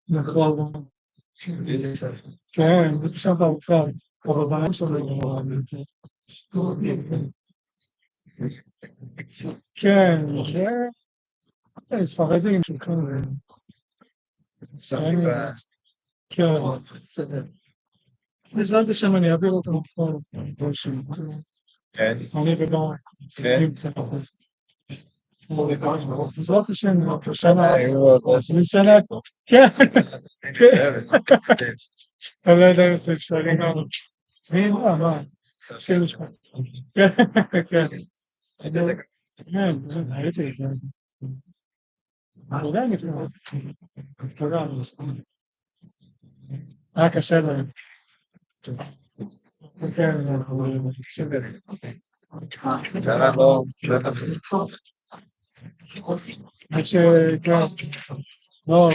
נכון. כן, זה פשוט ארוכה. אבל בעיה שלו, כן, ספרדים שולחים, כן, בעזרת השם אני אעביר אותו נכון, אני וגם חושבים קצת אחוז. בעזרת השם, בשנה, כן, אני לא יודע אם זה אפשרי גם. מה? כן, כן, כן, הייתי, תודה, תודה, היה קשה להם. כן, שכן, לא,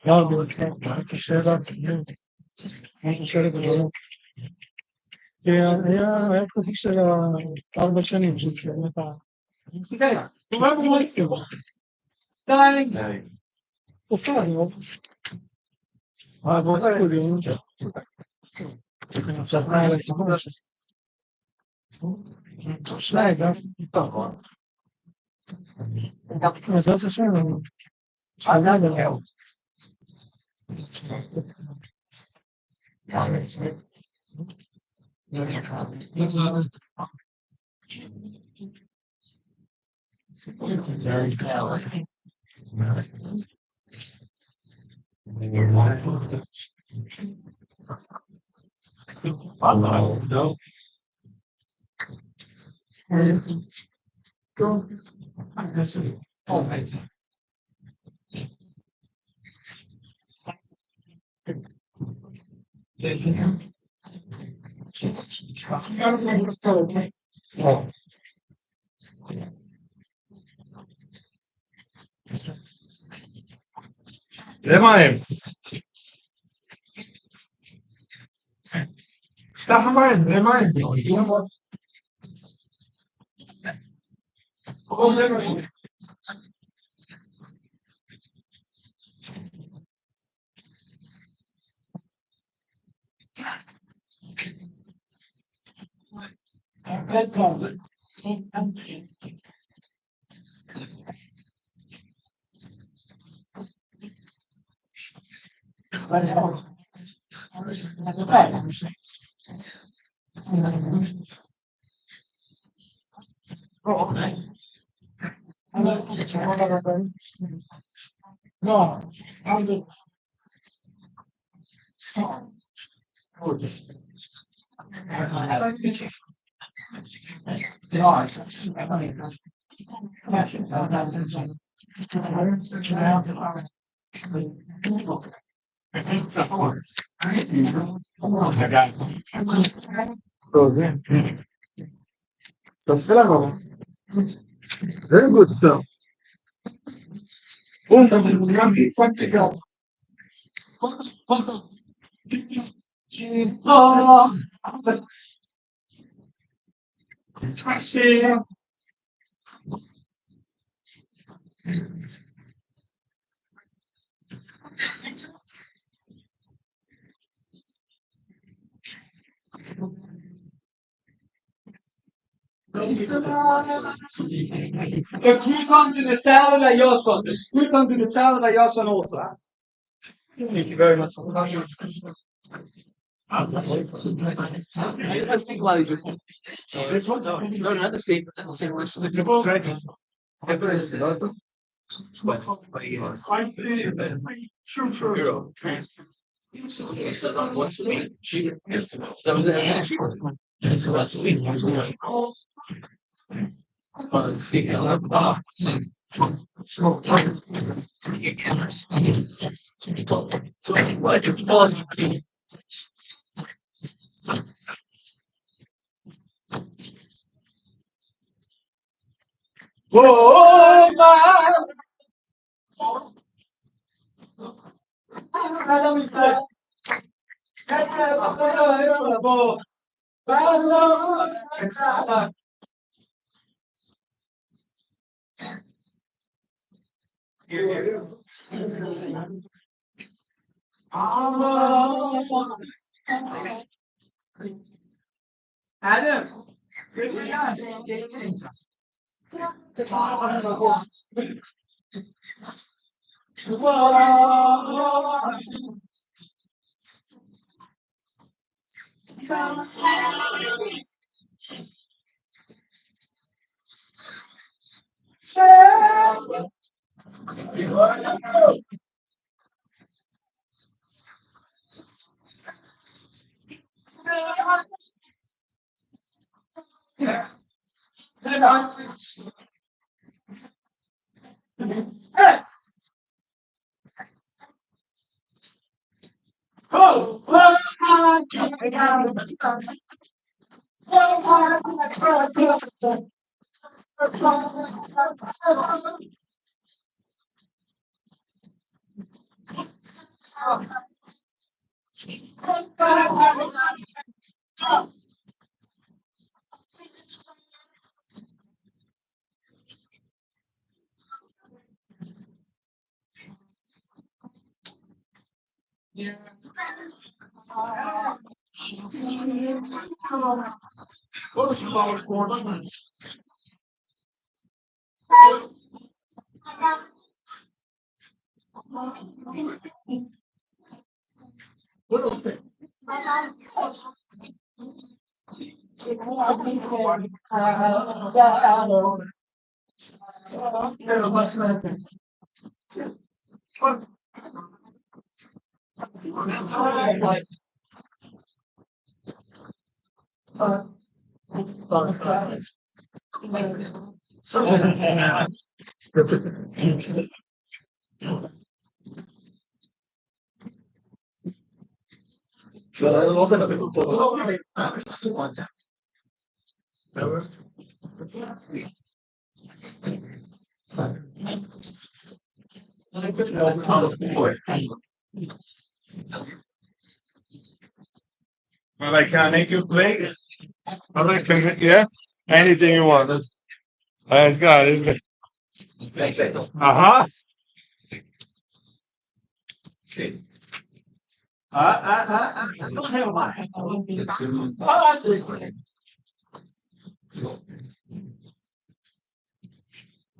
לא, היה קשה לה, היה קשה לגמרי. היה תקופה של 4 שנים שסיימת את ה... די. תקופה, אני לא... העבודה כולים. עכשיו מה אלה כמוש? שני, גם. בעזרת השם, שנה בלעו. למה הם? למה הם? למה הם? Very good stuff. The croutons in the salad are yoshon. The croutons in the salad are yoshon also. Thank you very much. I think while he's with me. This one? No, not the same. Not the same one. Sure. Once a week. That was it. Once a week. Oh my! Adam. Well, can I make you a plate? Yeah, anything you want. That's good. It's good. Uh huh.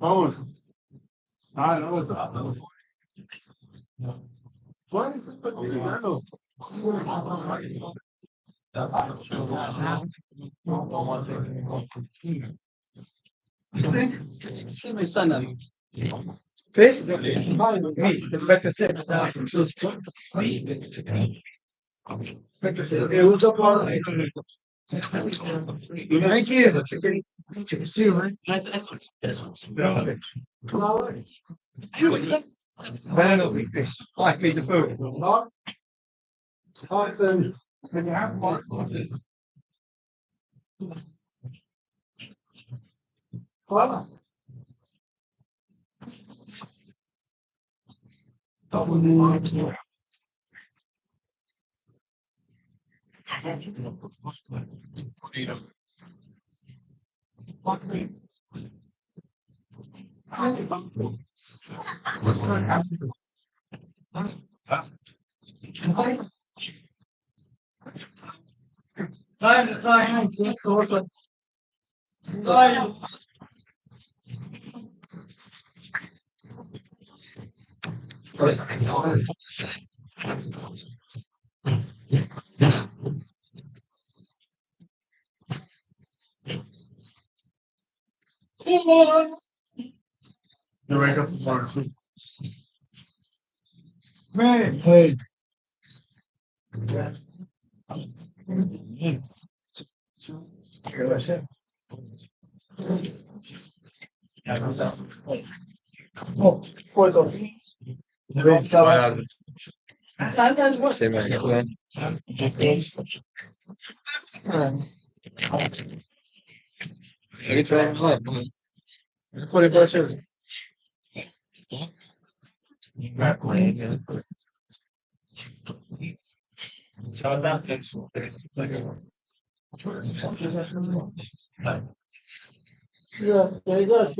Oh, I know that. What is it? I know. Fish? Meat. It's better said. Better said. It was a part of it. Thank you. Chicken stew, right? Better not be fish. Like me the food. Not. Can you have one? Well, You wake up tomorrow. man. Hey. Oh, puedo. Se me suena. Hay que traer más. Puede ser. Yeah, there you go.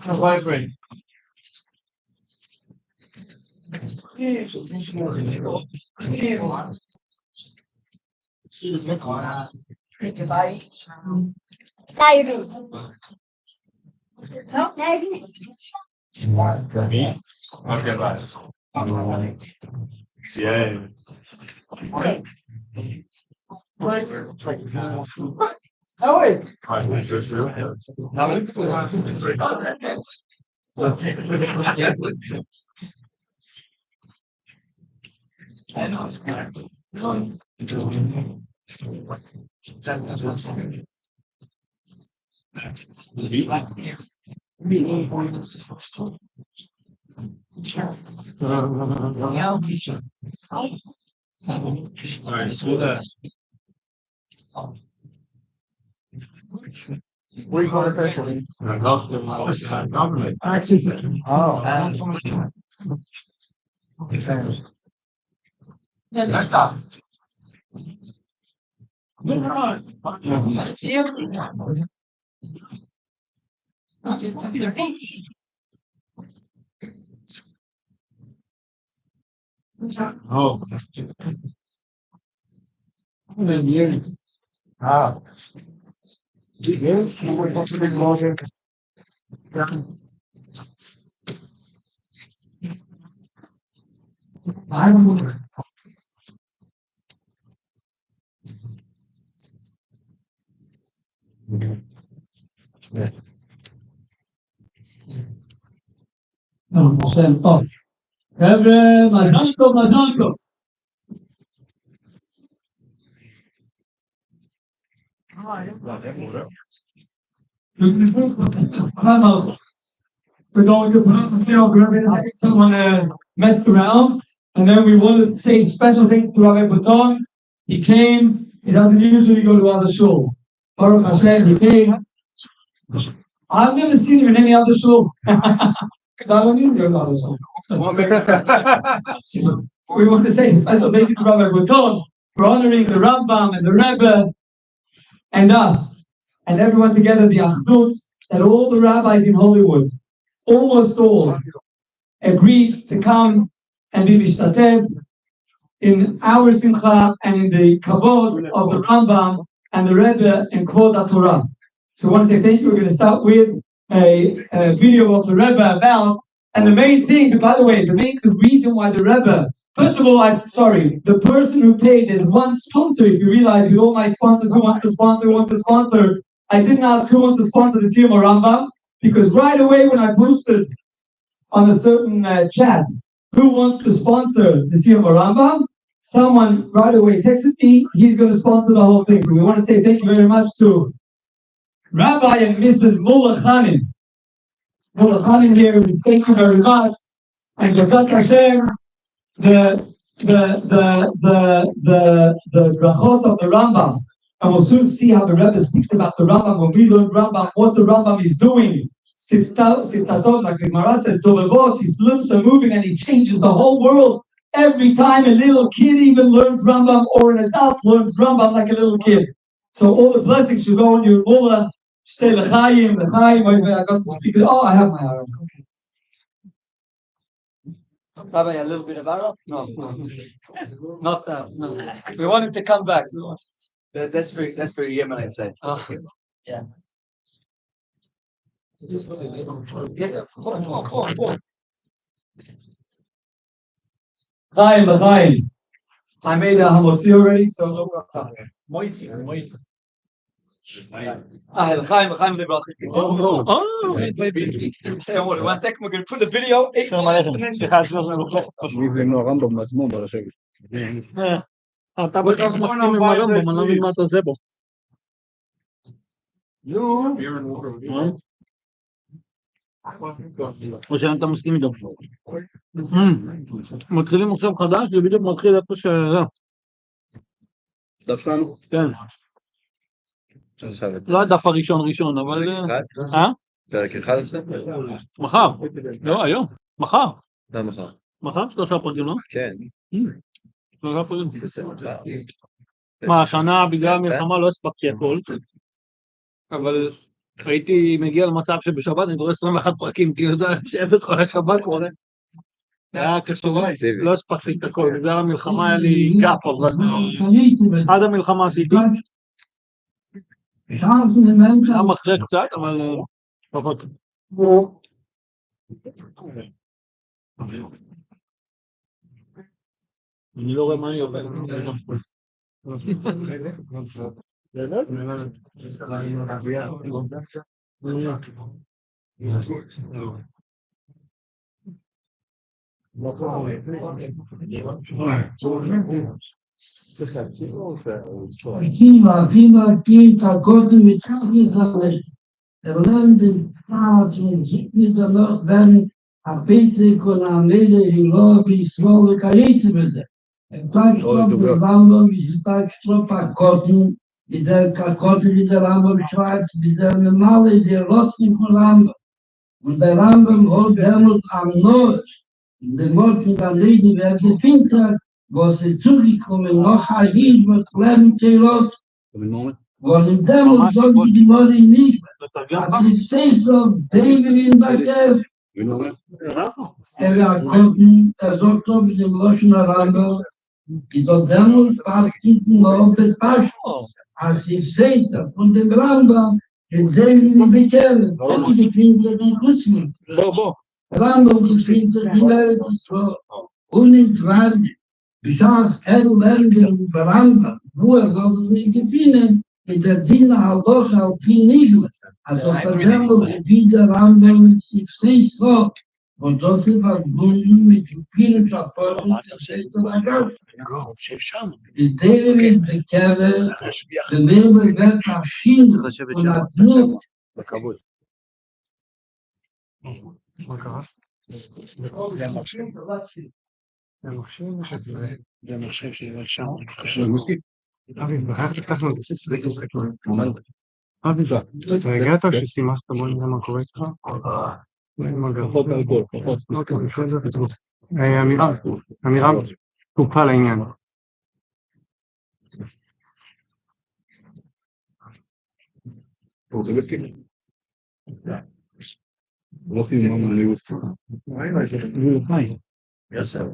Vibrate. Now you're doing no, now you're doing Me? Okay, bye. Yeah. Oh, wait. Where you going to pay for it? Government. Oh. Ah. Hashem. Oh, חבר'ה, מזל טוב, מזל טוב. We're going to put up a video for Rabbi. Someone messed around, and then we wanted to say a special thing to Rabbi Baton. He came. He doesn't usually go to other shul. Baruch Hashem, he came. I've never seen him in any other shul. I don't need to go to other shul. So we want to say a special thank you to Rabbi Baton for honoring the Rambam and the Rebbe and us and everyone together, the Achdut, that all the rabbis in Hollywood, almost all, agreed to come and be mishtatev in our simcha and in the kavod of the Rambam and the Rebbe and Kvod Torah. So I want to say thank you. We're going to start with a video of the Rebbe about, and the main thing, by the way, the reason why the Rebbe, first of all, the person who paid is one sponsor. If you realize, with all my sponsors, who wants to sponsor, I didn't ask who wants to sponsor the Siyum HaRambam, because right away when I posted on a certain chat, who wants to sponsor the Siyum HaRambam, someone right away texted me, he's going to sponsor the whole thing. So we want to say thank you very much to Rabbi and Mrs. Mullah Khanim. Mullah Khanim here, thank you very much. And Bezat Hashem, the brachot of the Rambam. And we'll soon see how the Rebbe speaks about the Rambam. When we learn Rambam, what the Rambam is doing. Siftatot, like the Gemara said, Tovavot, his lips are moving and he changes the whole world. Every time a little kid even learns Rambam, or an adult learns Rambam like a little kid. So all the blessings should go on your mullah. Say l'chaim, l'chaim. I got to speak it. Oh, I have my Arab. Rabbi, a little bit of Arab? No. Not that. No. We want him to come back. That's for Yemenite side. Yeah. Chaim, l'chaim. I made a hamotzi already, so no problem. Moitzi. L'chaim, l'chaim, l'bracha. Oh, 1 second, we're going to put the video. אתה בכך מסכים עם הרמב"ם, אני לא מבין מה אתה עושה פה. או שאתה מסכים איתו. מתחילים עכשיו חדש, זה בדיוק מתחיל איפה ש... דף שלנו? כן. לא הדף הראשון, אבל... פרק 11? מחר. לא, היום. מחר. גם מחר. מחר? 3 פרקים, לא? כן. 3 פרקים. בסדר. מה, השנה בגלל המלחמה לא הספקתי הכל, אבל הייתי מגיע למצב שבשבת אני קורא 21 פרקים, כי זה שבט כל השבת קורא. זה היה קשור, לא הספקתי את הכל, בגלל המלחמה היה לי גאפ, אבל עד המלחמה עשיתי. גם אחרי קצת, אבל פחות. אני לא רואה מה אני עובד. Viva aqui, tá gordo mit Israel. Der Land in Tagen, mit der Nacht werden a bisschen con a mele in lobby small kaitze beze. Tag stop der Rambam, is tag stop a cotton, dieser cotton dieser Rambam schreibt, dieser normale der Rotzen von Rambam. Und der Rambam holt damit am Nord, in dem Wort in der Lady wer gefindt, was ist zugekommen, noch ein Jid, was lernt los. Wollen dem sollte die Mori nicht, als ich sehe so, David in Bakev, konnten, sagt ob es im Loschen Rambam, ich soll dem was kicken auf das Pasch, als ich sehe so, von dem Rambam, in David in Bakev, und die Kinder in Kutzmann. Rambam, die Kinder, die Welt ist so, unentwartet. Bisas lernt den Rambam, wo soll es nicht gewinnen, mit der Dina Haldosh al Pinigl, also verdämmelt wie der Rambam sich nicht so, und das ist verbunden mit vielen Chaporen, die sich zu ergeben. Die Dere ist der Kever, der Milde wird erschienen und hat nur זה מחשב שיש שם, אבי, רק פתחנו את הסרט. אבי, אתה הגעת או שסימסת? בוא נראה מה קורה איתך. פחות אלכוהול, פחות. אוקיי, בסדר. אמירם, תקופה לעניין. אתה רוצה בסקי? לא חייב מה לי בסקי. היי. יסר.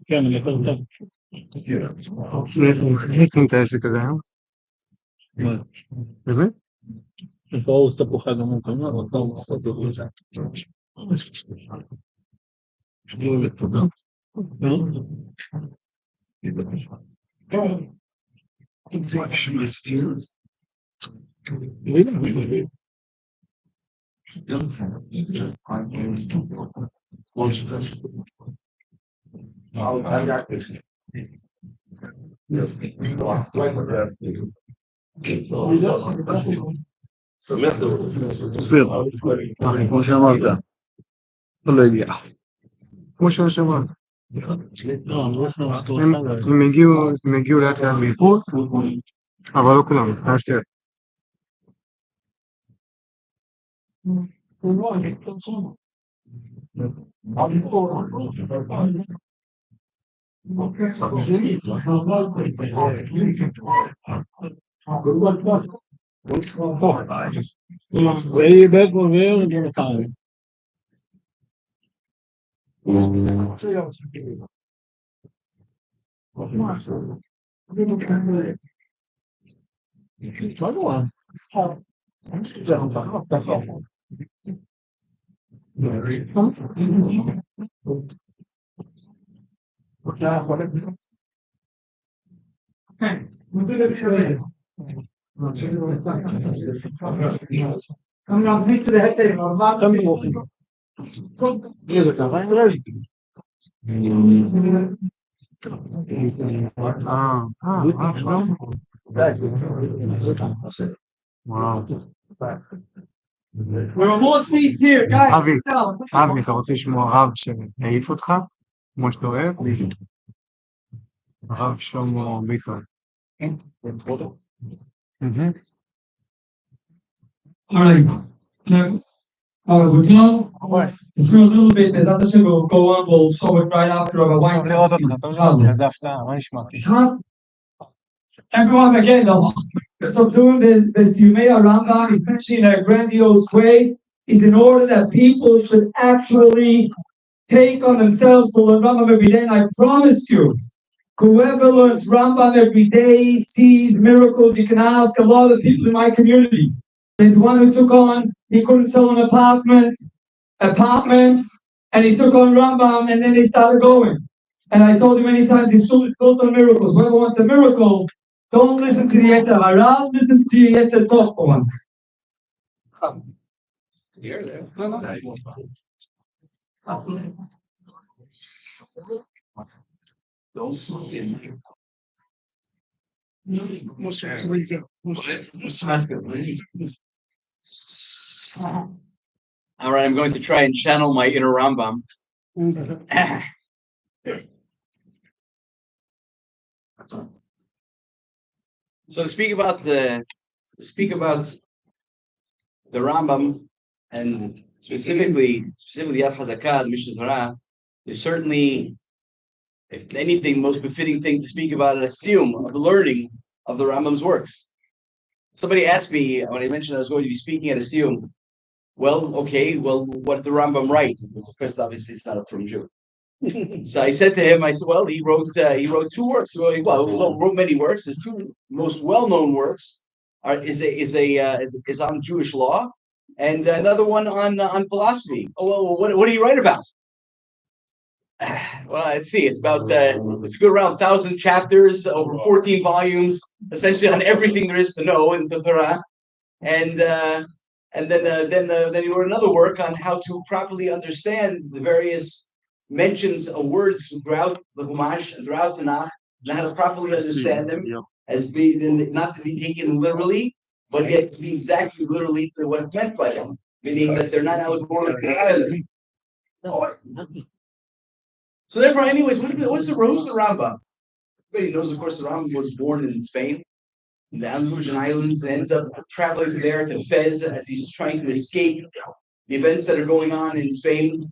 כן, אני יכול לטוב. איך את העסק הזה היום? באמת? פה הוא סתפו חד המוקמה, אבל פה הוא סתפו חד. שלא אוהבת תודה. תסביר, כמו שאמרת, לא הגיע. כמו שאמרת. הם הגיעו לאט לאט באיחוד, אבל לא כולם, היה שתי. והיא בית גובר גרפיים. There are more seats here, guys. אבי, אתה רוצה לשמוע רב שהעיף אותך? כמו שאתה אוהב, הרב שלמה ביטון. All right. Now, we know it's a little bit, as Hashem will go on, we'll show it right after Rabbi טוב Weinstein. לראות אותך, טוב לראות אותך, איזה הפתעה, מה נשמע? Everyone again, so doing the Siyum HaRambam is mentioned in a grandiose way, is in order that people should actually take on themselves to learn Rambam every day. And I promise you, whoever learns Rambam every day sees miracles. You can ask a lot of the people in my community. There's one who took on, he couldn't sell an apartments, and he took on Rambam, and then they started going. And I told you many times, his soul is built on miracles. Whoever wants a miracle, don't listen to the Yetzer Hara, listen to your Yetzer Tov for once. All right, I'm going to try and channel my inner Rambam. So to speak about the Rambam, and specifically Yad Chazakah, the Mishnah Torah, is certainly, if anything, the most befitting thing to speak about a siyum of the learning of the Rambam's works. Somebody asked me when I mentioned I was going to be speaking at a siyum. Well, okay, what did the Rambam write? Because first, obviously, it's not a from Jew. So I said to him, I said, well, he wrote 2 works. Well, he wrote many works. His 2 most well-known works is on Jewish law, and another one on philosophy. Oh, well, what do you write about? Well, let's see. It's about it's good around 1,000 chapters, over 14 volumes, essentially on everything there is to know in the Torah, and then he wrote another work on how to properly understand the various mentions of words throughout the Chumash and throughout Tanakh, and how to properly understand them as being not to be taken literally, but yet to be exactly literally what it's meant by them, meaning that they're not allegorical. So therefore, anyways, who's the Rambam? Everybody knows, of course, the Rambam was born in Spain, in the Andalusian Islands, and ends up traveling there to Fez as he's trying to escape the events that are going on in Spain.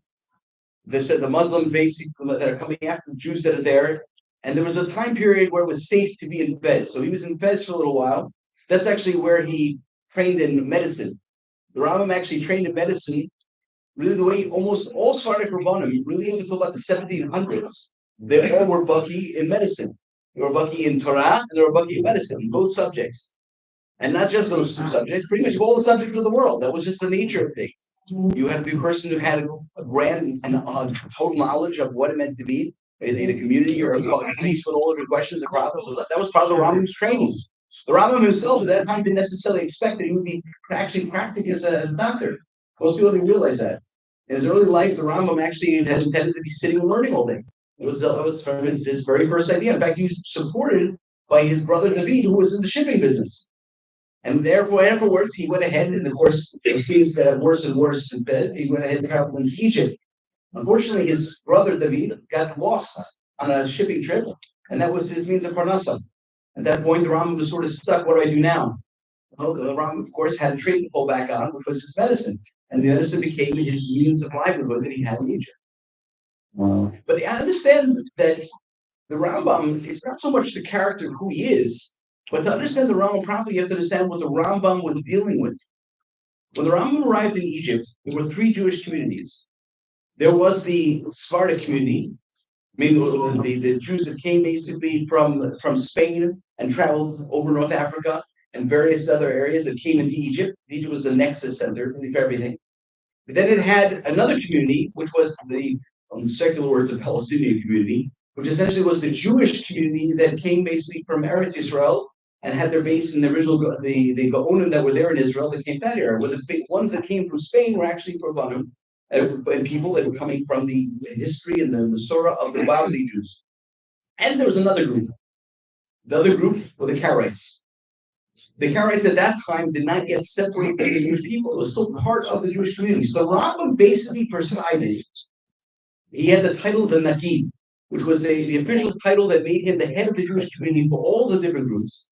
They said the Muslim basics that are coming after the Jews that are there. And there was a time period where it was safe to be in Fez. So he was in Fez for a little while. That's actually where he trained in medicine. The Rambam actually trained in medicine, really the way almost all Sephardic Rabbanim, really until about the 1700s, they all were baki in medicine. They were baki in Torah, and they were baki in medicine, both subjects. And not just those 2 subjects, pretty much all the subjects of the world. That was just the nature of things. You had to be a person who had a grand and total knowledge of what it meant to be in a community or a place with all of your questions and problems. That was part of the Rambam's training. The Rambam himself at that time didn't necessarily expect that he would be actually practicing as a doctor. Most people didn't realize that. In his early life, the Rambam actually had intended to be sitting and learning all day. That was his very first idea. In fact, he was supported by his brother David, who was in the shipping business. And therefore, afterwards, he went ahead, and of course, it seems worse and worse in bed. He went ahead and traveled into Egypt. Unfortunately, his brother David got lost on a shipping trip, and that was his means of parnasa. At that point, the Rambam was sort of stuck. What do I do now? Well, the Rambam, of course, had a trade to pull back on, which was his medicine, and the medicine became his means of livelihood that he had in Egypt. Wow. But I understand that the Rambam, it's not so much the character of who he is, but to understand the Rambam properly, you have to understand what the Rambam was dealing with. When the Rambam arrived in Egypt, there were 3 Jewish communities. There was the Sephardic community, meaning the Jews that came basically from Spain and traveled over North Africa and various other areas that came into Egypt. Egypt was the nexus center for everything. But then it had another community, which was the secular word, the Palestinian community, which essentially was the Jewish community that came basically from Eretz Israel and had their base in the original, the Gaonim that were there in Israel that came that era. Where the big ones that came from Spain were actually Rabbanim and people that were coming from the history and the Masorah of the Babylonian Jews. And there was another group. The other group were the Karaites. The Karaites at that time did not get separated from the Jewish people. It was still part of the Jewish community. So the Rambam basically presided He had the title of the Naqib, which was the official title that made him the head of the Jewish community for all the different groups.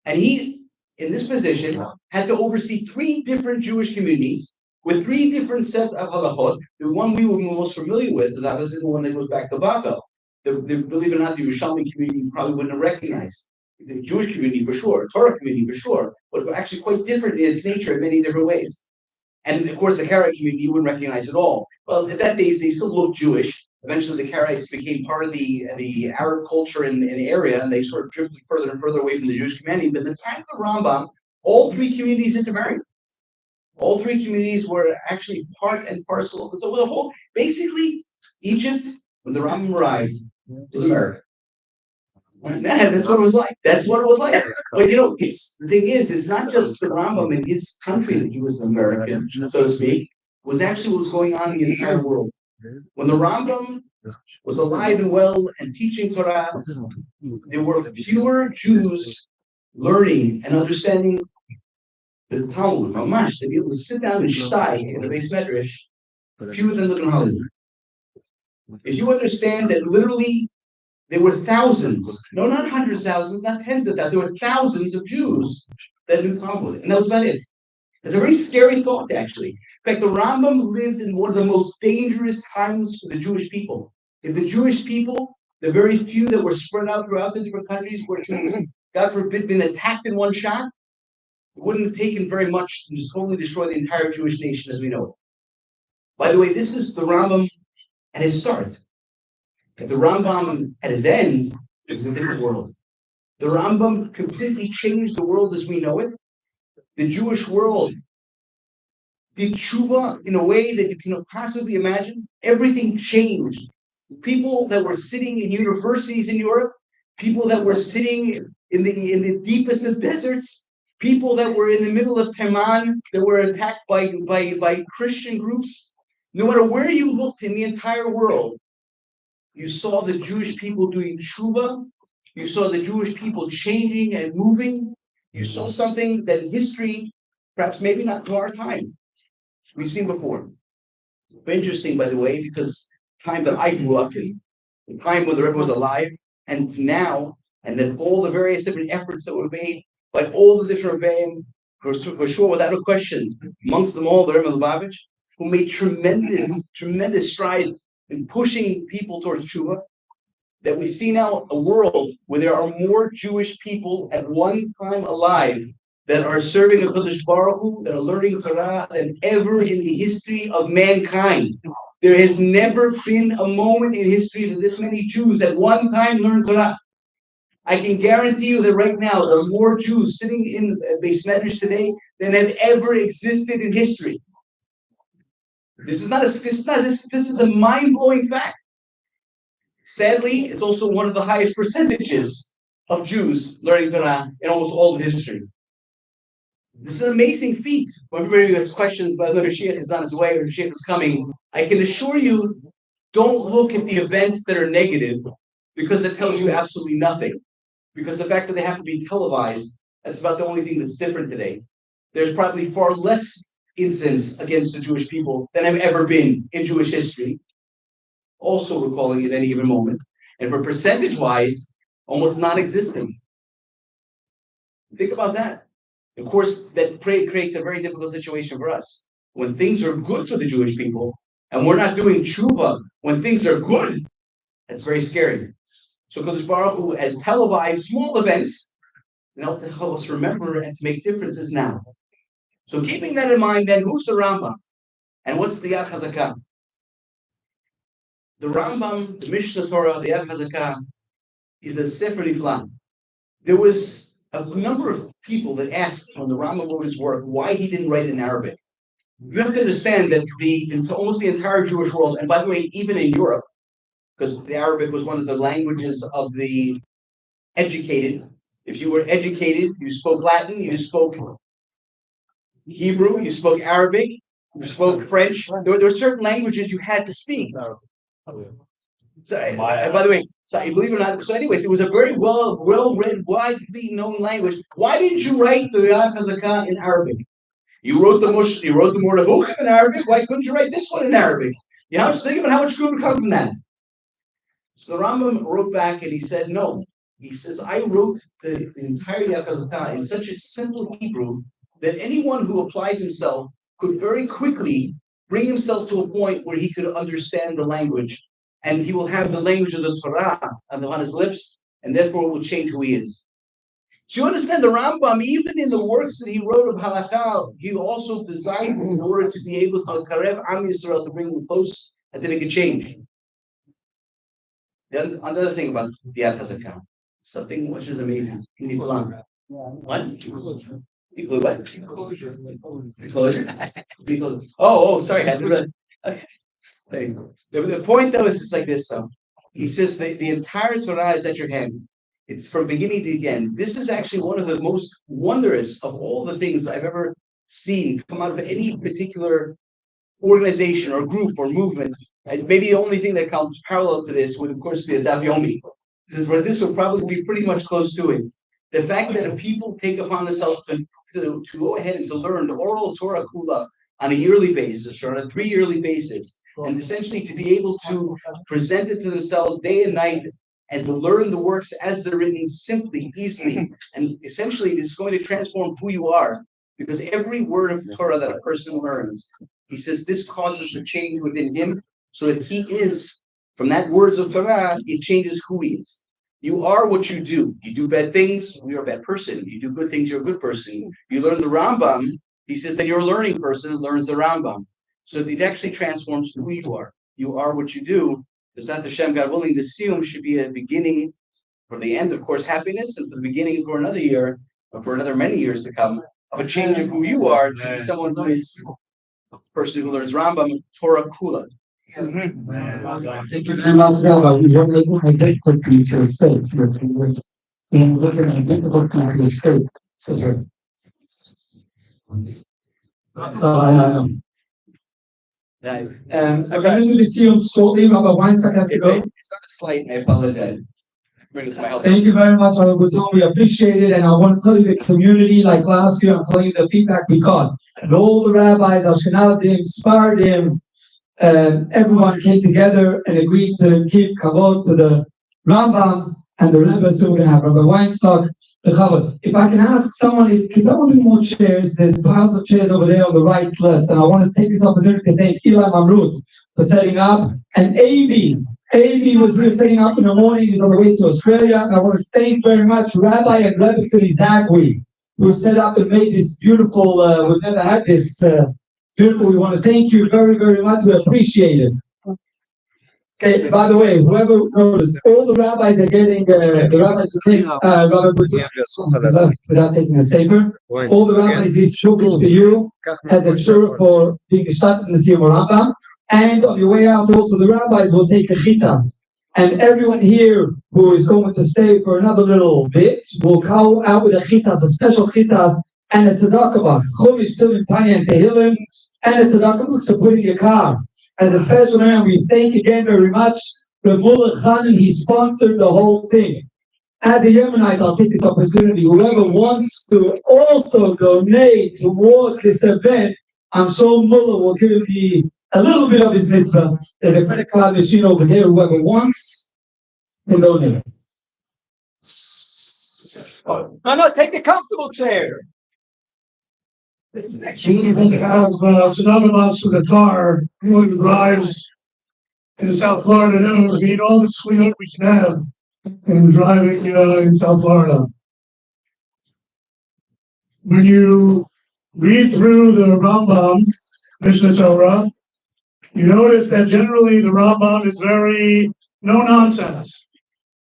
And he, in this position, had to oversee 3 different Jewish communities with 3 different sets of halachot. The one we were most familiar with is obviously the one that goes back to Babel. Believe it or not, the Yerushalmi community you probably wouldn't have recognized. The Jewish community for sure, Torah community for sure, but actually quite different in its nature in many different ways. And of course, the Karaite community you wouldn't recognize at all. Well, at that days, they still looked Jewish. Eventually, the Karaites became part of the Arab culture in the area, and they sort of drifted further and further away from the Jewish community. But in the time of the Rambam, all 3 communities intermarried. All 3 communities were actually part and parcel. So the whole, basically, Egypt, when the Rambam arrived, was America. That's what it was like. That's what it was like. But the thing is, it's not just the Rambam in his country that he was an American, so to speak. It was actually what was going on in the entire world. When the Rambam was alive and well and teaching Torah, there were fewer Jews learning and understanding the Talmud, Mamash, to be able to sit down and shtai in the base medrash, fewer than living in Hollywood. If you understand that literally there were thousands, no, not hundreds of thousands, not tens of thousands, there were thousands of Jews that knew Talmud, and that was about it. It's a very scary thought, actually. In fact, the Rambam lived in one of the most dangerous times for the Jewish people. If the Jewish people, the very few that were spread out throughout the different countries, were to, God forbid, been attacked in one shot, it wouldn't have taken very much to totally destroy the entire Jewish nation as we know it. By the way, this is the Rambam at his start. At the Rambam at his end, it was a different world. The Rambam completely changed the world as we know it. The Jewish world did tshuva in a way that you cannot possibly imagine. Everything changed. People that were sitting in universities in Europe, people that were sitting in the deepest of deserts, people that were in the middle of Teman that were attacked by Christian groups. No matter where you looked in the entire world, you saw the Jewish people doing tshuva. You saw the Jewish people changing and moving. You saw something that in history, perhaps maybe not to our time, we've seen before. Very interesting, by the way, because the time that I grew up in, the time when the Rebbe was alive, and now, and then all the various different efforts that were made by all the different Rebbeim, for sure, without a question, amongst them all, the Rebbe Lubavitch, who made tremendous strides in pushing people towards tshuva, that we see now a world where there are more Jewish people at one time alive that are serving a Kodesh Baruch Hu, that are learning Torah than ever in the history of mankind. There has never been a moment in history that this many Jews at one time learned Torah. I can guarantee you that right now there are more Jews sitting in Beis Medrash today than have ever existed in history. This is a mind-blowing fact. Sadly, it's also one of the highest percentages of Jews learning Torah in almost all of history. This is an amazing feat. For everybody who has questions about whether Mashiach is on his way or Mashiach is coming, I can assure you, don't look at the events that are negative, because that tells you absolutely nothing. Because the fact that they have to be televised, that's about the only thing that's different today. There's probably far less incidents against the Jewish people than have ever been in Jewish history. Also recalling at any given moment, and for percentage-wise, almost non-existent. Think about that. Of course, that creates a very difficult situation for us. When things are good for the Jewish people, and we're not doing tshuva when things are good, that's very scary. So Kodesh Baruch Hu has televised small events, and help to help us remember and to make differences now. So keeping that in mind, then, who's the Rambam? And what's the Yad Chazakah? The Rambam, the Mishnah Torah, the Yad Chazakah, is a Sefer Nifla. There was a number of people that asked when the Rambam wrote his work why he didn't write in Arabic. You have to understand that almost the entire Jewish world, and by the way, even in Europe, because the Arabic was one of the languages of the educated. If you were educated, you spoke Latin, you spoke Hebrew, you spoke Arabic, you spoke French. There were certain languages you had to speak. So, and by the way, believe it or not, so anyways, it was a very well-read, widely known language. Why didn't you write the Yad Chazakah in Arabic? You wrote the Mordechai in Arabic. Why couldn't you write this one in Arabic? You know, think about how much good would come from that. So the Rambam wrote back and he said, no. He says, I wrote the entirety of Chazakah in such a simple Hebrew that anyone who applies himself could very quickly bring himself to a point where he could understand the language, and he will have the language of the Torah on his lips, and therefore it will change who he is. So you understand the Rambam, even in the works that he wrote of halakha, he also designed in order to be able to karev Am Yisrael, to bring them close and to make a change. The another thing about the Chazakah, something which is amazing. Can you pull on? What? What? Enclosure? Oh, sorry. Okay. The point though is just like this. He says the entire Torah is at your hand. It's from beginning to end. This is actually one of the most wondrous of all the things I've ever seen come out of any particular organization or group or movement. And maybe the only thing that comes parallel to this would, of course, be a Daf Yomi. This would probably be pretty much close to it. The fact that people take upon themselves to go ahead and to learn the oral Torah Kula on a yearly basis or on a 3 yearly basis, and essentially to be able to present it to themselves day and night, and to learn the works as they're written simply, easily, and essentially it's going to transform who you are, because every word of Torah that a person learns, he says this causes a change within him, so that he is, from that words of Torah, it changes who he is. You are what you do. You do bad things, you're a bad person. You do good things, you're a good person. You learn the Rambam, he says that you're a learning person and learns the Rambam. So it actually transforms who you are. You are what you do. B'ezrat Hashem, God willing, the Siyum should be a beginning for the end, of course, happiness, and for the beginning for another year, or for another many years to come, of a change of who you are to be someone who is a person who learns Rambam, Torah Kula. Thank you very much. You're making a difficulty to escape. You're looking at a difficulty to escape. So here. I'm going to do the Siyum shortly. Rabbi Weinstock has to go. It's not a slight, I apologize. Thank you very much, Rabbi Bouton. We appreciate it. And I want to tell you the community, like last year, I'm telling you the feedback we got. And all the rabbis, Ashkenazim, Sephardim, everyone came together and agreed to give kavod to the Rambam and the Rebbe. So we're going to have Rabbi Weinstock. If I can ask someone, can someone do more chairs? There's piles of chairs over there on the right, left. And I want to take this opportunity to thank Eli Mamrut for setting up. And AB was here setting up in the morning. He's on the way to Australia. And I want to thank very much Rabbi and Rebbe Zagwi, who set up and made this beautiful, we've never had this beautiful. We want to thank you very, very much. We appreciate it. Okay, by the way, whoever noticed, all the rabbis are getting, the rabbis will take, without taking a safer, all the rabbis, this book is for you as a shur for being gestartet in the Siyum HaRambam. And on your way out, also the rabbis will take chitas. And everyone here who is going to stay for another little bit will go out with a chitas, a special chitas, and a tzedakah box. Chumash, Tefillin, Tanya, and Tehillim, and a tzedakah box to put in your car. As a special man, we thank again very much the Mullah Khanan. He sponsored the whole thing. As a Yemenite, I'll take this opportunity. Whoever wants to also donate toward this event, I'm sure Mullah will give him a little bit of his mitzvah. There's a credit card machine over there. Whoever wants can donate. No, take the comfortable chair. We have tsunami box for the car. Anyone who drives in South Florida knows we need all the sweetheart we can have in driving in South Florida. When you read through the Rambam, Mishnah Torah, you notice that generally the Rambam is very no nonsense.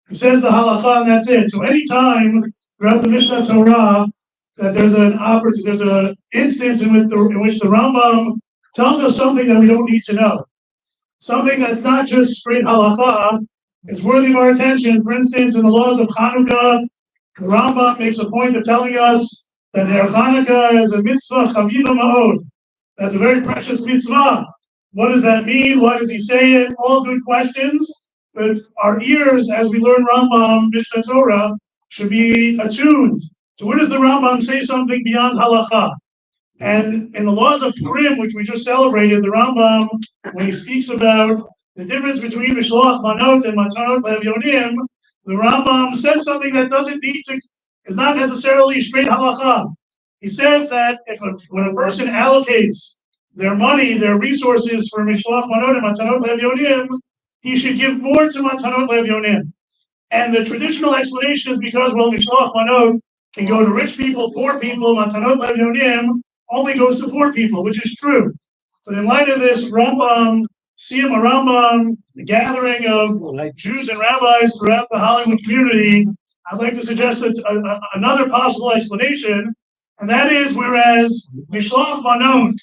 He says the halakha and that's it. So anytime throughout the Mishnah Torah that there's an instance in which the Rambam tells us something that we don't need to know, something that's not just straight halakha, it's worthy of our attention. For instance, in the laws of Chanukah, the Rambam makes a point of telling us that Ner Chanukah is a mitzvah chavila ma'od. That's a very precious mitzvah. What does that mean? Why does he say it? All good questions. But our ears, as we learn Rambam, Mishnah Torah, should be attuned. So where does the Rambam say something beyond halakha? And in the laws of Purim, which we just celebrated, the Rambam, when he speaks about the difference between Mishloach Manot and Matanot Levyonim, the Rambam says something that is not necessarily straight halacha. He says that when a person allocates their money, their resources for Mishloach Manot and Matanot Levyonim, he should give more to Matanot Levyonim. And the traditional explanation is because, well, Mishloach Manot can go to rich people, poor people, Matanot Levyonim only goes to poor people, which is true. But in light of this Rambam, Siyum HaRambam, the gathering of Jews and rabbis throughout the Hollywood community, I'd like to suggest another possible explanation, and that is whereas Mishloach Manot,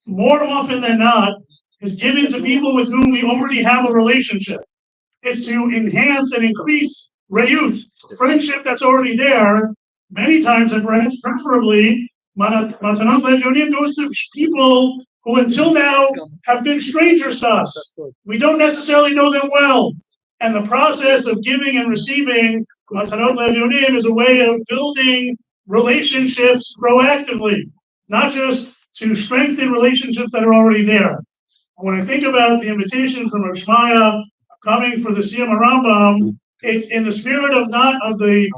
more often than not, is given to people with whom we already have a relationship. It's to enhance and increase reyut, friendship that's already there. Many times, and perhaps preferably, Matanot Levyonim goes to people who until now have been strangers to us. We don't necessarily know them well. And the process of giving and receiving Matanot Levyonim is a way of building relationships proactively, not just to strengthen relationships that are already there. When I think about the invitation from Rosh Maya coming for the Siyum HaRambam, it's in the spirit of the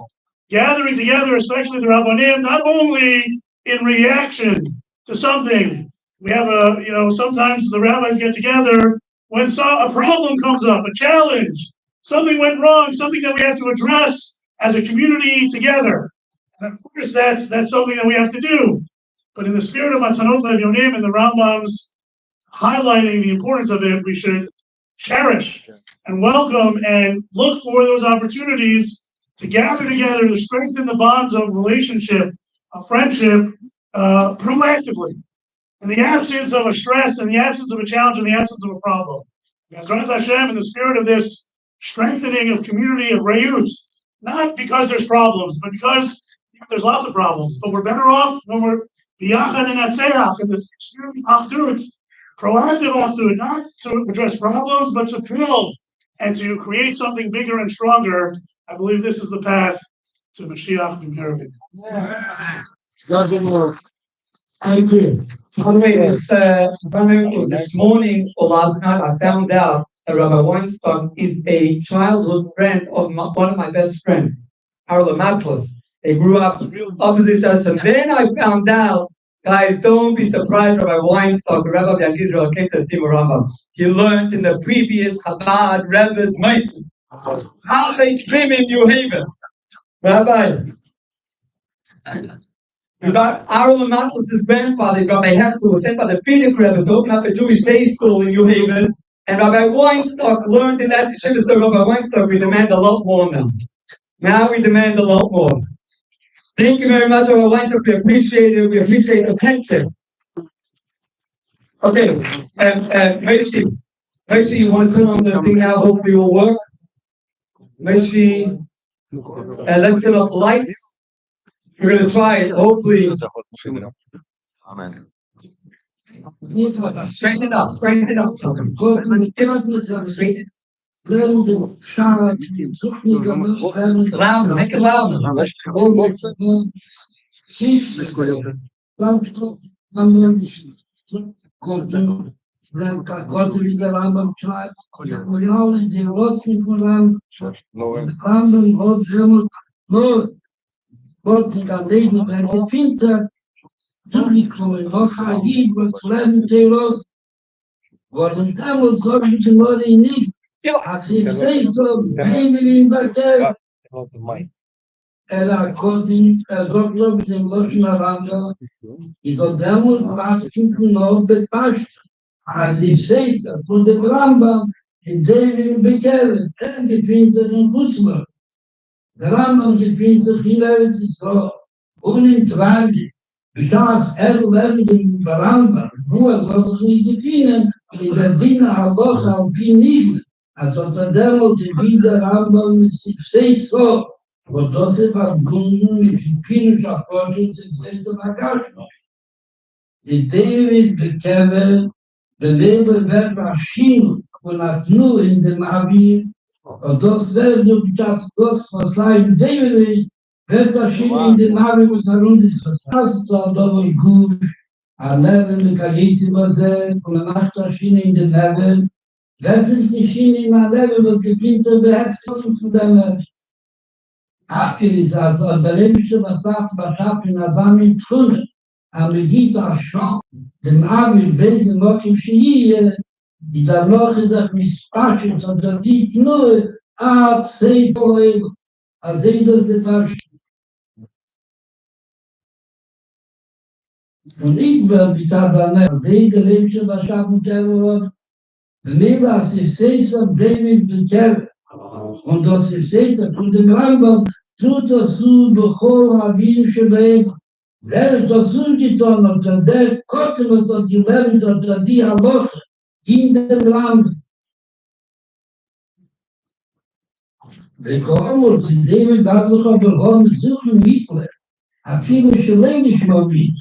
gathering together, especially the Rabbanim, not only in reaction to something. We have sometimes the rabbis get together when a problem comes up, a challenge, something went wrong, something that we have to address as a community together. And of course, that's something that we have to do. But in the spirit of Matanot Levyonim and the Rambam's highlighting the importance of it, we should cherish and welcome and look for those opportunities to gather together to strengthen the bonds of relationship, of friendship, proactively, in the absence of a stress, in the absence of a challenge, in the absence of a problem. Because Rat Hashem, in the spirit of this strengthening of community of reyut, not because there's problems, but because there's lots of problems, but we're better off when we're biyachad and atzeach, in the spirit of achdut, proactive achdut, not to address problems, but to build and to create something bigger and stronger. I believe this is the path to Mashiach and Meribah. Thank you. By the way, this morning or last night, I found out that Rabbi Weinstock is a childhood friend of one of my best friends, Harold Maklos. They grew up opposite each other. And then I found out, guys, don't be surprised, Rabbi Weinstock, Rabbi Yank Israel came to Siyum HaRambam. He learned in the previous Chabad Rebbe's Meisim. How they came in New Haven. Rabbi. Aaron Matlis' grandfather, Rabbi Hechler, was sent by the Frierdiker Rebbe to open up a Jewish day school in New Haven, and Rabbi Weinstock learned in that yeshiva. So Rabbi Weinstock, we demand a lot more now. Now we demand a lot more. Thank you very much, Rabbi Weinstock. We appreciate it. We appreciate the pension. Okay, Mercy, you want to turn on the thing now? Hopefully it will work. Mercy, let's turn off the lights. We're going to try it, hopefully. Amen. Straighten it up, something. Straighten it. Louder, make it louder. Gott nicht alleine, wenn er findet, du nicht kommen, noch ein Lied, was lernen sie los. Wollen damals sorgen sie nur nicht, als ich sehe so, wie in Bakel. Hat Gott nicht, Gott glaubt den Loschen Aranda, ich soll damals was finden, noch bepasst. Als ich sehe so, von der Rambam, in dem in Bakel, gefindet in Busler. Der Rambam gefindet sich hier, so unentweilig. Das lernt in der Rambam, nur soll sich nicht gefinden, in der Dinge Allah auf die Nigel. Also der wieder Rambam sich sich so, wo das ist verbunden mit dem Kindschaft, die Sätze Nagaschno. Die David bekämpft, der Leben wird erschienen, und hat nur in dem Abi. Und das wird das, was Leib David ist, wird erschienen in den Namen, was ist, was hast du da gut, Level mit Kalisi was und macht das Schiene in den Level. Level die Schiene in der Level, was die Kinder beherzigen zu dem Akil ist also der Lebensche, was sagt, was hat in der Samen tun. Aber geht auch schon, dem Abend, Besen, Mokim, Schiehe, die da noch in der Mispachen, und da geht nur, sei voll, als das getan. Und ich werde bis dann der Lebensche, was haben der Leben, als ich sehe, David bekehren. Und das ist jetzt von dem Rambam, tut das so, bechol rabinische Weg, wer ist das so getan, und der Kotte, was hat gelernt, und die Haloche in dem Land. Wir kommen, und in dem da sich aber haben, suchen Hitler, a viele Schelenisch mal mit.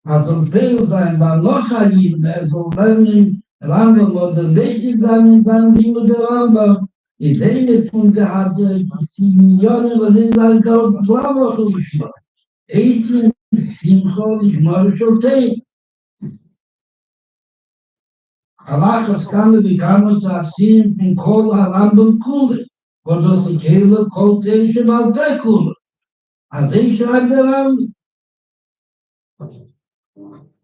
Also Fehl sein, war noch ein Leben, soll lernen, Rambam oder mächtig sein in seinem Leben der Rambam. Die Lehne von der hat 7 Millionen, was in seinem Kopf 2 Wochen geschlagen. Eisen, Simchol, ich mache schon Tee. Allah, das kann man bekannt als Siyum von Siyum HaRambam Kule. Und das ist Kehle, Kolterische Baltekule. Also ich schreibe der Rambam.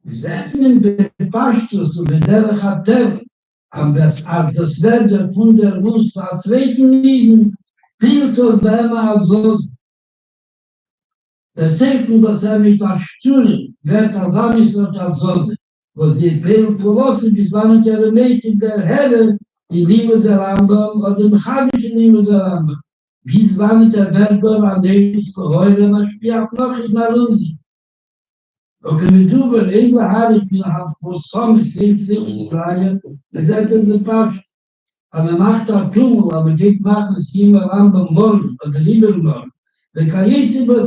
Setzen in Bepashtus und Bederach Hatev, aber das Werde von der Wurst als zweiten Liegen, fehlt uns da immer als so. Der Zeichen, dass mit der Stühle, wird als Amis und als so, wo sie Peel Polosse, bis wann der mäßig der Herre, die Liebe der Rambam, oder die mechanische Liebe der Rambam. Bis wann der Werber an der ist, heute noch spielt noch in der Lunsi. Okay, wir tun, irgendwann habe ich mir halt vor Sommer, sind wirklich Frage, wir setzen das Pasch, aber macht auch Tummel, aber geht machen, Siyum HaRambam morgen, oder lieber morgen. Wenn kann jetzt über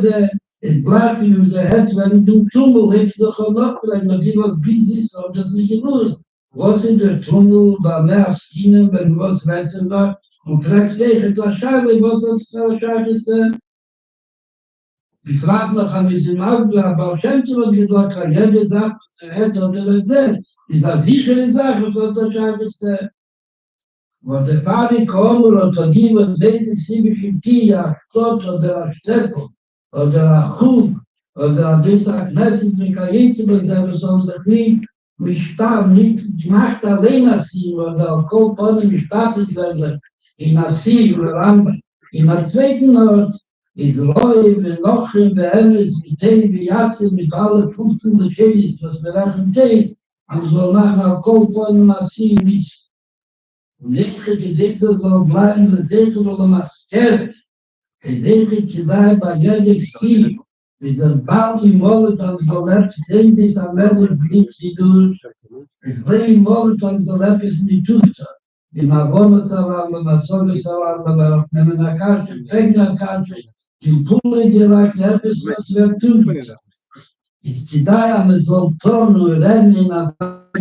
es bleibt in unser Herz, wenn du Tummel hebst, doch auch noch vielleicht mal die, was bis ist, ob das nicht gewusst. Was ist der Tummel, bei mehr Skinen, wenn was wechseln war, und vielleicht gegen das Schale, was uns der Schale ist, ich frage noch ein bisschen Ausblick, aber Schenke hat gesagt, jede Sache, hätte oder sehr, ist eine sichere Sache, was unterscheidet ist. Wo der Vater kommt und die, was wenigstens im Tia, Gott oder Steppel, oder Chub, oder dieser Knesset, mit Kajitze, der so sich nicht, mit Stab, nicht macht allein Siyum, oder auf Kolpone gestattet werden, in Siyum HaRambam. In der zweiten Ort, ist Loi, wenn noch in der Emes, mit Tei, wie Jatze, mit alle 15 Chelis, was wir lachen Tei, und so nachher Kolpone Siyum nicht. Und ich denke, soll bleiben, der Deckel oder Masker. Ich denke, bei jeder Stil, mit der Ball im Moloton soll sehen, bis am Ende blieb sie durch. Ich drehe im Moloton soll es nicht tun. In Avona Salam, in Asole Salam, in der Kasche, in der Kasche, in Pule gelagt, was wir tun. Ist die Daya, man soll tun und rennen, als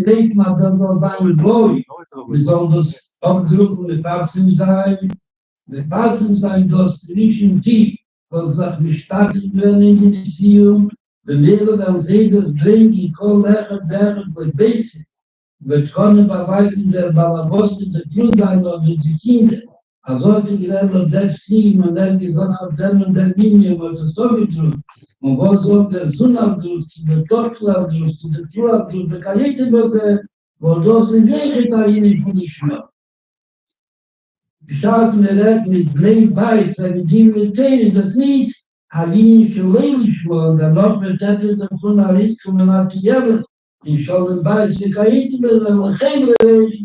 denkt man, dann soll damit bleiben. Wir sollen das abdrücken, mit Passen sein, das zwischen die, was sagt, wir starten werden in die Siyum, wenn wir dann sehen, das bringt die Kohllecher, Berg und Bese. Wir können beweisen, der Balaboste, der Klüsein und die Kinder. Also hat sie gelernt, und der Siyum, und der gesagt, auf dem und der Linie, wo es so gedrückt. Und wo so der Sonnabdruck, der Tochterabdruck, der Trüabdruck, der Kalitze, wo das in der Italien von der Schmerz. Schaut mir mit Blei Weiß, wenn die mit denen das nicht, Alinische Leilisch war, dann noch mit der von der Risk und nach Jebel, in Schollen Weiß, wie Kaitze, wenn Chemle,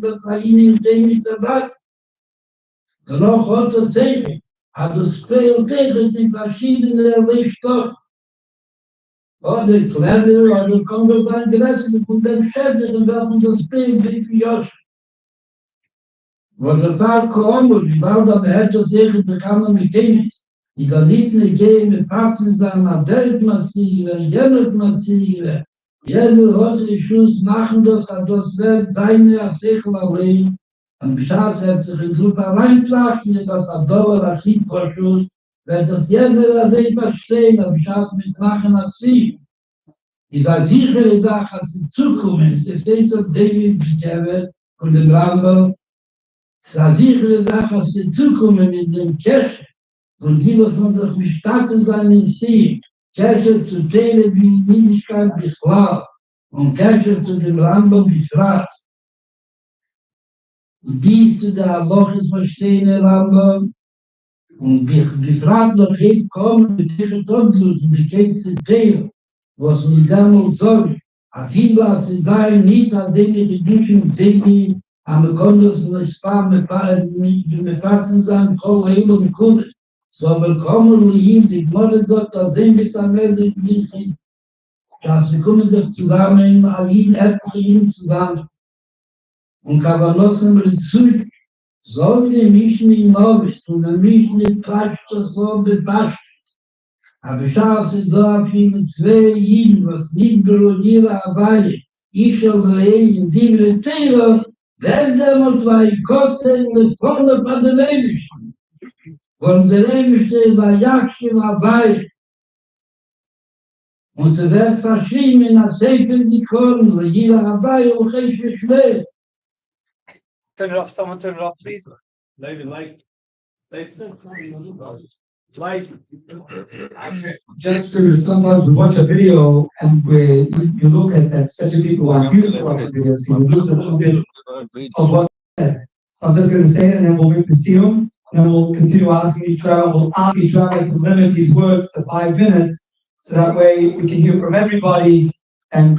das Alini mit dem mit der Weiß. Dann noch hat das Zeichen, hat das Speel tegen sich verschiedene Lichtstoff. Oder Kleider, oder kommt sein Grätzchen von dem Schädel, und welchen das Speel, wie viel Jahre. Wo der Tag kommt, und die Wälder behält sich, bekam mit Tennis. Die Galiten gehen mit Passen sein, nach Welt massive, Jennet massive. Jeder hat die Schuss machen, das wird seine Asichel allein. Und Bescheid hat sich in Gruppe reintrachten, das Adolf, Archivvorschuss, wird das jeder an dem verstehen, und Bescheid mit machen als sie. ist eine sichere Sache, als die Zukunft, es steht auf David Bichere und dem Rambam, es ist eine sichere Sache, als die Zukunft in dem Kirche, und die, was uns das bestatten sein in sie, Kirche zu teilen wie Niedrigkeit bis klar, und Kirche zu dem Rambam bis Rat. Und dies zu der Lochis verstehende Rambam, und gefragt noch eben kommen, mit sicher Todlos, und die Käse teilen, was mir damals sagt, a viel was sie sein, nicht als ähnliche Duschen, die am Kondos und es war mit Patzen sein, Frau Himmel und Kunde. So willkommen und ihm, die Gnade sagt, dass dem bis am Ende nicht sind, dass wir kommen sich zusammen, Alin, ihm zusammen. Und Kavanossen mit Zug, sollte mich nicht Novis und mich nicht Quatsch, das so bepasst. Aber ich habe da viele zwei Jiden, was nicht berühren, aber ich soll in die Teile, wenn der mal zwei Kosten mit vorne von der Mensch. Und der Mensch war Jachschen dabei. Und sie wird verschrieben in der Sekunden, jeder dabei und ich schwer. Turn it off. Someone turn it off, please. Just to sometimes we watch a video and you look at that, especially people who are used to watching videos, you lose a little bit of what said. So I'm just going to say it and then we'll make the Siyum, and then we'll continue asking each rabbi. We'll ask each rabbi to limit these words to 5 minutes, so that way we can hear from everybody. And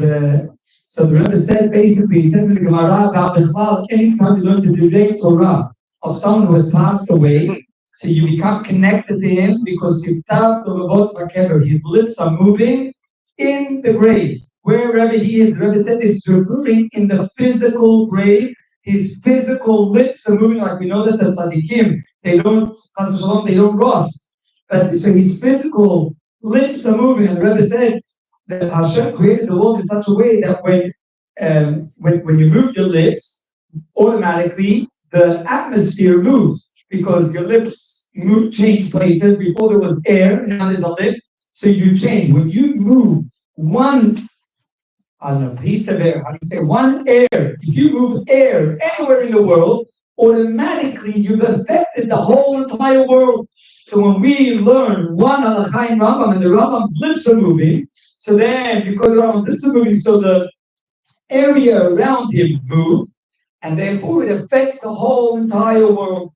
so the Rebbe said basically, it says in the Gemara about Bichlal, anytime you learn to do Torah of someone who has passed away, so you become connected to him because his lips are moving in the grave. Wherever he is, the Rebbe said this is referring in the physical grave. His physical lips are moving, like we know that the tzaddikim, they don't rot. But so his physical lips are moving, and the Rebbe said that Hashem created the world in such a way that when you move your lips, automatically the atmosphere moves because your lips change places. Before there was air, now there's a lip, so you change. When you move one, I don't know, piece of air, how do you say, one air, if you move air anywhere in the world, automatically you've affected the whole entire world. So when we learn one Siyum HaRambam and the Rambam's lips are moving, so then because the Rambam's lips are moving, so the area around him moves, and therefore it affects the whole entire world.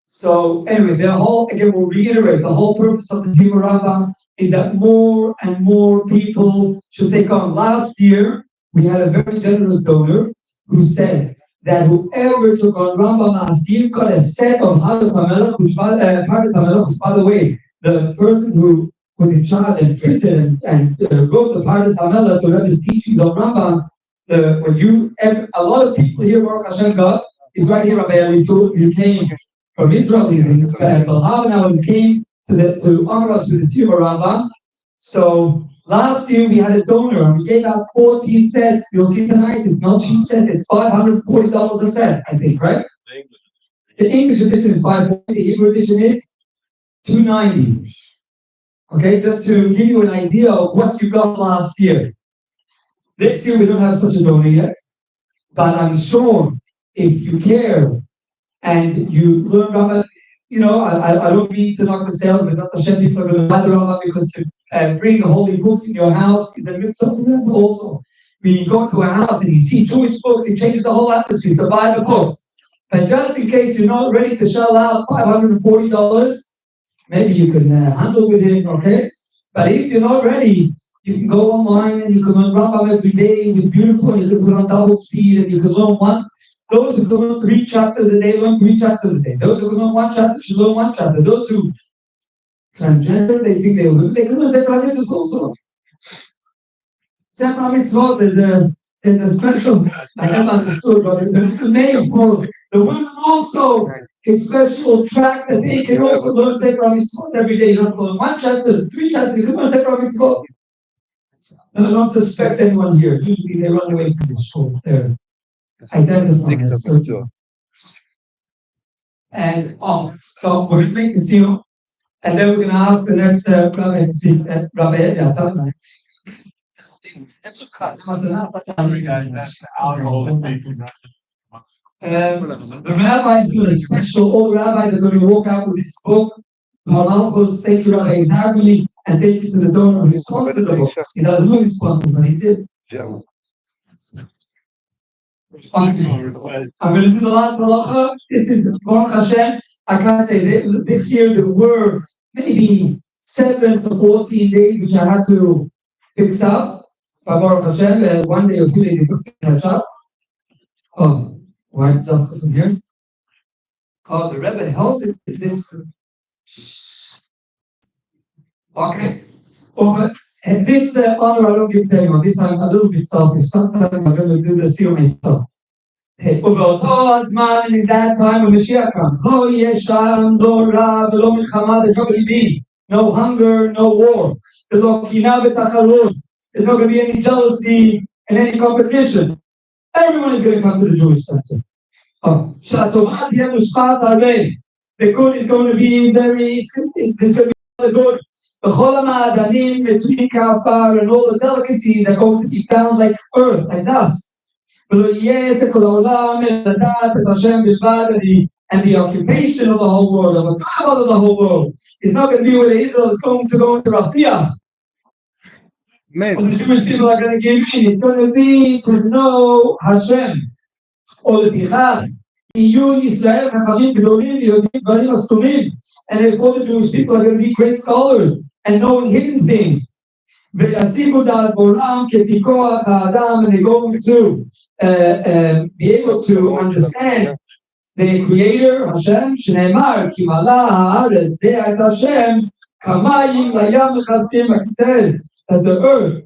So anyway, again, we'll reiterate, the whole purpose of the Siyum HaRambam is that more and more people should take on. Last year, we had a very generous donor who said that whoever took on Rambam last year got a set of Paras HaMelech, which, by the way, the person who was in charge and printed and wrote the Paras HaMelech, the Rebbe's teachings on Rambam, a lot of people here, Baruch Hashem, got, is right here, Rabbi Eli, he came from Israel, he's in Balhav now, and came to honor us with the Siyum HaRambam. So last year we had a donor and we gave out 14 sets. You'll see tonight it's not cheap set, it's $540 a set, I think, right? The English edition is $540, the Hebrew edition is $290. Okay, just to give you an idea of what you got last year. This year we don't have such a donor yet, but I'm sure if you care and you learn Rambam, I don't mean to knock the sales, but Hashem people are going to buy the Rambam because to bring the holy books in your house is a mitzvah also. When you go to a house and you see Jewish books, it changes the whole atmosphere, so buy the books. But just in case you're not ready to shell out $540, maybe you can handle with him, okay? But if you're not ready, you can go online and you can learn Rambam every day with beautiful, and you can put on double speed and you can learn one. Those who can learn 3 chapters a day, learn 3 chapters a day. Those who can learn 1 chapter should learn 1 chapter. Those who transgender, they think they can learn Sefer HaMitzvot also. Sefer HaMitzvot, there's a special, I haven't understood, but the name for the women also, a special track that they can also learn Sefer HaMitzvot every day. You don't learn 1 chapter, 3 chapters, you can learn Sefer HaMitzvot. And I don't suspect anyone here. Usually they run away from this show. They're identifying as certain. And so we're going to make the Siyum, and then we're going to ask the next rabbi to speak, Rabbi Yatar. The rabbis are special. All rabbis are going to walk out with this book. Malchus, take you Rabbi Zaguli and take you to the door of responsible. He doesn't look responsible, but he did. I'm going to do the last halacha. This is the Baruch Hashem. I can't say that this year there were maybe 7 to 14 days which I had to fix up. By Baruch Hashem, 1 day or 2 days it took to catch up. Oh, why did I from here? Oh, the Rebbe held it. This. Okay. Oh, but and this honor I don't give to anyone. This I'm a little bit selfish. Sometimes I'm going to do the seal myself. ובאותו הזמן, in that time when Mashiach comes, לא יהיה שם, לא רע ולא מלחמה, there's not going to be no hunger, no war, ולא קנאה ותחרות, there's not going to be any jealousy and any competition. Everyone is going to come to the Jewish center. שהטובה תהיה מושפעת הרבה. The good is going to be very, there's going to be the good. בכל המעדנים מצויים כעפר, and all the delicacies are going to be found like earth, like dust. And the occupation of the whole world, of the whole world, is not going to be where Israel is going to go into Rafiah. The Jewish people are going to give in. It's going to be to know Hashem. Or the Pichach. And all the Jewish people are going to be great scholars and knowing hidden things. And they're going to be able to understand the Creator, Hashem, Shneimar, Kimala Haaretz, De'at Hashem, Kamayim Layam Chasim. It says that the earth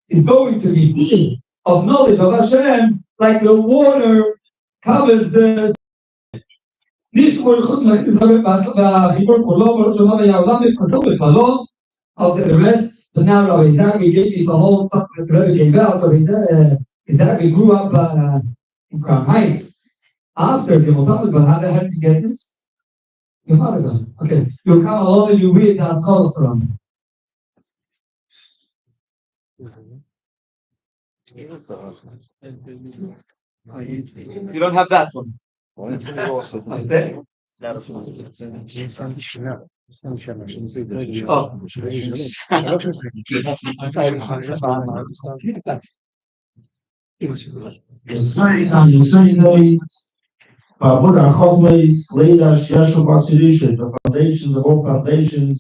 is going to be full of knowledge of Hashem, like the water covers the. I'll say the rest, but now Rabbi Zagri gave me the whole something that the Rebbe gave out. Zagri grew up in Crown Heights. After Gimel, but how the heck did you get this? Your father got it. Okay. You'll come along and you read the Asolos around. You don't have that one. Like that? The same days, Buddha Chovleis laid out Sheshu Batsirisha, the foundations of all foundations,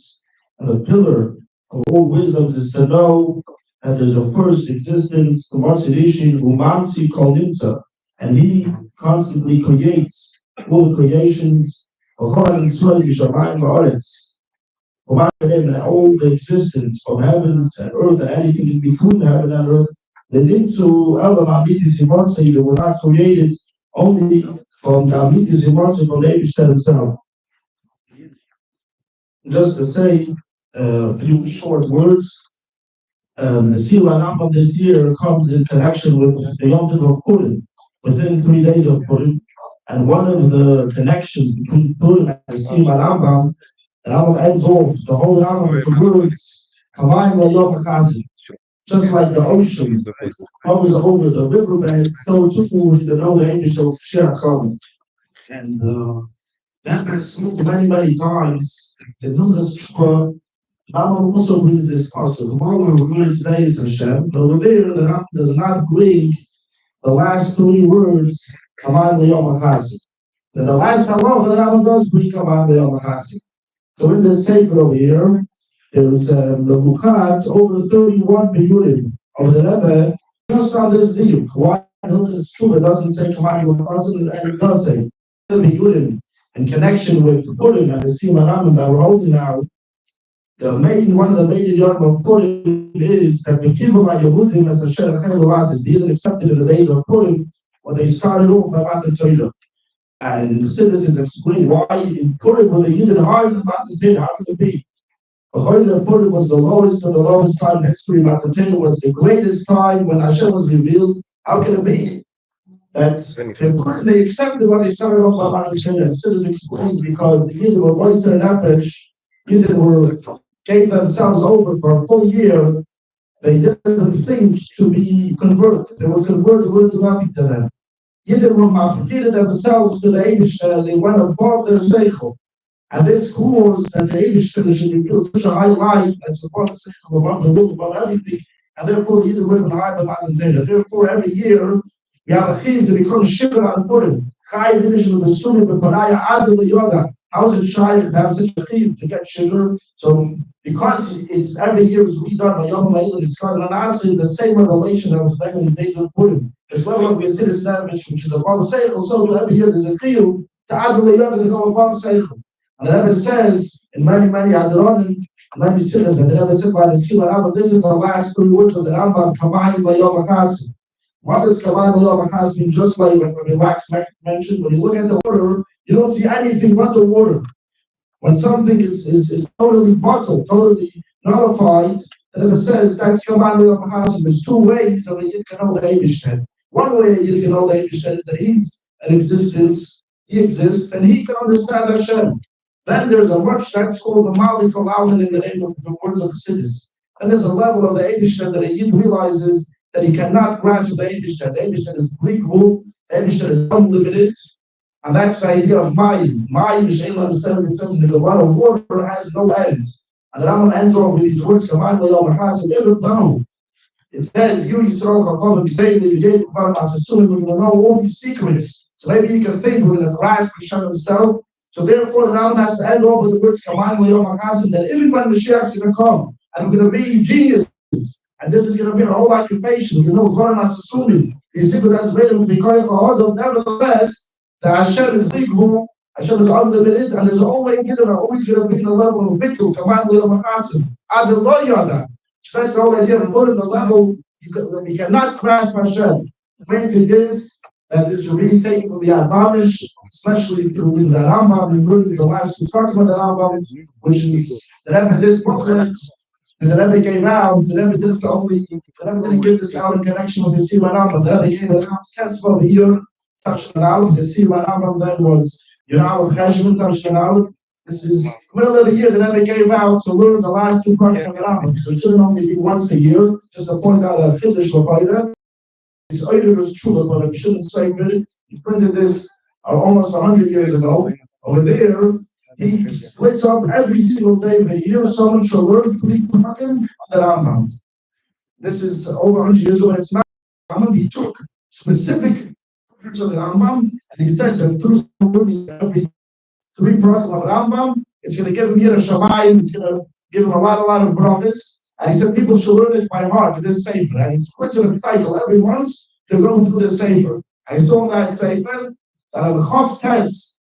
and the pillar of all wisdoms is to know that there's a first existence, the Batsirishin, Umansi Kolnitza, and he constantly creates all the creations of and all the existence of heavens and earth and anything in between heaven and earth. The Nimtzu Elam Amitis Imonsi, they were not created only from the Amitis Imonsi from Eibishter himself. Just to say a few short words, the Siyum HaRambam this year comes in connection with the Yom Tov of Purim, within 3 days of Purim. And one of the connections between Purim and the Siyum HaRambam, the Rambam ends off the whole Rambam with the words, Kamayim Layom HaChasim. Just like the ocean covers over the riverbed, so too with the know the angel Shir comes. And that has spoken many times. The Milchus Shua, Rambam also brings this also. The moment we're going today is Hashem, but over there, the Rambam does not bring the last 3 words, Kamayim Layom HaChasim. Then the last halacha, the Rambam does bring Kamayim Layom HaChasim. So in this sefer over here, there's the Bukat over 31 Biyurim of the Rebbe just on this view. Why it's true, it doesn't say Kamayim Layom HaChasim, and it does say the Biyurim in connection with Purim and the Siyum HaRambam that we're holding now. One of the main yarn of Purim is that the Kibbutz by Yehudim as a Sher Chayil is either accepted in the days of Purim or they started off by Matan Torah. And the citizens explain why in Purim when they didn't hire the Matan Torah, how could it be? Purim was the lowest of the lowest time in history. Matan Torah was the greatest time when Hashem was revealed. How can it be that they accepted what they started off by Matan Torah? And citizens explain because either were Moiser and Nefesh, either gave themselves over for a full year They didn't think to be converted. They were converted, would do nothing to them. Yidden were mafkided themselves to the Eibush, they went above their seichel. And this caused that the Eibush should reveal such a high light that's above the seichel, above the will, above everything. And therefore, Yidden were in high the mountain danger. Therefore, every year, we have a theme to become Shikar on Purim. Chai Vinish with the Sunni, the Paraya, Adu, the Yoga. How is it shy to have such a theme to get sugar? So, because it's every year was redone by Yom Ha'il and Iskar Manasi, the same revelation that was there in the days of Purim. This level of Yesiris Nevish, which is above Seichel, so every year there's a field to Adu, the Yoga to go above Seichel. And the Rebbe says in many Hadronim, many sinners, and the Rebbe said by the Siyum HaRambam, this is the last 3 words of the Rambam, Kamayim V'Yom HaChasim. What does Kamayim V'Yom HaChasim mean? Just like when Max mentioned, when you look at the water, you don't see anything but the water. When something is totally bottled, totally nullified, the Rebbe says that's Kamayim V'Yom HaChasim. There's 2 ways of you can know the Eibishter. One way you can know the Eibishter is that he's an existence, he exists, and he can understand Hashem. Then there's a much that's called the Malik Alaman in the name of the words of the cities. And there's a level of the Eibishter that a Yid realizes that he cannot grasp the Eibishter. The Eibishter is bleakable, the Eibishter is unlimited, and that's the idea of Mayim. Mayim is Sheilah himself, it says that a lot of water has no end. And the Rambam ends off with these words, Kamayim V'Yom HaChasim, even though it says, you Yisrael Chacham B'Deili B'Yei B'Var Masasum, we're going to know all these secrets. So maybe you can think we're going to grasp Hashem himself. So therefore, the Rambam has to end off with the words Kamayim V'Yom HaChasim, that even when Mashiach is going to come, and we're going to be geniuses, and this is going to be our whole occupation, you know, Dvarim HaSasumim, nevertheless, the Hashem is big, Hashem is unlimited, and there's always going to be the level of victory, Kamayim V'Yom HaChasim, Ad Lo Yada. That's the whole idea of putting the level, you cannot grasp Hashem. The main thing is that this should really take from the Advanish, especially through the Rambam, including the last two talking about the Rambam, which is the Rebbe, this booklet, and the Rebbe gave out, the Rebbe didn't give this out in connection with the Siyum HaRambam. The Rebbe gave it out test over here, touching it out. The Siyum HaRambam then was, Cheshvan touching it out. This is the middle of the year. The Rebbe gave out to learn the last two parts of the Rambam. So it shouldn't only be once a year, just to point out a Chiddush L'Chayda. This item is true, but if you shouldn't say it, he printed this almost 100 years ago. Over there, he splits up every single day of the year. Someone shall learn 3 Prakim of the Rambam. This is over 100 years ago, and it's not Rambam. He took specific parts of the Rambam, and he says that through learning every 3 Prakim of Rambam, it's going to give him Yira Shamayim, it's going to give him a lot of brothers. And he said people should learn it by heart in this Sefer. And he splits in a cycle every month to go through this Sefer. I saw that Sefer that on the Chof Tes,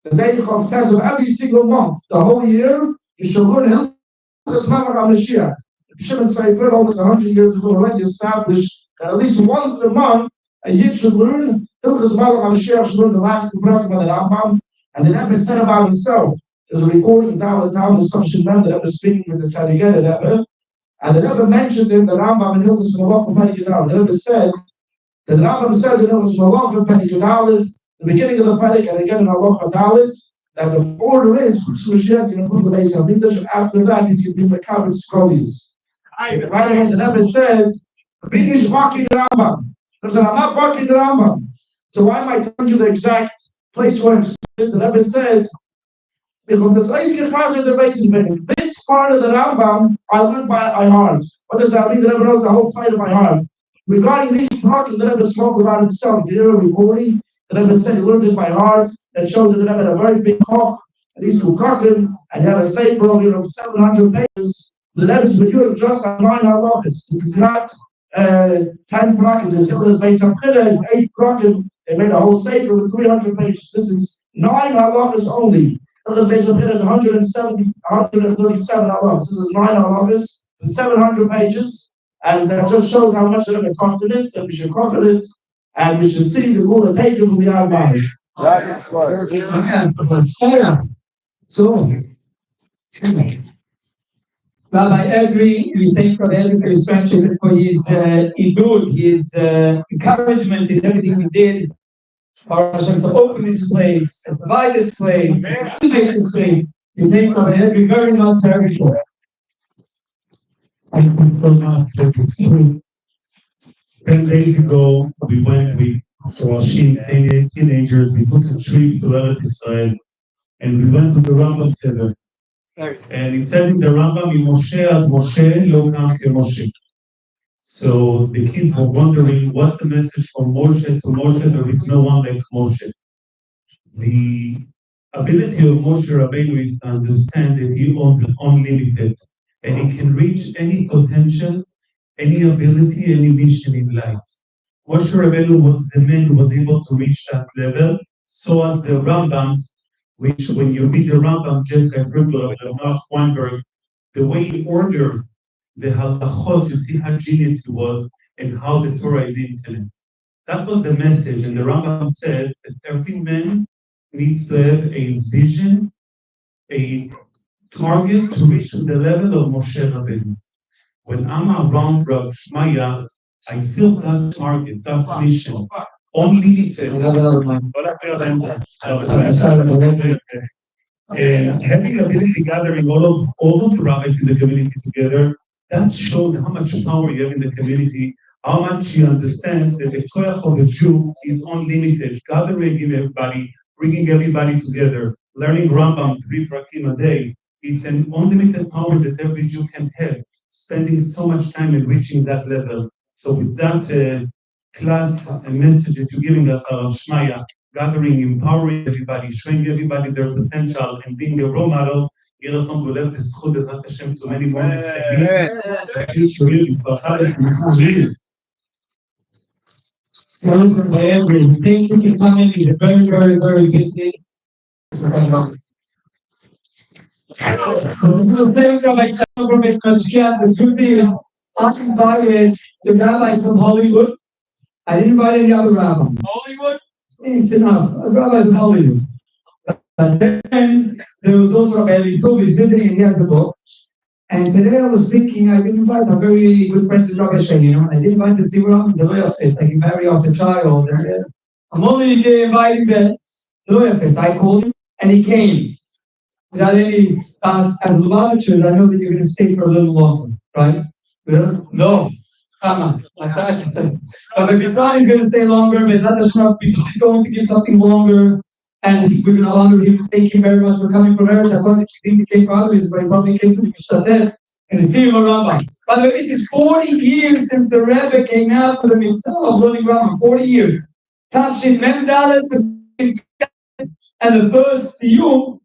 the day Chof Tes of every single month, the whole year, you should learn Hilchos Malach HaMashiach. The Shimon Sefer, almost 100 years ago, already established that at least once a month, a Yid should learn Hilchos Malach HaMashiach, should learn the last 2 Prakim of the Rambam. And the Rebbe said about himself, there's a recording now in the town of Sashin Mem, the Rebbe speaking with the Sadiqah, the Rebbe. And the Rebbe mentioned in the Rambam in Hilchos Malach HaMashiach, the Rebbe said, the Rambam says in Hilchos Malach HaMashiach, the beginning of the Parik, and again in Halacha Dalet, that the order is Mashiach is going to put the Beis HaMikdash. After that, he's going to be the Kabbalah Scholars. Right away, the Rebbe says, "Bring is barking the Rambam." Because I'm not barking the Rambam. So why am I telling you the exact place where it's? The Rebbe said, this part of the Rambam I learned by heart. What does that mean? The Rebbe knows the whole part of my heart. Regarding these talking, the Rebbe spoke about himself. You hear a recording? The Rebbe said he learned it by heart. That shows that the Rebbe had a very big koch, and these 2 Kraken, and he had a sefer of 700 pages. The Rebbe's video just on 9 halachas. This is not 10 Kraken. There's Beis HaMikdash, 8 Kraken. They made a whole sefer with 300 pages. This is 9 halachas only. Beis HaMikdash is 137 halachas. This is 9 halachas with 700 pages. And that just shows how much the Rebbe kocht in it, and we should koch in it, and we should see the Gula take it from the Advanish. So, Rabbi Edry, we thank Rabbi Edry for his friendship and for his idud, his encouragement in everything we did. For Hashem to open this place, to provide this place, to make this place. We thank Rabbi Edry very much for everything. Thank you so much for this true. 10 days ago, we went with Roshim teenagers. We took a trip to Eretz Israel, and we went to the Rambam together. And it says in the Rambam, Moshe ad Moshe lo kam ke Moshe. So the kids were wondering, what's the message from Moshe to Moshe? There is no one like Moshe. The ability of Moshe Rabbeinu is to understand that he owns unlimited, and he can reach any potential, any ability, any mission in life. Moshe Rabbeinu was the man who was able to reach that level. So as the Rambam, which when you read the Rambam, just like Ribler of Noach Weinberg, the way he ordered the halachot, you see how genius he was and how the Torah is infinite. That was the message, and the Rambam says that every man needs to have a vision, a target to reach to the level of Moshe Rabbeinu. When I'm around Rav Shmaya, I feel that target, that mission, unlimited. Having ability gathering all of the rabbis in the community together, that shows how much power you have in the community, how much you understand that the koyach of a Jew is unlimited. Gathering everybody, bringing everybody together, learning Rambam 3 prakim a day, it's an unlimited power that every Jew can have, spending so much time and reaching that level. So with that class and message that you're giving us, Shmaya, gathering, empowering everybody, showing everybody their potential, and being a role model, Yerachon will have the schud of Hashem to many more. Thank you for coming. It's very, very, very busy. The truth is, I invited the rabbis from Hollywood. I didn't invite any other rabbis. Hollywood? It's enough. A rabbi from Hollywood. But then there was also Rabbi Elitov is visiting, and he has the book. And today I was thinking, I didn't invite a very good friend to Rabbi Shem, I didn't invite the Siyum HaRambam, it's like he married off a child. I'm only inviting the Zoyafes. I called him, and he came. Without any, as Lubavitchers, I know that you're going to stay for a little longer, right? No. Come on. But Bitan is going to stay longer, Bezat Hashem, Bitan is going to give something longer, and we're going to honor him. Thank you very much for coming from Eretz. I thought that you think he came for others, but he probably came to the Mishtatet and the Siyum HaRambam. By the way, it's 40 years since the Rebbe came out for the mitzvah of learning Rambam. 40 years. Tafshin Mem Dalet, and the first Siyum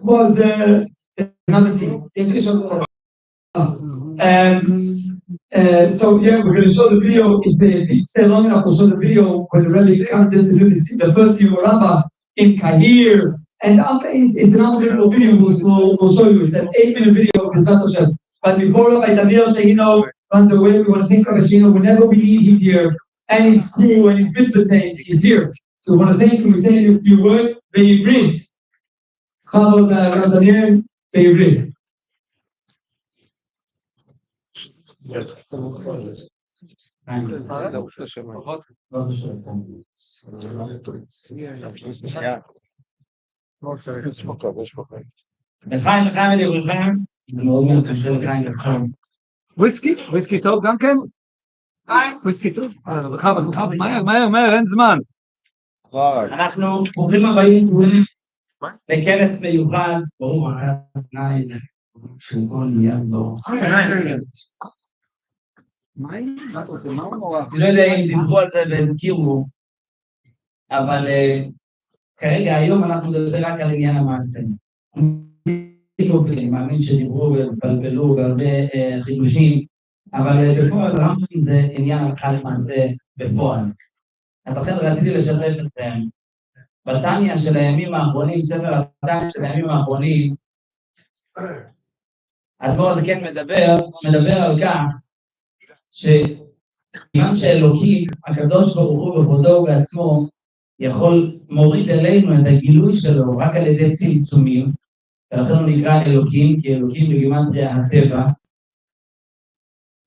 was another Siyum. So yeah, we're going to show the video. If they stay long enough, we'll show the video where the Rebbe comes in to do the first Siyum HaRambam in Cairo. And it's an unbelievable video. We'll show you. It's an 8-minute video of Bezat Hashem. But before Rabbi Daniel Shehino runs away, we want to thank Rabbi Shehino whenever we need him here, and his crew and his mitzvah team, he's here. So we want to thank him. We say a few words. Be'ivrit. Chavod Rabbi Daniel Be'ivrit. Yes. וויסקי טוב גם כן? וויסקי טוב? בכבוד, מהר, אין זמן. אנחנו ברוכים הבאים לכנס מיוחד, ברוך השם, של כל ידו. לא יודע אם דיברו על זה והזכירו, אבל כרגע היום אנחנו נדבר רק על עניין המעשה. אני מאמין שדיברו ובלבלו בהרבה חידושים, אבל בפועל רמב"ם זה עניין הלכה למעשה בפועל. אז לכן רציתי לשתף אתכם בתניא של הימים האחרונים, ספר התניא של הימים האחרונים, האדמו"ר הזה כן מדבר על כך שכיוון שאלוקים, הקדוש ברוך הוא בכבודו ובעצמו, מוריד אלינו את הגילוי שלו רק על ידי צמצומים, ולכן הוא נקרא אלוקים, כי אלוקים בגימטריה הטבע,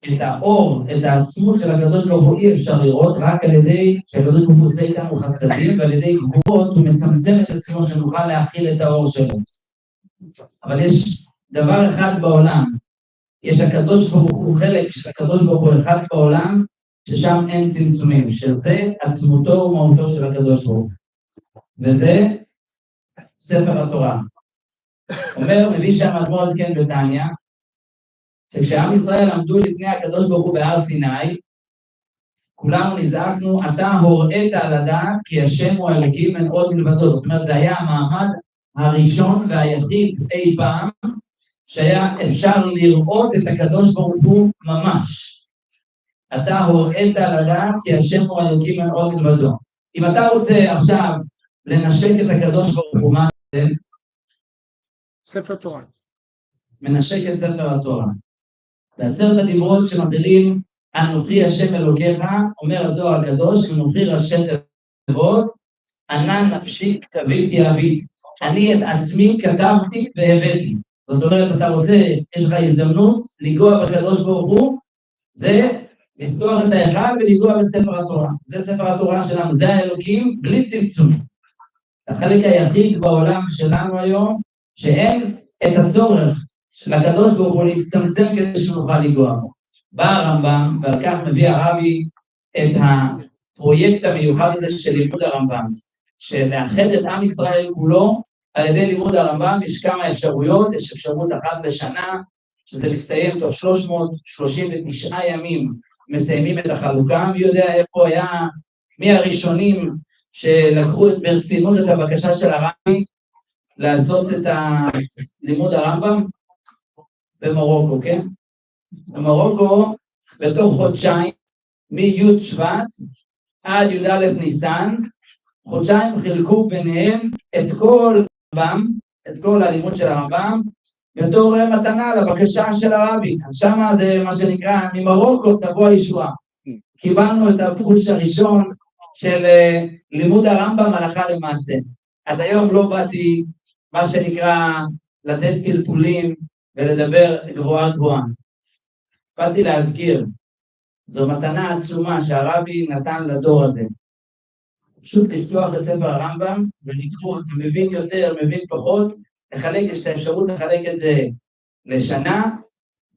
את האור, את העצמות של הקדוש ברוך הוא אי אפשר לראות רק על ידי שהקדוש ברוך הוא עושה איתנו חסדים, ועל ידי גבורות הוא מצמצם את עצמו שנוכל להכיל את האור שלו. אבל יש דבר אחד בעולם יש הקדוש ברוך הוא חלק של הקדוש ברוך הוא אחד בעולם, ששם אין צמצומים, שזה עצמותו ומהותו של הקדוש ברוך הוא. וזה ספר התורה. מביא שם אדמו"ר הזקן בתניא, שכשעם ישראל עמדו לפני הקדוש ברוך הוא בהר סיני, כולנו נזעקנו, אתה הוראת על הדעת כי השם הוא האלוקים אין עוד מלבדו. זאת אומרת, זה היה המעמד הראשון והיחיד אי פעם, שהיה אפשר לראות את הקדוש ברוך הוא ממש. אתה הוראת על הדעת כי השם הוא האלוקים אין עוד מלבדו. אם אתה רוצה עכשיו לנשק את הקדוש ברוך הוא, מה זה? ספר תורה. מנשק את ספר התורה. בעשרת הדיברות שמתחילים אנוכי השם אלוקיך, אומר הזוהר הקדוש, אנוכי ראשי תיבות, ענן נפשי כתביתי אבית. אני את עצמי כתבתי והבאתי. זאת אומרת, אתה רוצה, יש לך הזדמנות לגוע בקדוש ברוך הוא, זה לפתוח את ההיכל ולגוע בספר התורה. זה ספר התורה שלנו, זה האלוקים בלי צמצום. החלק היחיד בעולם שלנו היום, שאין את הצורך של הקדוש ברוך הוא להצטמצם כדי שנוכל לגוע בו. בא הרמב"ם, ועל כך מביא הרבי את הפרויקט המיוחד הזה של לימוד הרמב"ם, שלאחד את עם ישראל כולו על ידי לימוד הרמב"ם. יש כמה אפשרויות, יש אפשרות אחת לשנה, שזה מסתיים תוך 339 ימים, מסיימים את החלוקה. מי יודע איפה היה, מי הראשונים שלקחו ברצינות את הבקשה של הרבי לעשות את לימוד הרמב"ם? במרוקו, כן? במרוקו, בתוך חודשיים, מי' שבט עד י"א ניסן, חודשיים חילקו ביניהם את כל הרמב"ם, את כל הלימוד של הרמב"ם, בתור מתנה לבקשה של הרבי. אז שמה זה מה שנקרא, ממרוקו תבוא הישועה. קיבלנו את הפוש הראשון של לימוד הרמב"ם הלכה למעשה. אז היום לא באתי, מה שנקרא, לתת פלפולים ולדבר גבוהה גבוהה. באתי להזכיר, זו מתנה עצומה שהרבי נתן לדור הזה. פשוט לפתוח את ספר הרמב"ם ולקרוא, אתה מבין יותר, מבין פחות, יש את האפשרות לחלק את זה לשנה,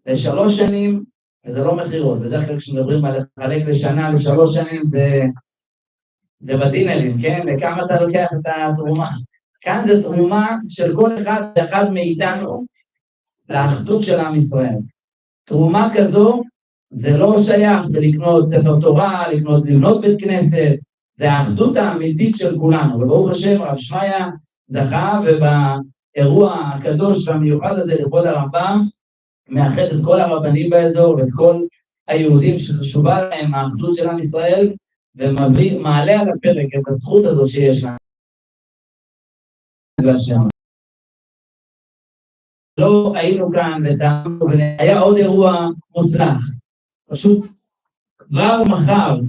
ל3 שנים, וזה לא מחירות. בדרך כלל כשמדברים על לחלק לשנה, ל3 שנים, זה בדינרים, כן? וכמה אתה לוקח את התרומה. כאן זה תרומה של כל אחד מאיתנו לאחדות של עם ישראל. תרומה כזו, זה לא שייך בלקנות ספר תורה, לבנות בית כנסת, זה האחדות האמיתית של כולנו. וברוך השם, רב שמעיה זכה, ובאירוע הקדוש והמיוחד הזה לכבוד הרמב"ם, מאחד את כל הרבנים באזור ואת כל היהודים שחשובה להם האחדות של עם ישראל, ומעלה על הפרק את הזכות הזאת שיש לנו. לא היינו כאן והיה עוד אירוע מוצלח. פשוט כבר מחר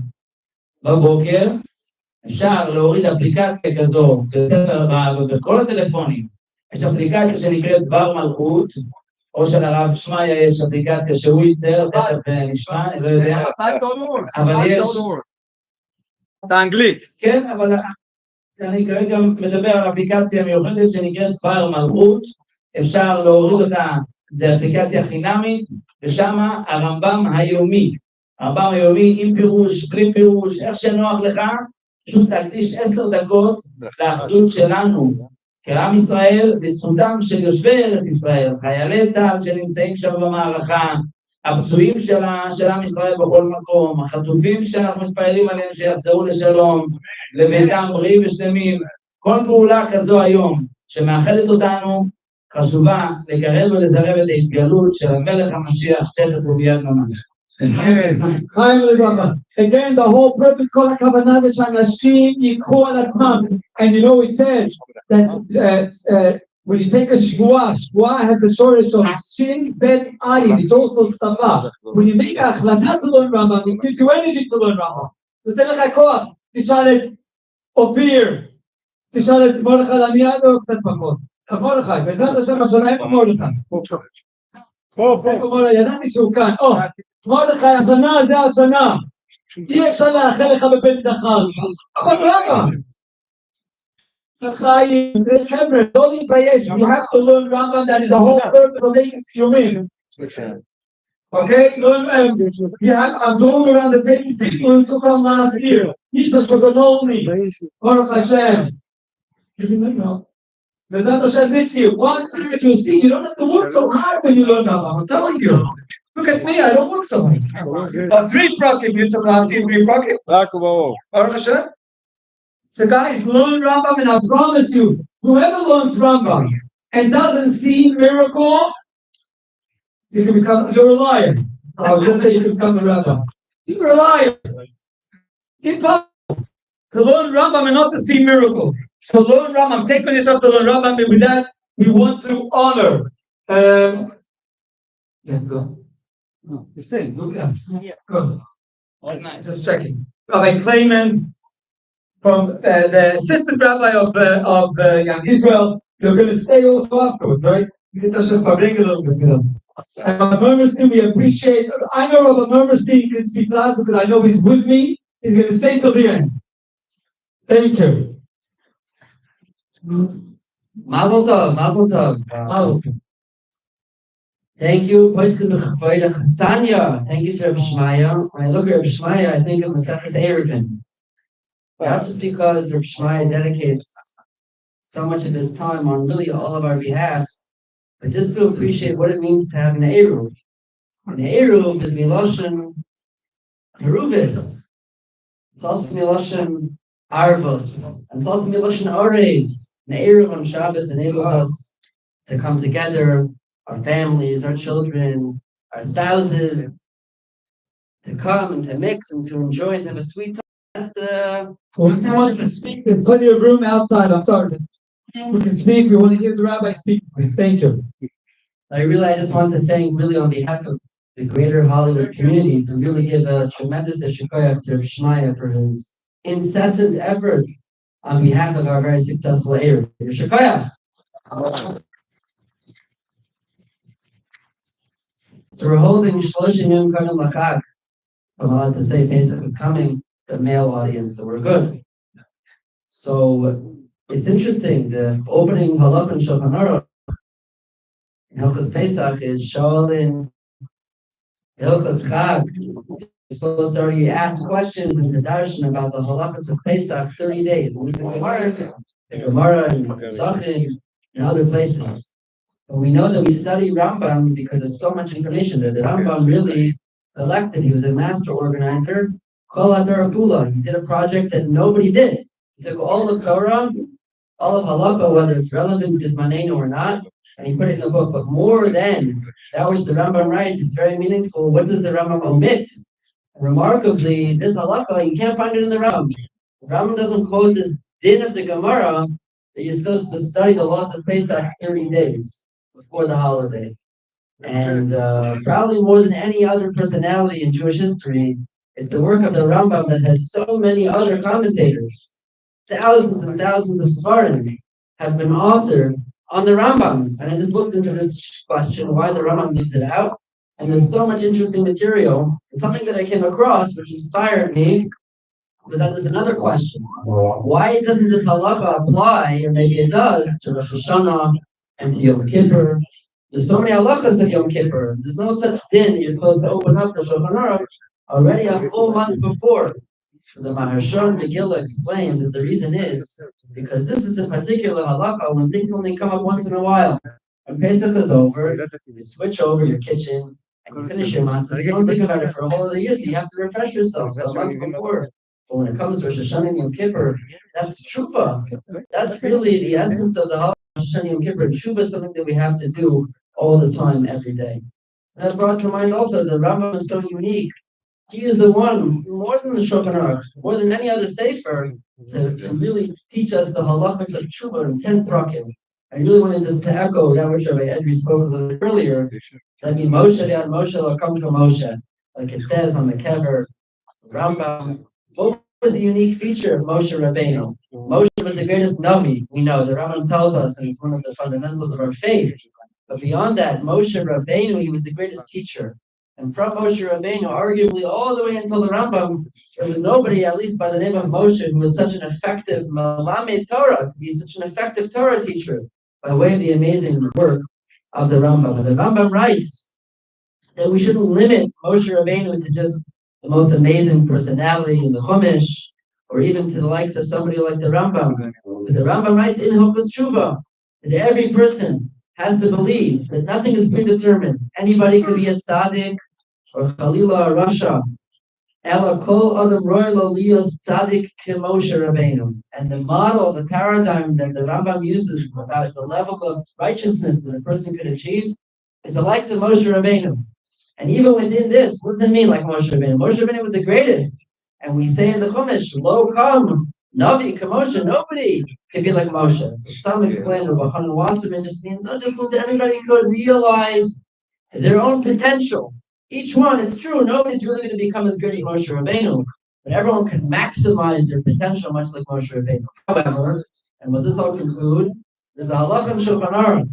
בבוקר אפשר להוריד אפליקציה כזו בכל הטלפונים. יש אפליקציה שנקראת דבר מלכות, או של הרב שמעיה יש אפליקציה שהוא ייצר, תכף נשמע, אני לא יודע. אבל יש... את האנגלית. כן, אבל אני כרגע מדבר על אפליקציה מיוחדת שנקראת דבר מלכות, אפשר להוריד אותה, זה אפליקציה חינמית, ושם הרמב"ם היומי. הרמב"ם היומי עם פירוש, בלי פירוש, איך שנוח לך, פשוט תקדיש 10 דקות לאחדות שלנו, כעם ישראל, בזכותם של יושבי ארץ ישראל, חיילי צה"ל שנמצאים שם במערכה, הפצועים של עם ישראל בכל מקום, החטופים שאנחנו מתפעלים עליהם שיחזרו לשלום, לביתם בריאים ושלמים, כל פעולה כזו היום שמאחדת אותנו, חשובה לקרב ולזרב את ההתגלות של המלך המשיח, תכף ומיד ממש. Again, the whole purpose called הכוונה זה שאנשים ייקחו על עצמם. And you know, it says that when you take a shvuah has a shortish of shin, bet, ayin. It's also sama. When you make a החלטה to learn Rambam, it gives you energy to learn Rambam. נותן לך כוח. תשאל את אופיר, תשאל את מרדכי למיאדו קצת פחות. מרדכי, בעזרת השם השנה אין פה מרדכי. פה, ידעתי שהוא כאן. מרדכי, השנה זה השנה. אי אפשר לאחל לך בבית זכר. אבל למה? חיים, חבר'ה, לא להתבייש. We have to learn Rambam, that is the whole purpose of making סיומים. Okay, I'm going around the table, people who took on last year. He said, for the only. Baruch Hashem. Without Hashem this year, what you see, you don't have to work so hard when you learn Rambam. I'm telling you. Look at me, I don't work so hard. 3 prakim, you took last year, 3 prakim. Baruch Hashem. So guys, learn Rambam, and I promise you, whoever learns Rambam and doesn't see miracles, you're a liar. I was going to say you can become a rabbi. You're a liar. Impossible to learn Rambam and not to see miracles. So learn Rambam. Take on yourself to learn Rambam, and with that, we want to honor. Go. No, you're saying, look at that. Yeah. Good. Just checking. Rabbi Klayman, from the assistant rabbi of Young Israel. You're going to stay also afterwards, right? You can touch up a little bit with us. And Rabbi Murmustein, we appreciate. I know Rabbi Murmustein can speak loud because I know he's with me. He's going to stay till the end. Thank you. Mazel tov, mazel tov. Mazel tov. Thank you, Thank you to Reb Shmaya. When I look at Reb Shmaya, I think of Maseches Eruvin. Not just because Reb Shmaya dedicates so much of his time on really all of our behalf, but just to appreciate what it means to have an Eruv. An Eruv is Miloshen Heruvis. It's also Miloshen Arvos. And it's also Miloshen Orev. An Eruv on Shabbos enables us to come together, our families, our children, our spouses, to come and to mix and to enjoy and have a sweet time. That's the... Well, if you want to speak, there's plenty of room outside. I'm sorry. We can speak. We want to hear the rabbi speak, please. Thank you. I just want to thank, really, on behalf of the greater Hollywood community, to really give a tremendous shukayah to Shmaya for his incessant efforts on behalf of our very successful area. Shukayah. So we're holding Shloshim Yom Kodem Lachag. I'm allowed to say Pesach is coming, the male audience, so we're good. So it's interesting, the opening halakha in Shulchan Aruch in Hilchos Pesach is Sholin Hilchos Chag. You're supposed to already ask questions into Darshan about the halakhas of Pesach 30 days. And we say the Gemara and Zachin and other places. But we know that we study Rambam because there's so much information there. The Rambam really elected. He was a master organizer. Kol HaTorah Kula. He did a project that nobody did. He took all of Torah, all of halakha, whether it's relevant to Zmanenu or not, and he put it in a book. But more than that, which the Rambam writes, it's very meaningful. What does the Rambam omit? Remarkably, this halakha, you can't find it in the Rambam. The Rambam doesn't quote this din of the Gemara that you're supposed to study the laws of Pesach 30 days before the holiday. And probably more than any other personality in Jewish history, it's the work of the Rambam that has so many other commentators. Thousands and thousands of Svarim have been authored on the Rambam. And I just looked into this question, why the Rambam leaves it out. And there's so much interesting material. And something that I came across, which inspired me, but then there's another question. Why doesn't this halakha apply, or maybe it does, to Rosh Hashanah and to Yom Kippur? There's so many halachas of Yom Kippur. There's no such din that you're supposed to open up the Shulchan Aruch already a full month before. So the Maharshal Megillah explains that the reason is because this is a particular halakha when things only come up once in a while. When Pesach is over, you switch over your kitchen and you finish your matzahs. You don't think about it for a whole other year, so you have to refresh yourself. So a month before. But when it comes to Rosh Hashanah and Yom Kippur, that's tshuva. That's really the essence of the holiday. Rosh Hashanah and Yom Kippur. Tshuva is something that we have to do all the time, every day. And that brought to mind also the Rambam is so unique. He is the one, more than the Shulchan Aruch, more than any other sefer, to really teach us the halachas of tshuva in 10 prakim. I really wanted just to echo that which Rabbi Edry spoke a little bit earlier, that the Moshe Yad Moshe will come to Moshe, like it says on the kever, Rambam. What was the unique feature of Moshe Rabbeinu? Moshe was the greatest Navi, we know. The Rambam tells us, and it's one of the fundamentals of our faith. But beyond that, Moshe Rabbeinu, he was the greatest teacher. And from Moshe Rabbeinu, arguably all the way until the Rambam, there was nobody, at least by the name of Moshe, who was such an effective Malamed Torah, to be such an effective Torah teacher, by way of the amazing work of the Rambam. And the Rambam writes that we shouldn't limit Moshe Rabbeinu to just the most amazing personality in the Chumash, or even to the likes of somebody like the Rambam. But the Rambam writes in Hilchos Tshuva that every person has to believe that nothing is predetermined. Anybody could be a tzaddik or Chalila or Rasha. Ela kol adam roylo lios tzaddik k'Moshe Rabbeinu. And the model, the paradigm that the Rambam uses about the level of righteousness that a person could achieve is the likes of Moshe Rabbeinu. And even within this, what does it mean like Moshe Rabbeinu? Moshe Rabbeinu was the greatest. And we say in the Chumash, Lo kam, Navi, Kamoshe, nobody could be like Moshe. So some explain that Bachan Wasserman just means that everybody could realize their own potential. Each one, it's true, nobody's really going to become as good as Moshe Rabbeinu, but everyone can maximize their potential much like Moshe Rabbeinu. However, and with this I'll conclude, there's a halacha in Shulchan Aruch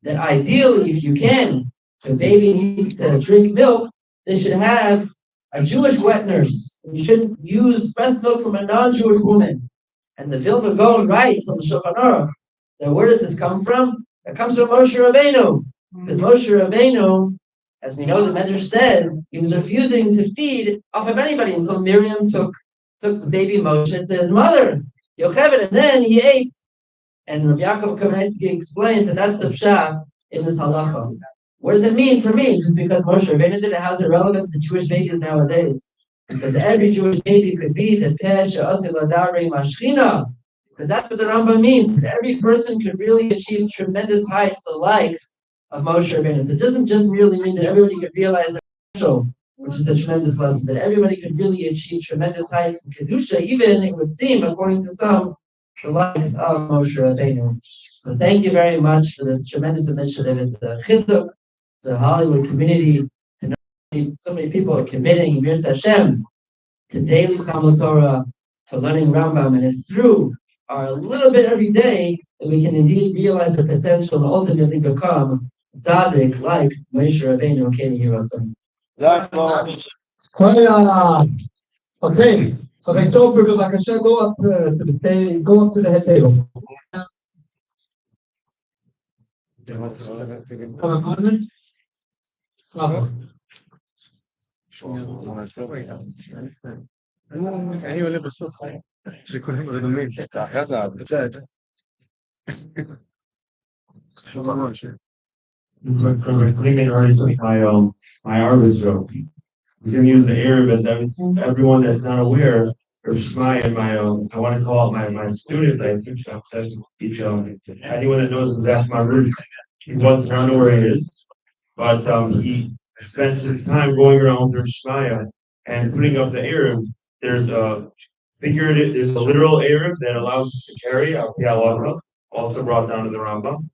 that ideally, if you can, if a baby needs to drink milk, they should have a Jewish wet nurse. You shouldn't use breast milk from a non-Jewish woman. And the Vilna Gaon writes on the Shulchan Aruch that where does this come from? It comes from Moshe Rabbeinu. Because Moshe Rabbeinu, as we know, the Medrash says, he was refusing to feed off of anybody until Miriam took the baby Moshe to his mother, Yocheved, and then he ate. And Rabbi Yaakov Kamenetsky explained that that's the pshat in this halacha. What does it mean for me? Just because Moshe Rabbeinu did it, how's it relevant to Jewish babies nowadays? Because every Jewish baby could be the peh she'aseh l'darei mashchina. Because that's what the Rambam means. That every person could really achieve tremendous heights, the likes of Moshe Rabbeinu. So it doesn't just merely mean that everybody could realize their potential, which is a tremendous lesson, but everybody could really achieve tremendous heights in Kedusha, even, it would seem, according to some, the likes of Moshe Rabbeinu. So thank you very much for this tremendous initiative. It's a chizuk, the Hollywood community, to know so many people are committing Mir Hashem to daily Talmud Torah, to learning Rambam, and it's through our little bit every day that we can indeed realize our potential and ultimately become tzaddik like Moshe Rabbeinu Keni Yiratzon. Okay. Okay, so for Bavakasha, go up to the stage, go up to the head table. אני עולה בסוף, שכולם רדומים. Putting in already my artist joke. He's going to use the Arab as everyone that's not aware of Shmai and my I want to call it my student that I teach anyone that knows exactly my roots. He wasn't, I don't know where he is, but he spends his time going around through Shmaya and putting up the Arab. There's a literal Arab that allows us to carry out the halacha, also brought down to the Rambam.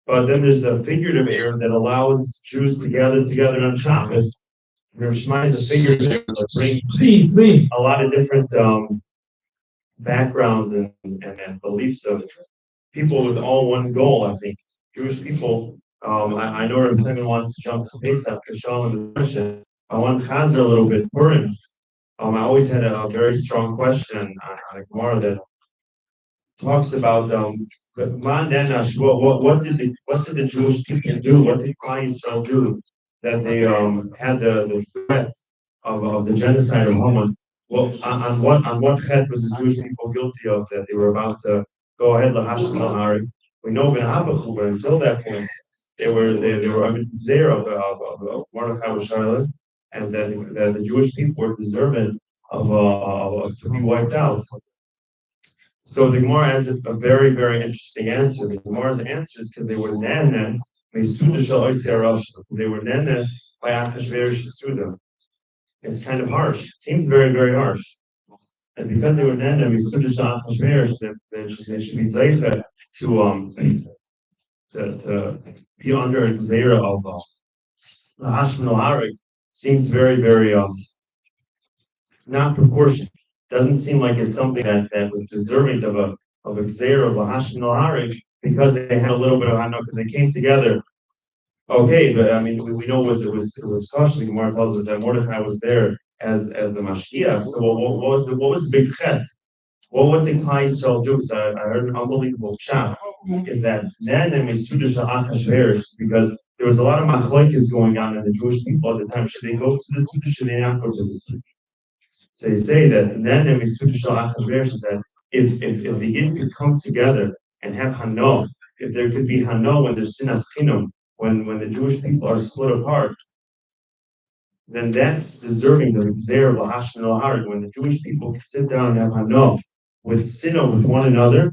But then there's the figurative Arab that allows Jews to gather together on Shabbos. Shema is a figurative that brings a lot of different backgrounds and beliefs of people with all one goal, I think. Jewish people, I know Rabbi Simon wants to jump to Pesach, to show him the question. I want to Chazer a little bit, Purim. I always had a very strong question on Gemara that talks about what did the Jewish people do? What did Klal Yisrael do that they had the threat of the genocide of Haman? Well, on what chet was the Jewish people guilty of that they were about to go ahead lahashim al-hari? We know Ben Habachu, but until that point, they were under zero of Mordechai was Charlotte, and that the Jewish people were deserving of to be wiped out. So the Gemara has a very, very interesting answer. The Gemara's answer is because they were nana, they were nana by Achashverosh Suda. It's kind of harsh. It seems very, very harsh. And because they were nana, they should be zeicha to be under a zera of Hashman al-Harik. Seems very, very not proportionate. Doesn't seem like it's something that was deserving of a Xer of Hashim al-Harik because they had a little bit of Hano, because they came together. Okay, but I mean we know it was kosher. The Gemara tells us that Mordechai was there as the Mashkiach. So what was the big chet? What did Klal Yisrael do? So I heard an unbelievable shot is that then because there there was a lot of machlokes going on in the Jewish people at the time. Should they go to the Sukkah? Should they not go to the Sukkah? So they say that, and then in Sukkah Shal Achashverosh is that if the Yid could come together and have Hano, if there could be Hano when there's Sinas Chinam, when the Jewish people are split apart, then that's deserving of Xer Lahashan al when the Jewish people can sit down and have Hano with Sino with one another.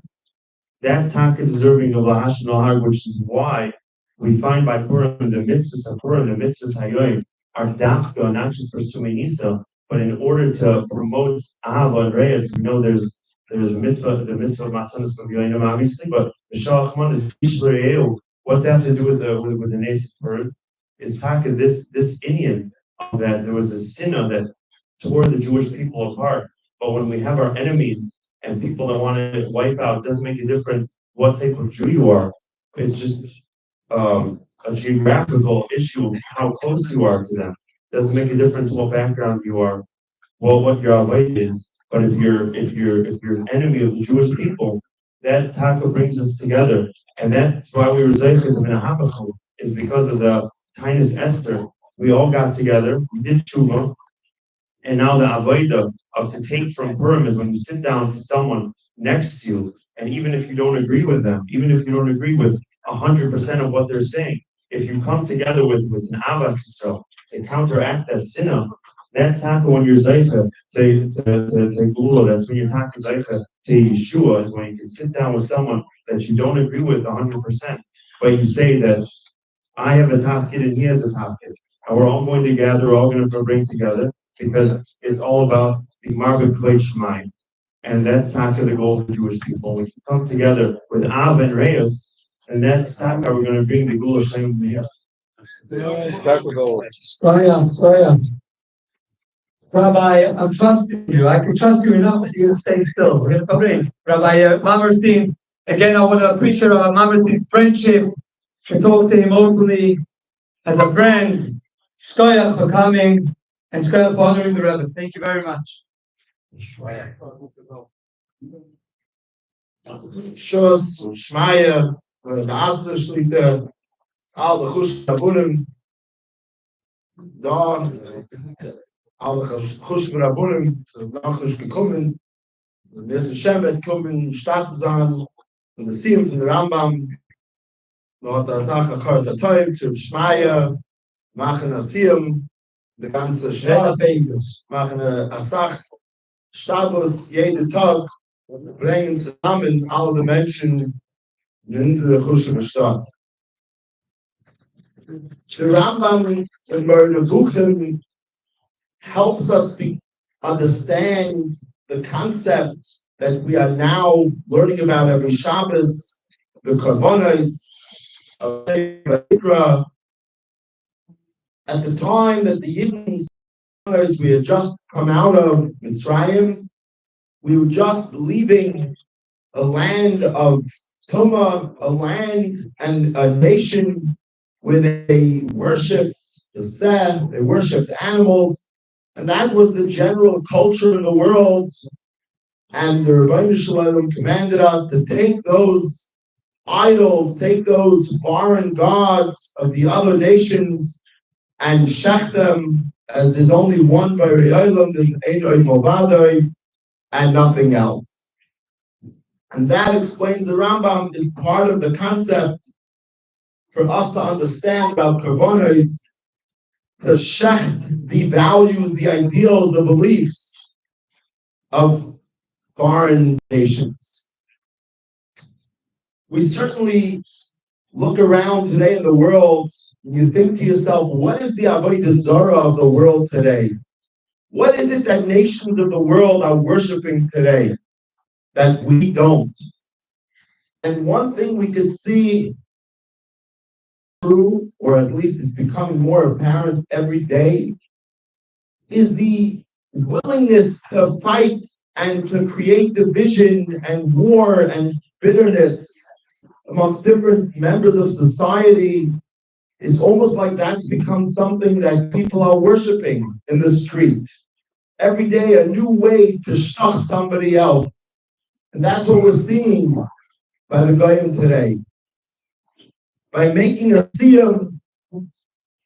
That's taka deserving of Lahashan al which is why we find by Purim the mitzvahs of Purim, the mitzvahs Hayoim, are dafka, not just pursuing Isa, but in order to promote Ahava and Reyes, we know there's a mitzvah, the mitzvah of Matanas of Yoinim, obviously, but the Shalachman is Ishlareu. What's that have to do with the Nesif Purim? Is taka this Indian that there was a sinna that tore the Jewish people apart. But when we have our enemies and people that want to wipe out, it doesn't make a difference what type of Jew you are. It's just a geographical issue of how close you are to them. It doesn't make a difference what background you are, what your avoid is. But if you're an enemy of the Jewish people, that taka brings us together. And that's why we were Zeichel in Habakkuk, is because of the Tainus Esther. We all got together, we did tshuva, and now the avodah of to take from Purim is when you sit down to someone next to you, and even if you don't agree with them, even if you don't agree with 100% of what they're saying, if you come together with an avas to counteract that sinna, that's taka when you're zeicha to gula. That's when you're taka zeicha to Yeshua, is when you can sit down with someone that you don't agree with 100%, but you say that I have a top kid and he has a top kid. And we're all going to gather, we're all going to bring together because it's all about the Margaret Kveit Shemai. And that's not the goal of the Jewish people. We can come together with Av and Reus, and that's not how we're going to bring the Gula Shem here. Sorry. Rabbi, I'm trusting you. I can trust you enough that you're going to stay still. We're going to come in. Rabbi Mamerstein, again, I want to appreciate Rabbi Mamerstein's friendship. I talked to him openly as a friend. Shkoyach for coming and Shkoyach for honoring the Rebbe. Thank you very much. Shos, Shmaya, the Asr Shlita, all the Chush Rabunim, da, all the Chush Rabunim, nachrisch gekommen, und jetzt Shemet kommen, Stadtsachen, und the Siyum from the Rambam, noch der Sache Kars der Teuf, zu Shmaya, machen a Siyum, the ganze Schwab, machen a Sach, Stabus, jede Tag, bringen zusammen all the Menschen in unsere Chushe Stadt. The Rambam in Mörder Buchen helps us understand the concept that we are now learning about every Shabbos, the Karbonos of Ikra. At the time that the Yidden, we had just come out of Mitzrayim, we were just leaving a land of Tumah, a land and a nation where they worshipped the Seh, they worshipped animals, and that was the general culture in the world. And the Rebbeinu Shalom commanded us to take those idols, take those foreign gods of the other nations, and shech them, as there's only one Bari Olam, there's Einoi Movadoi, and nothing else. And that explains the Rambam is part of the concept for us to understand about Karbonos, the shecht, the values, the ideals, the beliefs of foreign nations. We certainly look around today in the world and you think to yourself, what is the Avodah Zarah of the world today? What is it that nations of the world are worshiping today that we don't? And one thing we could see true, or at least it's becoming more apparent every day, is the willingness to fight and to create division and war and bitterness amongst different members of society. It's almost like that's become something that people are worshiping in the street. Every day, a new way to shach somebody else. And that's what we're seeing by the Goyim today. By making a siyum,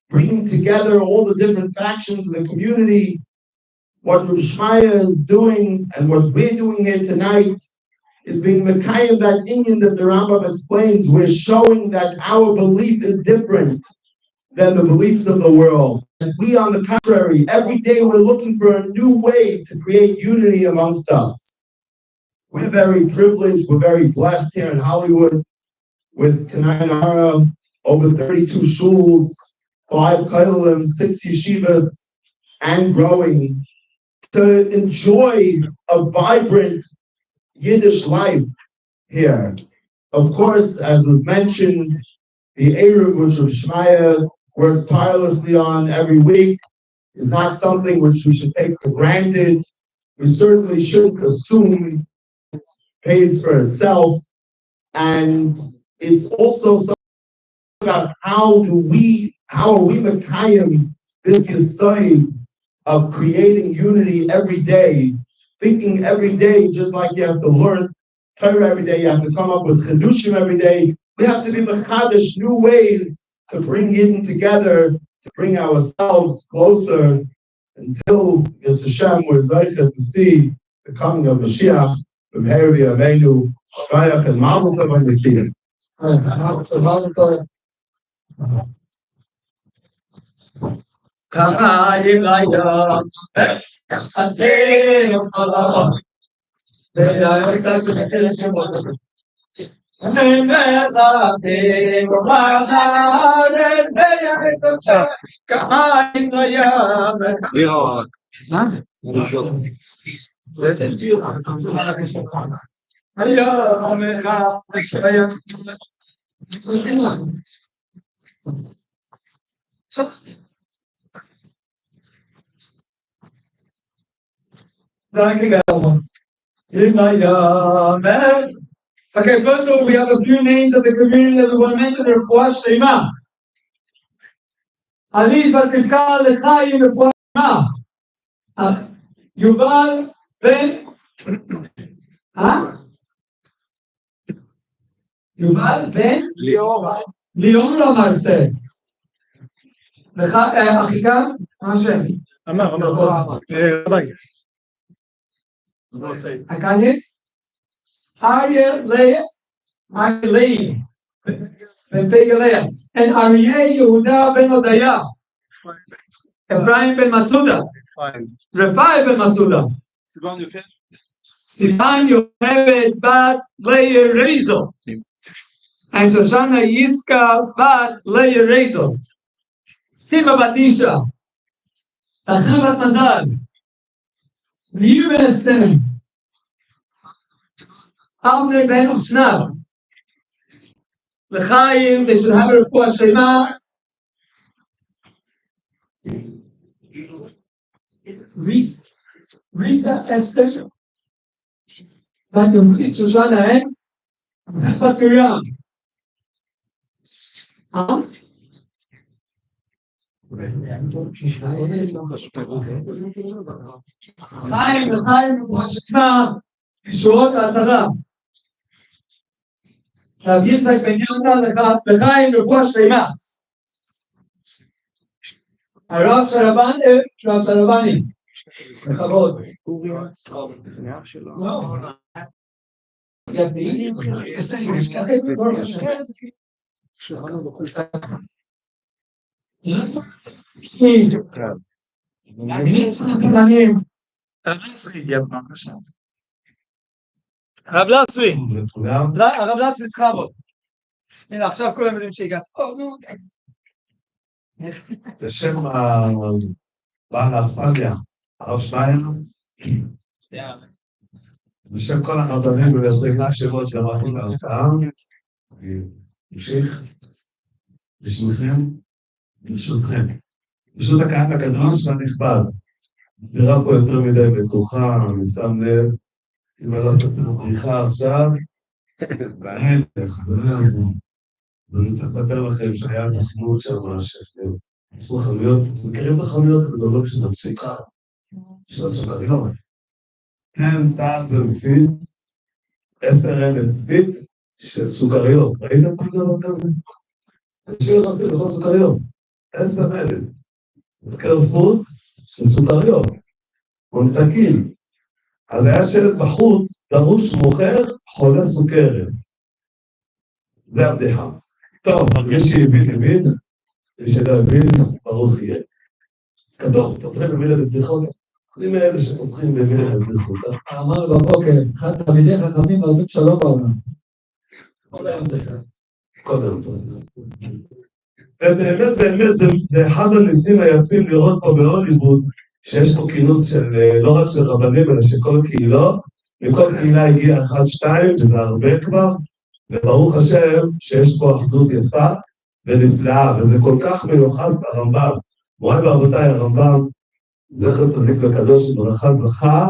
bringing together all the different factions in the community. What Reb Shmaya is doing and what we're doing here tonight is being Mekayim, that Indian that the Rambam explains. We're showing that our belief is different than the beliefs of the world. And we, on the contrary, every day we're looking for a new way to create unity amongst us. We're very privileged, we're very blessed here in Hollywood with Kanai over 32 shuls, 5 kollels, 6 yeshivas, and growing, to enjoy a vibrant Yiddish life here. Of course, as was mentioned, the Eruv which Reb Shmaya works tirelessly on every week is not something which we should take for granted. We certainly shouldn't assume it pays for itself. And it's also something about how are we Mekayim this Yesod of creating unity every day, thinking every day, just like you have to learn Torah every day, you have to come up with Chedushim every day. We have to be Mechadish, new ways to bring Yidden together, to bring ourselves closer until Yetz Hashem we're zeichet to see the coming of Mashiach from Heravi Avenu, Shvayach and Mazel Tov on Yesir. Kamaim Layam, Asayim Kalam, Okay, first of all, we have a few names of the community that we want to mention. The Refuah Shlema. Aliz Batilka Lechayim Refuah Shlema. Yuval Ben. Yuval Ben. Lior Marcel. אחיקם? מה השם? רבי. הקניה? אריה לאה. בן פגליה. And אריה יהודה בן הודיה. אפרים בן מסעודה. רפאי בן מסעודה. סיוון יוכבד בת לאה רייזל. And Shoshana Yiska bat Leah Rezel. Sima Batisha. Tachna bat Mazal. Liu ben Esem. Almer ben Usnat. L'chaim, they should have a refuah shema. Risa Esther. Bat Yomrit Shoshana and Bat Miriam. חיים ושכנה שורות ההצלה. רב יצחק בן יהודה לחיים רפואה שלמה. הרב שלבני. בכבוד. הרב לסרי, בכבוד. הנה עכשיו כולם יודעים שהגעת. בשם בעל האכסניה, הרב שמייר, בשם כל המרדמים ובהחזקת השמות של המערכת ההרצאה, נמשיך ברשותכם, ברשות הקהל הקדוש והנכבד. נראה פה יותר מדי בטוחה, אני שם לב, אם אני לא עושה פריחה עכשיו, וההלך, ואני צריך לספר לכם שהיה תחנות שם, שעשו חנויות, מכירים את החנויות הגדולות של הסוכה, של הסוכריות. כן, תעש אלפית, 10,000 פיט של סוכריות. ראיתם פעם דבר כזה? אנשים נכנסים לכל סוכריות. 10,000. זה קרפוד של סוכריות, ממתקים. אז היה שלט בחוץ, דרוש מוכר חולה סוכרת. זה הבדיחה. טוב, מי שהבין, הבין, מי שלא הבין, ברוך יהיה. כתוב, פותחים במילה לבדיחות. אני מאלה שפותחים במילה לבדיחות. אמר בבוקר, אחד תלמידי חכמים מרבים שלום בעולם. כל היום זה כאן. כל היום זה. ובאמת, זה אחד הניסים היפים לראות פה בהוליווד, שיש פה כינוס של לא רק של רבנים, אלא של כל קהילות, וכל קהילה הגיעה 1-2, וזה הרבה כבר, וברוך השם שיש פה אחדות יפה ונפלאה, וזה כל כך מיוחד ברמב"ם. מוריי ורבותיי, הרמב"ם, זכר צדיק וקדוש לברכה, זכה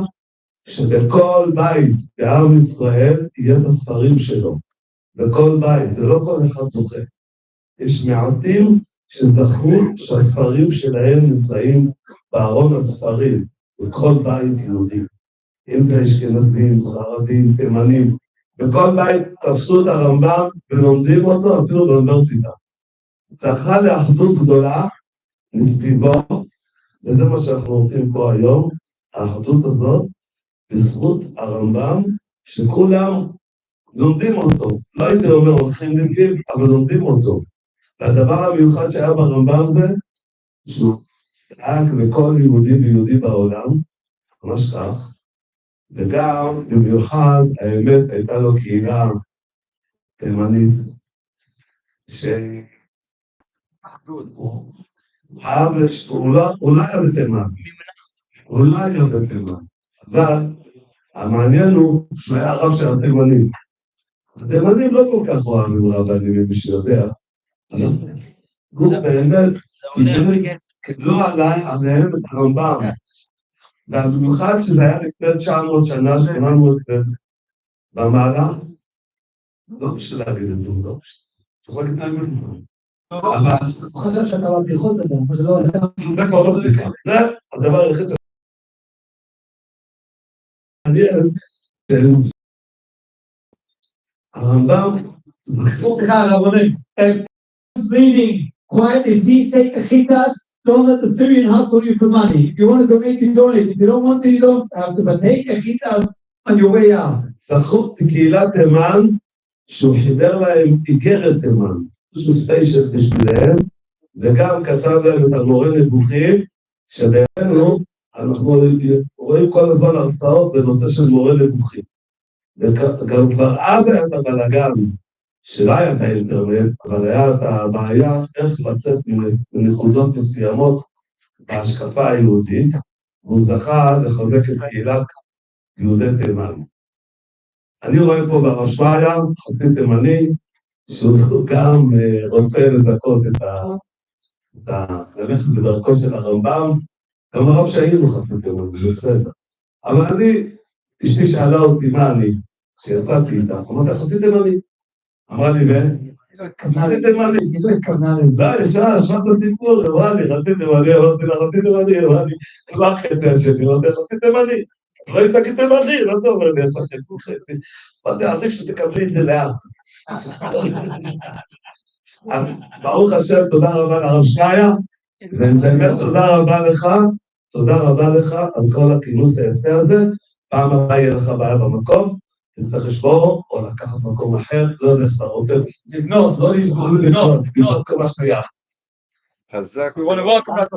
שבכל בית בעם ישראל יהיה את הספרים שלו. בכל בית, זה לא כל אחד זוכה. יש מעטים שזכו שהספרים שלהם נמצאים בארון הספרים, בכל בית יהודי. אם זה אשכנזים, ספרדים, תימנים, בכל בית תפסו את הרמב"ם ולומדים אותו אפילו באוניברסיטה. זכה לאחדות גדולה מסביבו, וזה מה שאנחנו עושים פה היום, האחדות הזאת, בזכות הרמב"ם, שכולם לומדים אותו. לא הייתי אומר הולכים לגיל, אבל לומדים אותו. והדבר המיוחד שהיה ברמב"ם זה, שהוא דאג לכל יהודי ויהודי בעולם, ממש כך, וגם במיוחד האמת הייתה לו קהילה תימנית, הוא לא היה בתימן, אבל המעניין הוא שהוא היה הרב של התימנים. התימנים לא כל כך אוהבים רבנים, מי שיודע, הוא באמת קיבלו עליהם את הרמב"ם, ובמיוחד שזה היה לפני 900 שנה, 800 במעלה, לא בשביל להגיד את זה, לא בשביל להגיד את זה. אבל הוא חושב שאתה בבדיחות אדם, אבל לא, זה כבר לא בדיחה, זה הדבר היחיד מעניין של הרמב"ם, סליחה, רבונים, reading quietly, please take the chitas, don't let the Syrian hustle you for money. If you want to donate, you donate. If you don't want to, you don't have to, but take the chitas on your way out. זכות קהילת תימן, שהוא חיבר להם איגרת תימן, משהו ספיישל בשבילם, וגם כסב להם את המורה נבוכים, שבאמת אנחנו רואים כל הזמן הרצאות בנושא של מורה נבוכים. וגם כבר אז היה את הבלגן, שלא היה את האינטרנט, אבל היה את הבעיה איך לצאת מנקודות מסוימות בהשקפה היהודית, והוא זכה לחזק את קהילת יהודי תימן. אני רואה פה ברב שמעיה, חצי תימני, שהוא גם רוצה לזכות ללכת בדרכו של הרמב"ם, גם הרב שהיינו הוא חצי תימני, זה בסדר. אבל אשתי שאלה אותי מה אני, כשיצאתי איתה, אמרתי, חצי תימני. אמרה לי, חצי תימני. היא לא התכוונה לזה. לא, ישר, שמעת הסיפור, אמרה לי, חצי תימני, אמרתי לה, חצי תימני, אמרה לי, לא חצי השני, אמרתי, חצי תימני. ראית כתימני, לא זה אומר לי, עכשיו חצי. אמרתי, עדיף שתקבלי את זה לאט. אז ברוך השם, תודה רבה לרב שמעיה, ובאמת תודה רבה לך על כל הכינוס היפה הזה. פעם הבאה יהיה לך בעיה במקום, תצטרך לשבור או לקחת מקום אחר, לא יודע שאתה רוצה. לבנות, לא לסגור, לבנות כמה שנייה. חזק. We want to welcome our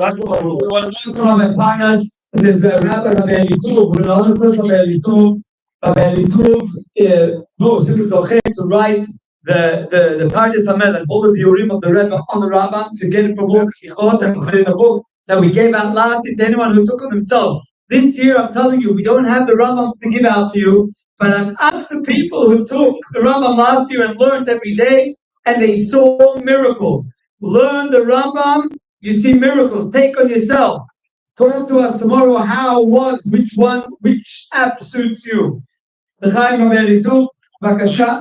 partners. There's a rabbi, Rabbi Elituv, and another person, Rabbi Elituv. Rabbi Elituv to write the Pardes HaMelech, all the Biurim of the Rebbe on the Rambam, to get it from all the Sichot and put it in a book that we gave out last year to anyone who took it themselves. This year, I'm telling you, we don't have the Rambams to give out to you, but I've asked the people who took the Rambam last year and learned every day, and they saw miracles. Learn the Rambam, you see miracles. Take on yourself. Talk to us tomorrow how, what, which app suits you. L'chaim Rabbi Elituv, b'kasha.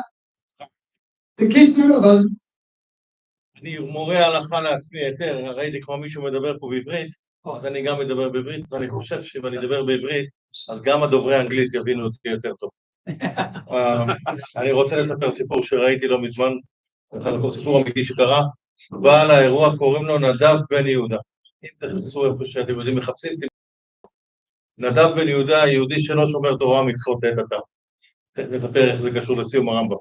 בקיצור, אבל... אני מורה הלכה לעצמי יותר, ראיתי כמו מישהו מדבר פה בעברית, אז אני גם מדבר בעברית, אז אני חושב שאם אני אדבר בעברית, אז גם הדוברי האנגלית יבינו אותי יותר טוב. אני רוצה לספר סיפור שראיתי לא מזמן, סיפור אמיתי שקרה, בעל האירוע קוראים לו נדב בן יהודה. אם תחפשו איפה שאתם יודעים מחפשים, נדב בן יהודה, יהודי שלא שומר תורה מצוות לעת עתה. נספר איך זה קשור לסיום הרמב"ם.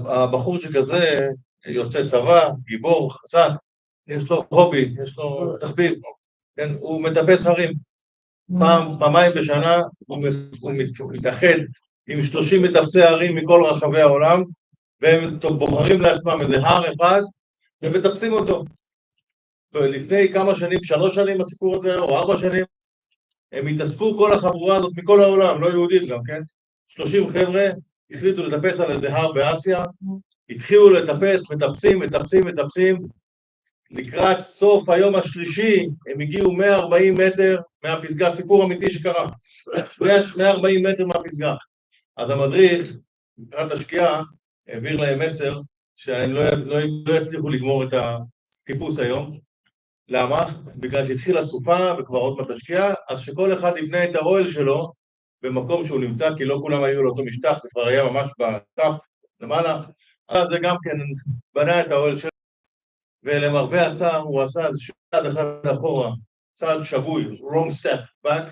הבחור שכזה יוצא צבא, גיבור, חזק, יש לו הובי, יש לו תחביב, כן? הוא מטפס הרים. פעמיים בשנה הוא מתאחד עם 30 מטפסי הרים מכל רחבי העולם, והם בוחרים לעצמם איזה הר אחד ומטפסים אותו. ולפני כמה שנים, 3 שנים הסיפור הזה, או 4 שנים, הם התאספו כל החבורה הזאת מכל העולם, לא יהודים גם, כן? 30 חבר'ה החליטו לטפס על איזה הר באסיה, התחילו לטפס, מטפסים, לקראת סוף היום השלישי, הם הגיעו 140 מטר מהפסגה, סיפור אמיתי שקרה, 140 מטר מהפסגה. אז המדריך, לקראת השקיעה, העביר להם מסר שהם לא יצליחו לגמור את הטיפוס היום. למה? בגלל שהתחילה סופה וכבר עוד מעט השקיעה, אז שכל אחד יבנה את האוהל שלו במקום שהוא נמצא, כי לא כולם היו לאותו משטח, זה כבר היה ממש בשטח למעלה. אז זה גם כן בנה את האוהל שלו, ולמרבה הצער הוא עשה צעד אחד אחורה, צעד שגוי, wrong step back,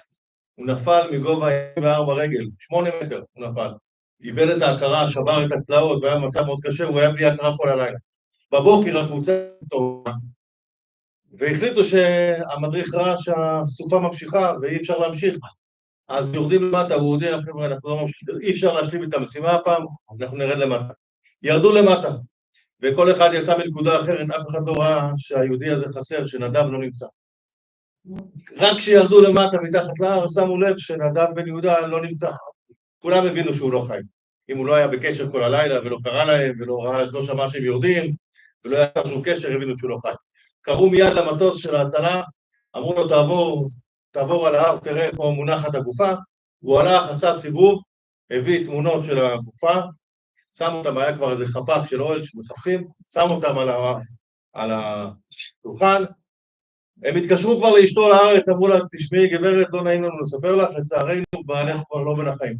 הוא נפל מגובה 4 רגל, 8 מטר הוא נפל. איבד את ההכרה, שבר את הצלעות, והיה מצב מאוד קשה, הוא היה בלי הכרה כל הלילה. בבוקר הקבוצה טובה, והחליטו שהמדריך ראה שהסופה ממשיכה ואי אפשר להמשיך. אז יורדים למטה, הוא הודיע, חבר'ה, אנחנו לא ממשיכים, אי אפשר להשלים את המשימה הפעם, אנחנו נרד למטה. ירדו למטה, וכל אחד יצא מנקודה אחרת, אף אחד לא ראה שהיהודי הזה חסר, שנדב לא נמצא. רק כשירדו למטה מתחת להר, שמו לב שנדב בן יהודה לא נמצא. כולם הבינו שהוא לא חי. אם הוא לא היה בקשר כל הלילה ולא קרא להם ולא שמע שהם יורדים ולא היה שום קשר, הבינו שהוא לא חי. קראו מיד למטוס של ההצלה, אמרו לו תעבור על ההר, תראה איפה מונחת הגופה. הוא הלך, עשה סיבוב, הביא תמונות של הגופה, שם אותם, היה כבר איזה חפ"ק של אוהל שמחפשים, שם אותם על השולחן. הם התקשרו כבר לאשתו לארץ, אמרו לה, תשמעי גברת, לא נעים לנו לספר לך, לצערנו, בעלך כבר לא בין החיים.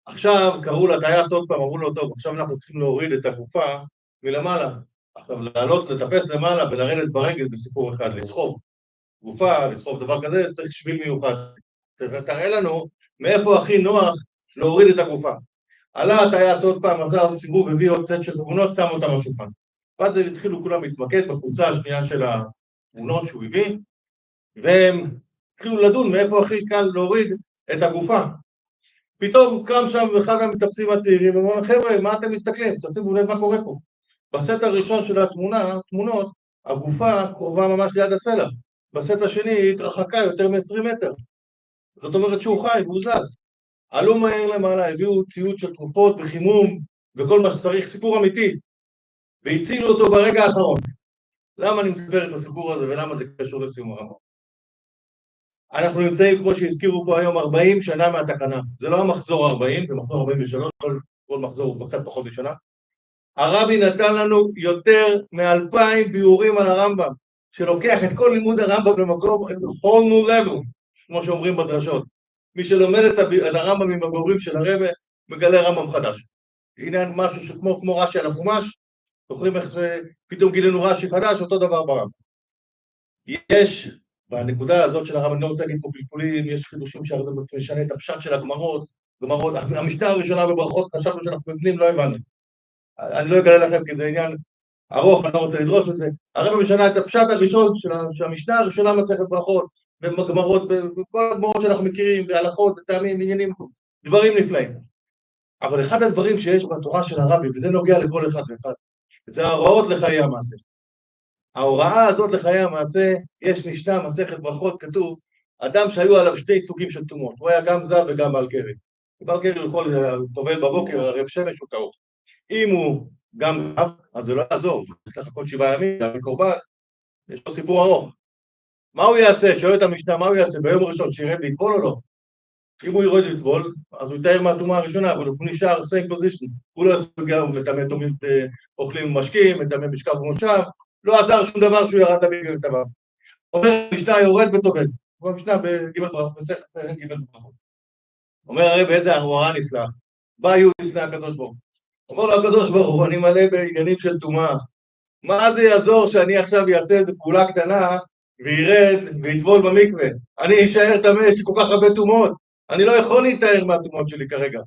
עכשיו קראו לטייס עוד פעם, אמרו לו, טוב, עכשיו אנחנו צריכים להוריד את הגופה מלמעלה. עכשיו לעלות, לטפס למעלה ולרדת ברגל זה סיפור אחד, לסחוב גופה, לסחוב דבר כזה, צריך שביל מיוחד. תראה לנו מאיפה הכי נוח להוריד את הגופה. עלה הטייס עוד פעם, עשה עוד סיבוב, הביא עוד סט של תמונות, שם אותם על השולחן. ואז התחילו כולם להתמקד בקבוצה השנייה של התמונות שהוא הביא, והם התחילו לדון מאיפה הכי קל להוריד את הגופה. פתאום קם שם אחד המטפסים הצעירים, ואומרים, חבר'ה, מה אתם מסתכלים? תשימו לב מה קורה פה. בסט הראשון של התמונות, הגופה קרובה ממש ליד הסלע. בסט השני היא התרחקה יותר מ-20 מטר. זאת אומרת שהוא חי והוא זז. עלו מהר למעלה, הביאו ציוד של תרופות וחימום וכל מה שצריך, סיפור אמיתי. והצילו אותו ברגע האחרון. למה אני מספר את הסיפור הזה ולמה זה קשור לסיום הרמב"ם? אנחנו נמצאים, כמו שהזכירו פה היום, 40 שנה מהתקנה. זה לא המחזור 40, זה מחזור 43, כל מחזור הוא קצת פחות משנה. הרבי נתן לנו יותר מ-2,000 ביאורים על הרמב"ם, שלוקח את כל לימוד הרמב"ם למקום, whole new level, כמו שאומרים בדרשות. מי שלומד את הרמב"ם עם הביאורים של הרבי, מגלה רמב"ם חדש. הנה משהו שכמו רש"י על החומש, זוכרים איך שפתאום גילינו רש"י חדש, אותו דבר ברמב"ם. יש, בנקודה הזאת של הרמב"ם, אני לא רוצה להגיד פה פלפולים, יש חידושים שהרמב"ם משנה את הפשט של הגמרות, המשנה הראשונה בברכות, חשבנו שאנחנו מבינים, לא הבנו. אני לא אגלה לכם כי זה עניין ארוך, אני לא רוצה לדרוש לזה. הרמב"ם משנה את הפשט הראשון של המשנה הראשונה מסכת ברכות, בגמרות, בכל הגמרות שאנחנו מכירים, בהלכות, בטעמים, עניינים, דברים נפלאים. אבל אחד הדברים שיש בתורה של הרבי, וזה נוגע לכל אחד ואחד, זה ההוראות לחיי המעשה. ההוראה הזאת לחיי המעשה, יש משנה, מסכת ברכות, כתוב, אדם שהיו עליו 2 סוגים של טומאות, הוא היה גם זב וגם בעל קרי. בעל קרי הוא יכול לטובל בבוקר, הרב שמש הוא טעות. אם הוא גם זב, אז זה לא יעזור, צריך לחכות 7 ימים, גם מקורבן, יש לו סיפור ארוך. מה הוא יעשה? שואל את המשנה, מה הוא יעשה ביום הראשון, שירד ויטבול או לא? אם הוא יורד לטבול, אז הוא יתאר מהטומאה הראשונה, אבל הוא נשאר same position, הוא לא יכול גם מטמא תומית אוכלים ומשקים, מטמא משכב ומושב, לא עזר שום דבר שהוא ירד בגלל דבר. אומר המשנה יורד וטובל, הוא המשנה בג' ברכות, מסכת ג' ברכות. אומר הרב איזה הוראה נפלאה, בא יהודי לפני הקדוש ברוך הוא, אומר לו הקדוש ברוך הוא, אני מלא בעניינים של טומאה, מה זה יעזור שאני עכשיו אעשה איזה פעולה קטנה וירד ויטבול במקווה? אני אשאר טמא, יש לי כל כך הרבה טומאות, אני לא יכול להתאר מהטומאות שלי כרגע,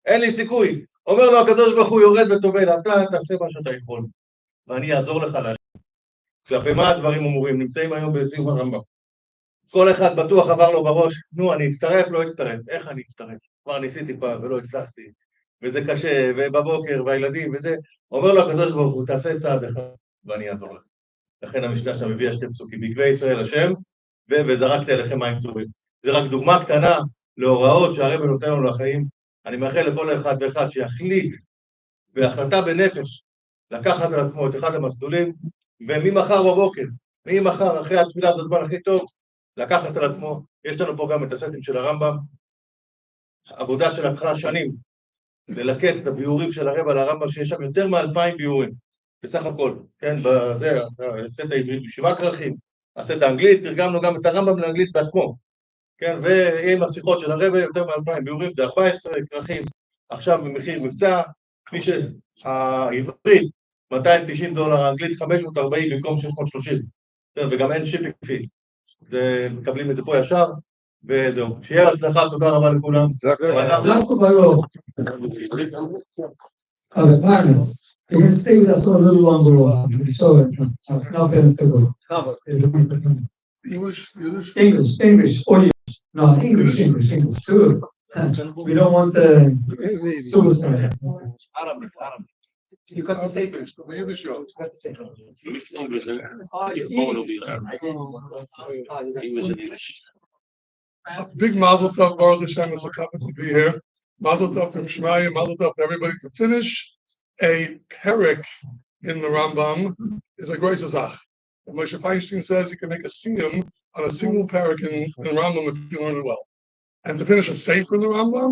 אין לי סיכוי. אומר לו הקדוש ברוך הוא יורד וטובל, אתה תעשה מה שאתה יכול ואני אעזור לך להשם. כלפי מה הדברים אמורים? נמצאים היום בסיום הרמב"ם. כל אחד בטוח עבר לו בראש, נו, אני אצטרף, לא אצטרף. איך אני אצטרף? כבר ניסיתי פעם ולא הצלחתי, וזה קשה, ובבוקר, והילדים, וזה. אומר לו הקדוש ברוך הוא, תעשה צעד אחד, ואני אעזור לך. לכן המשנה שם הביאה שתי פסוקים, בקבי ישראל השם, וזרקתי עליכם מים טובים. זה רק דוגמה קטנה להוראות שהרב נותן לנו לחיים. אני מאחל לכל אחד ואחד שיחליט, בהחלטה בנפש, לקחת על עצמו את אחד המסלולים, וממחר בבוקר, ממחר, אחרי התפילה זה הזמן הכי טוב, לקחת על עצמו. יש לנו פה גם את הסטים של הרמב"ם, עבודה שלקחה שנים, ללקט את הביאורים של הרב על הרמב"ם, שיש שם יותר מ2,000 ביאורים, בסך הכל, כן, בזה, הסט העברית ב7 כרכים, הסט האנגלית, תרגמנו גם את הרמב"ם לאנגלית בעצמו, כן, ועם השיחות של הרב, יותר מ2,000 ביאורים, זה 14 כרכים, עכשיו במחיר מבצע, כפי שהעברית, $290, האנגלית 540 במקום 630, וגם אין שיפינג פי, ומקבלים את זה פה ישר, וזהו. שיהיה הצלחה, תודה רבה לכולם. Partners, you're going to stay with us a little longer also. So it's not going to go. English, or no, English. Too. We don't want suicide. You got the papers. Big mazel tov, Baruch Hashem, is a couple to be here. Mazel tov to Shmaya, mazel tov to everybody. To finish a perek in the Rambam is a great zach. Moshe Feinstein says you can make a siyum on a single perek in Rambam if you learn it well. And to finish a sefer in the Rambam,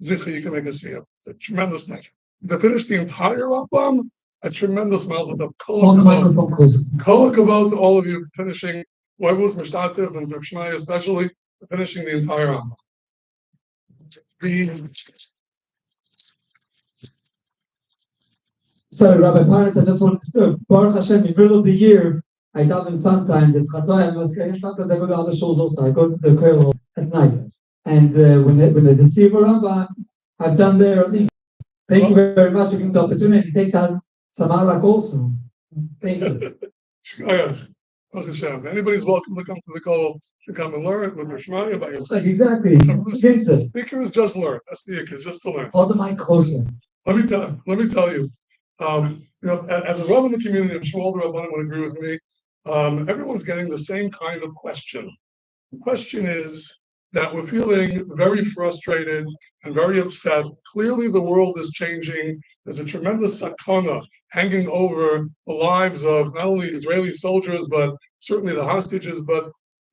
zicha, you can make a siyum. It's a tremendous thing. To finish the entire Rambam, a tremendous mazel tov. Kol hakavod to all of you finishing, whoever was mishtatev and Shmaya especially, finishing the entire Rambam. Sorry, Rabbi Parnas, I just wanted to start. Baruch Hashem, in the middle of the year, I daven sometimes. It's Chatoim. Sometimes I go to other shows also. I go to the Kollel at night. And when there's a Siyum HaRambam, I've done there at least. Thank you very much for giving the opportunity. It takes out Samalak also. Thank you. Anybody's welcome to come to the Kollel to come and learn with your Shmaya by yourself. Exactly. The Ikar is just learn. That's the Ikar, just to learn. Hold the mic closer. Let me tell you. As a Rav in the community, I'm sure all the Rabbanim would agree with me. Everyone's getting the same kind of question. The question is that we're feeling very frustrated and very upset. Clearly, the world is changing. There's a tremendous sakana hanging over the lives of not only Israeli soldiers, but certainly the hostages, but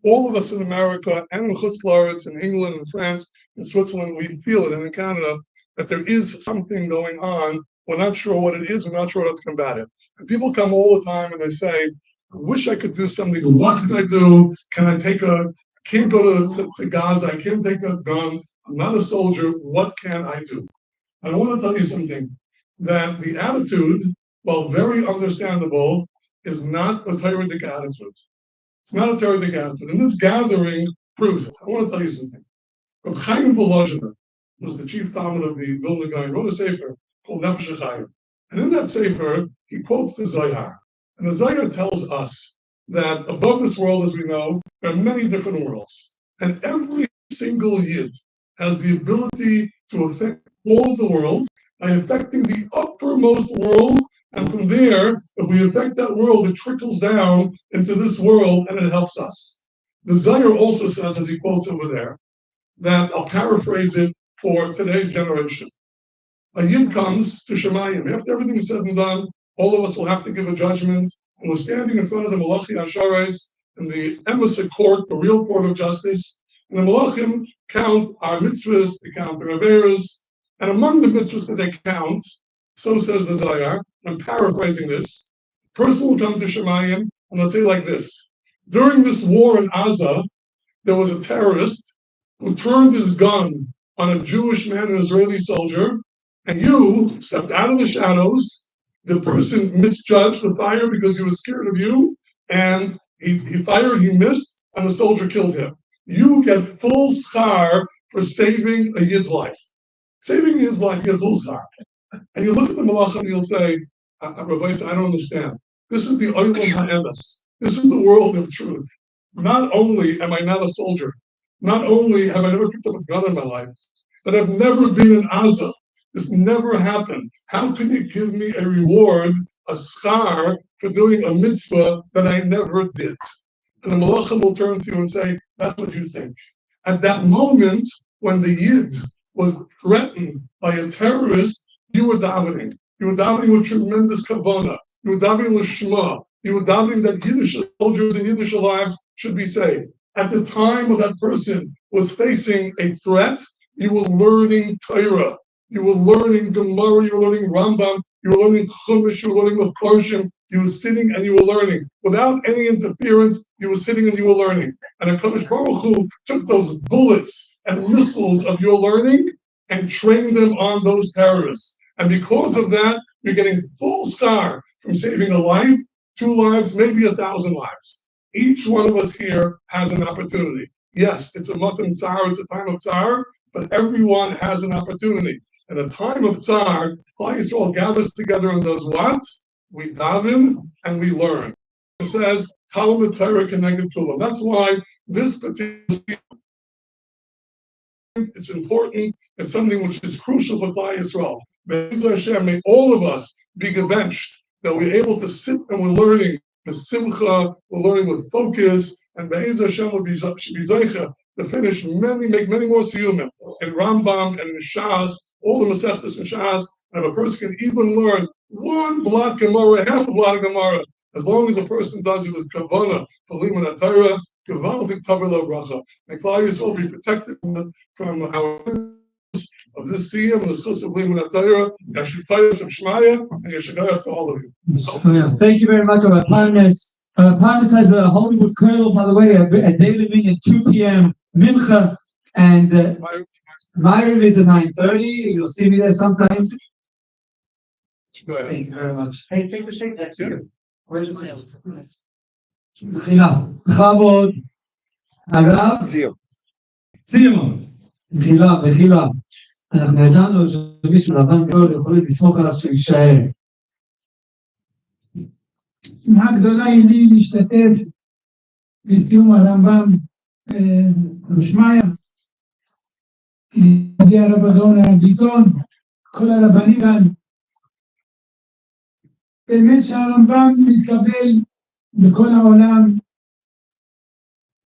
all of us in America and in Chutz La'aretz, in England and France and Switzerland, we feel it, and in Canada, that there is something going on. We're not sure what it is. We're not sure how to combat it. And people come all the time and they say, I wish I could do something. What can I do? I can't go to Gaza. I can't take a gun. I'm not a soldier. What can I do? And I want to tell you something, that the attitude, while very understandable, is not a Torah-dik attitude. It's not a Torah-dik attitude. And this gathering proves it. I want to tell you something. Reb Chaim Volozhiner was the chief talmid of the Vilna Gaon, wrote a sefer called Nefesh HaChaim. And in that sefer, he quotes the Zohar. And the Zohar tells us that above this world, as we know, there are many different worlds. And every single Yid has the ability to affect all of the world by affecting the uppermost world. And from there, if we affect that world, it trickles down into this world and it helps us. The Zohar also says, as he quotes over there, that I'll paraphrase it for today's generation. A Yid comes to Shemayim. After everything is said and done, all of us will have to give a judgment. And we're standing in front of the Malachi Asharais in the emissary court, the real court of justice. And the Malachim count our mitzvahs, they count their averas. And among the mitzvahs that they count, so says the Zohar, I'm paraphrasing this, a person will come to Shemayim and they'll say like this: during this war in Gaza, there was a terrorist who turned his gun on a Jewish man, an Israeli soldier, and you stepped out of the shadows the person misjudged the fire because he was scared of you, and he fired, he missed, and the soldier killed him. You get full schar for saving a Yid's life. Saving a Yid's life, you get full schar. And you look at the malach and you'll say, Rabbi, I don't understand. This is the Olam HaEmes. This is the world of truth. Not only am I not a soldier, not only have I never picked up a gun in my life, but I've never been in Gaza. This never happened. How can you give me a reward, a schar, for doing a mitzvah that I never did? And the malachim will turn to you and say, that's what you think. At that moment, when the Yid was threatened by a terrorist, you were davening. You were davening with tremendous kavanah. You were davening with shema. You were davening that Yiddish soldiers and Yiddish lives should be saved. At the time when that person was facing a threat, you were learning Torah. You were learning Gemara. You were learning Rambam. You were learning Chumash. You were learning Mefarshim. You were sitting and you were learning. Without any interference, you were sitting and you were learning. And HaKadosh Baruch Hu took those bullets and missiles of your learning and trained them on those terrorists. And because of that, you're getting full schar from saving a life, 2 lives, maybe 1,000 lives. Each one of us here has an opportunity. Yes, it's a matam tsar, it's a time of tsar, but everyone has an opportunity. At a time of tsar, Klal Yisrael gathers together and does what? We daven and we learn. It says, Talmud Torah connected to. That's why this particular it's important. It's something which is crucial for Klal Yisrael. May all of us be gebenched that we're able to sit and we're learning with simcha, we're learning with focus, and Be'ez Hashem will be zeicha to finish make many more siyumim in Rambam and in Shas, all the Masechtas and Shas, and a person can even learn 1 blot Gemara, half a blot of Gemara, as long as a person does it with kavanah for limud Torah. Gevaldik Tavila Bracha. And Klal Yisrael will be protected from our of this Siyum, the schus of Limud Torah, Yashikayach of Shmaya, and Yashikayach to all of you. Thank you very much, Rabbi Parnas. Parnas has a Hollywood Curl, by the way, a day living at 2 p.m. Mincha, and Myron is at 9:30. You'll see me there sometimes. Go ahead. Thank you very much. Hey, take the seat next to you. Where's the seat? מחילה, בכבוד, הרב, ציון, מחילה, אנחנו ידענו שמישהו לבן גדול יכולים לסמוך עליו שיישאר. שמחה גדולה היא לי להשתתף בסיום הרמב"ם בשמעיה, ידידי הרב הגאון הרב ביטון, כל הרבנים כאן. באמת שהרמב"ם מתקבל בכל העולם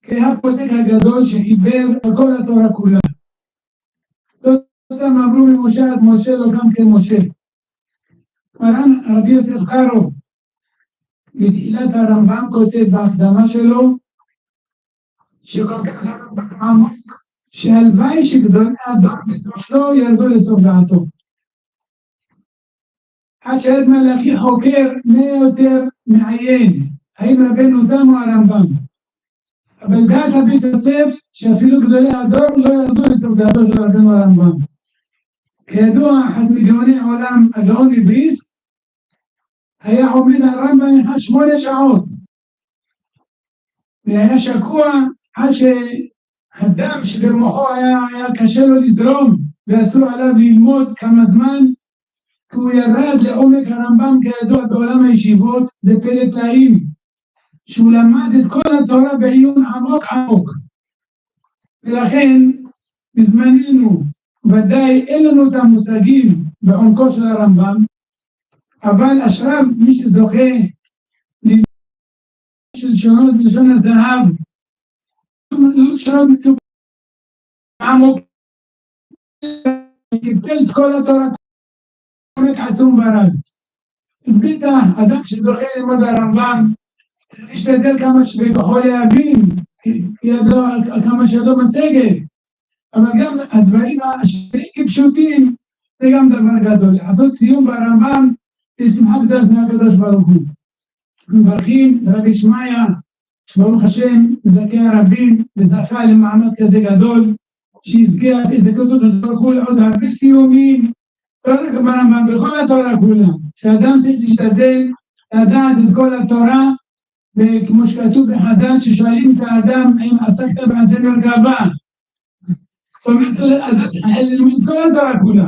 כהפוסק הגדול שחיבר על כל התורה כולה. לא סתם אמרו ממשה עד משה, לא גם כמשה. מרן רבי יוסף קארו בתחילת הרמב"ם כותב בהקדמה שלו שכל כך עמוק שהלוואי שגדולי הדור בסופו ירדו לסוף דעתו. עד שעד מלאכי חוקר יותר מעיין האם רבנו תם או הרמב"ם. אבל דעת הבית יוסף שאפילו גדולי הדור לא ירדו לסוף דעתו של רבנו הרמב"ם. כידוע, אחד מגאוני העולם, הגאון מבריסק, היה עומד הרמב"ם 8 שעות. והיה שקוע עד שהדם שבמוחו היה קשה לו לזרום, ואסרו עליו ללמוד כמה זמן, כי הוא ירד לעומק הרמב"ם כידוע בעולם הישיבות, זה פלא פלאים, שהוא למד את כל התורה בעיון עמוק עמוק. ולכן, בזמננו, ודאי אין לנו את המושגים בעומקו של הרמב"ם, אבל אשריו מי שזוכה של שונות בלשון הזהב, שונות מסוג עמוק, קיבל את כל התורה, עומק עצום ורב. אז בטח, אדם שזוכה ללמוד הרמב"ם, להשתדל כמה שבכוחו להבין, כמה שידו משגת, אבל גם הדברים השברים כפשוטים, זה גם דבר גדול. לעשות סיום ברמב"ם, זה שמחה גדולה לפני הקדוש ברוך הוא. מברכים רבי שמעיה, שברוך השם, זכה הרבים, וזכה למעמד כזה גדול, שיזכה אותו הקדוש ברוך הוא לעוד הרבה סיומים, בכל התורה כולה, שאדם צריך להשתדל לדעת את כל התורה, וכמו שכתוב בחז"ל, ששואלים את האדם האם עסקת בעשה מרכבה. זאת אומרת, את כל התורה כולה.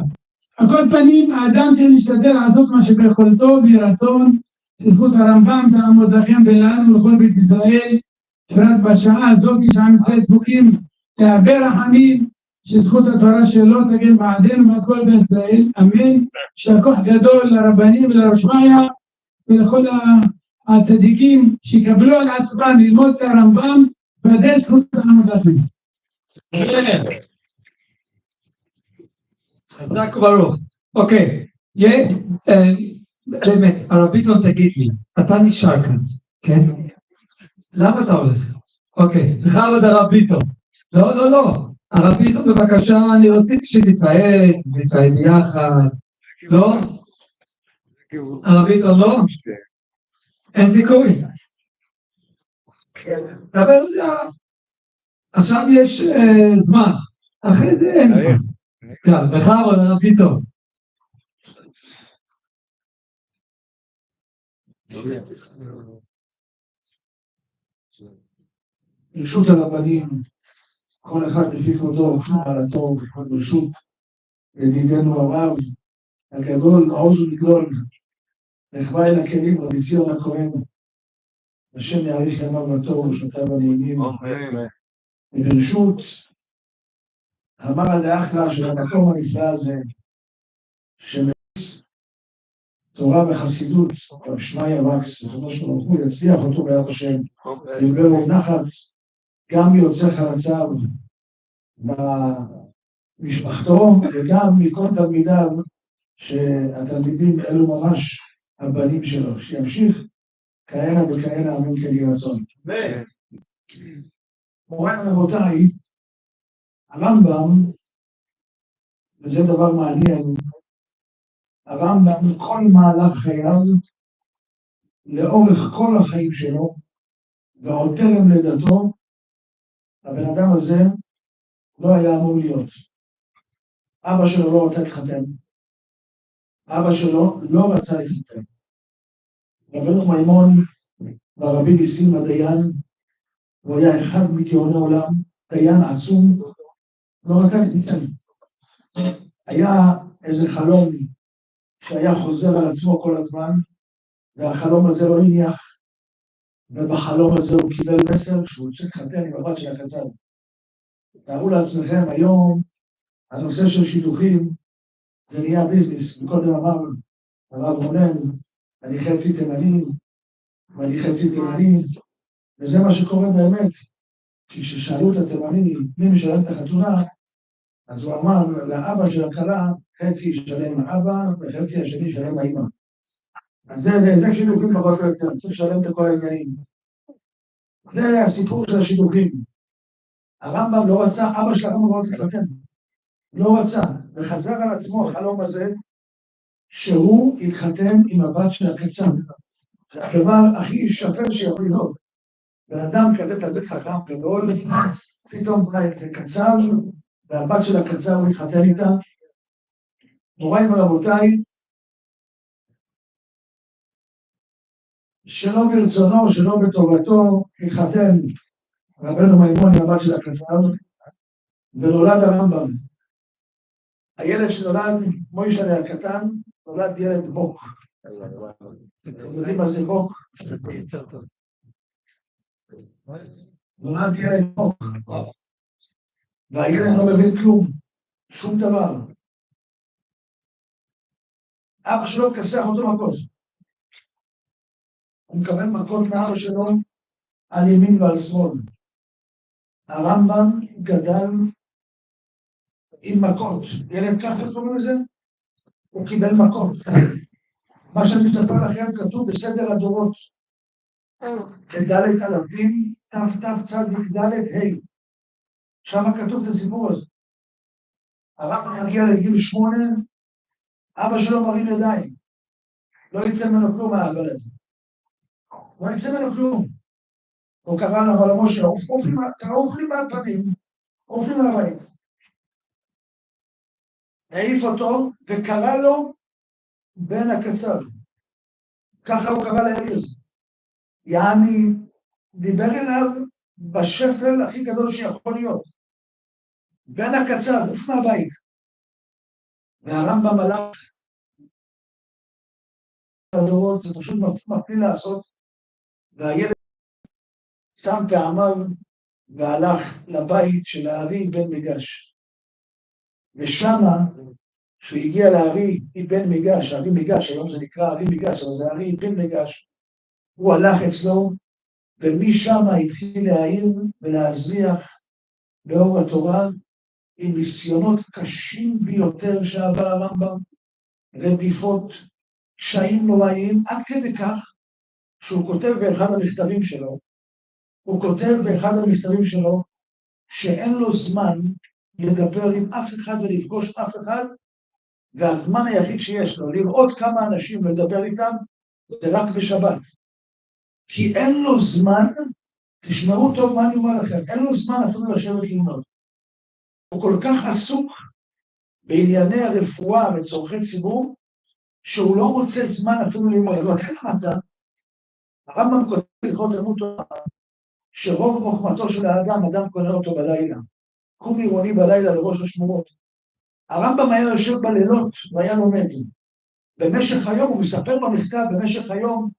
על כל פנים, האדם צריך להשתדל לעשות מה שביכולתו ברצון, שזכות הרמב"ם תעמוד לכם ולנו ולכל בית ישראל, בפרט בשעה הזאת שעם ישראל זקוקים להרבה רחמים, שזכות התורה שלו תגן בעדנו ועד כל בית ישראל, אמן. שהכוח גדול לרבנים ולראש שמעיה ולכל הצדיקים שיקבלו על עצמם ללמוד את הרמב"ם, ודאי זכות תעמוד לכם. חזק וברוך. אוקיי, באמת, הרב ביטון תגיד לי, אתה נשאר כאן, כן? למה אתה הולך? אוקיי, לכבוד הרב ביטון. לא, הרב ביטון בבקשה, אני רציתי שתתפעל ביחד, לא? הרב ביטון לא? אין סיכוי. דבר, עכשיו יש זמן, אחרי זה אין זמן. יאללה, בכבוד הרב ביטון. ברשות הרבנים, כל אחד לפי כבודו, מעלתו, ברשות ידידנו הרב הגדול, עוז וגדול, נחבא אל הכלים, רבי ציון הכהן, השם יאריך ימיו בטוב ושנותיו הנעימים. וברשות המרא דאחרא של המקום הנפלא הזה, שמאיץ תורה וחסידות, רב שמעיה וקס, הקדוש ברוך הוא יצליח אותו ביד השם, ירבה לו נחת, גם מיוצא חלציו במשפחתו, וגם מכל תלמידיו, שהתלמידים אלו ממש הבנים שלו, שימשיך כהנה וכהנה אמן כן יהי רצון. מוריי ורבותיי, הרמב"ם, וזה דבר מעניין, הרמב"ם כל מהלך חייו, לאורך כל החיים שלו, ועוד טרם לידתו, הבן אדם הזה לא היה אמור להיות. אבא שלו לא רצה להתחתן. אבא שלו לא רצה להתחתן. רבנו מימון והרבי ניסים הדיין, הוא היה אחד מגאוני עולם, דיין עצום, לא רצה להתחתן. היה איזה חלום שהיה חוזר על עצמו כל הזמן, והחלום הזה לא הניח, ובחלום הזה הוא קיבל מסר שהוא צריך להתחתן עם הבת של הקצר. תארו לעצמכם, היום הנושא של שידוכים זה נהיה ביזנס. מקודם אמר הרב רונן, אני חצי תימני, ואני חצי תימני, וזה מה שקורה באמת. כי כששאלו את התימני מי משלם את החתונה, אז הוא אמר לאבא של הכלה, חצי ישלם האבא וחצי השני ישלם האמא. אז זה שידוכים פחות או יותר, צריך לשלם את כל העניינים. זה הסיפור של השידוכים. הרמב"ם לא רצה, אבא של הרמב"ם לא רצה להתחתן. לא רצה, וחזר על עצמו החלום הזה, שהוא יתחתן עם הבת של הקצר. זה הדבר הכי שפל שיכול להיות. בן אדם כזה תלמיד חכם גדול, פתאום בא איזה קצר, והבת של הקצר הוא יתחתן איתה. מוריי ורבותיי, שלא ברצונו, שלא בטובתו, התחתן רבנו מימון עם הבת של הקצר, ונולד הרמב"ם. הילד שנולד, מוישלה הקטן, נולד ילד בוק. אתם יודעים מה זה בוק? נולד ילד בוק. והילד לא מבין כלום, שום דבר. אבא שלו כסח אותו מכות. הוא מקבל מכות מאבא שלו על ימין ועל שמאל. הרמב"ם גדל עם מכות. ילד ככה קוראים לזה? הוא קיבל מכות. מה שאני מספר לכם כתוב בסדר הדורות. כדלת אלפים, תצ"ד ה'. שם כתוב את הסיפור הזה. הרמב"ם מגיע לגיל 8, אבא שלו מרים ידיים. לא יצא ממנו כלום מהעגל הזה. לא יצא ממנו כלום. הוא קרא לעולמו שלו, תעוף לי מהפנים, עוף לי מהבית. העיף אותו וקרא לו בן הקצב. ככה הוא קרא לאלי הזה. יעני, דיבר אליו בשפל הכי גדול שיכול להיות. בן הקצב, עוף מהבית. והרמב"ם הלך, זה פשוט מפליא לעשות, והילד שם פעמיו והלך לבית של הארי בן מיגש. ושמה, כשהוא הגיע לארי בן מיגש, הארי מיגש, היום זה נקרא הארי מיגש, אבל זה הארי בן מיגש, הוא הלך אצלו, ומשם התחיל להעיר ולהזריח לאור התורה, עם ניסיונות קשים ביותר שעבר הרמב"ם, רדיפות, קשיים נוראיים, עד כדי כך שהוא כותב באחד המכתבים שלו, שאין לו זמן לדבר עם אף אחד ולפגוש אף אחד, והזמן היחיד שיש לו לראות כמה אנשים ולדבר איתם, זה רק בשבת. כי אין לו זמן, תשמעו טוב מה אני אומר לכם, אין לו זמן אפילו לשבת ללמוד. הוא כל כך עסוק בענייני הרפואה וצורכי ציבור, שהוא לא מוצא זמן אפילו ללמוד. אז מתי למדת? הרמב"ם כותב הלכות תלמוד תורה, שרוב חוכמתו של האדם, אדם קונה אותו בלילה. קום עירוני בלילה לראש השמורות. הרמב"ם היה יושב בלילות והיה לומד. במשך היום, הוא מספר במכתב, במשך היום,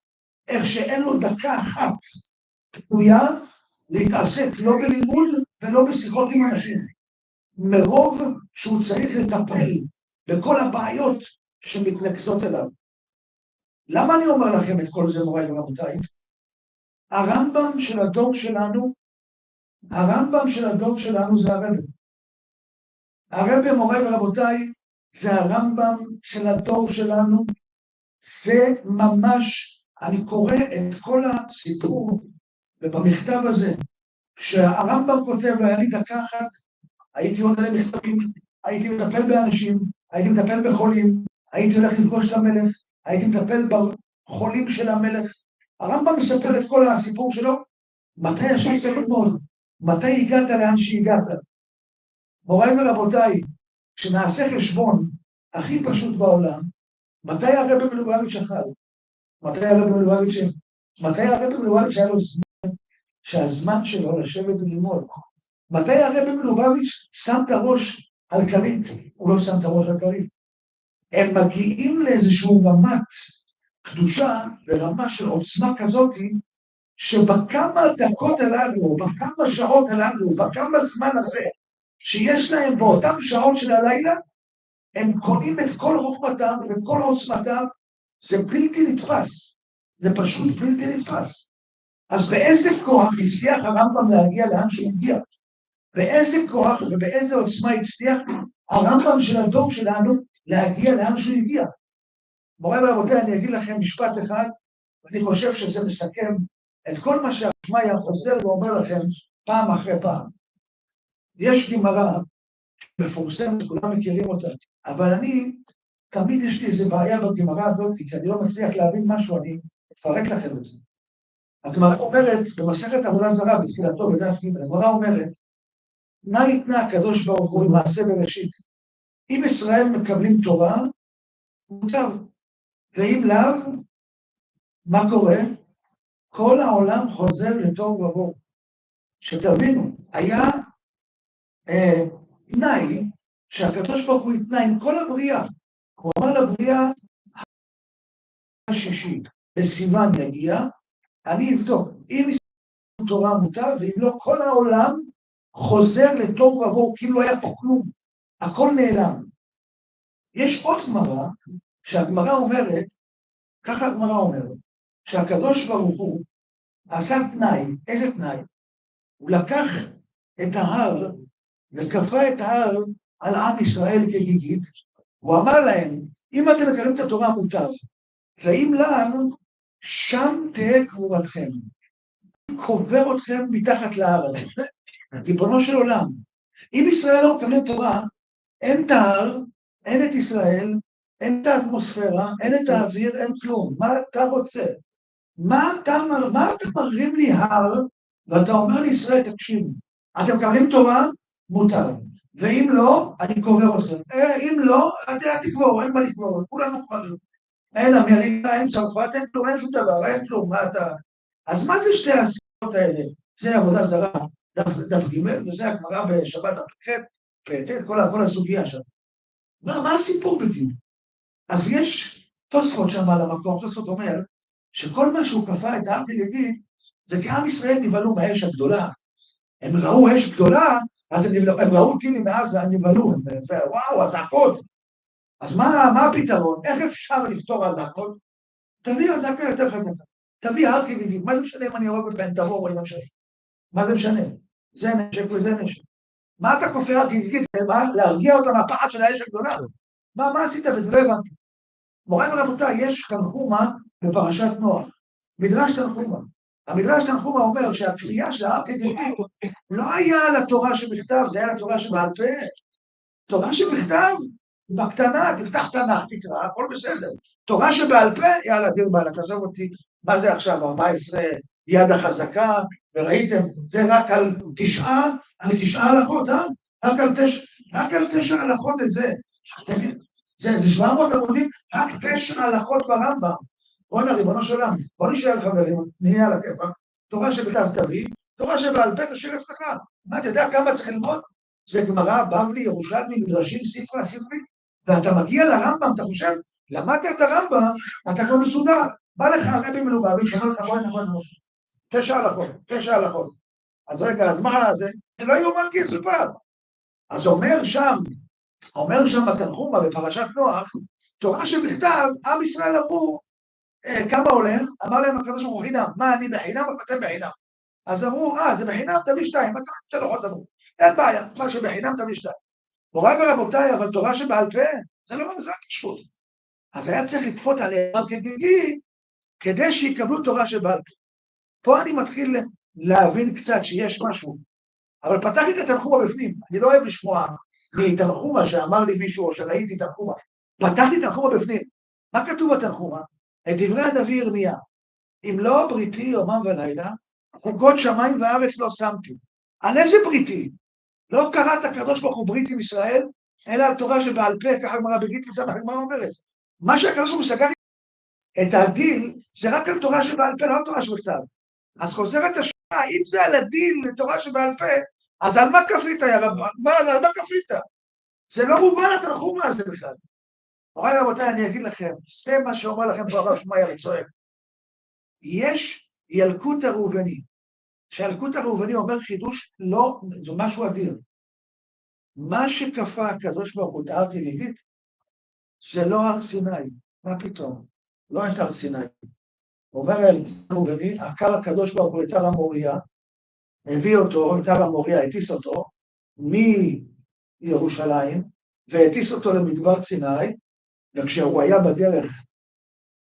איך שאין לו דקה אחת פנויה להתעסק לא בלימוד ולא בשיחות עם אנשים. מרוב שהוא צריך לטפל בכל הבעיות שמתנקזות אליו. למה אני אומר לכם את כל זה, מוריי ורבותיי? הרמב"ם של הדור שלנו זה הרבי. הרבי, מוריי ורבותיי, זה הרמב"ם של הדור שלנו. זה ממש, אני קורא את כל הסיפור, ובמכתב הזה, שהרמב"ם כותב, והיה לי דקה אחת, הייתי עונה למכתבים, הייתי מטפל באנשים, הייתי מטפל בחולים, הייתי הולך לפגוש את המלך, הייתי מטפל בחולים של המלך. הרמב"ם מספר את כל הסיפור שלו, מתי ישבת ללמוד, מתי הגעת לאן שהגעת. מוריי ורבותיי, כשנעשה חשבון הכי פשוט בעולם, מתי הרבי מלובביץ' אכל? מתי הרבי מלובביץ' היה לו זמן, שהזמן שלו לשבת וללמוד? מתי הרבי מלובביץ' שם את הראש על כרית? הוא לא שם את הראש על כרית. הם מגיעים לאיזשהו רמת קדושה, ברמה של עוצמה כזאת, שבכמה דקות הללו, בכמה שעות הללו, בכמה זמן הזה, שיש להם באותם שעות של הלילה, הם קונים את כל חוכמתם ואת כל עוצמתם. זה בלתי נתפס. זה פשוט בלתי נתפס. אז באיזה כוח הצליח הרמב"ם להגיע לאן שהוא הגיע? באיזה כוח ובאיזה עוצמה הצליח הרמב"ם של הדור שלנו להגיע לאן שהוא הגיע? מוריי ורבותיי, אני אגיד לכם משפט אחד, ואני חושב שזה מסכם את כל מה שהשמעיה חוזר ואומר לכם פעם אחרי פעם. יש גמרא מפורסמת, כולם מכירים אותה, אבל אני, תמיד יש לי איזו בעיה בגמרא הזאת, כי אני לא מצליח להבין משהו, אני אפרק לכם את זה. הגמרא אומרת, במסכת עבודה זרה, בתחילתו בדף ג', הגמרא אומרת, מה יתנה הקדוש ברוך הוא במעשה בראשית? אם ישראל מקבלים תורה, מותר. ואם לאו, מה קורה? כל העולם חוזר לתוהו ובוהו. שתבינו, היה תנאי שהקדוש ברוך הוא התנה עם כל הבריאה. הוא אמר לבריאה השישית, בסימן יגיע, אני אבדוק, אם תורה מותר, ואם לא, כל העולם חוזר לתוהו ובוהו, כאילו לא היה פה כלום, הכל נעלם. יש עוד גמרא, שהגמרא אומרת, ככה הגמרא אומרת, שהקדוש ברוך הוא עשה תנאי, איזה תנאי? הוא לקח את ההר, וכפה את ההר על עם ישראל כגיגית, הוא אמר להם, אם אתם מקבלים את התורה מותר, ואם לנו, שם תהיה קבורתכם. קובר אתכם מתחת להר הזה. ריבונו של עולם. אם ישראל לא מקבלים תורה, אין את ההר, אין את ישראל, אין את האטמוספירה, אין את האוויר, אין כלום. מה אתה רוצה? מה אתה מרים לי הר, ואתה אומר לישראל, תקשיב, אתם מקבלים תורה? מותר. ואם לא, אני קובר אתכם. אם לא, אל תקבור, אין מה לקבור, כולנו מוכנים. אין אמריקה, אין צרפת, אין כלום, אין שום דבר, אין כלום, מה אתה... אז מה זה שתי הסיבות האלה? זה עבודה זרה, דף ג' וזה הגמרא בשבת הפחת, כל הסוגיה שם. מה הסיפור בדיוק? אז יש תוספות שם על המקום, תוספות אומר שכל מה שהוא כפה את העם כנגד, זה כי עם ישראל נבהלו מהאש הגדולה. הם ראו אש גדולה, אז הם ראו טילים מעזה, הם נבהלו, וואו, הזעקות. אז מה הפתרון? איך אפשר לפתור הזעקות? תביא הזעקה יותר חזקה. תביא הר כנגד. מה זה משנה אם אני הורג אותך עם טרור או עם המשך? מה זה משנה? זה נשק וזה נשק. מה אתה כופה הר כנגד? להרגיע אותה מהפחד של האש הגדולה? מה עשית בזה? לא הבנתי. מוריי ורבותיי, יש תנחומה בפרשת נוח. מדרש תנחומה. המדרש תנחומה אומר שהכפייה של ההר כנגד לא היה על התורה שבכתב, זה היה על התורה שבעל פה. תורה שבכתב, בקטנה, תפתח תנ"ך, תקרא, הכל בסדר. תורה שבעל פה, יאללה, דיר באלק, עזוב אותי, מה זה עכשיו, 14 יד החזקה, וראיתם, זה רק על 9 הלכות, רק על 9 הלכות את זה. זה 700 עמודים, רק 9 הלכות ברמב"ם. בוא'נה, ריבונו של עולם, בוא נשאר חברים, נהיה על הכיפה. תורה שבכתב תביא, תורה שבעל פה תשאיר אצלך. מה, אתה יודע כמה צריך ללמוד? זה גמרא, בבלי, ירושלמי, מדרשים, ספרי, ואתה מגיע לרמב"ם, אתה חושב, למדת את הרמב"ם, אתה כבר מסודר. בא לך הרבי מלובביץ', שאומר לך, בואי, 9 הלכות. אז רגע, אז מה, זה לא יאומן כי יסופר. אז אומר שם בתנחומה בפרשת נוח, תורה שבכתב, עם ישראל אמרו, כמה הולך? אמר להם הקדוש ברוך הוא חינם, מה אני בחינם ואתם בחינם. אז אמרו, זה בחינם, תביא 2, מה צריך 2 לוחות אמרו? אין בעיה, מה שבחינם תביא 2. מוריי ורבותיי, אבל תורה שבעל פה, זה לא רק כשרות. אז היה צריך לכפות עליהם כגיגי, כדי שיקבלו תורה שבעל פה. פה אני מתחיל להבין קצת שיש משהו, אבל פתחתי את התנחומה בפנים, אני לא אוהב לשמוע מתנחומה שאמר לי מישהו או שראיתי תנחומה. פתחתי את התנחומה בפנים. מה כתוב בתנחומה? את דברי הנביא ירמיה. אם לא בריתי יומם ולילה, חוקות שמיים וארץ לא שמתי. על איזה בריתי? לא קראת הקדוש ברוך הוא ברית עם ישראל, אלא על תורה שבעל פה, ככה גמרא בגיטין סמך, מה אומרת? מה שהקדוש ברוך הוא סגר את הדיל, זה רק על תורה שבעל פה, לא על תורה שבכתב. אז חוזרת השאלה, אם זה על הדיל לתורה שבעל פה, אז על מה כפית, יא רב? על מה כפית? זה לא מובן התנחומה הזה בכלל. מוריי ורבותיי, אני אגיד לכם, זה מה שאומר לכם פה הרב שמעיה וצועק. יש ילקוט הראובני, שהילקוט הראובני אומר חידוש, לא, זה משהו אדיר. מה שכפה הקדוש ברוך הוא את הר כנגד, זה לא הר סיני, מה פתאום? לא את הר סיני. אומר הראובני, עקר הקדוש ברוך הוא את הר המוריה, הביא אותו, את הר המוריה, הטיס אותו, מירושלים, והטיס אותו למדבר סיני, וכשהוא היה בדרך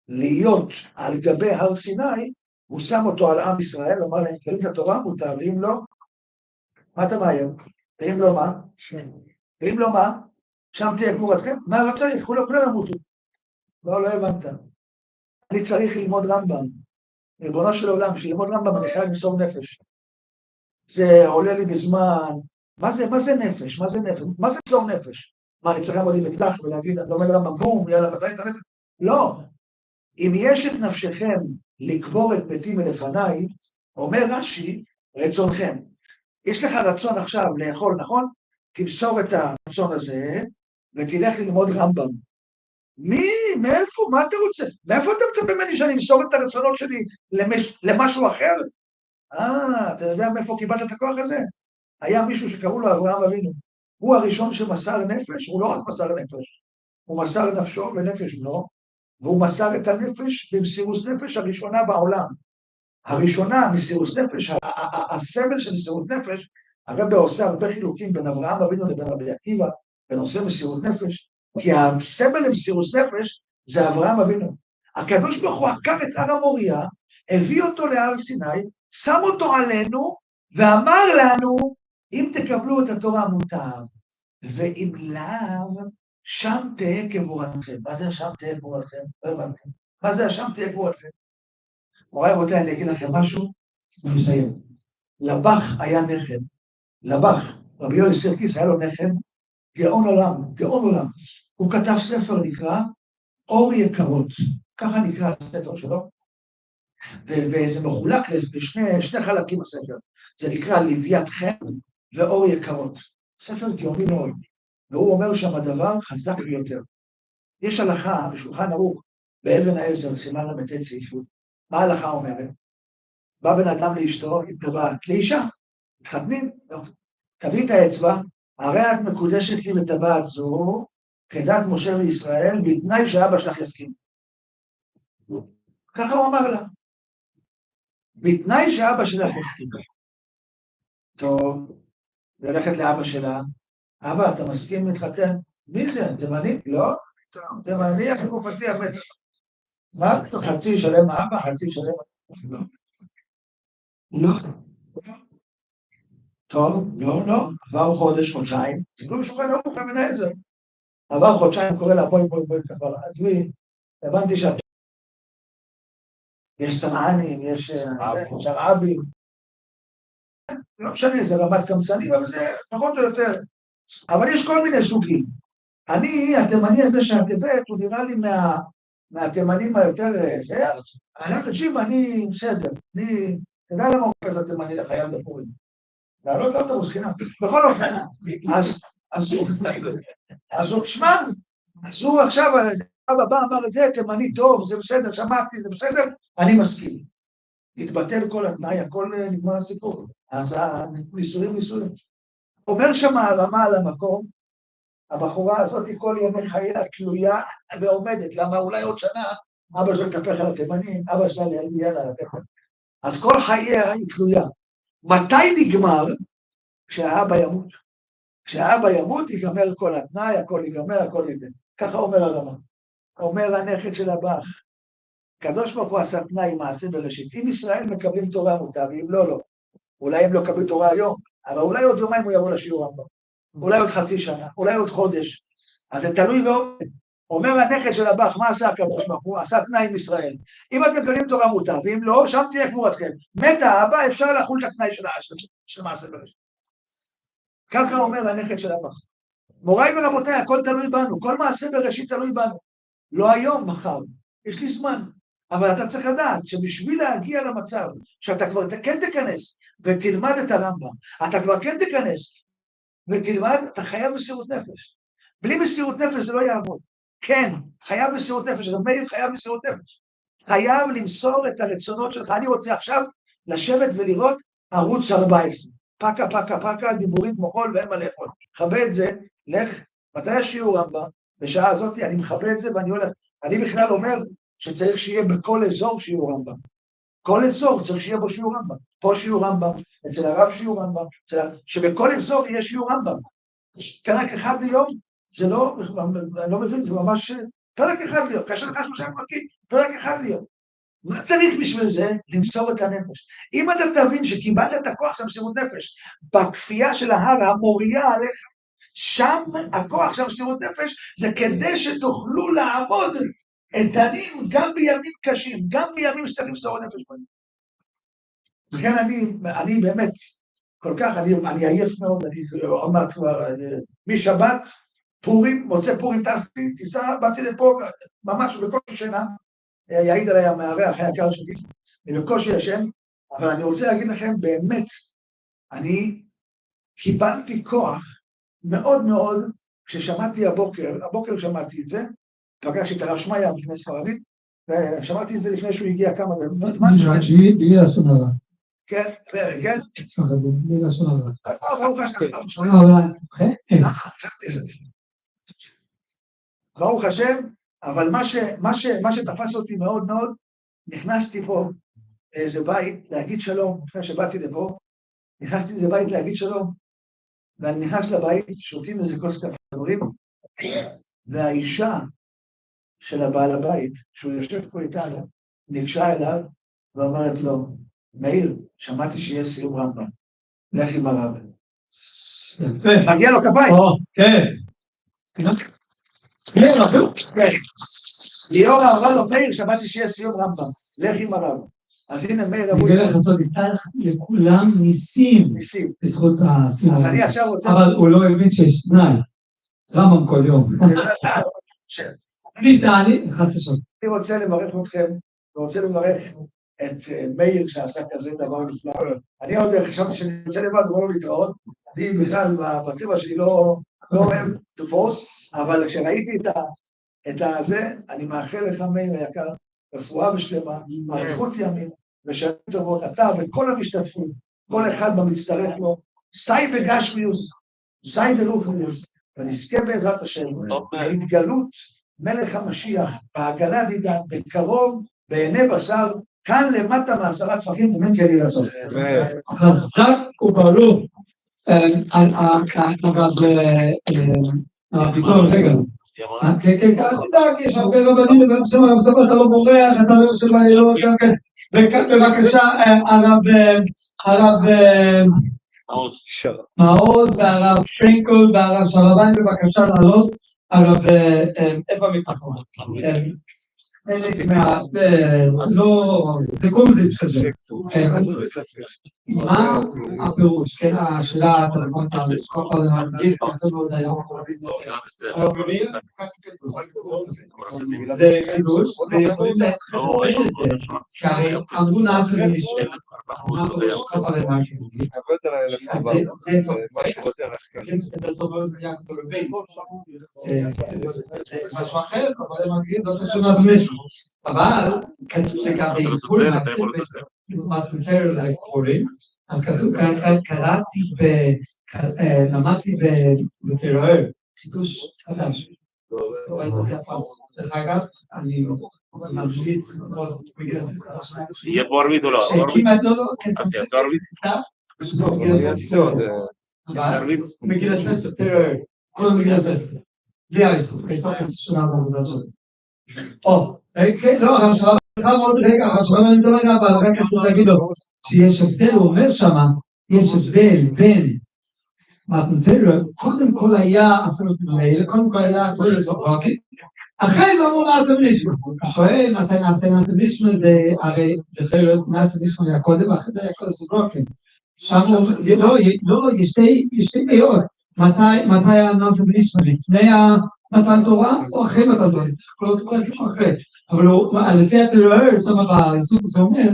להיות על גבי הר סיני, הוא שם אותו על עם ישראל, אמר להם, קוראים את התורה, מותר, ואם לא, מה אתה מאיים? ואם לא מה? ואם לא מה? שם תהיה גבורתכם? מה לא צריך? כולם ימותו. לא הבנת. אני צריך ללמוד רמב"ם. ריבונו של עולם, שללמוד רמב"ם אני חייב למסור נפש. זה עולה לי בזמן. מה זה נפש? מה זה נפש? מה זה למסור נפש? מה, אני צריך לעמוד עם אקדח ולהגיד, אני לומד רמב"ם, בום, יאללה, מזל את הנפש? לא. אם יש את נפשכם לקבור את מתים מלפניי, אומר רש"י, רצונכם. יש לך רצון עכשיו לאכול, נכון? תמסור את הרצון הזה, ותלך ללמוד רמב"ם. מאיפה? מה אתה רוצה? מאיפה אתה מצפה ממני שאני אמסור את הרצונות שלי למשהו אחר? אתה יודע מאיפה קיבלת את הכוח הזה? היה מישהו שקראו לו אברהם אבינו. הוא הראשון שמסר נפש, הוא לא רק מסר נפש, הוא מסר נפשו ונפש בנו, והוא מסר את הנפש במסירות נפש הראשונה בעולם. הראשונה, מסירות נפש, הסבל של מסירות נפש, הרב עושה הרבה חילוקים בין אברהם אבינו לבין רבי עקיבא, בנושא מסירות נפש, כי הסבל למסירות נפש זה אברהם אבינו. הקדוש ברוך הוא עקר את הר המוריה, הביא אותו להר סיני, שם אותו עלינו, ואמר לנו, אם תקבלו את התורה מותר, ואם לאו, שם תהיה קבורתכם. מה זה שם תהיה קבורתכם? לא הבנתם. מה זה שם תהיה קבורתכם? מוריי ורבותיי, אני אגיד לכם משהו, אני מסיים. לבח היה נכד. לבח רבי יואל סירקיס היה לו נכד, גאון עולם, גאון עולם. הוא כתב ספר נקרא אור יקרות, ככה נקרא הספר שלו, וזה מחולק לשני חלקים הספר. זה נקרא לוויית חן ואור יקרות. ספר גאוני מאוד, והוא אומר שם הדבר חזק ביותר. יש הלכה בשולחן ערוך באבן העזר, סימן ל"ט סעיף י'. מה ההלכה אומרת? בא בן אדם לאשתו עם טבעת, לאישה, מתחתנים, תביא את האצבע, הרי את מקודשת לי בטבעת זו, כדת משה וישראל, בתנאי שאבא שלך יסכים. ככה הוא אמר לה. בתנאי שאבא שלך יסכים. טוב, ללכת לאבא שלה, אבא, אתה מסכים להתחתן? מי זה? תימני? לא? תימני, איך גופתי המת. מה? חצי שלם אבא, חצי שלם אבא. לא. טוב, לא. עבר חודש, חודשיים. תקראו בשולחן ערוך אבן העזר. עבר חודשיים, קורא לה בואי, כבר עזבי. הבנתי שאת... יש צמאנים, יש שרעבים. לא משנה, זה רמת קמצנים, אבל זה פחות או יותר. אבל יש כל מיני סוגים. התימני הזה שאת הבאת, הוא נראה לי מהתימנים היותר... תקשיב, אני בסדר. תדע למה הוא כזה תימני לחייל בפורים. לעלות לאוטובוס חינם. בכל אופן, אז הוא, שמע, אז הוא עכשיו, אבא בא, אמר את זה, תימני טוב, זה בסדר, שמעתי, זה בסדר, אני מסכים. התבטל כל התנאי, הכל נגמר הסיפור. אז ניסויים. אומר שם הרמה על המקום, הבחורה הזאת כל ימי חייה תלויה ועומדת, למה אולי עוד שנה אבא שלה יתהפך על התימנים, אבא שלה יהיה על התימנים. אז כל חייה היא תלויה. מתי נגמר? כשהאבא ימות. כשהאבא ימות ייגמר כל התנאי, הכל ייגמר, הכל ייגמר. ככה אומר הרמה. אומר הנכד של הבח. הקדוש ברוך הוא עשה תנאי מעשה בראשית. אם ישראל מקבלים תורה מותר, אם לא. אולי הם לא קבלו תורה היום, אבל אולי עוד יומיים הוא יבוא לשיעור הבא. אולי עוד חצי שנה, אולי עוד חודש. אז זה תלוי ועומד. אומר הנכד של הבח, מה עשה הקדוש ברוך הוא? עשה תנאי עם ישראל. אם אתם מקבלים תורה מותר, ואם לא, שם תהיה קבורתכם. מת האבא, אפשר לחול את התנאי של מעשה בראשית. ככה אומר הנכד של הבח. מוריי ורבותיי, הכל תלוי בנו, כל מעשה בראשית תלוי בנו. לא היום, מחר. יש לי זמן. אבל אתה צריך לדעת שבשביל להגיע למצב שאתה כבר כן תיכנס ותלמד את הרמב"ם, אתה כבר כן תיכנס ותלמד, אתה חייב מסירות נפש. בלי מסירות נפש זה לא יעבוד. כן, חייב מסירות נפש, רב מאיר חייב מסירות נפש. חייב למסור את הרצונות שלך. אני רוצה עכשיו לשבת ולראות ערוץ 14. פקה, דיבורים כמו חול ואין מה לאכול. חווה את זה, לך, מתי השיעור רמב"ם? בשעה הזאת אני מכבה את זה ואני הולך. אני בכלל אומר שצריך שיהיה בכל אזור שיעור רמב"ם. כל אזור צריך שיהיה בו שיעור רמב"ם. פה שיעור רמב"ם, אצל הרב שיעור רמב"ם, שבכל אזור יהיה שיעור רמב"ם. פרק אחד ליום, זה לא, אני לא מבין, זה ממש פרק אחד ליום. כאשר לך 3 פרקים, פרק אחד ליום. מה צריך בשביל זה? למסור את הנפש. אם אתה תבין שקיבלת את הכוח של מסירות נפש, בכפייה של ההר המוריה עליך, שם הכוח של מסירות נפש, זה כדי שתוכלו לעמוד איתנים גם בימים קשים, גם בימים שצריך למסור נפש בהם. לכן אני באמת, כל כך, אני עייף מאוד, אני עומד כבר, משבת, פורים, מוצא פורים, באתי לפה, ממש בקושי שינה, יעיד עליי המארח היקר שלי, אני בקושי ישן, אבל אני רוצה להגיד לכם, באמת, אני קיבלתי כוח מאוד מאוד, כששמעתי הבוקר שמעתי את זה, פגשתי את הרב שמעיה בכנסת ספרדית, ושמעתי את זה לפני שהוא הגיע כמה דקות. בלי לעשות הרע. כן, כן. בלי לעשות הרע. ברוך השם, אבל מה שתפס אותי מאוד מאוד, נכנסתי פה לאיזה בית להגיד שלום, לפני שבאתי לפה, נכנסתי לאיזה בית להגיד שלום, ואני נכנס לבית, שותים איזה כוס קפה, והאישה של הבעל הבית, שהוא יושב פה איתנו, ניגשה אליו ואומרת לו, מאיר, שמעתי שיש סיום רמב"ם, לך עם הרב. מגיע לו כפיים. כן. ליאור אמר לו, מאיר, שמעתי שיש סיום רמב"ם, לך עם הרב. אז הנה מאיר אני אגלה לך סוד, יפתח לכולם ניסים ניסים. בזכות הסיום. אז אני עכשיו רוצה... אבל הוא לא הבין שיש תנאי. רמב"ם כל יום. אני חס ושלום. אני רוצה לברך אתכם, ורוצה לברך את מאיר שעשה כזה דבר נפלא. אני עוד חשבתי שאני יוצא לבד, זה לא להתראות. אני בכלל בטבע שלי לא אוהב תפוס, אבל כשראיתי את הזה, אני מאחל לך מאיר היקר, רפואה ושלמה, אריכות ימים, ושנים טובות, אתה וכל המשתתפים, כל אחד במצטרף לו, סי בגשמיוס, סי ברוחניוס, ונזכה בעזרת השם, להתגלות מלך המשיח, בהגנה דידה, בקרוב, בעיני בשר, כאן למטה מעשרה טפחים, ומן כן יהיה לעשות. חזק וברוך. הרב ביטון, רגע. כן, אל תדאג, יש הרבה רבנים, בעזרת השם, הרב סבא, אתה לא בורח, אתה לא יושב בעילות, בבקשה, הרב מעוז והרב פרנקל והרב שרבן, בבקשה לעלות, הרב, איפה המיקרופון? זה קומזיץ כזה. מה הפירוש? כן, השאלה, אתה אמרת, כל פעם זה מרגיש, אתה לא יודע, זה חידוש, ויכולים להכין את זה, שהרי אמרו נעשה ומישהו, מה הפירוש? כל פעם זה משהו. אז זה טוב. זה מסתכל טוב מאוד, זה משהו אחר, אבל הם מרגיש, זאת השונה זה מישהו. אבל כתוב שגם בעיכול מתותר לקוראים, אז כתוב, למדתי בתיאוריה, חידוש חדש. דרך אגב, אני ממליץ מאוד בגלל יהיה פה ערבית או לא? שכמעט לא, אז יעשו ערבית? בגיל הספר תיאוריה, כל בגיל הספר, בלי האיסוף, האיסוף שונה בעבודה הזאת. כן, לא, הרב שרבן, הרב שרבן אני מדבר רגע, אבל רק תגיד לו, שיש הבדל, הוא אומר שמה, יש הבדל בין מתנתר, קודם כל היה אסור סביב, קודם כל היה כל לסופרקי, אחרי זה אמרו נעשה בלישמה. הוא שואל מתי נעשה בלישמה, זה הרי נעשה בלישמה היה קודם, ואחרי זה היה כל לסופרקי. שם הוא, לא, יש שתי דעות, מתי היה נעשה בלישמה, לפני מתן תורה או אחרי מתן תורה, לא תורה כמו אחרי, אבל לפי התיאוריה, בעיסוק זה אומר,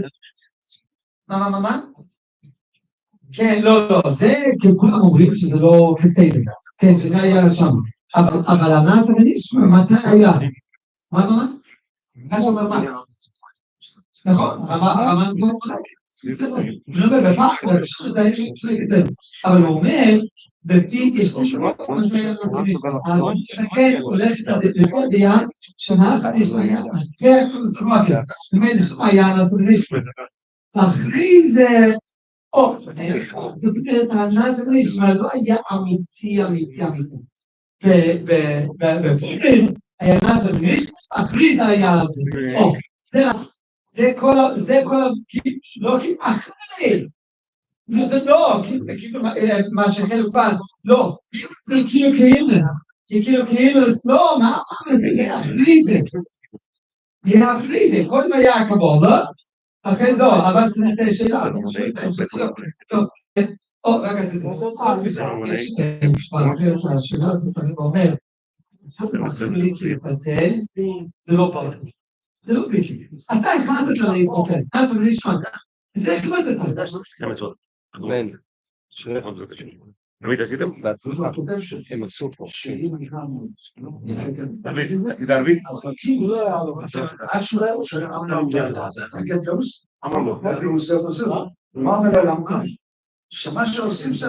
מה? כן, לא, זה כולם אומרים שזה לא כסדר, כן, שזה היה שם, אבל הנעשה בלישמה, מתי היה? מה? כאן שאומר מה? נכון, אבל הוא אומר, בפי יש משמעות, כן, הולכת לפי הדעה, שנעשה בלישמה היה, אחרי הכל סרוקה, זאת אומרת, היה נעשה בלישמה. אחרי זה, זאת אומרת, הנעשה בלישמה לא היה אמיתי. בפורים היה נעשה בלישמה, אחרי זה היה זה. זה כל לא אחרי. זה לא, כאילו מה שחלק כבר, לא. זה כאילו כאילוס, לא, מה זה אחרי זה. זה אחרי זה, קודם היה הקבול, לא? אחרי לא, אבל זה נעשה שאלה. טוב, רק אז יש השאלה הזאת, אני אומר, זה לא פרק. זה לא ביקי. אתה החלטת לי, אוקיי, אז אני נשמע. זה החלטת לי. אמן. תמיד עשיתם? בעצמך. הם עשו פה. תמיד, עשית ערבית? מה אומר ללמד? שמה שעושים זה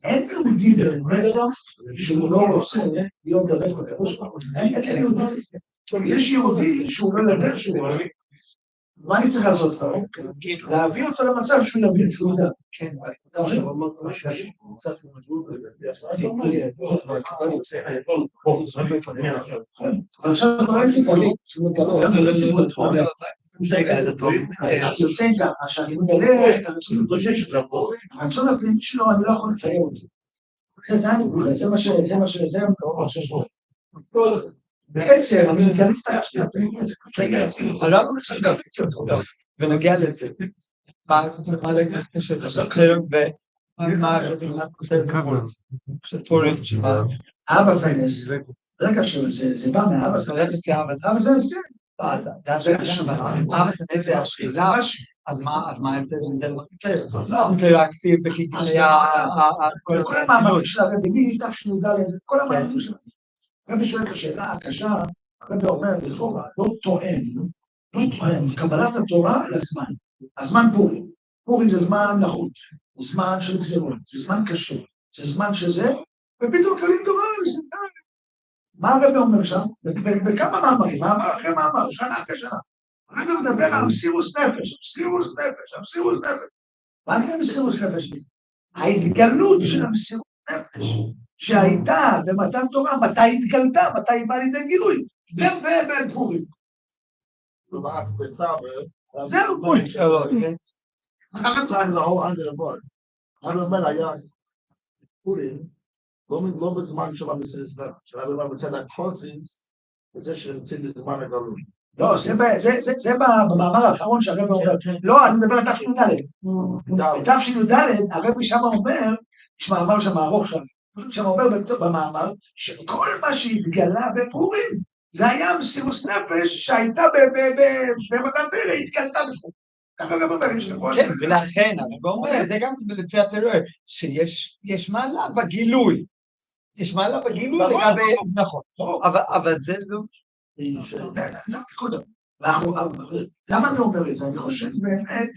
אין יהודי באמת שהוא לא רוצה להיות דרך הקדוש ברוך הוא. אין יהודי. יש יהודי שהוא מדבר שהוא יהודי. מה אני צריך לעשות לך? להביא אותו למצב שהוא יבין שהוא ידע. עכשיו אתה רואה סיפורים. יוצא ככה, שאני מגלה את הרצון הפנימי שלו, אני לא יכול לקיים אותו. זה מה בעצם, אני מגלה את ההפתעה, הרב ונגיע לזה. מה של השחרר ומה של פורים אבא זה רגע שזה בא מאבא זה אבא זה אבא זה השאלה, אז מה ההבדל בין זה להכתיב בכיכרי כל המאמרים של הרבי מתשי"ד, כל המאמרים של הרבי שואל את השאלה הקשה, הרבי אומר לכאורה, לא טוען, קבלת התורה לזמן, הזמן פורים, פורים זה זמן נחות, זה זמן של גזירות, זה זמן קשה, זה זמן שזה, ופתאום קלים תורה, מה הרבי אומר שם? בכמה מאמרים, מאמר אחרי מאמר, שנה אחרי שנה, הרבי מדבר על מסירות נפש, מסירות נפש, מה זה מסירות נפש? ההתגלות של המסירות נפש שהייתה במתן תורה, מתי התגלתה, מתי היא באה לידי גילוי, בפורים. זהו פורים. ככה צריך להור עד לבוא. אני אומר היה פורים, לא בזמן של המסירות נפש, אני אומר בצד הקוזיס, וזה שנמצא בזמן הגלות. לא, זה במאמר האחרון שהרבי אומר, לא, אני מדבר על תשי"ד. בתשי"ד, הרבי שם אומר, יש מאמר שם ארוך שם אומר במאמר, שכל מה שהתגלה בפורים, זה היה מסירות נפש שהייתה במתן תורה, התגלתה בפורים. ככה הרבי אומר, כן, ולכן, הרבי אומר, זה גם לפי התיאוריה, שיש מעלה בגילוי. יש מעלה בגילוי לגבי, נכון, אבל זה לא... למה אני אומר את זה? אני חושב באמת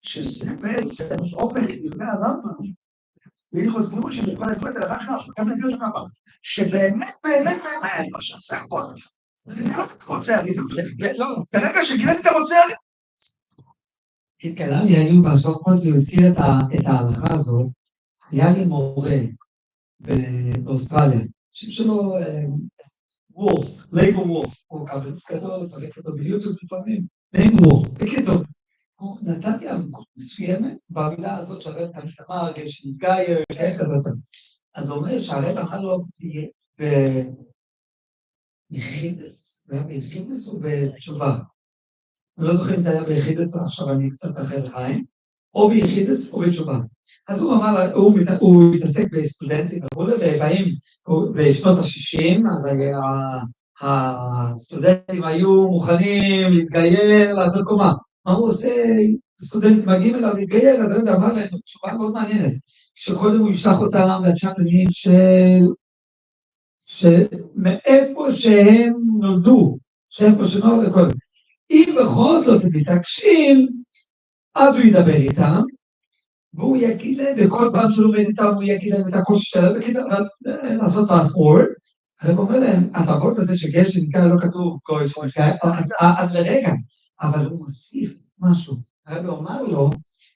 שזה בעצם עומק דברי הרמב"ם. והנה תראו שבכל הדברים האלה, גם נביא אותם הרמב"ם, שבאמת, מה שעשה פה, זה גילת את הרוצח. ברגע שגילת את הרוצח, התקלה לי היום בהשוואות כל זה, הוא הזכיר את ההלכה הזאת, היה לי מורה באוסטרליה, שלו וולף, לייבו וולף, הוא קבץ גדול, צריך אותו ביוטיוב לפעמים, לייבו וולף, בקיצור, הוא נתן לי עמקות מסוימת, במילה הזאת שהרב תמר, שנסגייר, כזה, אז הוא אומר שהרב אמר לו, תהיה ביחידס או בתשובה, אני לא זוכר אם זה היה ביחידס, עכשיו אני קצת אחר חיים, או ביחידס או בתשובה. אז הוא אמר, הוא מתעסק בסטודנטים, ובאים בשנות ה-60, אז הסטודנטים היו מוכנים להתגייר, לעשות קומה. מה הוא עושה? סטודנטים מגיעים אליו להתגייר, אז הוא אמר להם, תשובה מאוד מעניינת, שקודם הוא ישלח אותם לצ'אפלין שמאיפה שהם נולדו, שאיפה שנולדו קודם. אם בכל זאת הם מתעקשים, אז הוא ידבר איתם, והוא יגיד להם, וכל פעם שהוא לומד איתם, הוא יגיד להם את הקושי שלהם, וכדי לעשות פספורט, הוא אומר להם, הפספורט הזה שגש שנסגר לא כתוב גוי שמפגע, אז לרגע, אבל הוא מוסיף משהו. הרב אומר לו,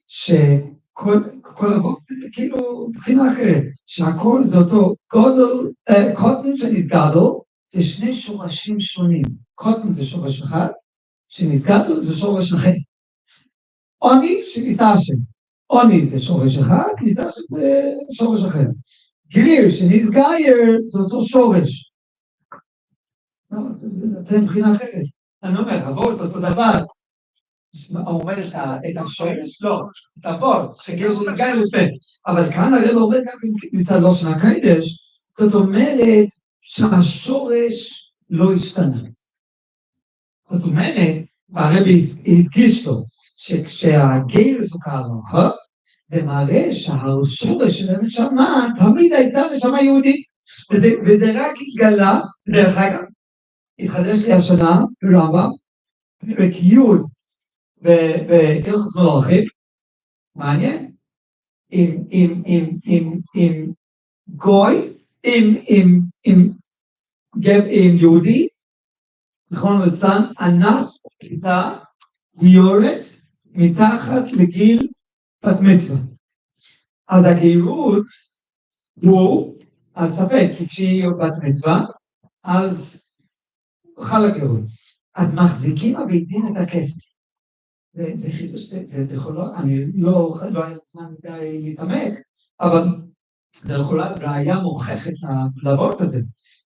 שכל אבות, כאילו, בחינה אחרת, שהכל זה אותו גודל, קוטן שנסגדל, זה שני שורשים שונים. קוטן זה שורש אחד, שנסגדל זה שורש אחר. עוני שניסה השם. עוני זה שורש אחד, ניסה שזה שורש אחר. גריר שנסגייר זה אותו שורש. זה מבחינה אחרת. אני אומר, אבות אותו דבר. הוא אומר את השורש, לא, את אבות, שגריר שנסגייר יפה. אבל כאן הרב אומר גם מצד לא שנה קיידש, זאת אומרת שהשורש לא השתנה. זאת אומרת, הרבי הדגיש לו, שכשהגיר סוכר לו, זה מראה שהשורש של הנשמה תמיד הייתה נשמה יהודית, וזה רק התגלה, דרך אגב, התחדש לי השנה ברמב"ם, פרק י' בהלכות מלאכים, מעניין, עם גוי, עם יהודי, נכון לצן, אנס כיתה גיורת מתחת לגיל בת מצווה. אז הגאירות הוא על ספק, כי כשהיא בת מצווה, אז חל הגאירות. אז מחזיקים הביתין את הכסף. זה חידוש, זה יכול לא, אני לא היה זמן מדי להתעמק, אבל זה יכולה ראיה מוכחת לוורט הזה.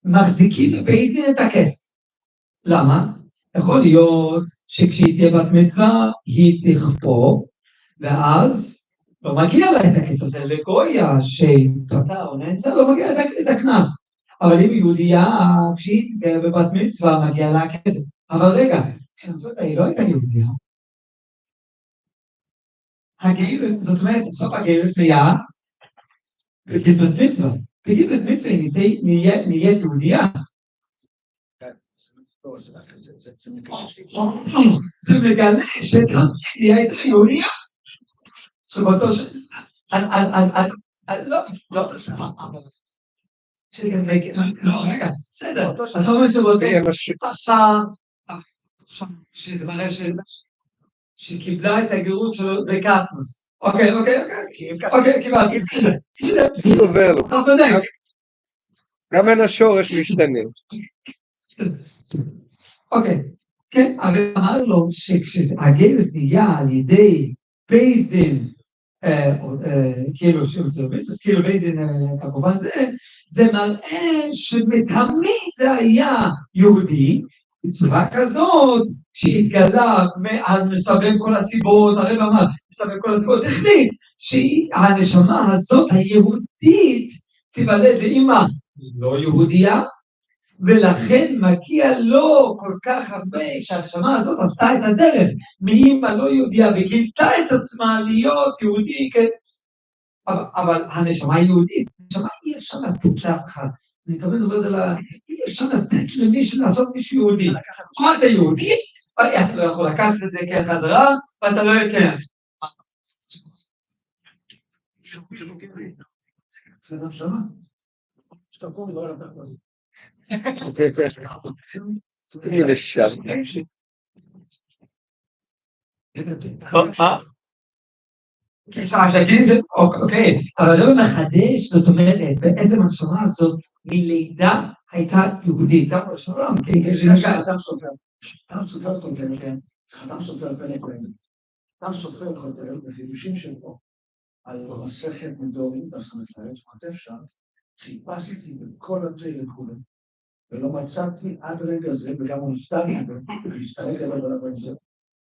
מחזיקים בבית דין את הכסף. למה? יכול להיות שכשהיא תהיה בת מצווה, היא תכפור, ואז לא מגיע לה את הכסף הזה, לגויה שפטר או נאנסה, לא מגיע את הכנס. אבל אם יהודייה, כשהיא תהיה בבת מצווה, מגיע לה הכסף. אבל רגע, כשנזאת היא לא הייתה יהודייה. זאת אומרת, סוף הגרס היה בגיל בת מצווה. בגיל בת מצווה היא נהיית יהודייה. זה מגלה שהיא הייתה יהודייה. שבאותו לא, לא, רגע, בסדר. אתה אומר שבאותו שזה מראה שקיבלה את הגירות שלו בקטנוס. אוקיי, קיבלתי, בסדר. אתה צודק. גם אין השורש משתנה. אוקיי, כן, אבל אמר לו שכשהגרס נהיה על ידי בית דין, כאילו בית דין כמובן זה מראה שבתמיד זה היה יהודי, בצורה כזאת שהתגלה על מסבב כל הסיבות, הרב אמר, מסבב כל הסיבות, החליט שהנשמה הזאת היהודית תיוולד לאמא לא יהודייה, ולכן מגיע לו כל כך הרבה שהנשמה הזאת עשתה את הדרך מאמא לא יהודיה וגילתה את עצמה להיות יהודי, אבל הנשמה יהודית, הנשמה אי אפשר לתת לאף אחד. אני תמיד אומר על אי אפשר לתת למישהו לעשות מישהו יהודי. או אתה יהודי, אתה לא יכול לקחת את זה כחזרה, ואתה לא יקר. אוקיי, אבל זה מחדש, זאת אומרת, בעצם הנשמה הזאת מלידה הייתה יהודית. זה אמר שלום, אדם סופר. אדם סופר פלא כהן. אדם סופר כותב בחידושים שלו על מסכת מדורים, כותב שם, חיפשתי בכל התורה לכולם, ולא מצאתי עד רגע זה, וגם הוא נפטר להסתרק עליו על הבן,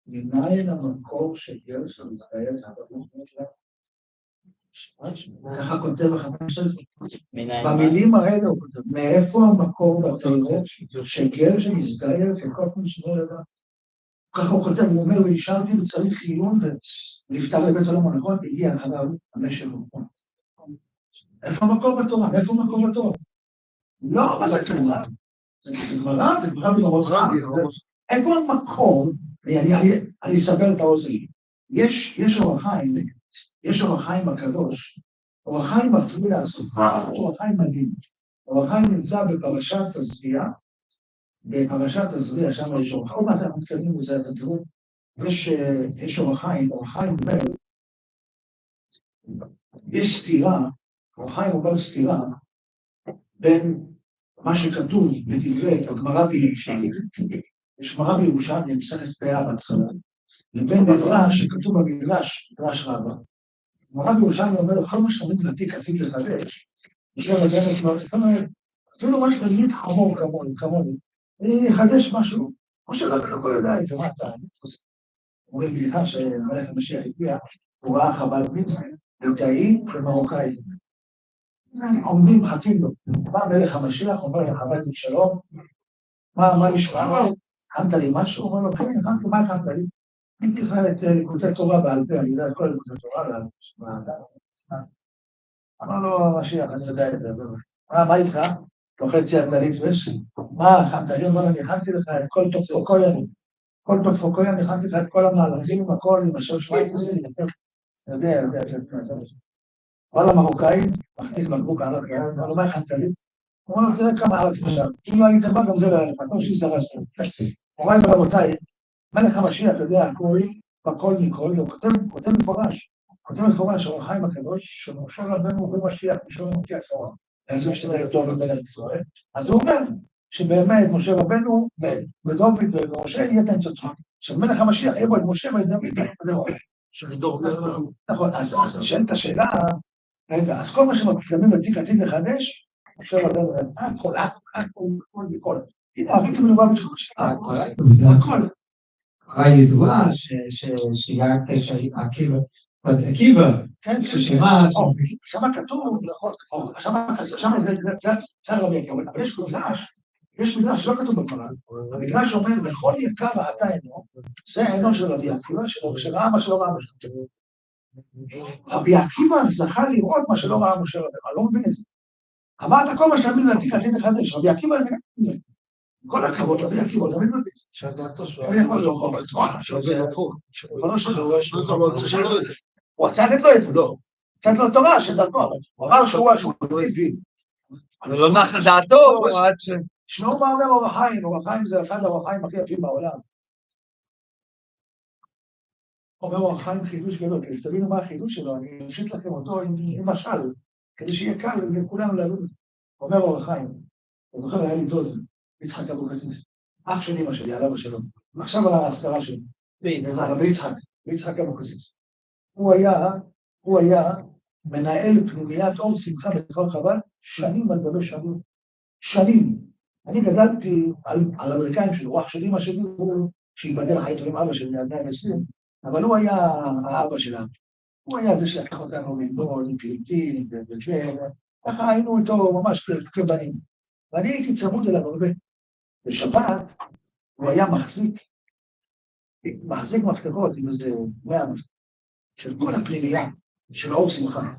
מניין המקור שגר של ישראל, ככה כותב החמש הזה. במילים האלה הוא כותב, מאיפה המקור בתורה שגר של ישראל ככל משמור לבד. ככה הוא כותב, הוא אומר, וישרתי וצריך עיון ונפטר לבית עולם הנכון, הגיע אחריו המשך הנכון. איפה המקור בתורה? איפה המקור בתורה? לא, מה זה גמרא? זה גמרא ברמות רב. איפה המקור? אני אסבר את האוזן. יש אור החיים הקדוש, אור החיים מפריע לעשות, אור החיים מדהים. אור החיים נמצא בפרשת תזריע, שם יש אור החיים, עוד מעט אנחנו מתקדמים בזה, אתם תראו, יש אור החיים אומר, יש סתירה, אור החיים אומר סתירה, בין מה שכתוב בדברי הגמרא בירושלים, יש גמרא בירושלים, מסכת פאה בהתחלה, לבין מדרש שכתוב במדרש, מדרש רבה. גמרא בירושלים אומר, כל מה שתמיד עתיק לחדש, אפילו מה שתמיד חמור כמוני, אני אחדש משהו, כמו שלא כל יודע את זה, מה אתה? אומרים בדיחה שמלך המשיח הגיע, הוא ראה חב"ד ליטאי ומרוקאי. עומדים, מחכים לו. בא מלך המשיח, אומר לחב"ד שלום, מה נשמע? הכנת לי משהו? הוא אומר לו, כן, הכנתי, מה הכנת לי? הכנתי לך את ליקוטי תורה בעל פה, אני יודע את כל ליקוטי תורה בעל פה. אמר לו המשיח, אני יודע את זה. מה איתך? לוחץ יד לליצבש. מה הכנת לי? הוא אומר, אני הכנתי לך את כל תופוקויין. כל תופוקויין, אני הכנתי לך את כל המהלכים, עם הכל, עם השם שמיים, יודע. כל המרוקאים, מחתיק בקבוק עליו, אבל מה הכנת לי? הוא אומר, תראה כמה עליו עכשיו. אם לא היית בא, גם זה לא היה לך, טוב שהזדרשת. מוריי ורבותיי, מלך המשיח יודע הכל מכל, הוא כותב מפורש, אור החיים הקדוש, שמשה רבנו הוא משיח, משה רבנו כעשרה. זה משתנה טוב במלך ישראל. אז הוא אומר שבאמת משה רבנו ודוד ומשה יהיה תנצותך. שמלך המשיח יהיה בו את משה ואת דוד. נכון, אז נשאלת השאלה, רגע, אז כל מה ששמים בתיק עתיד לחדש, אפשר לדבר על הכל. הנה, הראיתם מדובר בתחום שלך, הכל. הידועה עקיבא, כן, ששמה, שמה כתוב, שמה זה רבי עקיבא, אבל יש מדרש שלא כתוב בקוראן, המדרש אומר, בכל יקר ראתה עינו, זה עינו של רבי עקיבא, שראה מה שלא ראה משה רבנו. רבי עקיבא זכה לראות מה שלא ראה משה רבנו, אני לא מבין את זה. אמרת כל מה שתמיד לעתיק עתיד לחדש, רבי עקיבא זה גם כל הכבוד, רבי עקיבא, תמיד מדהים. שדעתו הוא רצה לתת לו את זה, לא. רצה לתת לו תורה של דרכו, הוא אמר שהוא טבעי. אבל לא נח לדעתו, עד ש... שמעו מה אומר אור החיים, אור החיים זה אחד האור החיים הכי יפים בעולם. אומר אור החיים חידוש גדול, כדי שתבינו מה החידוש שלו, אני אמשיך לכם אותו עם משל, כדי שיהיה קל לכולנו להבין. אומר אור החיים, אני זוכר, היה לי דוז, יצחק אבוקסיס, אח של אמא שלי, עליו השלום, עכשיו על ההזכרה שלי, ביצחק אבוקסיס. הוא היה מנהל פנימיית אור שמחה בכפר חב"ד שנים על גבי שנים. אני גדלתי על אמריקאים של רוח של אמא שלי, שיבדל החיים טובים אבא שלי עד 120, אבל הוא היה האבא שלנו. הוא היה זה שלקח אותנו ללמוד עם פיוטים, ככה היינו איתו ממש כבנים. ואני הייתי צמוד אליו הרבה. בשבת הוא היה מחזיק מפתחות עם איזה 100 מפתחות, של כל הפנימייה, של אור שמחה.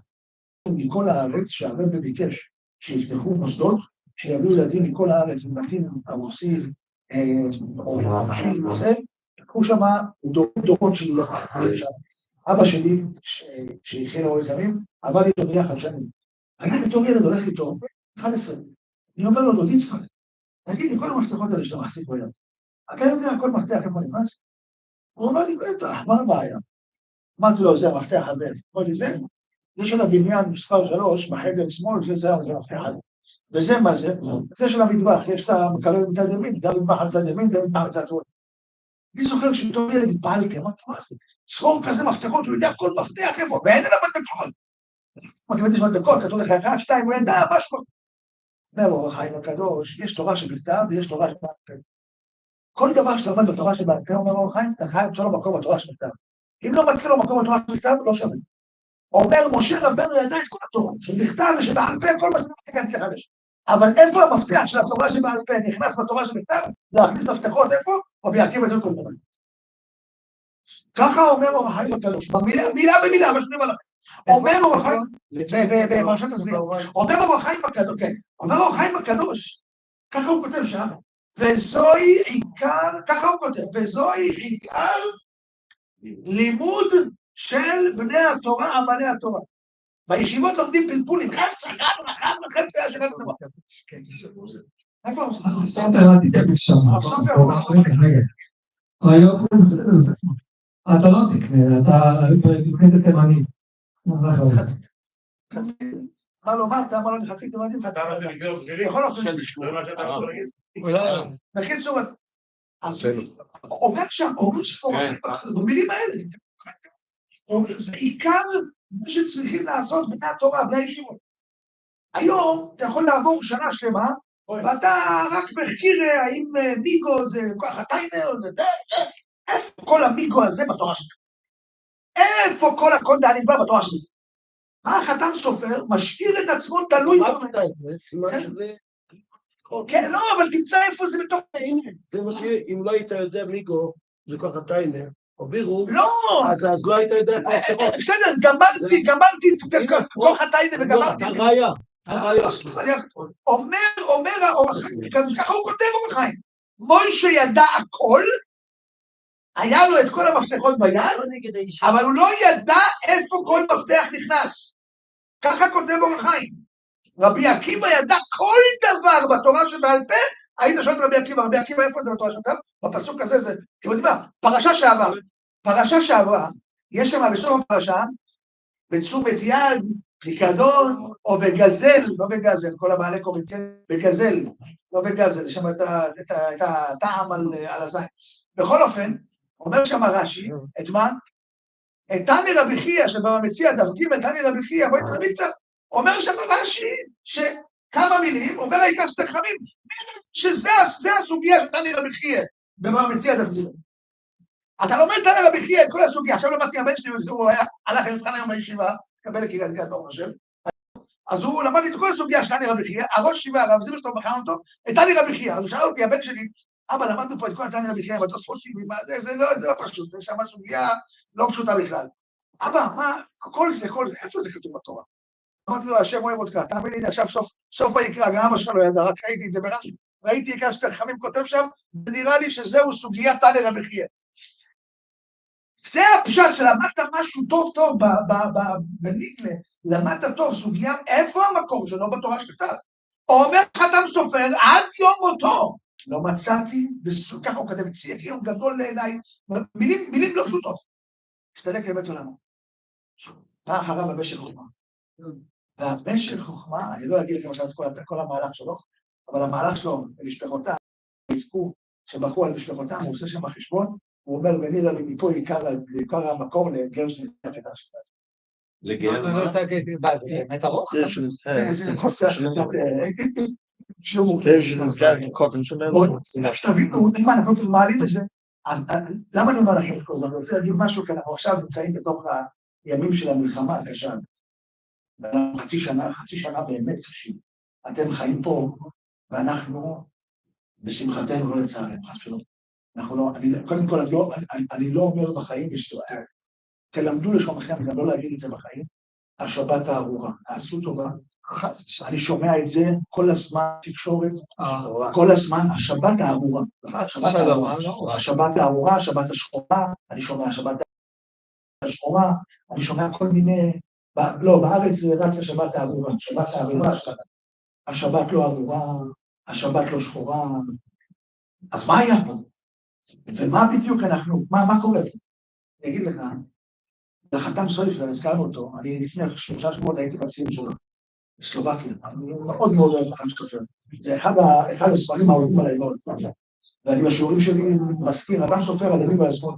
מכל הארץ שהרבא ביקש שיפתחו מוסדות, שיביאו ילדים מכל הארץ, מבתים הרוסים, או חופשים וזה, לקחו שם דורות של אבא שלי, שהחל לאורך ימים, עבד איתו ביחד שנים. אני בתור ילד הולך איתו, 11. אני אומר לו, דוד יצחק, תגיד לי, כל המפתחות האלה שאתה מחזיק ביד, אתה יודע כל מפתח איפה נכנס? הוא אומר לי, בטח, מה הבעיה? אמרתי לו, זה המפתח הזה, אמרתי לי, זה? יש על הבניין מספר 3, בחדר שמאל, זה המפתח הזה. וזה מה זה? זה של המטבח, יש את המקרר מצד ימין, זה המטבח על צד ימין, זה המטבח מצד שמאל. אני זוכר שבתור ילד התפעלתי, אמרתי, מה זה? צחור כזה מפתחות, הוא יודע כל מפתח איפה, ואין אלה מדבקות. אמרתי, יש מדבקות, כתוב לך 1, 2, הוא ידע, משהו. אומר אור החיים הקדוש, יש תורה שבכתב ויש תורה שבעל פה. כל דבר שאתה לומד בתורה שבעל פה, אומר אור החיים, אתה חייב למצוא לו מקום בתורה שבכתב. אם לא מתחיל לו מקום בתורה שבכתב, לא שווה. אומר משה רבנו ידע את כל התורה, שבכתב ושבעל פה, כל מה שזה מצליח לחדש. אבל איפה המפתח של התורה שבעל פה נכנס בתורה שבכתב, להכניס מפתחות איפה, רבי עקיבא את אותו דבר. ככה אומר אור החיים הקדוש, מילה במילה, מה שאני אומר לכם. אומר אור החיים, בפרשת הזריעה, אומר אור החיים הקדוש, כן, אומר אור החיים הקדוש, ככה הוא כותב שם, וזוהי עיקר, ככה הוא כותב, וזוהי עיקר לימוד של בני התורה, עמלי התורה. בישיבות לומדים פלפולים, חפצה, חפצה, השאלה את הדבר. איפה הוא? הסופר, אל תתאבד שם. אתה לא תקנה, אתה בכנסת תימנים. מה לא אמרת? מה לא נחצי תימנים? יכול בקיצור, אומר שם, במילים האלה, זה עיקר מה שצריכים לעשות בני התורה, בני הישיבות. היום אתה יכול לעבור שנה שלמה, ואתה רק מחקיר האם מיגו זה ככה טיינר, איפה כל המיגו הזה בתורה שלך? איפה כל הקונדה הנקבע בתורה שלך? החתם סופר משאיר את עצמו תלוי. כן, לא, אבל תמצא איפה זה בתוך... זה מה שאם לא היית יודע מיגו, זה ככה טיינר, או בירו, לא! אז לא היית יודע... בסדר, גמרתי כל חטיינה וגמרתי. הראיה. אומר, ככה הוא כותב אור החיים. מוישה ידע הכל, היה לו את כל המפתחות ביד, אבל הוא לא ידע איפה כל מפתח נכנס. ככה כותב אור החיים. רבי עקיבא ידע כל דבר בתורה שבעל פה, היית שואלת רבי עקיבא איפה זה בתורה שבעל פה? בפסוק הזה, אתם יודעים מה? פרשה שעברה, יש שם בסוף הפרשה, בתשומת יד, פיקדון, או בגזל, לא בגזל, כל הבעלי קוראים, כן? בגזל, לא בגזל, יש שם את הטעם על הזין. בכל אופן, אומר שם רש"י, את מה? את תני רבי חייא, שבמציע דף ג' תני רבי חייא, בואי נראה קצת, אומר שם רש"י, שכמה מילים, אומר העיקר שתי חכמים, שזה הסוגיה של תניא רבי חייא, במה מציע דחדיר. אתה לומד תניא רבי חייא את כל הסוגיה, עכשיו למדתי הבן שלי, הוא הלך למבחן היום בישיבה, קבל לקריאת ברוך השם, אז הוא למד את כל הסוגיה של תניא רבי חייא, הראש ישיבה, הרב זילברשטיין בחן אותו, את תניא רבי חייא, אז הוא שאל אותי, הבן שלי, אבא, למדנו פה את כל תניא רבי חייא, בתוספות שלי, זה לא פשוט, זה שם סוגיה לא פשוטה בכלל. אבא, מה, כל זה, איפה זה כתוב בתורה? אמרתי לו, השם אוהב אותך, תאמין לי, עכשיו סוף ויקרא, גם אבא שלך לא ידע, רק ראיתי את זה ברש"י, ראיתי עיקר שתי חכמים כותב שם, ונראה לי שזהו סוגיית תניא רבי חייא. זה הפשט שלמדת משהו טוב טוב בניקלה, למדת טוב סוגיה, איפה המקום שלו בתורה שכתב? אומר חתם סופר, עד יום מותו, לא מצאתי, וככה הוא כתב, צייר גדול לעיניי, מילים לא פשוטות. הסתלק לבית עולמו. בא אחריו במשך חוכמה. והמשך חוכמה, אני לא אגיד לכם עכשיו את כל המהלך שלו, אבל המהלך שלו, במשפחותם, שבחרו על משפחותם, הוא עושה שם חשבון, הוא אומר, ונראה לי מפה עיקר המקום לגר שנזכר את השבת. לגר? באמת ארוך? כן, זה חוסר קצת... שנזכר עם קודם שלנו. שתבינו, אם אנחנו מעלים את זה, למה אני אומר לכם כל הזמן? אני רוצה להגיד משהו, כי אנחנו עכשיו נמצאים בתוך הימים של המלחמה הקשה. חצי שנה באמת קשים. אתם חיים פה, ואנחנו, בשמחתנו לא לצערנו, חס ושלום. קודם כל, אני לא אומר בחיים, תלמדו לשומכם, גם לא להגיד את זה בחיים, השבת הארורה, עשו טובה, אני שומע את זה כל הזמן, תקשורת, כל הזמן, השבת הארורה, השבת הארורה, השבת השחורה, אני שומע השבת השחורה, אני שומע כל מיני, לא, בארץ זה רץ השבת הארורה, השבת הארורה, השבת לא ארורה, השבת לא שחורה, אז מה היה פה? ומה בדיוק אנחנו, מה קורה פה? אני אגיד לך, לחתם סופר, הזכרנו אותו, אני לפני 3 שבועות הייתי בציון שלו, בסלובקיה, אני מאוד מאוד אוהב לחתם סופר, זה אחד הספרים האהובים עליי מאוד, ואני בשיעורים שלי מזכיר, לחתם סופר על ימין ועל שמאל,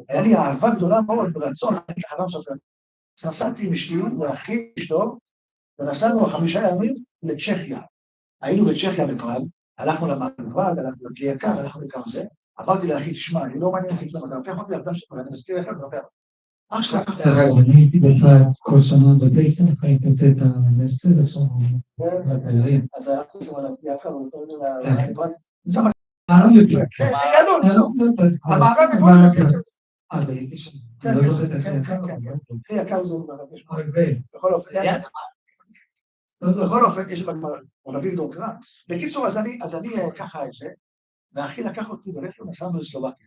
היה לי אהבה גדולה מאוד ורצון לחתם סופר, אז נסעתי עם אשתי ואחי אשתו, ונסענו 5 ימים לצ'כיה, היינו בצ'כיה בפראג, הלכנו למעבד, הלכנו לקרקע, הלכנו לכמה זה, אמרתי לאחי, תשמע, אני לא מעניין אותי, אתה לוקח אותי לחתם סופר, אני מזכיר לך, אני לוקח. אני הייתי בפראג כל שנה בבייסן, הייתי עושה את המרסד עכשיו בתיירים. אז הלכתי שם על יחד, הוא קוראים לפראג. כן, המערב לפראג. אז הייתי שם. כן, יקר זה בכל אופן, יש רבי דוקרן. בקיצור, אז אני ככה את זה, ואחי לקח אותי ברכב, נסענו לסלובקיה.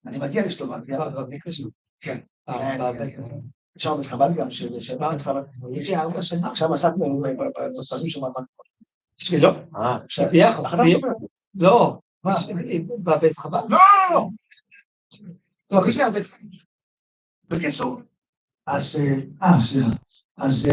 אני מגיע לסלובקיה. כן. עכשיו מתחבא גם שבא מתחבא. עכשיו עסקנו בספרים של מאבק. לא. חתם סופר. לא. בבית חב"ד? לא. לא, יש לי הרבה צחקים. בקיצור, אז, סליחה. אז...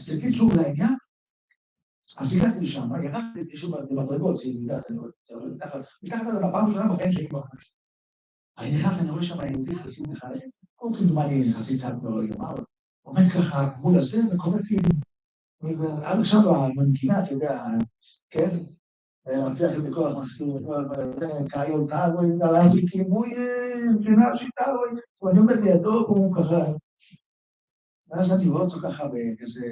בקיצור לעניין, אז הגעתי לשם, ירדתי לשם במדרגות, מתחת לזה בפעם ראשונה בחיים שלי בחיים. אני נכנס, אני רואה שם יהודי חסיד אחד, כל כמדומני חסיד צד לא יאמר, עומד ככה מול הזה וקורא כאילו, עד עכשיו המנגינה, אתה יודע, כן? מצליח לי בכוח מסכים, כאיון תאווי, עליי כימוי, תנאי שיטאווי, ואני עומד לידו, הוא ככה, ואז אני רואה אותו ככה בכזה,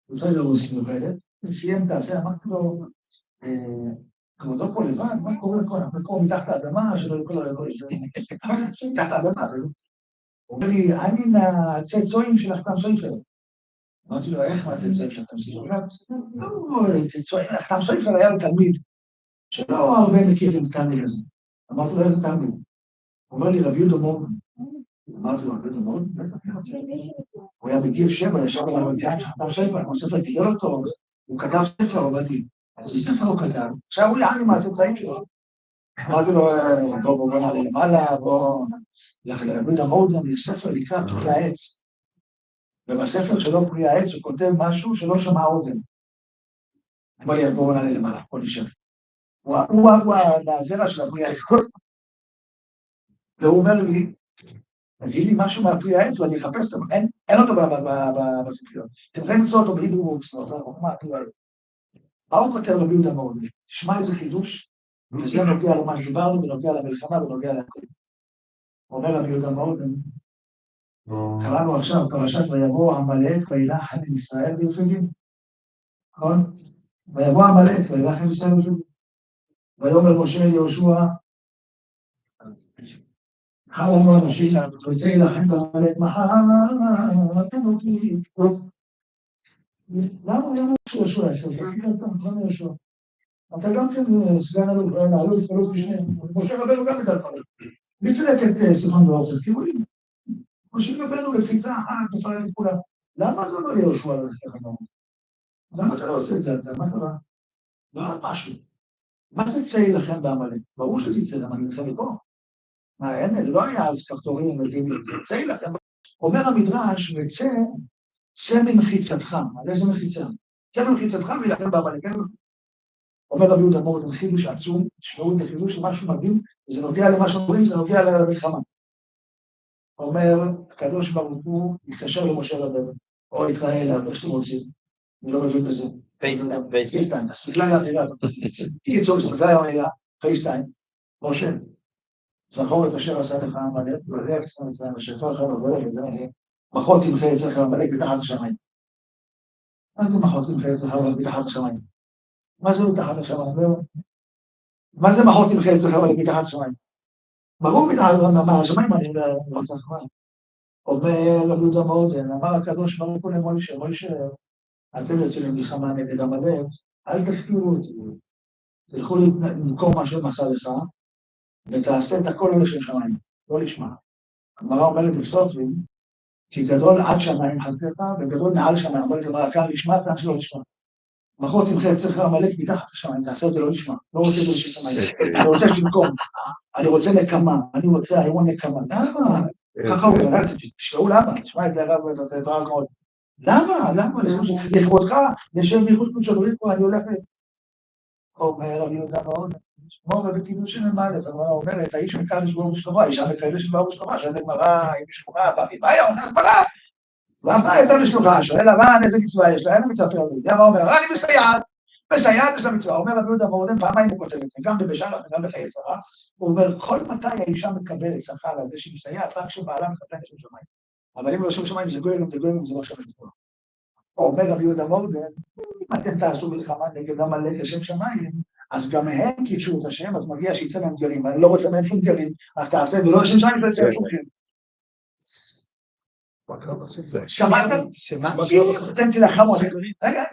יותר לרוסי מיוחדת, וסיים את זה, אמרתי לו, כבודו פה לבד, מה קורה פה? אנחנו פה מתחת האדמה, שלא לכל הרגול, מתחת האדמה, הוא אומר לי, אני מהצאצועים של החתם סופר. אמרתי לו, איך מהצאצועים של החתם סופר? לא, צאצועים, החתם סופר היה לו תלמיד, שלא הרבה מכירים את התלמיד הזה. אמרתי לו, איזה תלמיד? הוא אומר לי, רבי יהודה מורדן. אמרתי לו, רבי יהודה מורדן? הוא היה בגיל 7, ישב על המדינה של חתם סופר, הספר גידל אותו, הוא כתב ספר עובדים. איזה ספר הוא כתב? עכשיו הוא יעני מהצאצאים שלו. אמרתי לו, בוא נעלה למעלה, בוא לרבי יהודה מורדן, יש ספר לקראת פרי העץ. ובספר שלו פרי העץ הוא כותב משהו שלא שמע אוזן. אמר לי, אז בואו נעלה למעלה, בוא נשב. הוא הזרע של הפרי העץ. והוא אומר לי, תגיד לי משהו מהפרי העץ ואני אחפש אותו, אין אותו בספריות. אתם יכולים למצוא אותו בהיברו, מה הוא כותב רבי יהודה מאוד? תשמע איזה חידוש, וזה נוגע למה דיברנו, ונוגע למלחמה, ונוגע להכל. אומר רבי יהודה מאוד, קראנו עכשיו פרשת ויבוא עמלק וילך עם ישראל ויפגעים. נכון? ויבוא עמלק וילך עם ישראל ויפגעים. ויאמר משה ליהושע, חלמו אנשים, ויצא להילחם בעמלק מחר, אתם אותי. למה יהושע יעשה? אתה גם כן סגן אלוף, אלוף משנה, משה רבנו גם בדל פרק. מי צילק את סיחון ואורצת? תראו לי, משה רבנו בקפיצה אחת, מפרק את כולם. למה לא ליהושע ללכת לחמור? למה אתה לא עושה את זה? מה קרה? לא על משהו. מה זה צא לכם בעמלק? ברור שתצא למה אני נלחם פה. מה, אין, זה לא היה אז כפתורים, צא לכם. אומר המדרש, צא ממחיצתך. על איזה מחיצה? צא ממחיצתך ולכם בעמלק. אומר רבי יהודה מאוד, זה חידוש עצום, תשמעו, זה חידוש שמשהו מדהים, וזה נוגע למה שאומרים, זה נוגע למלחמה. אומר, הקדוש ברוך הוא התקשר למשה רבנו, או התראה אליו, איך שאתם רוצים, אני לא מבין בזה. פייסטיין, אז בגלל יחידה, קיצור, בגלל היה פייסטיין, משה, זכור את אשר עשה לך עמלק, ולך מצרים, ושתו לך בברך, מחול תמחה אצלך עמלק מתחת השמיים. מה זה מחול תמחה אצלך עמלק מתחת השמיים? מה זה מתחת השמיים? מה זה מחול תמחה אצלך עמלק מתחת השמיים? ברור מתחת השמיים, אני לא רוצה השמיים. אומר רבי יהודה מאוד, אמר הקדוש ברוך הוא למשה, משה, אתם יוצאים למלחמה נגד עמלק, אל תזכירו אותי, תלכו למקום מה שמסע לך, ותעשה את הכל לשם שמיים, לא לשמה. הגמרא אומרת בסופרים, כי גדול עד שמיים חזקך, וגדול מעל שמיים, אומרת הגמרא כאן לשמה, כאן שלא לשמה. מחר תמחה אצלך עמלק מתחת השמיים, תעשה את זה לא לשמה, לא רוצה את זה לשם שמיים, אני רוצה שתנקום, אני רוצה נקמה, אני רוצה היום נקמה, ככה הוא אומר, תשמעו למה, תשמע את זה הרב, זה תואר מאוד. למה? לכבודך, נשב מחוץ מצ'ודרית פה, אני הולך אומר, אני יודע מאוד, כמו בקידוש של מעלה, הגמרא אומרת, האיש מקדש באור ושלוחה, האישה מקדשת באור ושלוחה, שואלת הגמרא, אם שלוחה, מה היה עונה הגמרא? למה הייתה משלוחה? שואל הר"ן, איזה מצווה יש לה? אין מצווה פרדית. הר"ן אומר, אני מסייעת, מסייעת יש לה מצווה. אומר רבי יהודה מאוד, פעמיים הוא כותב את זה, גם בבשלח וגם בחיי שרה. הוא אומר, כל מתי האישה מקבלת שכר על זה שהיא מסייעת, רק כשבעלה מחתן לשם שמיים. אבל אם לא לשם שמיים, זה גויים, זה לא שווה את אומר רבי יהודה מאוד, אם אתם תעשו מלחמה נגד עמלק לשם שמיים, אז גם הם קידשו את השם, אז מגיע שיצא מהם גרים, אני לא רוצה מהם שום גרים, אז תעשה, ולא לשם שמיים, זה יצא שום גרים. שמעתם? אם אתם תלחמו, רגע,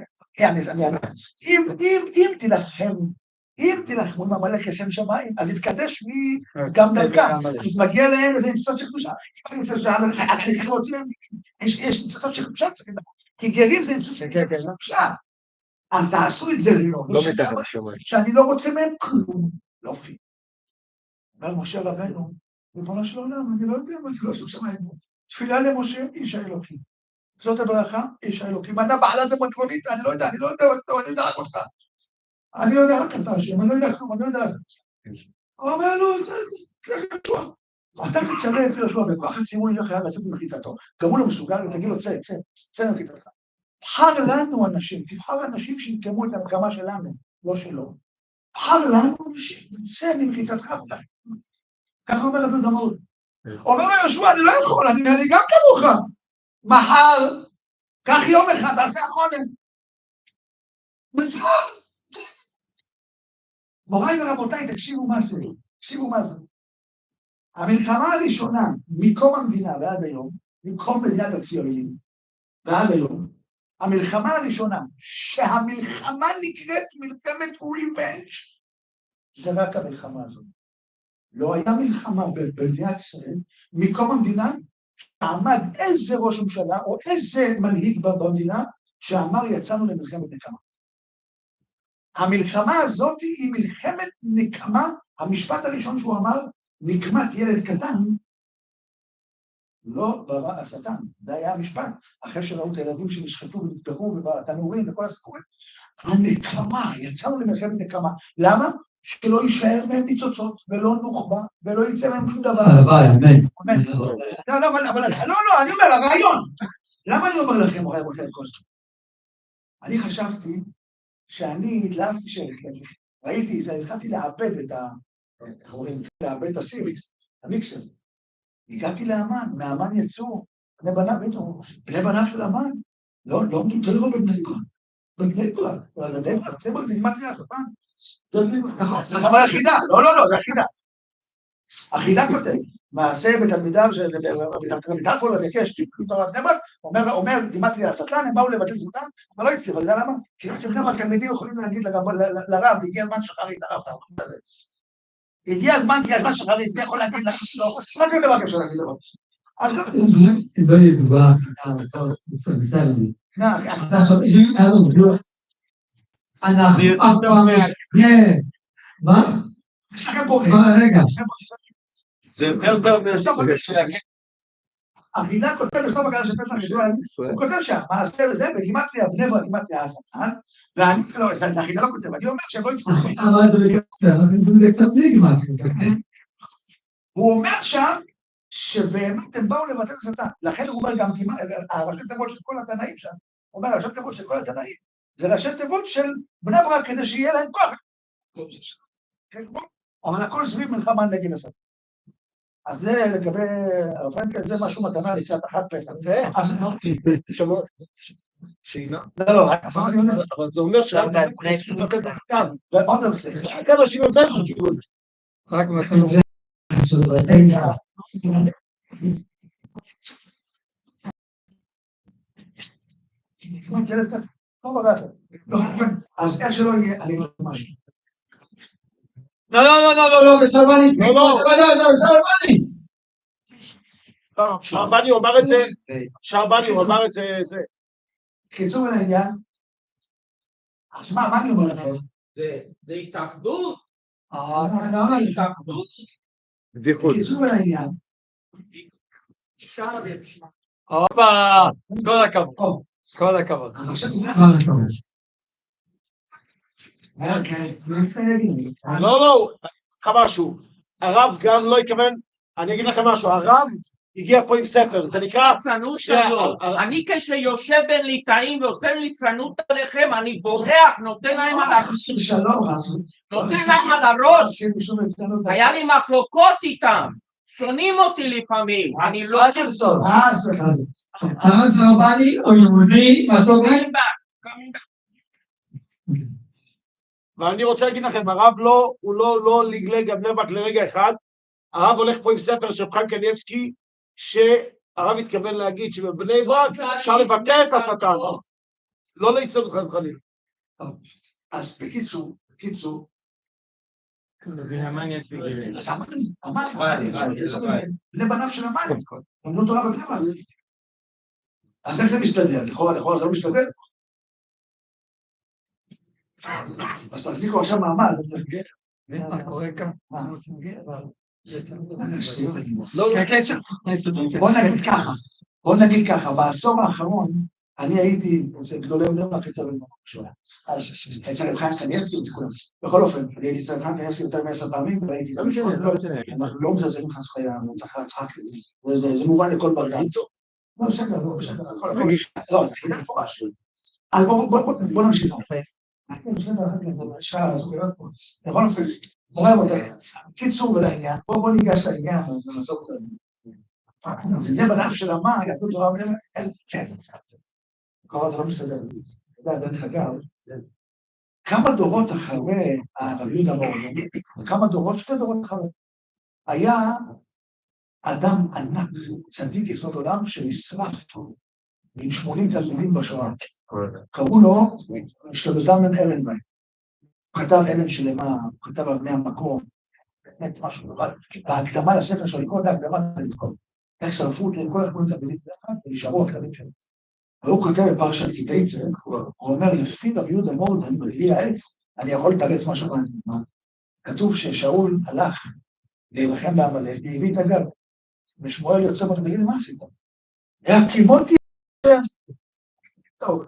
אם תלחמו עם עמלק לשם שמיים, אז יתקדש גם דרכם, אז מגיע להם איזה ניצוצות של קדושה. יש ניצוצות של קדושה, כי גרים זה ניצוצות של קדושה. אז תעשו את זה לא מתחת השמיים, שאני לא רוצה מהם כלום. יופי. אומר משה רבנו, ריבונו של עולם, אני לא יודע מה זה לא שם שמיים. תפילה למשה, איש האלוקים. זאת הברכה, איש האלוקים. אתה בעלת המטרונית, אני לא יודע רק אותך. אני יודע רק אתה השם, אני לא יודע כלום, אני לא יודע רק אותך. הוא אומר לו, זה קטוע. אתה תצווה את יהושע בכוח הציווי, לא חייב לצאת במחיצתו. גם הוא לא מסוגל, ותגיד לו, צא ממחיצתך. בחר לנו אנשים, תבחר אנשים שיקמו את המקמה שלנו, לא שלו. בחר לנו אנשים, צא ממחיצתך. ככה אומר רבי דמות. אומר לו יהושע, אני לא יכול, אני גם כמוך. מחר, קח יום אחד, תעשה החונן. מצחוק. מוריי ורבותיי, תקשיבו מה זה. המלחמה הראשונה, מקום המדינה ועד היום, מקום מדינת הציונים, ועד היום, המלחמה הראשונה, שהמלחמה נקראת מלחמת ריבנג', זה רק המלחמה הזאת. לא היה מלחמה במדינת ישראל, מקום המדינה, שעמד איזה ראש ממשלה, או איזה מנהיג במדינה, שאמר יצאנו למלחמת נקמה. המלחמה הזאת היא מלחמת נקמה, המשפט הראשון שהוא אמר, נקמת ילד קטן, לא ברא השטן, זה היה המשפט, אחרי שראו את הילדים שנשחטו ונטבחו בתנורים וכל הסיפורים. הנקמה, יצאנו למלחמת נקמה. למה? שלא יישאר מהם ניצוצות, ולא נוח'בה, ולא יצא מהם שום דבר. הלוואי, אמן. לא, אני אומר, הרעיון. למה אני אומר לכם, רבותיי, כל זה? אני חשבתי שאני התלהבתי ראיתי, התחלתי לעבד את איך אומרים, לעבד את הסיריס, המיקסר. הגעתי לאמן, מהאמן יצאו בני בניו של אמן. לא יראו בבני ברק. בבני ברק, בבני ברק, זה גימטריה השטן. זה חבר היחידה, לא, זה החידה. החידה כותב, מעשה בתלמידיו של תלמידיו פה לבקש, אומר גימטריה השטן, הם באו לבטל שטן, אבל לא הצליחו, אתה יודע למה? כי רק לפני התלמידים יכולים להגיד לרב, הגיע הזמן שחרית, הרב, הגיע הזמן שחרית, אתה יכול להגיד לך, לא תהיה דבר כזה להגיד דבר. אז לא ידובר, בסדר. אנחנו אף פעם מה? יש לכם פה רגע. זה יותר החידה כותב בסוף הגלה של פסח ישראל, הוא כותב שהמעשה וזה בגימטריה בני ברק, גימטריה השטן, ואני לא, החידה לא כותב, אני אומר שהם לא יצטרכו. אבל זה קצת בלי גימטריה. הוא אומר שם שבאמת הם באו לבטל שטן, לכן הוא אומר גם הראשי תיבות של כל התנאים שם, הוא אומר הראשי תיבות של כל התנאים, זה ראשי תיבות של בני ברק כדי שיהיה להם כוח. אבל הכל סביב מלחמה נגד השטן. אז זה לגבי הרפרנקל, זה משהו מתנה לקראת אחת פסח. שאלה? לא, אבל זה אומר שאתה עוד לא מסליחה. כמה שירים יותר חשובים. רק מקום זה. אז איך שלא יהיה, אני לא משהו. לא, בשלבני. שרבני אומר את זה, זה. קיצור לעניין, אז מה אני אומר לכם? זה התאחדות. קיצור לעניין. כל הכבוד. לא, משהו. הרב גם לא התכוון, אני אגיד לכם משהו, הרב הגיע פה עם ספר, זה נקרא... אני כשיושב בין ליטאים ועושה ליצנות עליכם, אני בורח, נותן להם על הראש. היה לי מחלוקות איתם, שונאים אותי לפעמים, אני לא... הרב הרבני או יהודי, מה טוב להם? ואני רוצה להגיד לכם, הרב הוא לא לגלג בני ברק לרגע אחד, הרב הולך פה עם ספר של חיים קניבסקי, שהרב התכוון להגיד שבבני ברק אפשר לבטל את השטן, לא ליצור אתכם חלילה. אז בקיצור, בני בניו של המן, למדו תורה בבני ברק. אז איך זה מסתדר? לכאורה זה לא מסתדר? אז תחזיקו עכשיו מעמד, זה סגר. מה קורה כאן? מה עושים גר? בוא נגיד ככה, בעשור האחרון, אני הייתי אצל גדולי בני ברק יותר במקום שלהם. אז אצל רב חיים קניבסקי, בכל אופן, אני הייתי אצל רב חיים קניבסקי יותר מ10 פעמים, והייתי גם משפט, אנחנו לא מזלזלים חס וחלילה, צריך להצחק, זה מובן לכל בר דעת. לא, בסדר, לא, זה חידה מפורש. אז בוא נמשיך. בכל אופן, קיצור ולעניין, בוא ניגש לעניין, זה בני בניו של המן, יעקב תורה בני ברק, כל זה לא מסתדר, אתה יודע, דרך אגב, כמה דורות אחרי הרב יהודה המורני, כמה דורות, 2 דורות אחרי, היה אדם ענק, צדיק יסוד עולם, שנשרף עם 80 תלמידים בשואה. קראו לו שלבזלמן ארנביים. הוא כתב אבן שלמה, הוא כתב על בני המקום, באמת משהו נורא. בהקדמה לספר שלו, לקרוא את ההקדמה לבכות. איך שרפו אותי עם כל הכמונים תלמידים ביחד, ונשארו הכתבים שלו. והוא כותב בפרשת כי תצא, הוא אומר, לפי רב יהודה המורני, בלי העץ, אני יכול לתרץ משהו בזמן. כתוב ששאול הלך להילחם בעמלק, והביא את הגב. ושמואל יוצא תגיד לי, מה עשית? היה קימותי. טוב,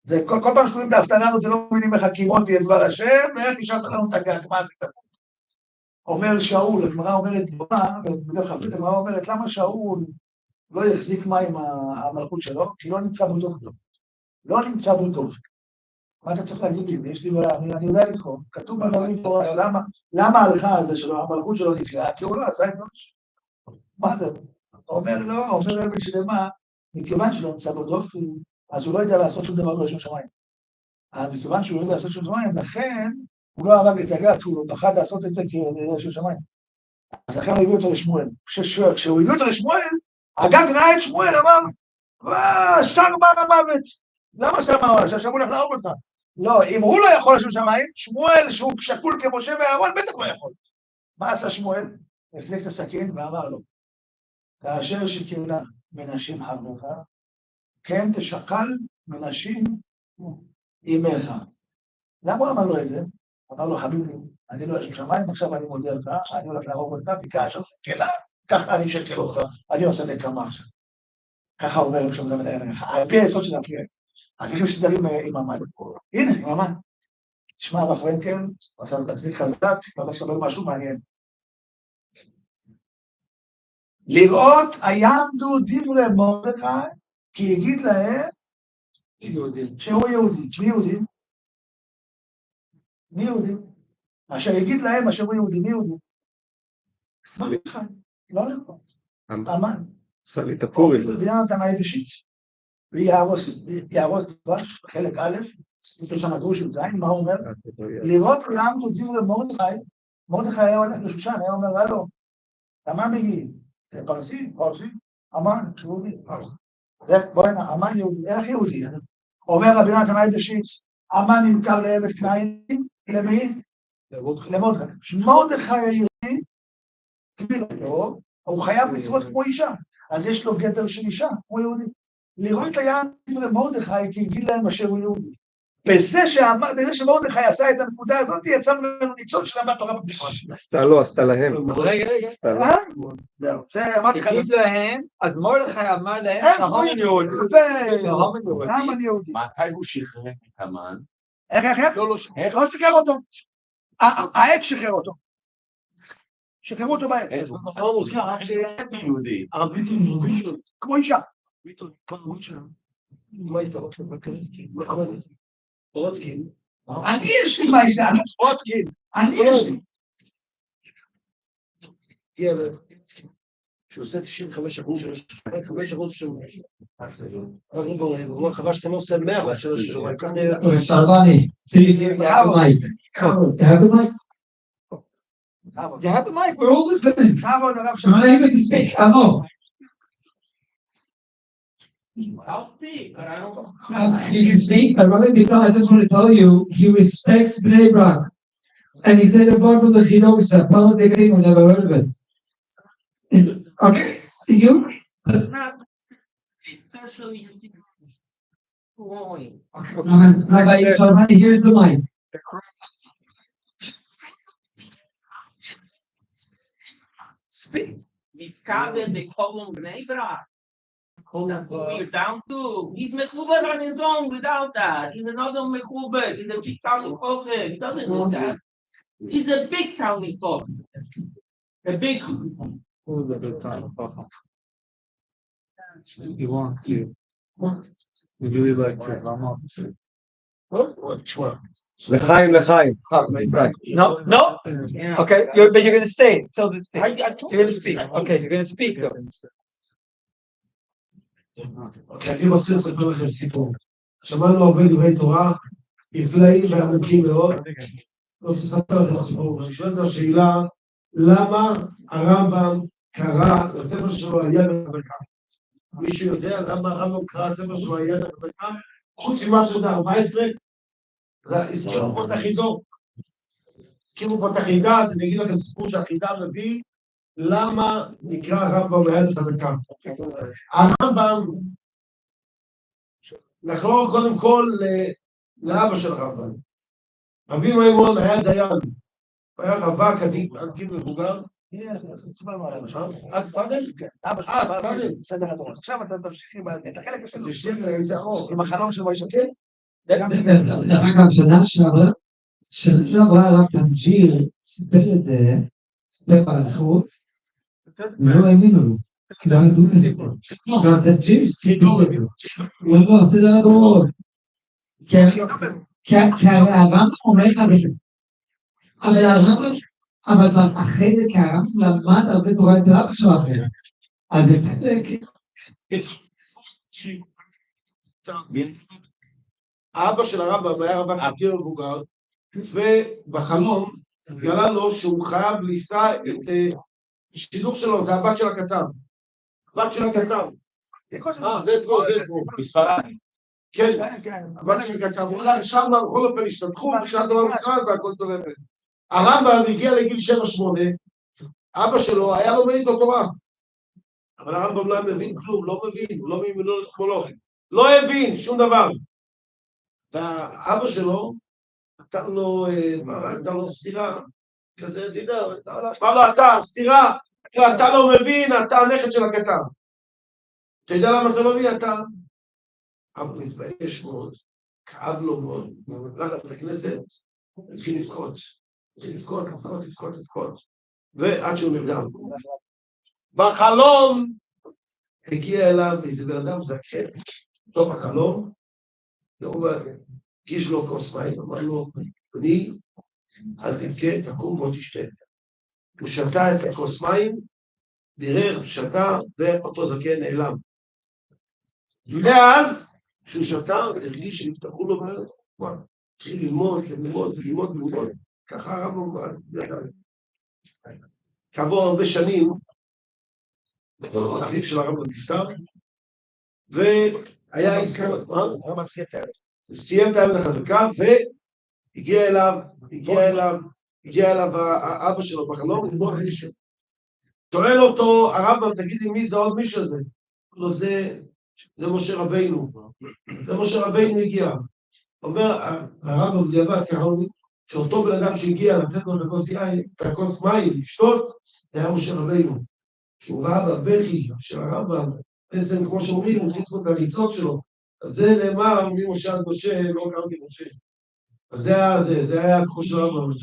זה כל פעם שקוראים את ההפטרה הזאת, לא מבינים איך הקימות יהיה דבר השם, ואיך השארת לנו את הגג, מה זה כתוב? אומר שאול, הגמרא אומרת, בדרך כלל, הגמרא אומרת, למה שאול לא יחזיק מים המלכות שלו? כי לא נמצא בו טוב. לא נמצא בו טוב. מה אתה צריך להגיד לי? יש לי בעיה, אני יודע לקרוא. כתוב בדברים תורה, למה הלכה על זה שלו, המלכות שלו נקראה? כי הוא לא עשה את משהו. מה זה? אומר לא, אומר רבי שלמה, מכיוון שלא נמצא בו טוב, אז הוא לא יודע לעשות שום דבר לשם שמיים. מכיוון שהוא לא יודע לעשות שום שמיים, לכן הוא לא הרג את הגג, הוא פחד לעשות את זה לשם שמיים. אז לכן הוא הביא אותו לשמואל. כשהוא הביא אותו לשמואל, הגג ראה את שמואל, אמר, שר בר המוות. למה שר בר המוות? שהשם הולך להרוג אותך. לא, אם הוא לא יכול לשם שמיים, שמואל, שהוא שקול כמשה ואהרון, בטח לא יכול. מה עשה שמואל? החזיק את הסכין ואמר לו, כאשר שכינה מנשים חרבך, כן תשקל מנשים אימך. למה הוא אמר לו את זה? אמר לו, חביבי, אני לא אשם שמיים, עכשיו אני מודיע לך, אני הולך להרוג אותך, וכאשר שכלה, ככה אני אשקל אותך, אני עושה נקמה עכשיו. ככה אומר עם שם זה מדעי עליך, על פי היסוד של הפריעה. אז יש מסתדרים עם המן. הנה, עם המן. תשמע, הרב פרנקל, עכשיו תצליח חזק, אתה הולך לקבל משהו מעניין. לראות היעמדו דברי מרדכי, כי יגיד להם שהוא יהודי. מי יהודי? מי יהודי? אשר יגיד להם אשר הוא יהודי. מי יהודי? מרדכי. לא נכון. המן. סלית הפורים. ביאם תנאי בשיט. ויהרוס דבש, חלק א', יש שם דרוש עם זין, מה הוא אומר? לראות יעמדו דברי מרדכי, מרדכי היה הולך לשושן, היה אומר, הלו, למה מגיעים? זה פרסי, אמן, יהודי, בוא הנה, אמן יהודי, איך יהודי? אומר רבי נתנאי בשיץ, אמן נמכר לעבד כנעני, למי? למרדכי. מרדכי היהודי, תמיד לא, הוא חייב מצוות כמו אישה, אז יש לו גדר של אישה, כמו יהודי. לראות היה דברי מרדכי, כי יגיד להם אשר הוא יהודי. בזה שמרדכי עשה את הנקודה הזאת, יצא ממנו ניצול של למד תורה בפרק. עשתה להם. רגע. זהו, זה אמרתי לך. תגיד להם, אז מרדכי אמר להם שההומן יהודי. שההומן יהודי. מתי הוא שחרר את המן? איך? לא שחרר אותו. העץ שחרר אותו. שחררו אותו בעץ. כמו אישה. אני יש לי מה יש לי, אני יש לי. שהוא עושה 95% של 5% של הוא חבל שאתה לא עושה 100% של Salvani, please, you have a mic. You have the mic? You have the mic, we're all listening. I'm not able to speak, I know. I'll speak, but I don't. You can speak, but I just want to tell you, he respects Bnei Brak. And he said about the Chidosh, that Paul Degring, I never heard of it. Okay, you? It's not especially growing. Rabbi Salvani, here's the mic. Speak. Discover the column Bnei Brak. That's what we're down to. He's mechuber on his own without that. He's another mechuber. He's a big Talmud Chochem. He doesn't know that. He's a big Talmud Chochem. A big. Who's a big Talmud Chochem? He wants you. Would you like to? L'chaim. No? Okay, but you're going to stay. So to speak. You're going to speak. Okay, you're going to speak though. אוקיי, אני רוצה לספר לכם סיפור. שמענו הרבה דברי תורה, נפלאים ועמוקים מאוד. אני רוצה לספר לכם סיפור. אני שואל את השאלה, למה הרמב"ם קרא לספר שלו על יד החזקה? מישהו יודע למה הרמב"ם קרא לספר שלו על יד החזקה? חוץ ממה שזה 14, הזכירו פה את החידו. הזכירו פה את החידה, אז אני אגיד לכם סיפור שהחידה מביא, למה נקרא הרמב"ם ליד החזקה? הרמב"ם נחזור קודם כל לאבא של הרמב"ם. רבי מימון היה דיין, הוא היה רווק עד גיל מבוגר. אז פאדל? בסדר, עכשיו אתה תמשיך עם החלק השני. עם החלום של מוישה, כן? אגב, שנה שעברה הרב תמג'יר סיפר את זה, סיפר באריכות, ולא האמינו לו, כי לא ידעו את זה. הרב תמג'יר סיפר את זה. הוא אומר, זה לא הדורות. כי הרי הרמב"ם אומר אבל אחרי זה, כי הרמב"ם למד הרבה תורה אצל אבא שלו אחרי זה. אז זה אבא של הרמב"ם היה רבן עתיר מבוגר, ובחלום גלה לו שהוא חייב לישא את השידוך שלו, זה הבת של הקצר. הבת של הקצר. זה בספרד. כן, הבת של הקצר. שם בכל אופן השתתחו, בשעה דבר אחד והכל טוב. הרמב"ם הגיע לגיל 7-8, אבא שלו היה לומד איתו תורה. אבל הרמב"ם לא מבין כלום, לא מבין, לא הבין שום דבר. והאבא שלו נתן לו סתירה, כזה, תדע, אמר לו, אתה, סתירה, אתה לא מבין, אתה הנכד של הקצר. אתה יודע למה אתה לא מבין, אתה? אבא מתבייש מאוד, כאב לו מאוד, הלך לבית הכנסת, התחיל לבכות, ועד שהוא נרדם. בחלום הגיע אליו איזה בן אדם זקן, בתוך החלום, הגיש לו כוס מים, אמר לו, בני, אל תבכה, תקום בוא תשתה. הוא שתה את הכוס מים, בירר, שתה, ואותו זקן נעלם. ואז, כשהוא שתה, הרגיש שנפתחו לו בעיות, התחיל ללמוד, ככה הרמב"ם כעבור הרבה שנים, אחיו של הרמב"ם נפטר, והיה הרמב"ם סיים את העבודה החזקה, והגיע אליו האבא שלו בחלום, שואל אותו הרמב"ם, תגידי מי זה עוד מישהו הזה? לא, זה משה רבינו, הגיע. אומר הרמב"ם בדיעבד כהרמי, שאותו בן אדם שהגיע לתת לו את הכוס מים לשתות, זה היה משה רבינו. שהוא ראה בבכי של הרמב"ם, בעצם כמו שאומרים, הוא חיץ פה את הניצות שלו, אז זה נאמר ממשה עד משה, לא קראתי משה. אז זה היה הכוחו של הרמב"ם,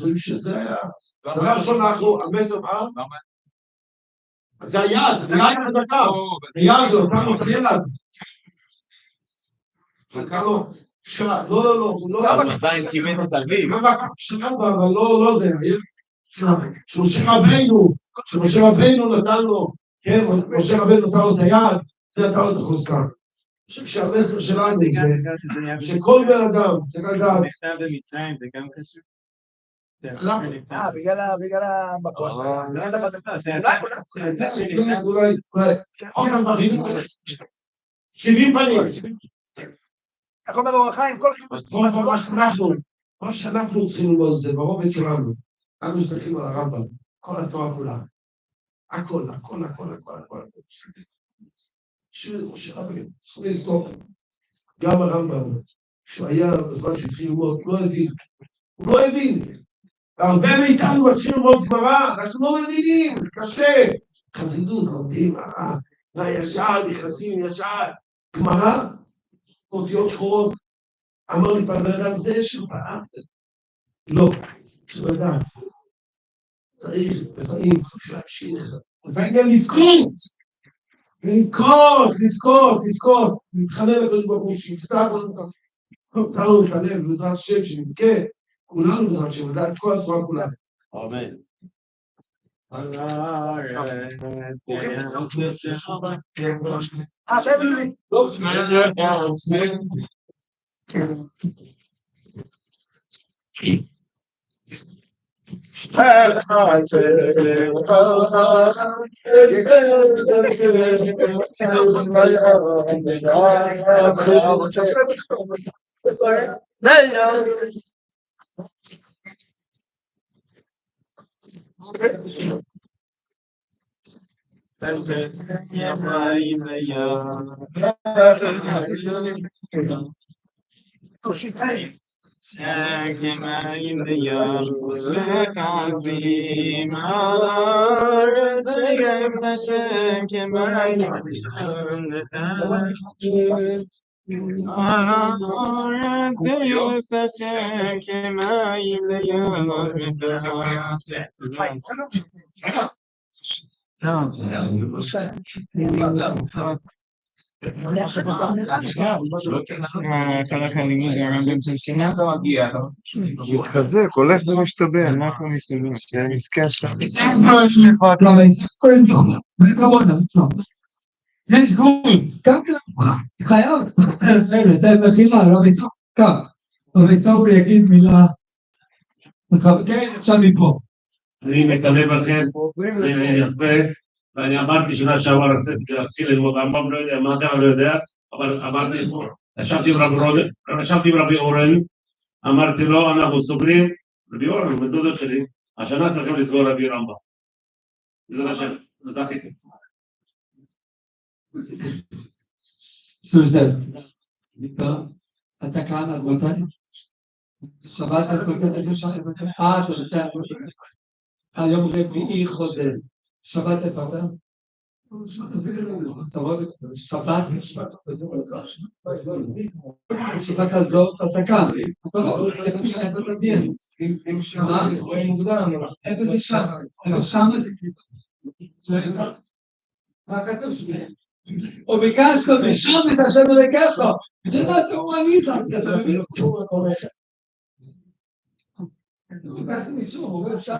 זה היה, דבר ראשון אנחנו, המסר מה? אז זה היד חזקה, היד, אותנו את היד. לא, עדיין כיוון את אביו. אבל לא זה, שמשה רבינו נתן לו, כן, משה רבינו נתן לו את היד, זה נתן לו את החוזקה. אני חושב שהמסר שלנו זה שכל בן אדם צריך לדעת. נכתב במצרים זה גם קשור? בגלל המקום. אולי, 70 פנים. איך אומר אור החיים? מה שאנחנו צריכים ללמוד זה ברובד שלנו. אנחנו מסתכלים על הרמב"ם, כל התורה כולה. הכל. צריך לזכור. גם הרמב"ם, כשהוא היה בזמן שהתחיל ללמוד, הוא לא הבין. הרבה מאיתנו מתחילים ללמוד גמרא, אנחנו לא מבינים, קשה. חסידות, לומדים, והישר, נכנסים ישר. גמרא, אותיות שחורות. אמר לי פעם בן אדם, זה שבעה. לא, צריך לדעת. צריך לפעמים, צריך להמשיך. לפעמים גם לבכות. להתחנן לקדוש ברוך הוא, שיפתח לנו להתחנן, בעזרת השם, שנזכה, כולנו בעזרת השם, לדעת כל התורה כולה. אמן. מתחזק, הולך ומשתבח, אנחנו מסתדרים, שנזכה שם. יש גבול, גם חייב, מחילה, רבי סוף, כך, רבי סוף יגיד מילה, כן, עכשיו מפה. אני מקווה בכם, זה יפה, ואני אמרתי שנה שעבר רציתי להתחיל ללמוד רמב"ם, לא יודע מה כאן, לא יודע, אבל אמרתי, ישבתי עם רבי אורן, אמרתי לו, אנחנו סוגרים, רבי אורן, הוא בן דוד שלי, השנה צריכים לסגור רבי רמב"ם. זה השם, זכיתי. סוזז, אתה כאן עד מתי? שבת עד אתה נוסע היום רביעי חוזר, שבת לפרדה? שבת הזאת אתה כאן, אתה לא איפה אתה תהיה? מה? איפה זה שם? איפה שם? וביקשת ושם את השם אלוקיך, זה לא שהוא ענית, אתה מבין? ביקשת משום, הוא אומר שם.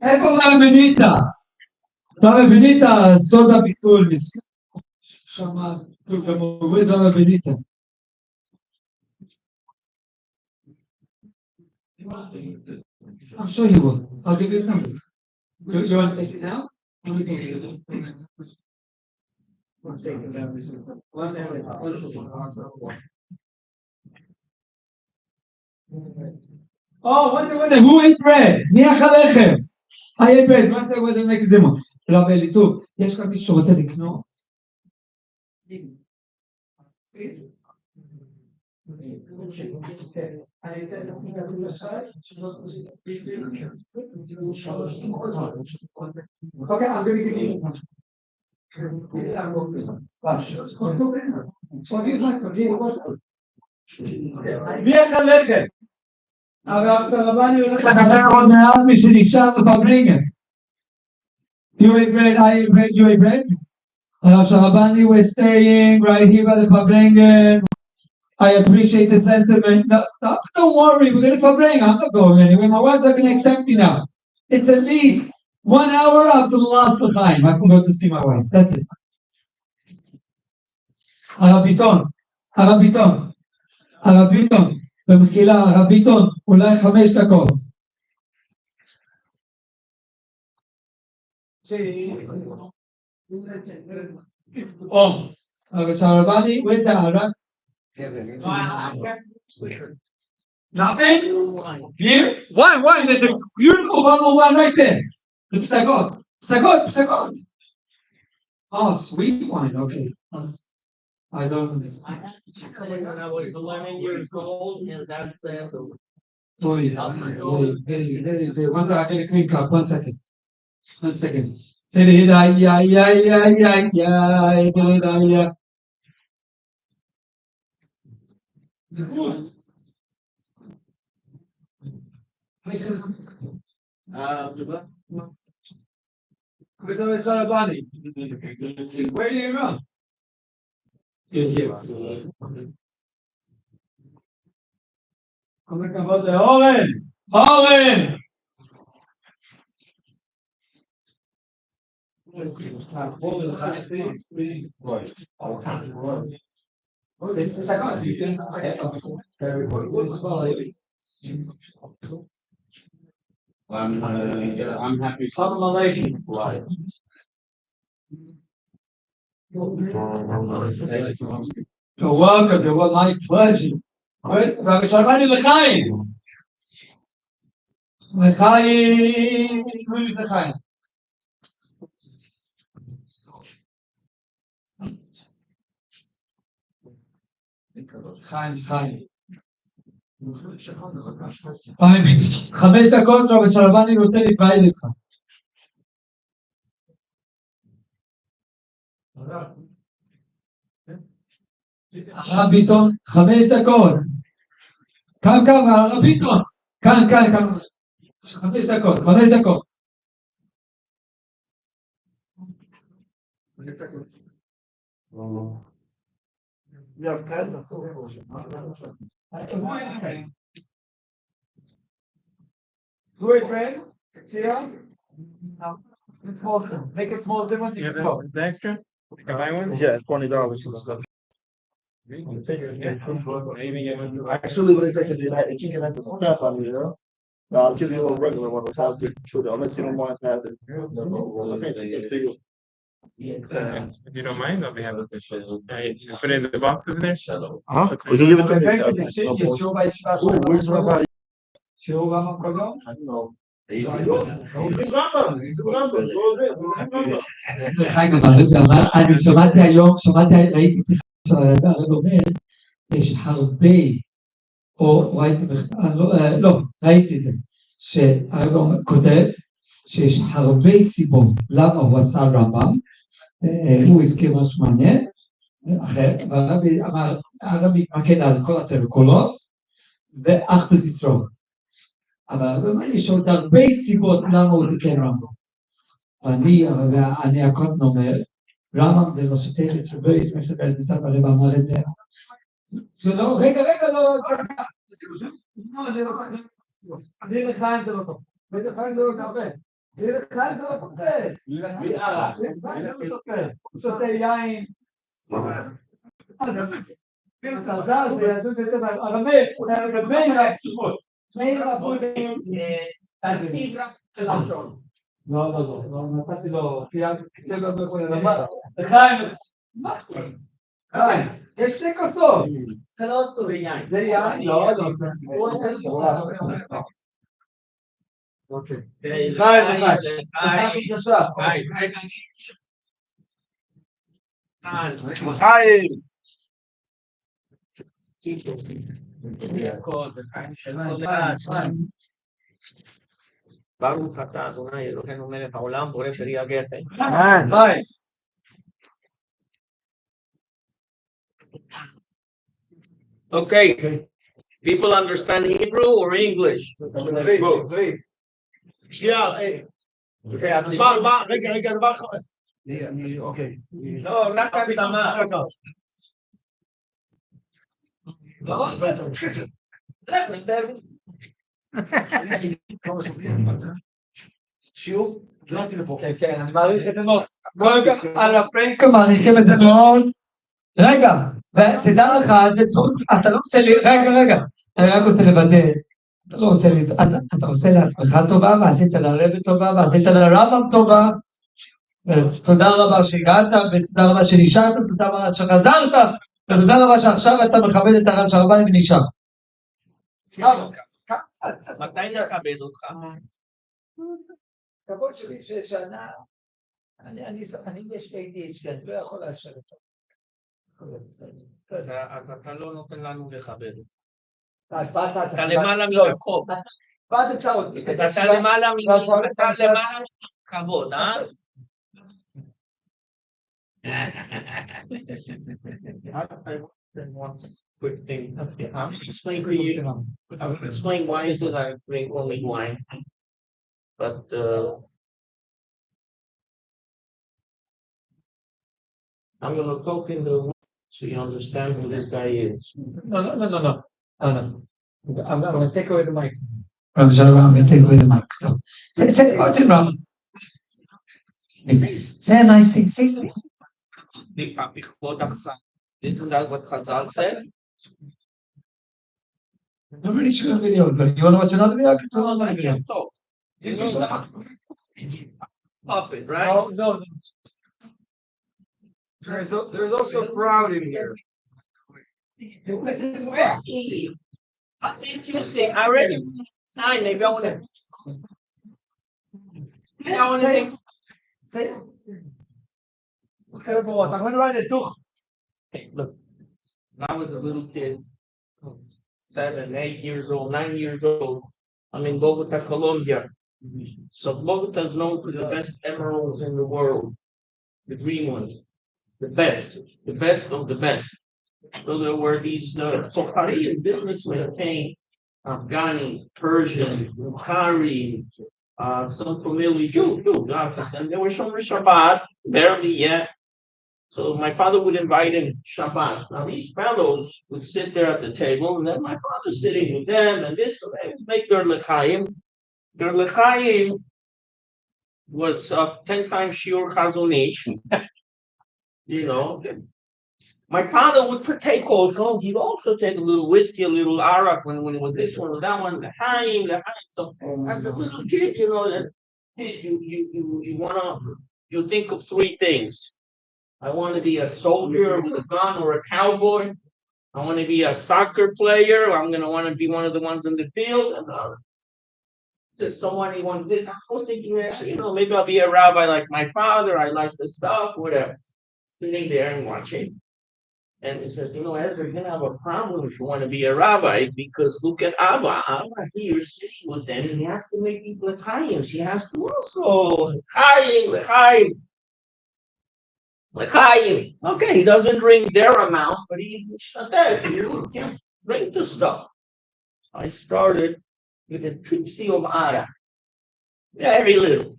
איפה רבניתה? רבניתה, סוד הביטול, שמה, גם עובד רבניתה. I'll show you one. I'll give you his number. You want to take it now? Let me take it. Oh, what who ate bread? מי אכל לחם? I ate bread. what they make זימון. לא, בליטוב, יש כאן מישהו שרוצה לקנות? Okay, I'm going to give you מי אכל לחם? אבל הרבני הולך לדבר עוד מעט מי שנשאר בפברינגן. You ate bread, I ate bread, you ate bread? Sharabani, we're staying right here by the Fabrengen. I appreciate the sentiment. No, stop, don't worry, we're going to Fabrengen. I'm not going anywhere. My wife's not going to accept me now. It's at least 1 hour after the last L'chaim. I can go to see my wife. That's it. הרביטון, במחילה, הרביטון, אולי 5 דקות. אבל שהרבני, where's the Arak? Nothing? Here? Wine, there's a beautiful bottle of wine right there. The Psagot. Oh, sweet wine, okay. I don't understand. 11 years old, and that's the. Very. One second, I get a clean cup. 1 second. Where do you run? Here. כל הכבוד לאורן! אורן! I'm happy. Salam alaikum. You're welcome. You're well, my pleasure. Right? Rabbi Shalmani L'chaim. L'chaim. Who's L'chaim? חיים. 5 דקות, רבי שלבני רוצה להתוועד איתך. הרב ביטון, 5 דקות. כאן, הרב ביטון. כאן. 5 דקות. Do it, friend. Siyum. Make it small, different. Is the extra? Can I buy one? Yeah, $20. Actually, what it's like, if you can have the snap on you know? I'll give you a regular one without the shooter, unless you don't want to have it. If you don't mind, I'll be happy to share. You put it in the box over there? Huh? We can give it to me. Where's Rabbi? שיעור רמב"ם כל יום? אני שמעתי היום, ראיתי שיחה של הרב אומר, יש הרבה, או ראיתי ראיתי את זה, שהרב כותב שיש הרבה סיבות למה הוא עשה רמב"ם, הוא הזכיר משהו מעניין, והרבי אמר, הרב מתמקד על כל התרקולות, ואחדות ישראל. אבל יש עוד הרבה סיבות למה הוא תיקן רמב"ם. ואני הקוטן אומר, רמב"ם זה לא שתפס רבויס, מספר מצד הרב אמר את זה. זה לא, רגע, לא, אני לחיים זה לא טוב. וזה חיים זה לא הרבה. אני לחיים זה לא תופס. הוא שותה יין. הרבי מהסיבות. מאיר רבוני, לא, נתתי לו, זה לא יכול ללמד. לחיים, מה? חיים, יש 2 כוסות. זה לא טוב יין. זה יין? לא. אוקיי. חיים. ברוך אתה אדוני אלוהינו מלך העולם בורא פרי הגפן. Okay, people understand Hebrew or English? Yeah, hey. רגע, דבר חמש. אוקיי. לא, רק הקדמה. שיעור? כן, אני מעריך את זה מאוד. על הפרנק מעריכים את זה מאוד. רגע, ותדע לך, אתה לא עושה לי, רגע, אני רק רוצה לוודא, אתה לא עושה לי, אתה עושה לעצמך טובה, ועשית לרבי טובה, ועשית לרמב"ם טובה, ותודה רבה שהגעת, ותודה רבה שנשארת, ותודה רבה שחזרת, ותודה רבה שעכשיו אתה מכבד את הרב שלבני ונשאר. מתי נכבד אותך? כבוד שלי 6 שנה, אני יש לי ADHD, אני לא יכול לאשר אותו. אתה לא נותן לנו לכבד. אתה למעלה מהקוב. אתה למעלה מכבוד, One quick thing. I'll explain why is it I drink only wine. But I'm going to talk in the so you understand who this guy is. No. I'm going to take away the mic. I'm going to take away the mic. Stop. Say what you wrong. Say a nice thing. Say something. Isn't that what Chazal said? I'm really sure the video, but you want to watch another video? I can tell another video. You know that. Stop it, right? No. There's also crowd in here. Because it's very easy. It's interesting. I read it. Nine, maybe I want to. I want to Say, I'm going to write it too. Hey, look, when I was a little kid, 7, 8 years old, 9 years old, I'm in Bogota, Colombia. So Bogota is known for the best emeralds in the world, the green ones, the best of the best. So there were these Sohari businessmen came, Afghani, Persian, Bukhari, some from Middle East, and they were showing Shabbat, barely yet. So my father would invite him Shabbat. Now these fellows would sit there at the table, and then my father sitting with them, and this, so they would make their lechaim. Their lechaim was 10 times shiur chazonish. You know, my father would partake also. He'd also take a little whiskey, a little arak when it was this one or that one, the haim. So as a little kid, you know, that you think of three things. I want to be a soldier with a gun or a cowboy. I want to be a soccer player. I'm going to want to be one of the ones in the field. And there's someone he wants to. I was thinking, you know, maybe I'll be a rabbi like my father. I like the stuff, whatever. Sitting there and watching. And he says, you know, Ezra, you're going to have a problem if you want to be a rabbi because look at Abba. Abba here sitting with them and he has to make these l'chaim. He has to also l'chaim. Okay, he doesn't drink their amount, but he can't drink the stuff. I started with a tipsy of Ara. Very little.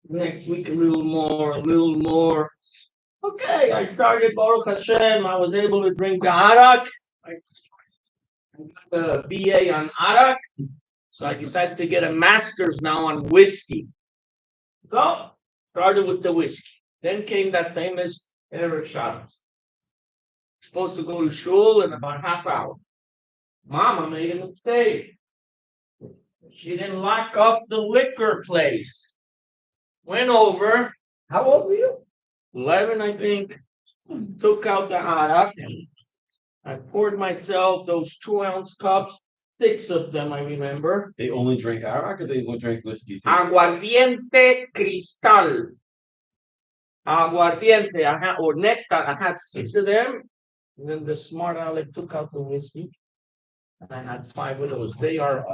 Next week, a little more. Okay, I started Baruch Hashem. I was able to drink the arak. I got a BA on arak. So I decided to get a master's now on whiskey. So, started with the whiskey. Then came that famous Erev Shabbos. Supposed to go to shul in about half hour. Mama made a mistake. She didn't lock up the liquor place. Went over. How old were you? 11, I think. Took out the arak. I poured myself those 2-ounce cups, 6 of them, I remember. They only drink arak or they only drink whiskey? Aguardiente cristal. Aguardiente, or nectar. I had 6 of them. And then the smart aleck took out the whiskey. And I had 5 of those. They are.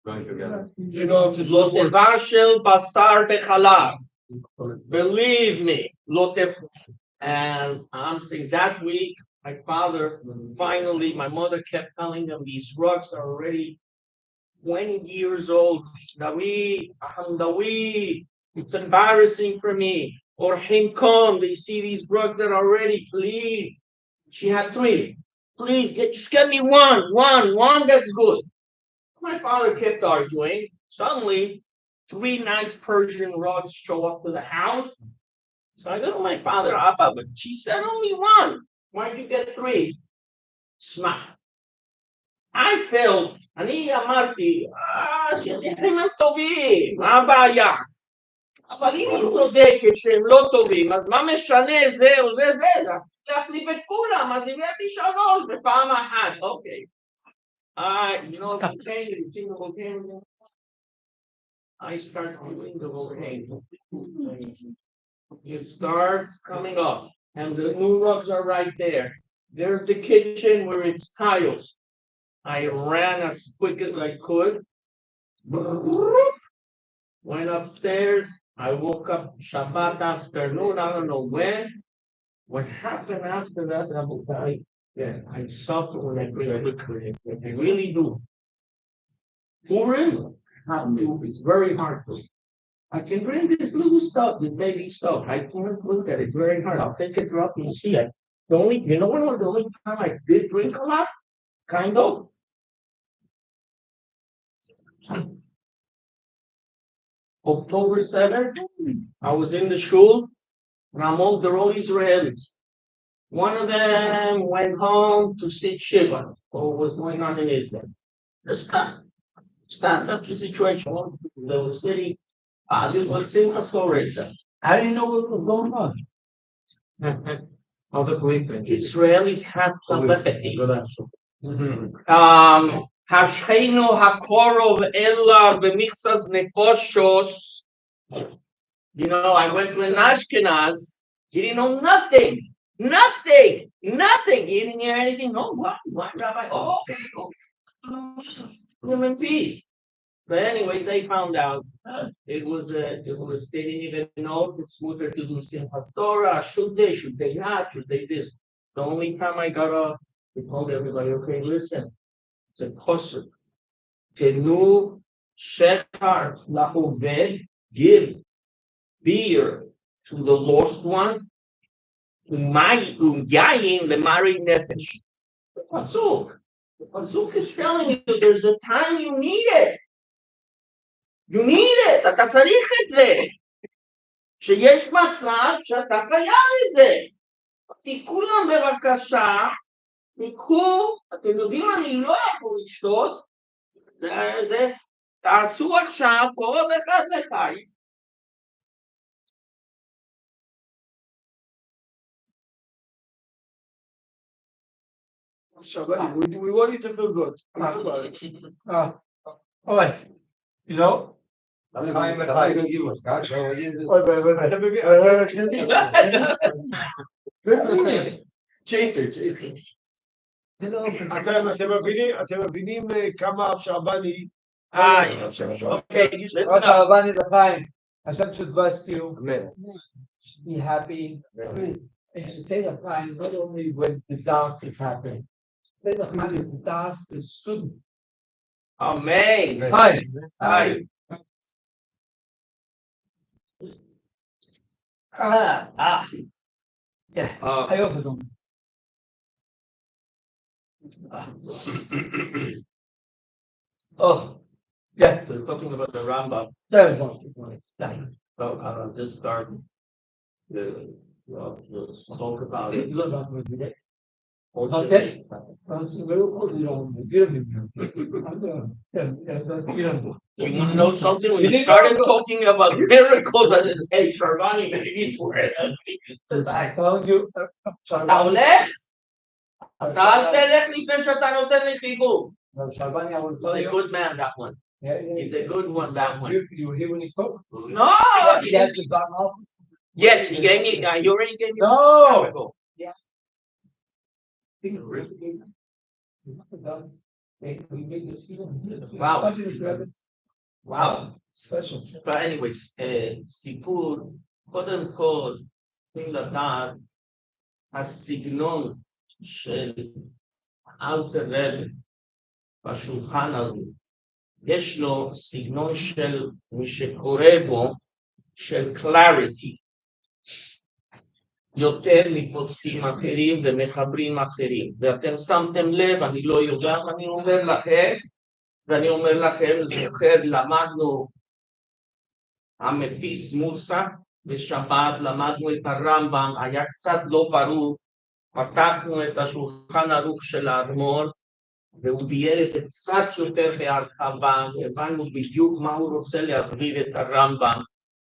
You know, Lotevashel basar bechalab. Believe me, and I'm saying that week, my father finally, my mother kept telling them these rugs are already 20 years old. Dawi, it's embarrassing for me. Or Himkom, they see these rugs that are already, please. She had 3. Please, just get me one that's good. My father kept arguing. Suddenly, 3 nice Persian rugs show up to the house. So I go to my father, Abba, but she said only 1. Why'd you get 3? Smart. I felt, אני אמרתי, שהם טובים, מה הבעיה? אבל אם היא צודקת שהם לא טובים, אז מה משנה זה או זה, אז להחליף את כולם, אז הבאתי 3 בפעם אחת, אוקיי. You know, you've seen the volcano? I start using the volcano. It starts coming up, and the new rugs are right there. There's the kitchen where it's tiles. I ran as quick as I could. Went upstairs. I woke up Shabbat afternoon. I don't know when. What happened after that, I suffer when I bring a liquor in. I really do. Purim, it's very hard for me. I can bring this little stuff, this baby stuff. I can't look at it. It's very hard. I'll take a drop and see it. The only time I did drink a lot? Kind of. October 7th, I was in the shul, and they're all Israelis. One of them went home to sit Shiva, what was going on in Israel. Stand up the situation. They were sitting, this was Simchas Torah. I didn't know what was going on. Israelis have telepathy. Hashchenu hakorov ela b'michsas nefoshos. You know, I went to an Ashkenaz. He didn't know nothing. Nothing. Nothing. He didn't hear anything. No, what, Rabbi? Oh, okay. Live in peace. But anyway, they found out it was they didn't even know if it's mutter to do Simchas Torah. Should they not? Should they this? The only time I got off, we told everybody, okay, listen, it's a kosher. Tenu shekar lahoved, give beer to the lost one, yayin lemari nefesh. The pasuk is telling you there's a time you need it. You need it, אתה צריך את זה. שיש מצב שאתה חייב את זה. כי כולם בבקשה, תיקחו, אתם יודעים אני לא יכול לשתות, תעשו עכשיו כל אחד לחיים. We want you to feel good. All right. You know? Chaser. אתם מבינים כמה שעבני... אוקיי, שעבני לחיים. השם שתבוא סיום. Be happy. And should say the fine not only when disasters happen. Say the fine when disasters soon. Amen. Hi. Yeah. I also don't. Oh, yeah. We're talking about the Rambam. So this garden, spoke about it. Okay. You want to know something? When you started talking about miracles, I said, hey, Sharvani, maybe for it. I told you. אתה הולך? אתה אל תלך לפני שאתה נותן לי חיבור. He's a good man, that one. He's a good one, that one. You hear when he spoke? No! Yes, he gave me, he already gave me. No! Yeah. Wow. Wow. Special. But anyways, סיפור, קודם כל, צריכים לדעת, הסגנון של אלתר רבי בשולחן הזה, יש לו סגנון של מי שקורא בו, של clarity. יותר מפוסקים אחרים ומחברים אחרים. ואתם שמתם לב, אני לא יודע, ואני אומר לכם, זוכר, למדנו המפיס מוסה, בשבת למדנו את הרמב"ם, היה קצת לא ברור, פתחנו את השולחן ערוך של האדמו"ר, והוא ביאר את זה קצת יותר בהרחבה, והבנו בדיוק מה הוא רוצה להסביר את הרמב"ם.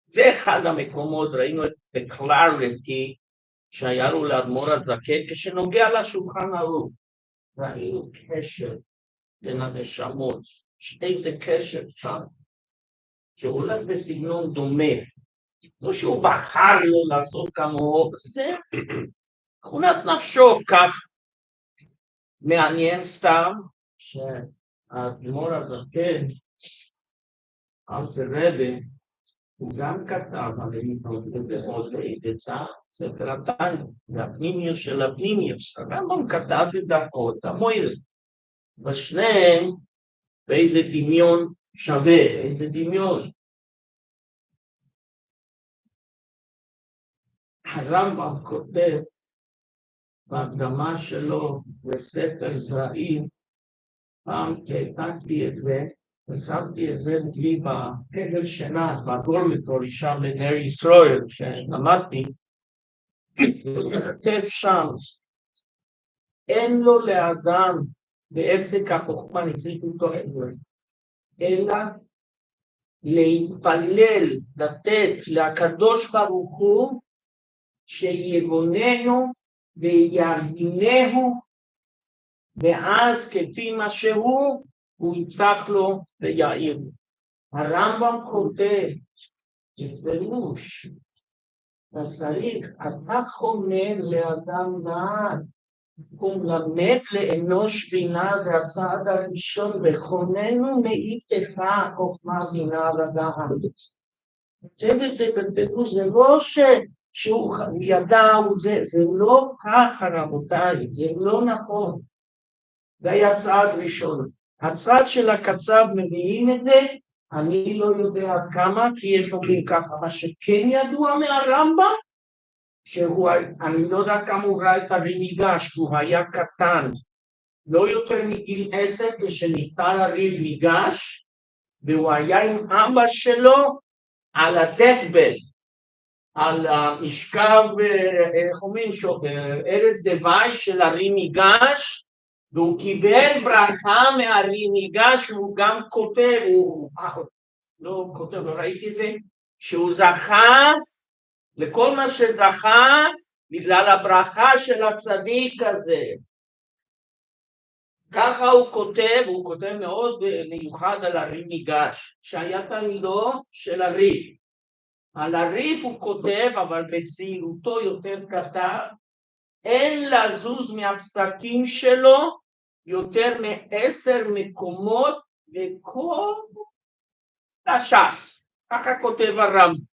זה אחד המקומות, ראינו את הקלאריטי, שהיה לו לאדמו"ר הזקן, כשנוגע לשולחן ערוך. ראינו קשר בין הנשמות, איזה קשר שם, שהולך בסגנון דומה. לא שהוא בחר לו לעשות כמוהו, זה תכונת נפשו כך. מעניין סתם, שהאדמו"ר הזקן, אלתר רבי, הוא גם כתב עליהם מאוד בעצה, ספר התניא, והפנימיוס של הפנימיוס. הרמב"ם כתב בדרכו את המוירל. ושניהם באיזה דמיון שווה, איזה דמיון. הרמב"ם כותב בהקדמה שלו בספר זרעים, פעם העתקתי את זה, ושמתי את זה לי בחדר שינה, בדורמיטורי שם בנר ישראל, שלמדתי, הוא כותב שם, אין לו לאדם בעסק החוכמה, נצריך אותו אלא להתפלל, לתת לקדוש ברוך הוא שיגוננו וירדיננו, ואז כפי מה הוא יפתח לו ויעיר. הרמב"ם כותב בפירוש, אתה צריך, אתה חונן לאדם דעת, הוא מלמד לאנוש בינה, זה הצעד הראשון, וחוננו מאיתך חוכמה בינה לדעת. כותב את זה בפירוש, זה לא שהוא ידע, זה לא ככה רבותיי, זה לא נכון. זה היה צעד ראשון. הצעד של הקצב מביאים את זה, אני לא יודע עד כמה, כי יש אומרים ככה, מה שכן ידוע מהרמב"ם, אני לא יודע כמה הוא ראה את הרי ניגש, הוא היה קטן, לא יותר מגיל 10, כשנפטר הרי ניגש, והוא היה עם אבא שלו על הדאטבד, על המשכב, איך אומרים, ארז דווי של הרי ניגש, והוא קיבל ברכה מהרי ניגש, והוא גם כותב, לא כותב, לא ראיתי את זה, שהוא זכה לכל מה שזכה בגלל הברכה של הצדיק הזה. ככה הוא כותב מאוד מיוחד על הרי ניגש, שהיה תלמידו של הריף. על הריף הוא כותב, אבל בצעירותו יותר כתב, אין לזוז מהפסקים שלו יותר מ10 מקומות וכל הש"ס. ככה כותב הרמב"ם.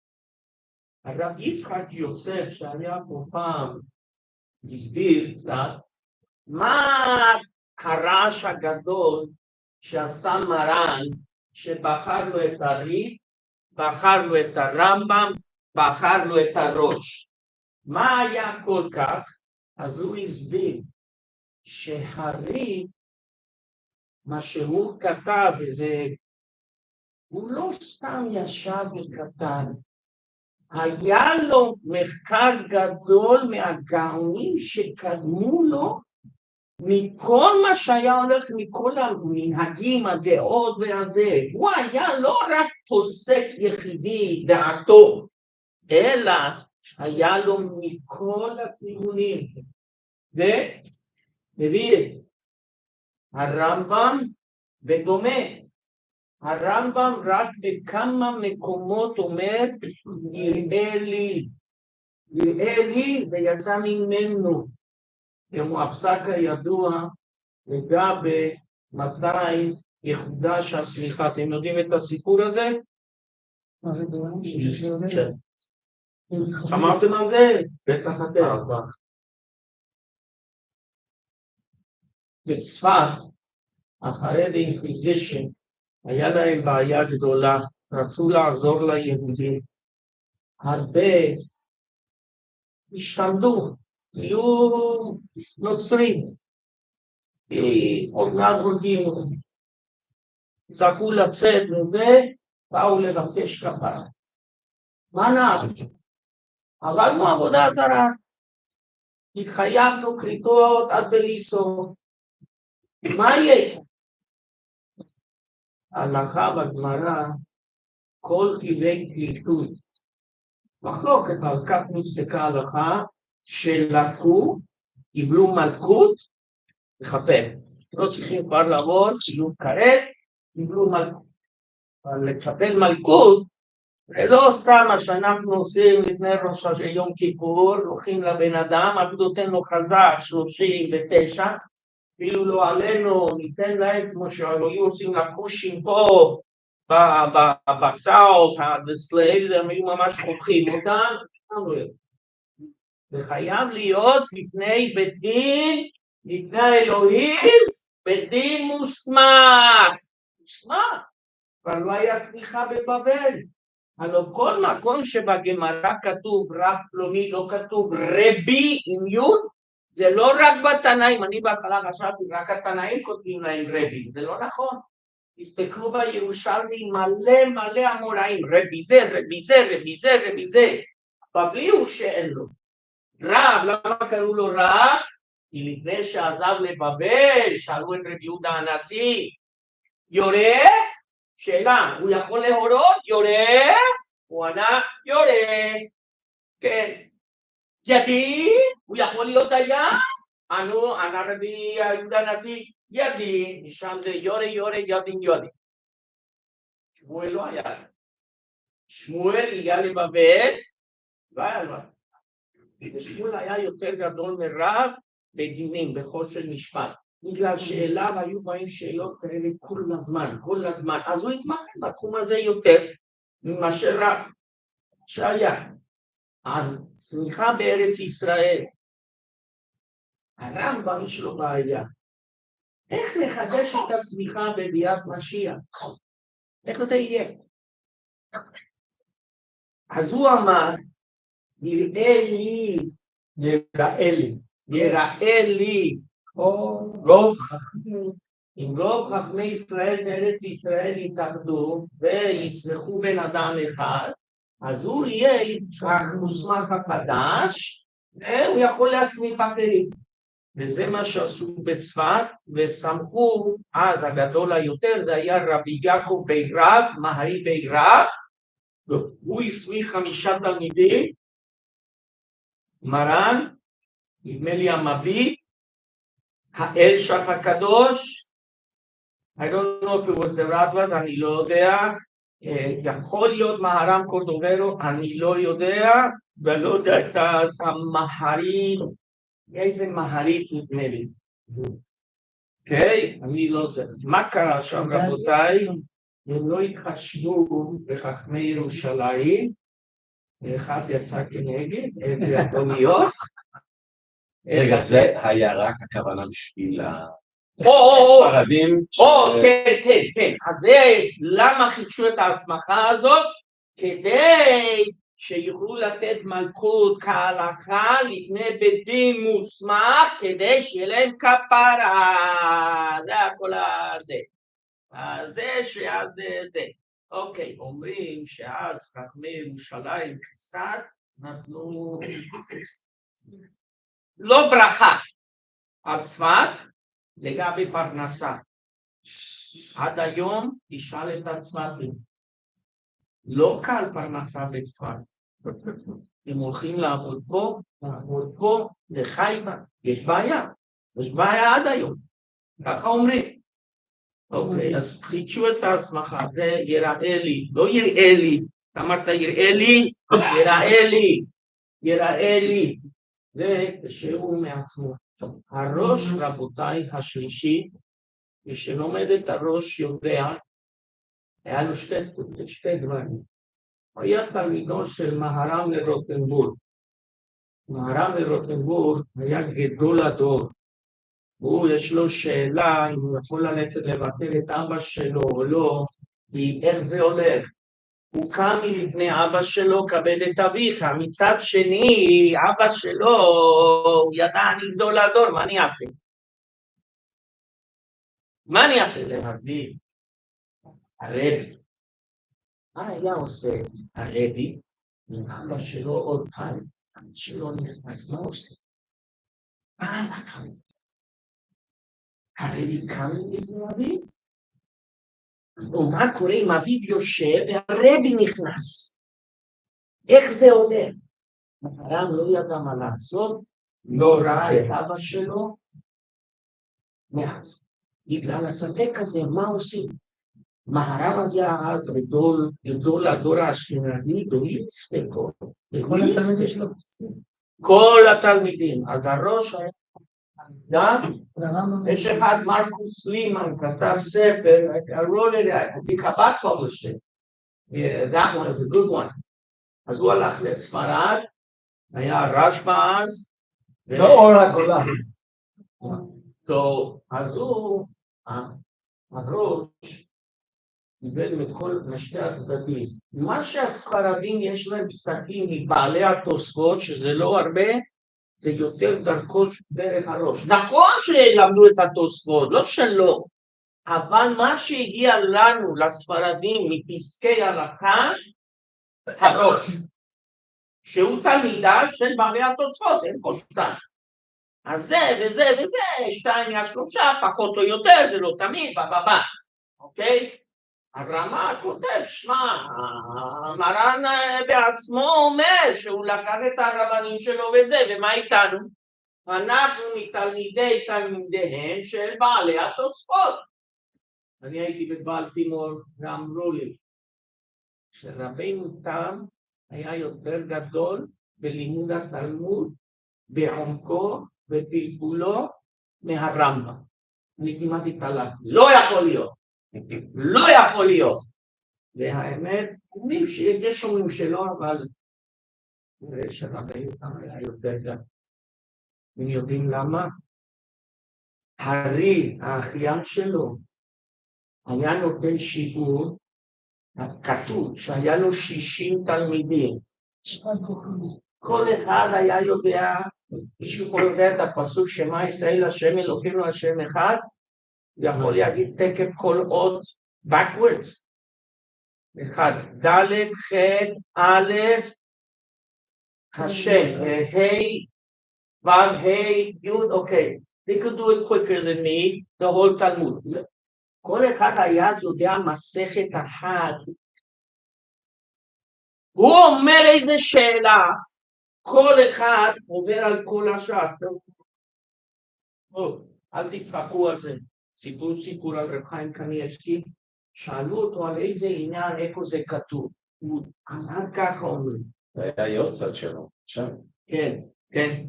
הרב יצחק יוסף שהיה פה פעם הסביר קצת מה הרעש הגדול שעשה מרן שבחר לו את הריף, בחר לו את הרמב"ם, בחר לו את הראש. מה היה כל כך? אז הוא הסביר שהריף, מה שהוא כתב, הוא לא סתם ישב וכתב, היה לו מחקר גדול מהגאונים שקדמו לו, מכל מה שהיה הולך, מכל המנהגים, הדעות והזה. הוא היה לא רק פוסק יחידי דעתו, אלא היה לו מכל הכיוונים. ומביא הרמב"ם בדומה. הרמב"ם רק בכמה מקומות אומר, יראה לי. יראה לי זה יצא ממנו. כמו הפסק הידוע לגבי מתי יחודש הסליחה. אתם יודעים את הסיפור הזה? שמעתם על זה? בטח אתם. בצפת, אחרי האינקוויזישן, היה להם בעיה גדולה, רצו לעזור ליהודים. הרבה השתמדו, היו נוצרים, עוד מעט הורגים אותם. זכו לצאת וזה, באו לבקש כפרה. מה נעשה? עבדנו עבודה זרה, התחייבנו כריתות עד בלי סוף. מה יהיה? הלכה בגמרא, כל קיבל קליטות. מחלוקת על כך נפסקה הלכה, שלקו, קיבלו מלכות, לחפר. לא צריכים כבר לעבוד, קיבלו כרת, קיבלו מלכות. אבל לקבל מלכות, זה לא סתם מה שאנחנו עושים לפני ראש יום כיפור, הולכים לבן אדם, אבל נותן לו חזק 39, אפילו לא עלינו, ניתן להם כמו שהיו רוצים לקושים פה, בסאוט, בסלייב, הם היו ממש חותכים אותם, זה חייב להיות לפני בית דין, לפני אלוהים, בית דין מוסמך, אבל לא היה סליחה בבבל. הלוא כל מקום שבגמרא כתוב רב פלוני, לא כתוב רבי עם יוד, זה לא רק בתנאים, אני בהתחלה חשבתי, רק התנאים כותבים להם רבי, זה לא נכון. תסתכלו בירושלמי מלא אמוראים, רבי זה, רבי זה, רבי זה, רבי זה. בבלי הוא שאין לו. רב, למה קראו לו רב? כי לפני שעזב לבבל, שאלו את רבי יהודה הנשיא, יורה? שאלה, הוא יכול להורות? יורה? הוא ענה, יורה. כן. ידי? הוא יכול להיות דיין? ענה רבי יהודה הנשיא, ידי. משם זה יורה, ידין, יודין. שמואל לא היה. שמואל הגיע לבבל, לא היה לו. ושמואל היה יותר גדול מרב בדינים, בחושן משפט. בגלל שאליו היו באים שאלות כאלה כל הזמן. אז הוא התמחה בתחום הזה יותר ממה שרב שהיה. אז צמיחה בארץ ישראל. הרמב"ם יש לו בעיה. איך לחדש את הצמיחה בביאת משיח? איך זה יהיה? אז הוא אמר, יראה לי, אם רוב חכמי ישראל בארץ ישראל יתאחדו ויצמחו בן אדם אחד, אז הוא יהיה המוסמך החדש, והוא יכול להסמיך אחרים. וזה מה שעשו בצפת, וסמכו, אז הגדול היותר, זה היה רבי יעקב בן רב, מהרי בן רב, והוא הסמיך 5 תלמידים, מרן, נדמה לי המביא, האלשך הקדוש, I don't know if it was the Radvad, אני לא יודע, יכול להיות מהר"ם קורדוברו, אני לא יודע, ולא יודע את המהרי, איזה מהרית נדמה לי. אוקיי? אני לא יודע. מה קרה שם רבותיי? הם לא התחשבו בחכמי ירושלים, אחד יצא כנגד, זה יכול להיות. רגע, זה היה רק הכוונה בשביל הספרדים. כן. אז זה למה חידשו את ההסמכה הזאת? כדי שיוכלו לתת מלכות כהלכה לפני בית דין מוסמך, כדי שיהיה להם כפרה. זה הכל הזה. זה. אוקיי, אומרים שאז חכמי ירושלים קצת נתנו לא ברכה על צפת לגבי פרנסה. עד היום תשאל את הצפתים. לא קל פרנסה בצפת. הם הולכים לעבוד פה, לחיפה. יש בעיה עד היום. ככה אומרים. אוקיי, אז חידשו את ההסמכה, זה יראה לי, לא יראה לי, אמרת יראה לי, יראה לי, זה שהוא מעצמו. הראש רבותיי השלישי, מי שלומד את הראש יודע, היה לו שתי דברים. היה תלמידו של מהר"ם לרוטנבורג. מהר"ם לרוטנבורג היה גדול הדור. הוא יש לו שאלה אם הוא יכול ללכת לבטל את אבא שלו או לא, איך זה הולך. הוא קם מלפני אבא שלו, כבד את אביך. מצד שני, אבא שלו, הוא ידע אני גדול הדור, מה אני אעשה? מה אני אעשה להבדיל? הרבי. מה היה עושה הרבי? אם אבא שלו עוד פעם, אבא שלו נכנס, מה עושה? מה לקחת? הרבי קם לפני אביו, ומה קורה אם אביו יושב והרבי נכנס? איך זה הולך? מהר"ם לא ידע מה לעשות, לא ראה את אבא שלו, מאז. בגלל הספק הזה, מה עושים? מהר"ם היה גדול הדור האשכנזי, בלי ספקות. כל התלמידים. אז הראש היה יש אחד מרקוס לימן כתב ספר, I wrote it, I think Chabad published it. Yeah, that one is a good one. אז הוא הלך לספרד, היה רשב"א אז. לא אור הגולה. אז הוא, הראש, קיבל את כל משתי הצדדים. מה שהספרדים יש להם פסקים מבעלי התוספות, שזה לא הרבה, זה יותר דרך הראש. נכון שלמדו את התוספות, לא שלא, אבל מה שהגיע לנו, לספרדים, מפסקי הלכה, הראש, שהוא תלמידה של בעלי התוספות, אין פה שתיים. אז זה וזה, 2 מהשלושה, פחות או יותר, זה לא תמיד, אוקיי? הרמ"א כותב, שמע, מרן בעצמו אומר שהוא לקח את הרבנים שלו וזה, ומה איתנו? אנחנו מתלמידי תלמידיהם של בעלי התוספות. אני הייתי בבלטימור ואמרו לי שרבינו תם היה יותר גדול בלימוד התלמוד, בעומקו ופלפולו מהרמב"ם. אני כמעט התעלמתי, לא יכול להיות, לא יכול להיות. והאמת, יש אומרים שלא, אבל נראה שרבינו תם היה יותר גדול. אתם יודעים למה? הרי האחיין שלו היה נותן שיעור, כתוב שהיה לו 60 תלמידים. כל אחד היה יודע, מישהו פה יודע את הפסוק שמה ישראל השם אלוקינו השם אחד, יכול להגיד תקף כל עוד backwards. אחד, ד' ח' א' השם, ה' ו' ה' י' אוקיי. They could do it quicker than me, the whole Talmud. כל אחד היה יודע מסכת אחת. הוא אומר איזה שאלה, כל אחד עובר על כל השאר. אל תצחקו על זה. סיפור על רב חיים קניאבסקי, שאלו אותו על איזה עניין, איפה זה כתוב. הוא אמר ככה אומרים. זה היה יוצא שלו, שם. כן, כן.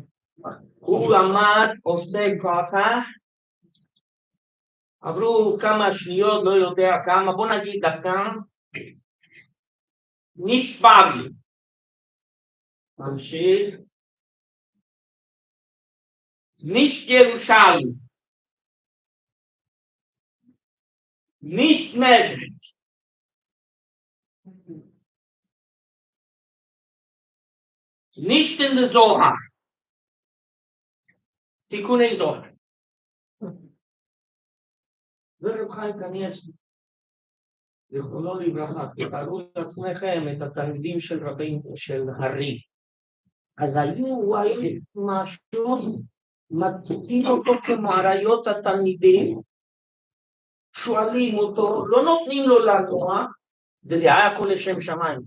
הוא עמד, עושה ככה, עברו כמה שניות, לא יודע כמה, בוא נגיד דקה, נשבר לי. ממשיך. nicht Jerusalem, nicht Medrisch, nicht in der Zohar, תיקוני זוהר. ורב חיים קניאבסקי, זיכרונו לברכה, תארו לעצמכם את התלמידים של הרי. אז היו משהו, מתקיעים אותו כמו אריות התלמידים, שואלים אותו, לא נותנים לו לנוע, וזה היה כל לשם שמיים.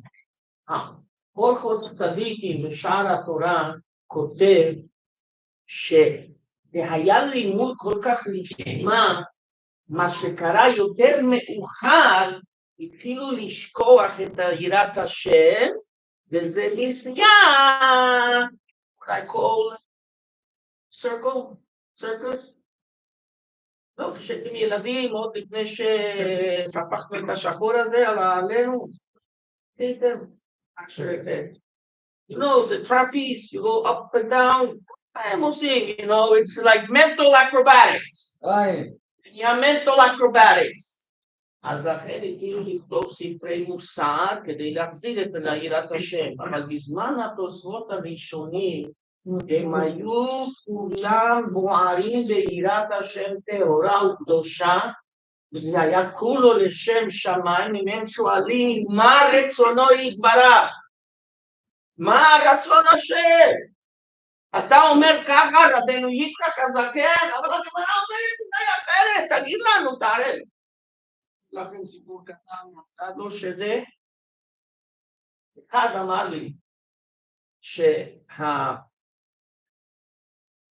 אורחוס צדיקים בשער התורה כותב שזה היה לימוד כל כך נשמע, מה שקרה יותר מאוחר, התחילו לשכוח את יראת השם, וזה נסגר, what I call circus. לא, כשאתם ילדים, עוד לפני שספחנו את השחור הזה עלינו, you know, the trapeze, you go up and down, I'm עושים, you know, it's like mental acrobatics. נהיה mental acrobatics. אז לכן התחילו לכתוב ספרי מוסר כדי להחזיר את יראת השם, אבל בזמן התוספות הראשונים הם היו כולם בוערים ביראת השם טהורה וקדושה, וזה היה כולו לשם שמיים, אם הם שואלים מה רצונו יתברך, מה רצון השם? אתה אומר ככה, רבנו יצחק הזקן, אבל הגמרא אומרת את זה אחרת, תגיד לנו, תערב. לכם סיפור קטן מהצד לו שזה, אחד אמר לי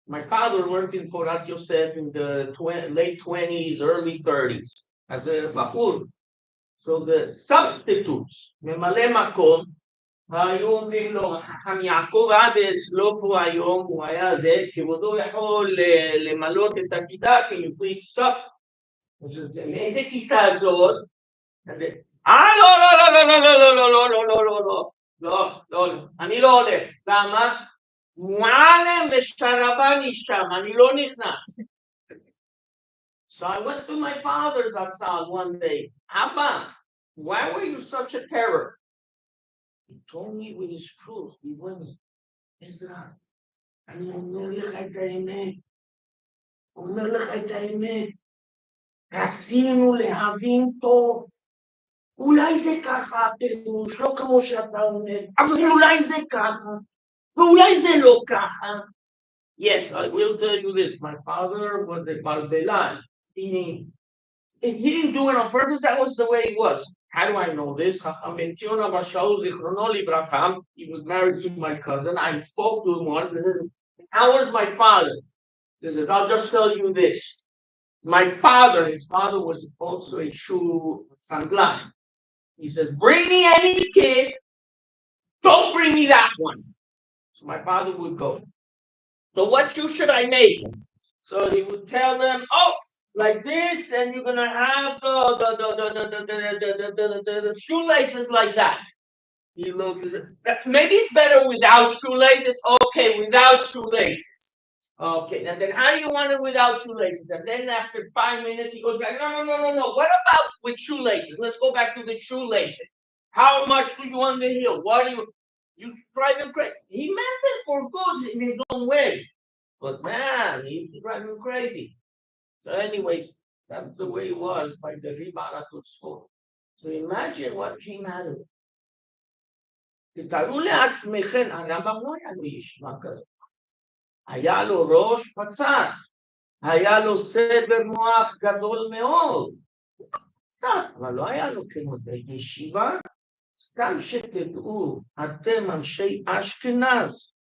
my father worked in Porat Yosef in the late 20s, early 30s as a בחור. So the substitutes, ממלא מקום, היו אומרים לו, חכם יעקב עדס לא פה היום, הוא היה זה, כבודו יכול למלות את הכיתה, כאילו הוא יסוף. מאיזה כיתה הזאת? לא, לא, לא, לא, לא, לא, לא, לא, לא, לא, לא, לא, לא, לא, אני לא הולך. למה? מועלם ושרבני שם, אני לא נכנס. So I went to my father's outside one day. Abba, why were you such a terror? He told me with his truth. He went, Ezra, אני אומר לך את האמת. אומר לך את האמת. רצינו להבין טוב. אולי זה ככה, פירוש, לא כמו שאתה אומר, אבל אולי זה ככה, ואולי זה לא ככה. Yes, I will tell you this. My father was a balbelan, meaning If he didn't do it on purpose, that was the way it was. How do I know this? He was married to my cousin. I spoke to him once. He says, how was my father? He says, I'll just tell you this. My father, his father was also a shul sandlan. He says, bring me any kid. Don't bring me that one. So my father would go. So what shoe should I make? So he would tell them, oh, like this, and you're gonna have the shoelaces like that. He looks at it. Maybe it's better without shoelaces. Okay, without shoelaces. Okay, and then how do you want it without shoelaces? And then after 5 minutes, he goes back. No. What about with shoelaces? Let's go back to the shoelaces. How much do you want the heel? What do you drive him crazy? He meant it for good in his own way. But man, he drive him crazy. So, anyways, that's the way it was by the Ribaratul school. So imagine what came out of it. תתארו לעצמכם, הרמב"ם לא היה לו ישיבה כזאת. היה לו ראש פצע, היה לו סדר מוח גדול מאוד. קצת, אבל לא היה לו כמו זה. ישיבה, סתם שתדעו, אתם אנשי אשכנז.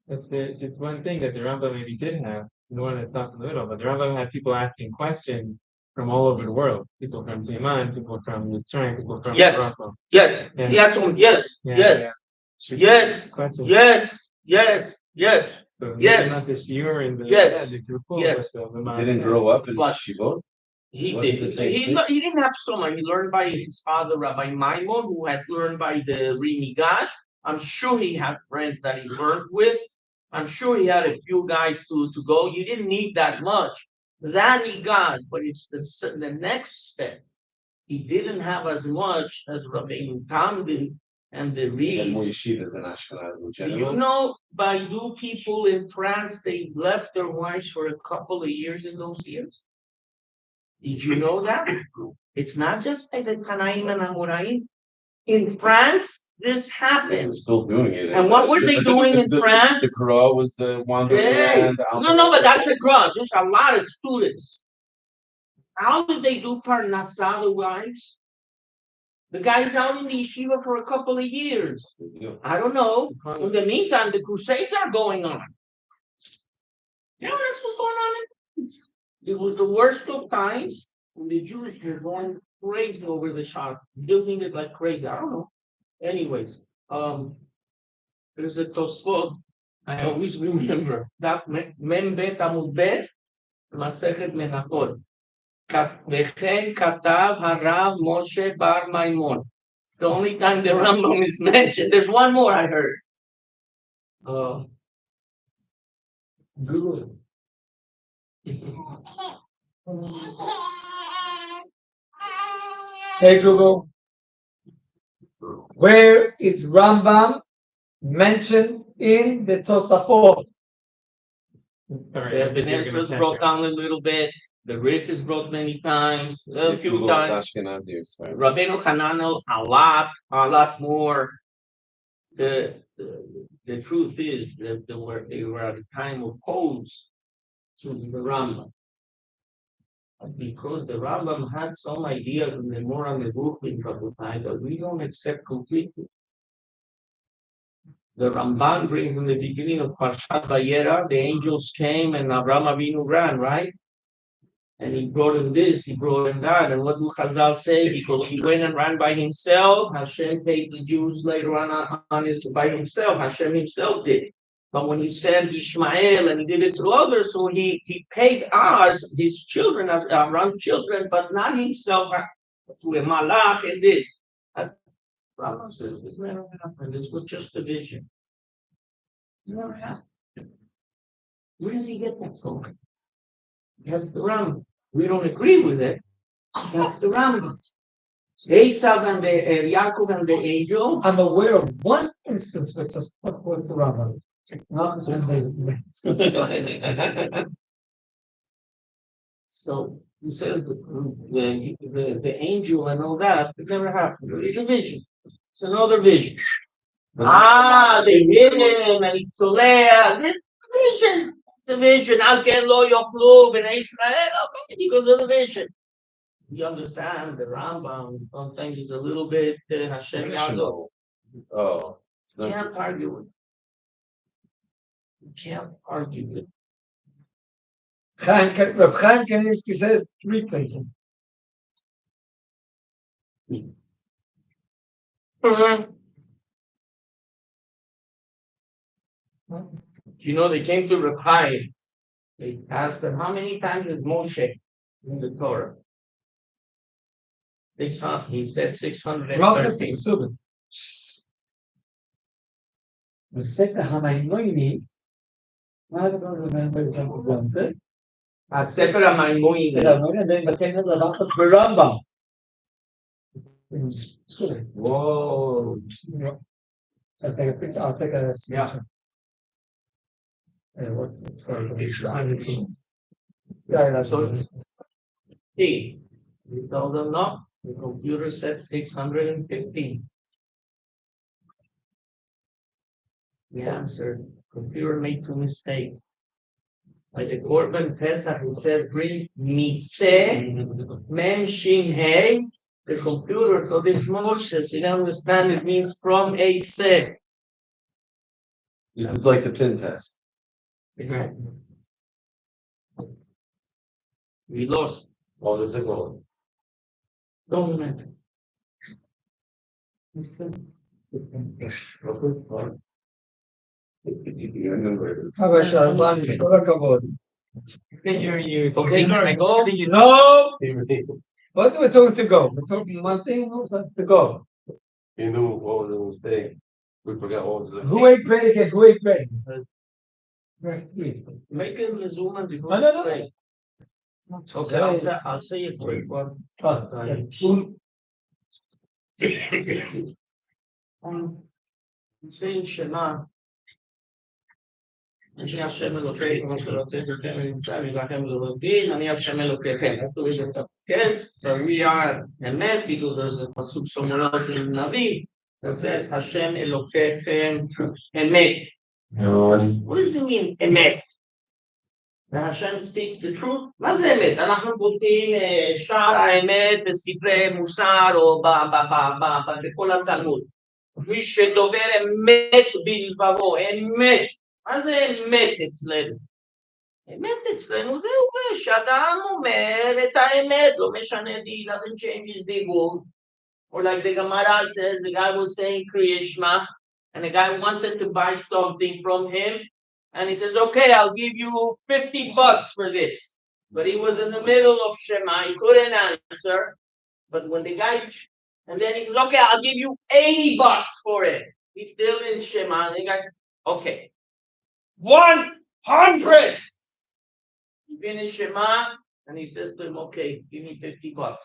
It's one thing that the Rambam maybe did have, the one that's not in the middle, but the Rambam had people asking questions from all over the world. People from Taiman, people from Mitzrayim, people from Morocco. Yes. And- Yes. So Yes. not this year in the Yes. the group, Yes. but the Didn't grow up in Shivot. He Wasn't did. the same He, thing? he didn't have so much. He learned by his father, Rabbi Maimon, who had learned by the Rimigash. I'm sure he had friends that he learned with. I'm sure he had a few guys to go. You didn't need that much. That he got, but it's the next step. He didn't have as much as Rabbi Tamdi and the real. And more yeshivas in Ashkenaz in Do general. you know, Baidu people in France, they left their wives for a couple of years in those years? Did you know that? It's not just by the Tanaim and Amoraim. In France, this They're happens. still doing it. And what were they doing in France? The Qur'an was wandering Hey, around. no, but that's a grudge. There's a lot of students. How did they do Parnassah, the wives? The guy's out in the yeshiva for a couple of years. I don't know. In the meantime, the crusades are going on. You know what else was going on? It was the worst of times when the Jews were going crazy over the shop, building it like crazy. I don't know. Anyways, there's a Tosfot I always remember. That Mem Bet Amud Bet, Masechet Menachot. וכן כתב הרב משה בר מימון. It's the only time the Rambam is mentioned. There's one more I heard. Google it. Hey Google, where is Rambam mentioned in the Tosafot? The Bnei was broke down a little bit. The Rif is broke many times, a few times. Rabbeinu Hananel a lot more. The truth is that they were at a time opposed to the Rambam. Because the Rambam had some ideas in the moral book in Kabbalah that we don't accept completely. The Ramban brings in the beginning of Parshat Vayera, the angels came and Avraham Avinu ran, right? And he brought him this, he brought him that. And what do Chazal say? Because he went and ran by himself, Hashem paid the Jews later on by himself. Hashem himself did. But when he sent Ishmael and he did it to others, so he paid us, his children, around children, but not himself, to a malach and this. Rambam says this never happened. This was just a vision. It never happened. Where does he get that from? That's the Rambam. We don't agree with it. That's the Rambam. Esav and the Yaakov and the angel. I'm aware of one instance which is what's the Rambam. So he says the angel and all that, it never happened. It is a vision. It's another vision. They hit him and he Solea. This vision. It's a vision. Al ken lo yochlu b'nei Israel. Okay, because of the vision. You understand the Rambam sometimes it's a little bit Hashem Yado. Oh, You can't argue with it. You can't argue with it. Reb Chaim Kanievsky says 3 places. You know, they came to Reb Chaim. They asked him, how many times is Moshe in the Torah? 600. He said 613. The Sefer HaMaimonim, I don't remember exactly. הספר המימוני. They became the Rambam. Whoa. I'll take a picture. I'll take a Yeah. what's it? Sorry. So, see, we told them no. The computer said 615. The answer, computer made 2 mistakes. Like the Korban Pesach, it said bring mise, mem shin hey. The computer told it's Moshe. So you don't understand it means from a se. it's like the pin test. We lost. Oh, the signal. Don't matter. אבל שלום, כל הכבוד. Okay, I go. No. What are we talking to go? We're talking one thing, also to go. You knew what was the mistake. We forgot what was the Who ate bread again? Who ate bread? Make a zoom and do No. Okay, I'll say it for you. Saying Shema. אני השם אלוקי, כמו שרוצה, וכן נמצא, ולכם אלוקים, אני השם אלוקיכם. So we are emet, because there's a pasuk somewhere else in the Navi that says Hashem אלוקיכם emet. What does it mean, emet? That Hashem speaks the truth? מה זה אמת? אנחנו בודקים שער האמת בספרי מוסר או בכל התלמוד. מי שדובר אמת בלבבו, אמת. מה זה אמת אצלנו? אמת אצלנו זהו שאדם אומר את האמת, לא משנה, he doesn't change his דיבור. Or like the Gemara says, the guy was saying Kriya Shema, and the guy wanted to buy something from him, and he says, okay, I'll give you $50 for this. But he was in the middle of Shema, he couldn't answer. But when the guy, and then he says, okay, I'll give you $80 for it. He's still in Shema, and the guy says, okay. 100. He finished Shema, and he says to him, okay, give me $50.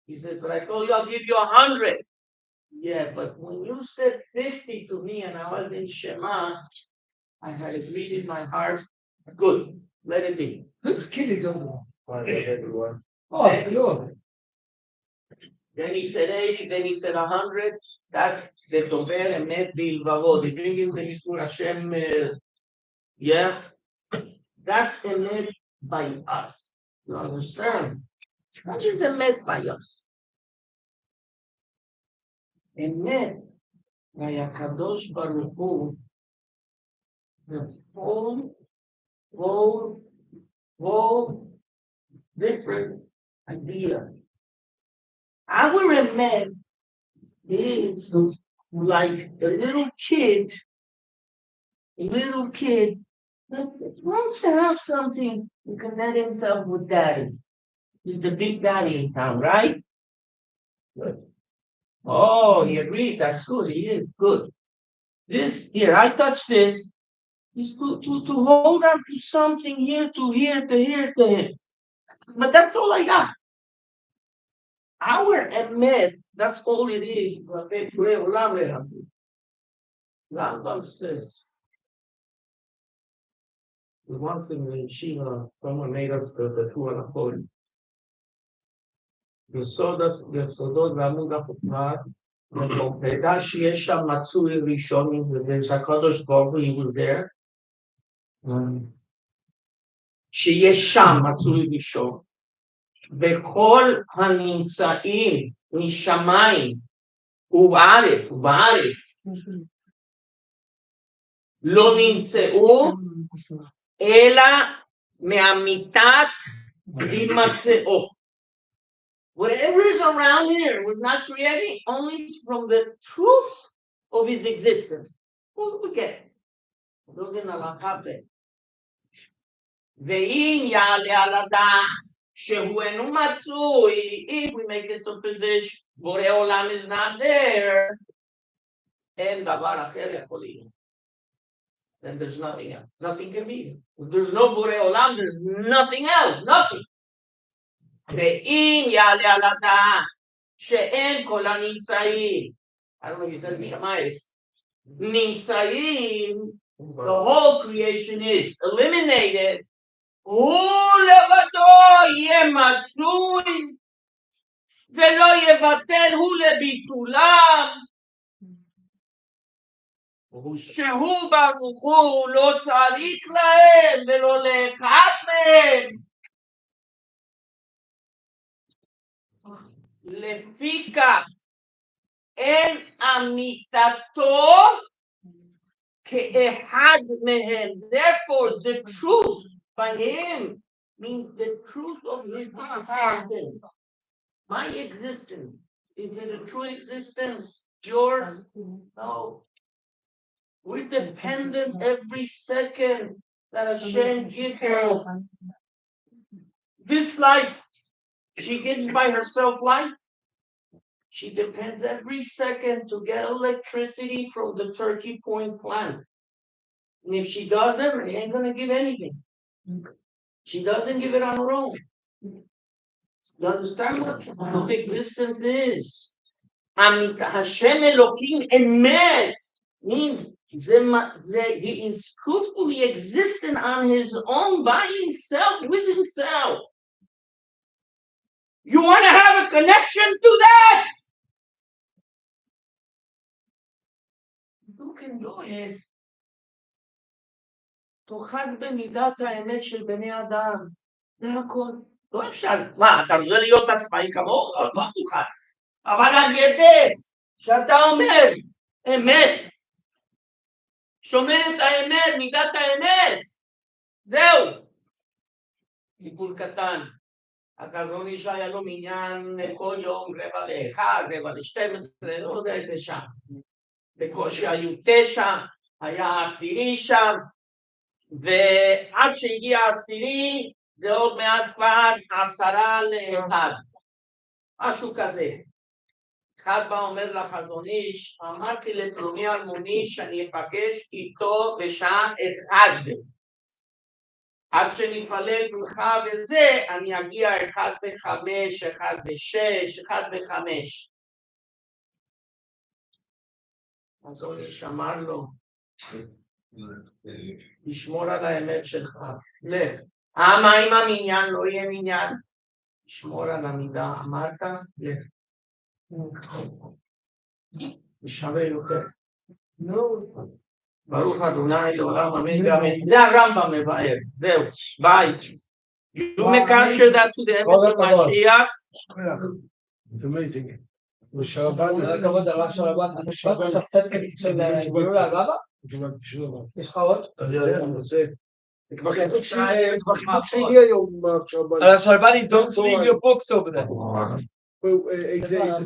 He says, but I told you I'll give you 100. Yeah, but when you said 50 to me and I was in Shema, I had agreed in my heart, good, let it be. Who's kidding over everyone? Oh, Lord. Then he said 80, then he said 100. That's the Dover Emet Bilvavo. They bring him the Yisur Hashem. Yeah, that's emet by us. You understand? What is emet by us? Emet by Hakadosh Baruch Hu, the whole different idea. Our emet is like a little kid wants to have something to connect himself with daddy. He's the big daddy in town, right? Good. Oh, he agreed. That's good. He is good. This here, I touch this. Is to hold on to something here to here to here to here. But that's all I got. Our emet, that's all it is. Rambam says. Once in the yeshiva, someone made us the two and a quarter. יסודות ועמוד החוכמה, ודע שיש שם מצוי ראשון, there's a Kadosh Baruch Hu, he was there. שיש שם מצוי ראשון, וכל הנמצאים משמיים ובארץ לא נמצאו אלא מאמיתת הימצאו. Whatever is around here was not created only from the truth of his existence. Okay. ואם יעלה על הדעת שהוא אינו מצוי, if we make a supposition, בורא עולם is not there, אין דבר אחר יכול להיות. Then there's nothing else. Nothing can be. If there's no בורא עולם, there's nothing else. Nothing. ואם יעלה על הדעת שאין כל הנמצאים, I don't know if he said משמייס, נמצאים, the whole creation is eliminated, הוא לבדו יהיה מצוי ולא יבטל הוא לביטולם, שהוא ברוך הוא לא צריך להם ולא לאחד מהם. לפי כך אין אמיתתו כאחד מהם. Therefore the truth by him means the truth of his existence. My existence, is it a true existence? Yours? No. We're dependent every second that Hashem gives us. This life, she gets by herself light. She depends every second to get electricity from the Turkey Point plant. And if she doesn't, she ain't going to give anything. She doesn't give it on her own. You understand what the existence is? Hashem Elohim Emet means he is truthfully existing on his own, by himself, with himself. You want to have a connection to that? You can do is תאחז במידת האמת של בני אדם. זה הכל. לא אפשר. מה, אתה רוצה להיות עצמאי כמוהו? לא תוכל. אבל על ידי שאתה אומר אמת, שומר את האמת, מידת האמת, זהו. טיפול קטן. החזון איש היה לו מניין כל יום 11:45, 12:45, לא יודע איזה שם. בקושי היו 9, היה 10 שם, ועד שהגיע 10, זה עוד מעט כבר 10:50. משהו כזה. אחד בא אומר לחזון איש, אמרתי לפלוני אלמוני שאני אפגש איתו בשעה 1. עד שנתפלל מנחה וזה, אני אגיע 1:05, 1:06, 1:05. אז הוא שמר לו, לשמור על האמת שלך. לך. מה אם המניין לא יהיה מניין? לשמור על המידה. אמרת? לך. משווה יותר. ברוך אדוני לעולם אמן ואמן. זה הרמב"ם מבאר. זהו, ביי. You מקשר that to the emes of Mashiach. It's amazing. כבוד הרב של הרב, אתה שמעת את הספר של גילוי הרבה? יש לך עוד? אני רוצה. כבר חיבוק שלי היום. הרב don't leave your books over there.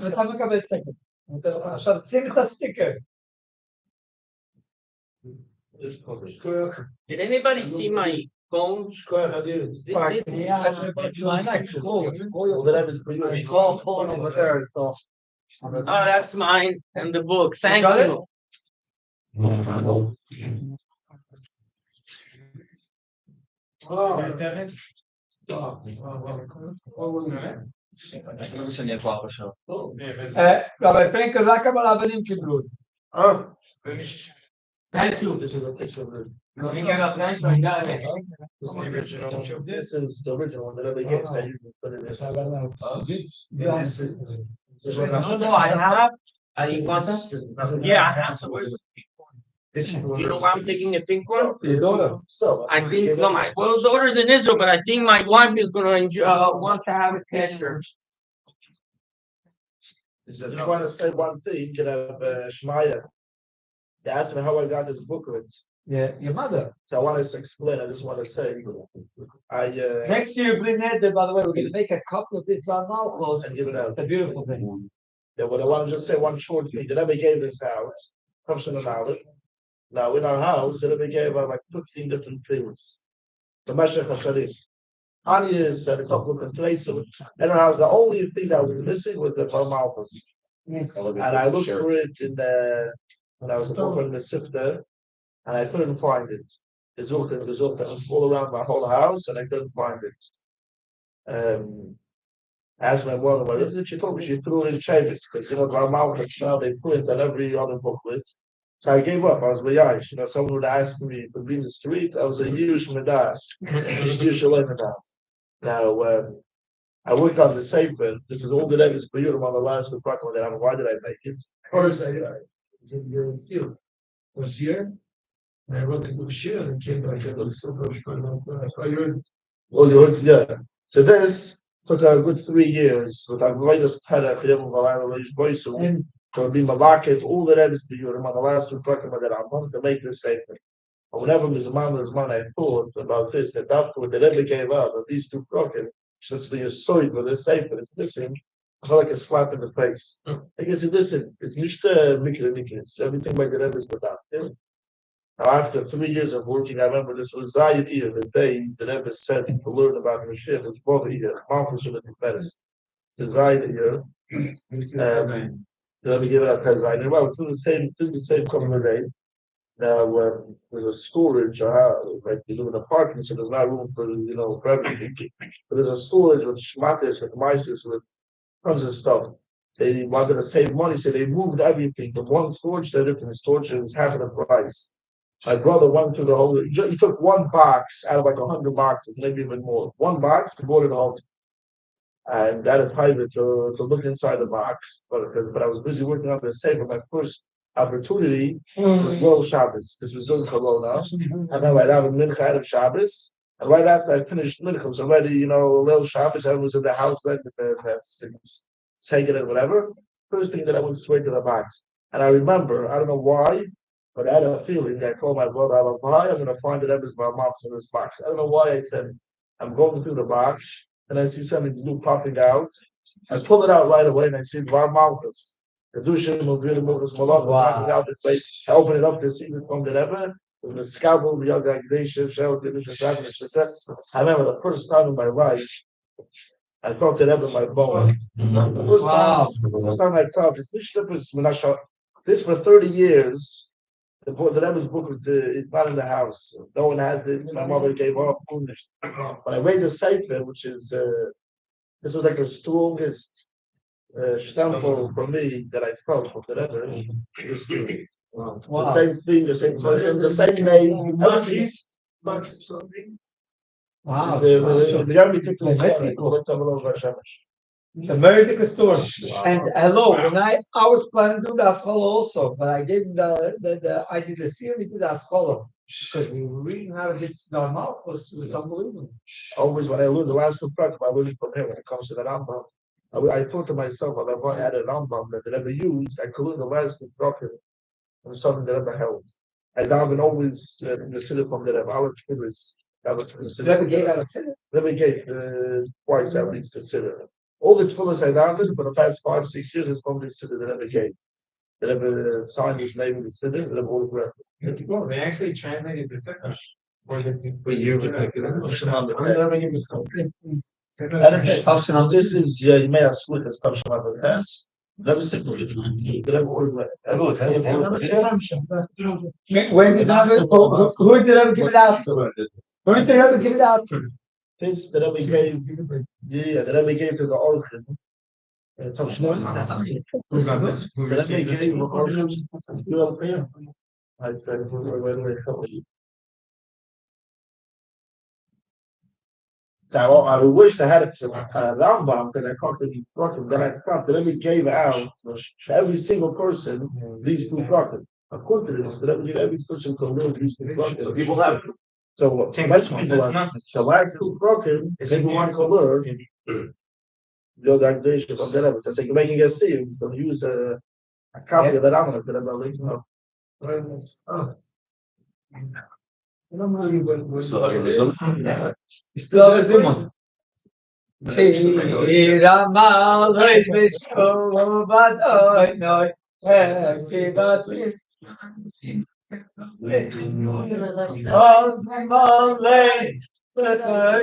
אתה מקבל סקר. עכשיו שים את הסטיקר. Did anybody see my phone? Oh, that's mine and the book. Thank you. רבי פרנקל, רק אבל הבנים קיבלו. Thank you. This is a picture of it. No, you can apply for that. This is the original one that I get that you can put in this. No, I have. I want. Yeah, I have. You know why I'm taking a pink one? Your daughter. So I think no, my daughter's in Israel, but I think my wife is gonna want to have a catcher. I just want to say one thing. You know, Shmaya. They asked me how I got this booklet. Yeah, your mother. So I want to explain. I just want to say, Next year, bring that. By the way, we're going to make a couple of these Malchus. and give it out. It's a beautiful thing. Yeah, but I want to just say one short thing. The Rebbe gave this house, function about it. Now in our house, the Rebbe gave like 15 different things. The Meshech HaSharif. Onions and a couple of complaints. In our house, the only thing that was missing was the Malchus. And I looked for it in the when I was working in the Sifter, and I couldn't find it. It was all around my whole house, and I couldn't find it. Asked my mother, what is it? She told me she threw it in Chavis, because you know, our mountains now they print on every other booklet. So I gave up. I was Vayash. You know, someone would ask me to be in the street. I was a Yush Medas. Now, I worked on the Sefer. This is all the levels for you on the last department. Why did I make it? First, I was in the seal. Was here. And I wrote the book shir and came back and was so Well, yeah. So this took a good 3 years. But I've made us had a film of our voice to be market, all the levels for you on the last department that I want to make this Sefer. And whenever Ms. Man, I thought about this, that after the Rebbe gave up, that these two crooked, since the Yesod with the Sefer is missing, I felt like a slap in the face. I guess listen, it's nicht Mikra, everything by the Rebbe is done. Now, after 3 years of working, I remember this was Zayed year, the day the Rebbe said to learn about Mashiach, was both year, Malchus of the Tiferes. So Zayed year, the Rebbe gave it out to Zayed. Well, it's still the same couple of days. Now, there's a storage, like you live in an apartment, so there's not room for, you know, for everything. But there's a storage with shmatis, with mices, with tons of stuff. They wanted to save money, so they moved everything. The one storage to a different storage is half of the price. My brother went through the whole, he took one box out of like 100 boxes, maybe even more. One box, he brought it home. And I had a time to look inside the box, but I was busy working on the safe. My first opportunity was Lil Shabbos. This was during Corona, and then I'd have a mincha out of Shabbos. And right after I finished mincha, was already, you know, Lil Shabbos. I was in the house then with the taking it, whatever. First thing that I went straight to the box, and I remember, I don't know why, but I had a feeling. I told my brother, I'm going to find it up as my mom's in this box. I don't know why I said, I'm going through the box. And I see something blue popping out. I pull it out right away and I see Var Malchus. The Dushim of Vida Malchus Malach popping out the place. I open it up to see it from the Rebbe. With the scalpel, the young Agdesha, success. I remember the first time in my life, I felt it Rebbe in my bone. The first time I felt this for 30 years. The Rebbe's book it's not in the house. No one has it. My mother gave up. But I read the Sefer, which is this was like the strongest stample for me that I felt from the Rebbe. The same thing, the same person, the same name. Wow. The Yami Titzin It's a very big story. And hello, when I was planning to do the Aschol also, but I gave I did the series to the Aschol because we were reading how this normal was unbelievable. Always when I learned the last two parts, I learned from him when it comes to the Rambam. I thought to myself, if I had a Rambam that I never used, I could learn the last two parts from something that I never held. I daven always consider from the Rebbe. Our kids, Never gave out a sinner. Never gave twice at least a sinner. All the tefillahs I davened for the past 5-6 years is from this siddur that never gave. That never signed his name in the siddur, that never always read. They actually translated the Turkish. For you, this is, you may have slick as Tavshan Abba has. Never sick with it. When did who did ever give it out to? Who did ever give it out to? This that we gave, that we gave to the origin. So I wish I had a Rambam because I caught the program. Then I thought that we gave out to every single person these two prophets. Of course it is. Every person can live used to So people have. So most people are, the last two broken is everyone can learn. The organization of that. So you're making a scene, you use a copy of that on it, that I'm like, still have a Simon. Shiramal Rishko Badoi Noi Shivasi Osmale Satai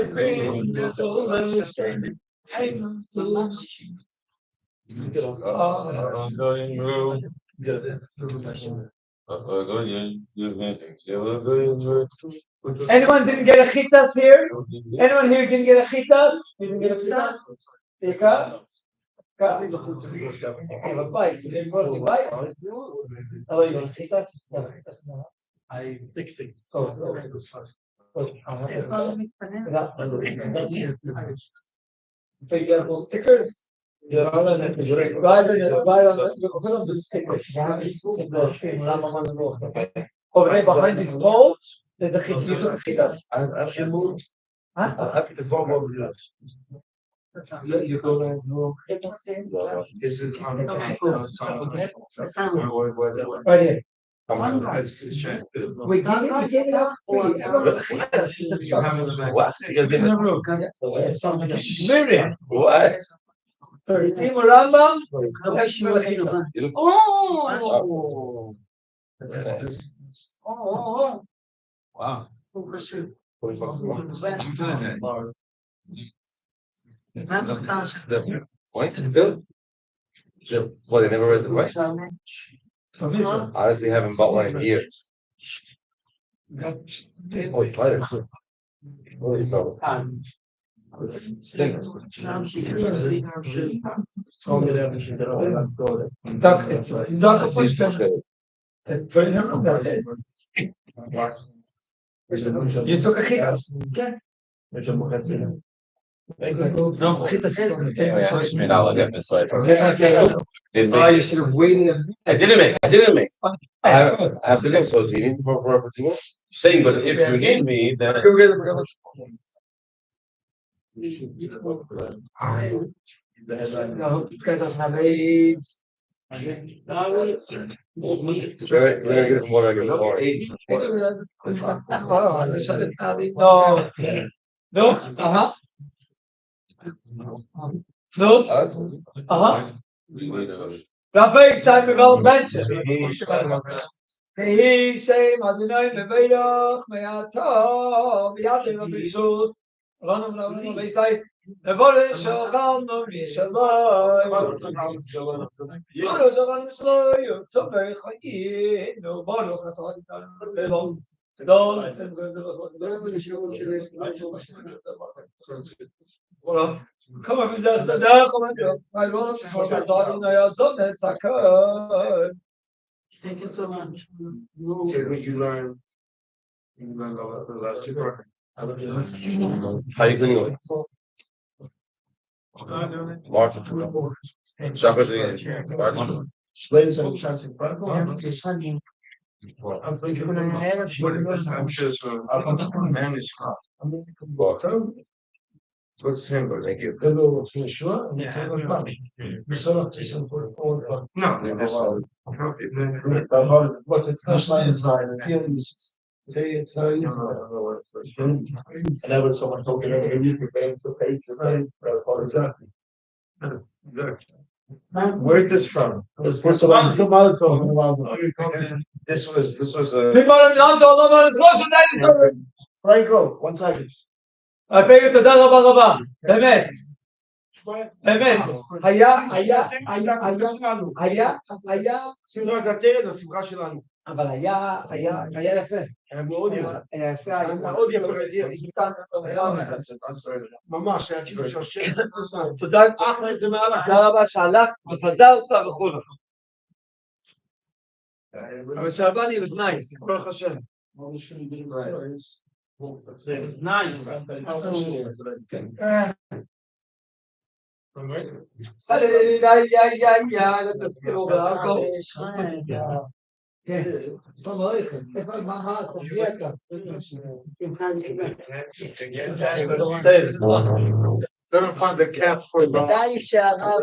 the solution. Anyone didn't get a chitas here? Anyone here didn't get a chitas? Didn't get a chitas? Ika? I 60. Stickers. You're on the stickers. Over behind this boat, there's a chitas. happy to solve all of You go and do this is right here. We can't get it up. Miriam. What? Siyum HaRambam. Oh. Wow. Point? Well, they never read the price. Honestly, haven't bought one in years. Oh, it's lighter. Oh, it's not. You took a chitas. Oh, you should have waited. I didn't make. I have to go, so you need for saying, but if you need me, then. No, this guy doesn't have AIDS. We're gonna get more. No. Uh-huh. No. Uh-huh. Rabbi Simon Valventure. He say, Madinai Meveach, Meato, Yadim Abishus, Ranam Ram, they say, Nevore Shochan, no Mishalai, Zoro Zogan Sloy, Sober Chayi, no Baruch Aton, come on, I was Thank you so much. What you learn? You learn about the last two part. How you doing? March. Shabbos again. Ladies and gentlemen, I'm thinking I'm sure it's from manuscript. What's the symbol? Thank you. No, but it's not my design. It's not easy. And never someone told me that you prepare to pay exactly. Where's this from? This was Franco, 1 second. I pay you תודה רבה רבה, באמת, באמת, השמחה שלנו. אבל היה יפה. היה מאוד יפה. היה יפה. מאוד יפה. ממש, היה כאילו שהשם. תודה רבה שהלכת וחזרת וכו'. אבל שעבני was nice, ברוך השם. Nice. Let's just get all the alcohol. כן, טוב מאוד, איפה מה תביא אתה? Couldn't find the cap for the. ודאי שהרב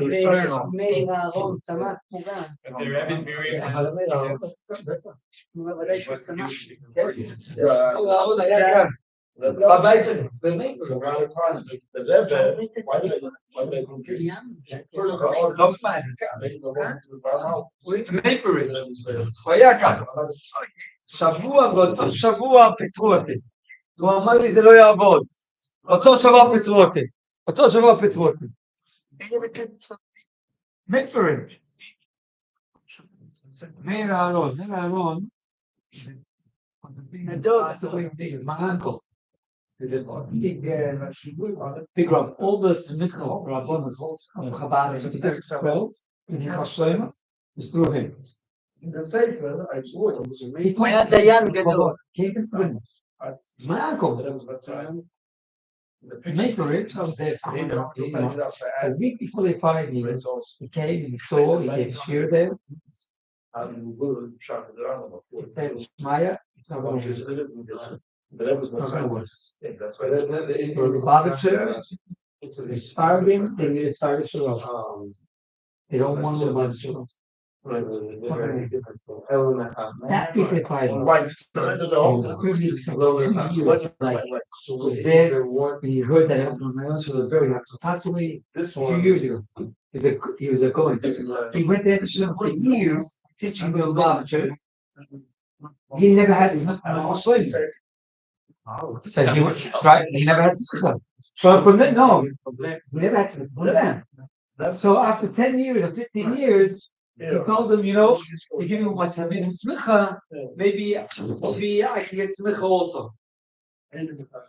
מאיר אהרון שמח מוגן. אבל מאיר אהרון, ודאי שהוא שמח. אהרון היה כאן, בבית שלו, באמת. לא מייפריץ', הוא היה כאן. שבוע, באותו שבוע פיטרו אותי. הוא אמר לי זה לא יעבוד. אותו שבוע פיטרו אותי. אותו שבוע פיטרו אותי. מייפריץ'. מאיר אהרון, מאיר אהרון. My uncle. Big Rob, all the Smithville Rabbonos of Chabad and the best spelled in Hashem is through him. In the Sefer, I saw it was He had Dayan Gadol. My uncle. The Makerich, I was there for a week before they fired me. He came and he saw, he gave a cheer there. He said, Shmaya, it's not going to be. For the barbecue, they starved him, they need to start a show. They don't want to run show. That people fight. Right. Was there when you heard that everyone was very happy. Possibly a few years ago. He was a going. He went there for years teaching the barbecue. He never had slaves. So he was right. He never had to. So from then, no, he never had to put them. So after 10 years or 15 years, he told them, you know, if you want to have him smicha, maybe I can get smicha also.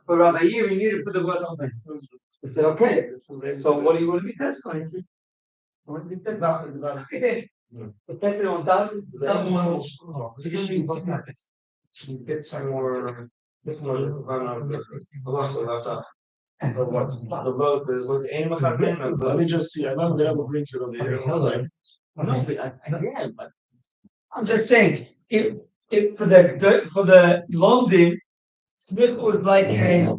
For around a year, you need to put the word on it. I said, okay. So what do you want to be tested? I said, I want to be tested. Okay. Protected on that. Get some more. The vote is what's aim of let me just see. I know they have a green shirt on the air. No, but I'm just saying, if for the London, Smith was like a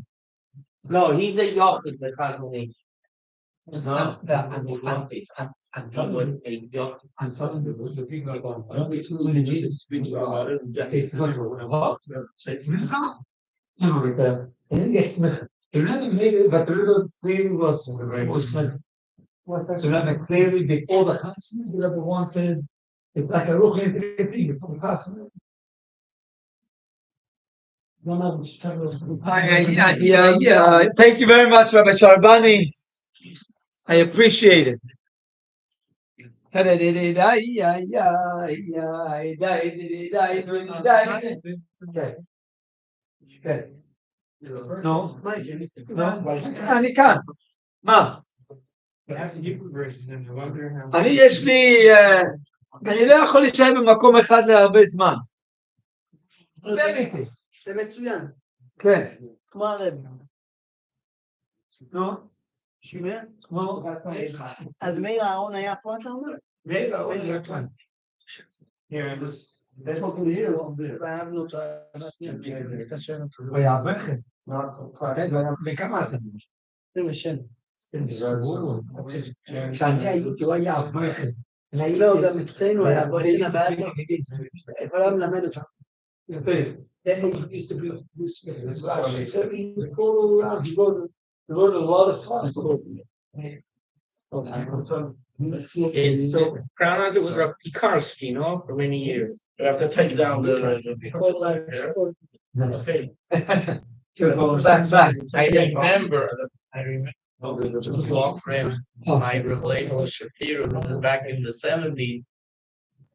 no, he's a yacht with the Catholic. No, I'm talking about a yacht. I'm talking about the thing like on. I don't need to speak about it. It's not he didn't get Smith. He really made it, but the little clearly was Smith. Remember clearly before the Hassan, you ever wanted, it's like a look at thing before the Hassan. Yeah. Thank you very much, Rabbi Sharbani. I appreciate it. Okay. No, אני כאן. מה? אני יש לי, אני לא יכול להישאר במקום אחד להרבה זמן. זה מצוין. כן. כמו הרב. נו? שומע? אז מאיר אהרון היה פה, אתה אומר? מאיר אהרון היה כאן. ואהבנו אותו. הוא היה בכם. בכמה אתם? 27. כשאני הייתי, הוא היה בכם. לא, גם אצלנו היה בואי לבד. יכולה ללמד אותך. Then he used to be go around, he wrote a lot of songs. And so Crown Hunter was Rabbi Karski, no, for many years. I have to take down the okay. Back. I remember the law friend, my relationship here. This is back in the 70s.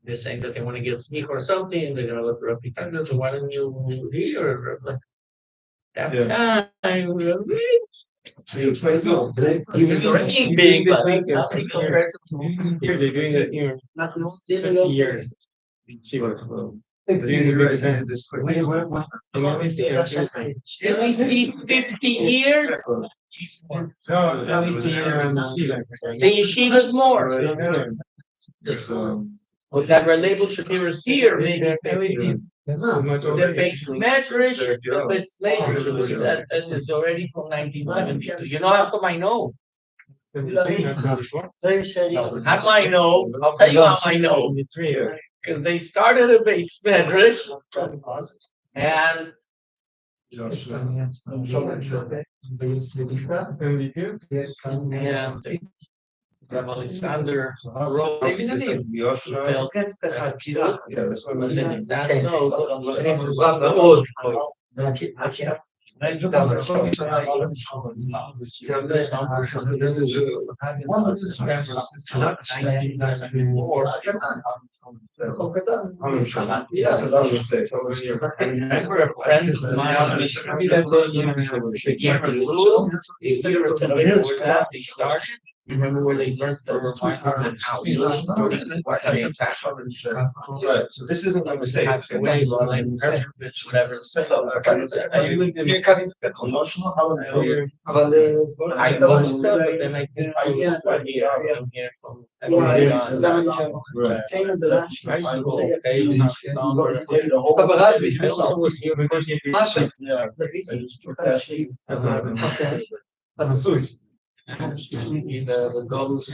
They're saying that they want to get a sneak or something. They're going to look for Rabbi Karski. So why don't you hear? Like that time, really? He's big, but nothing compared to here. They're doing it here. 50 years. See what it's about. At least 50 years. The yeshiva's more. With that label Shapira's here, maybe the base measures, the base label that is already from 1970. You know how come I know? How do I know? I'll tell you how I know. Because they started a base medrash and Rabbi Alexander wrote remember where they learned the reminder and how we learned so this isn't a mistake. Whatever. You're cutting emotional. I watched it, but then I think I'm here from the goals. The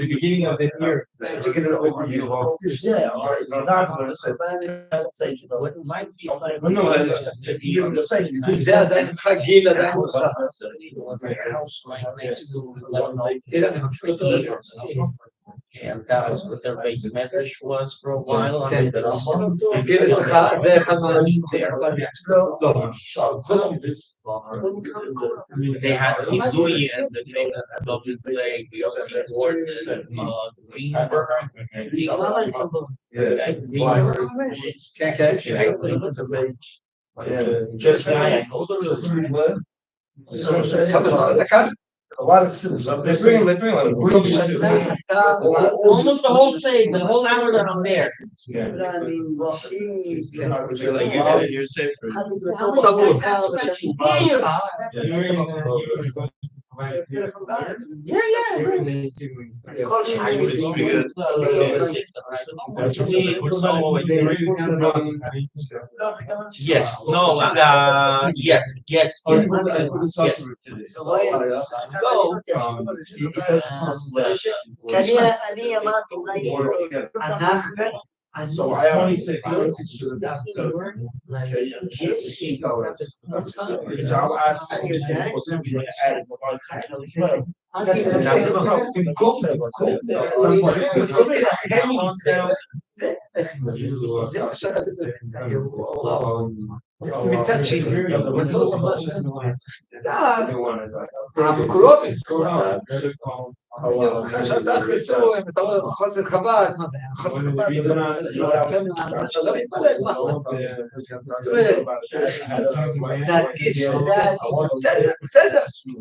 beginning of the year, taking an overview of and that was what their base message was for a while. They had Louis and the thing that play just a lot of students. They're bringing almost the whole thing, the whole hour that I'm there. You're safe. Yes, no, yes. So I have 26. So I'll ask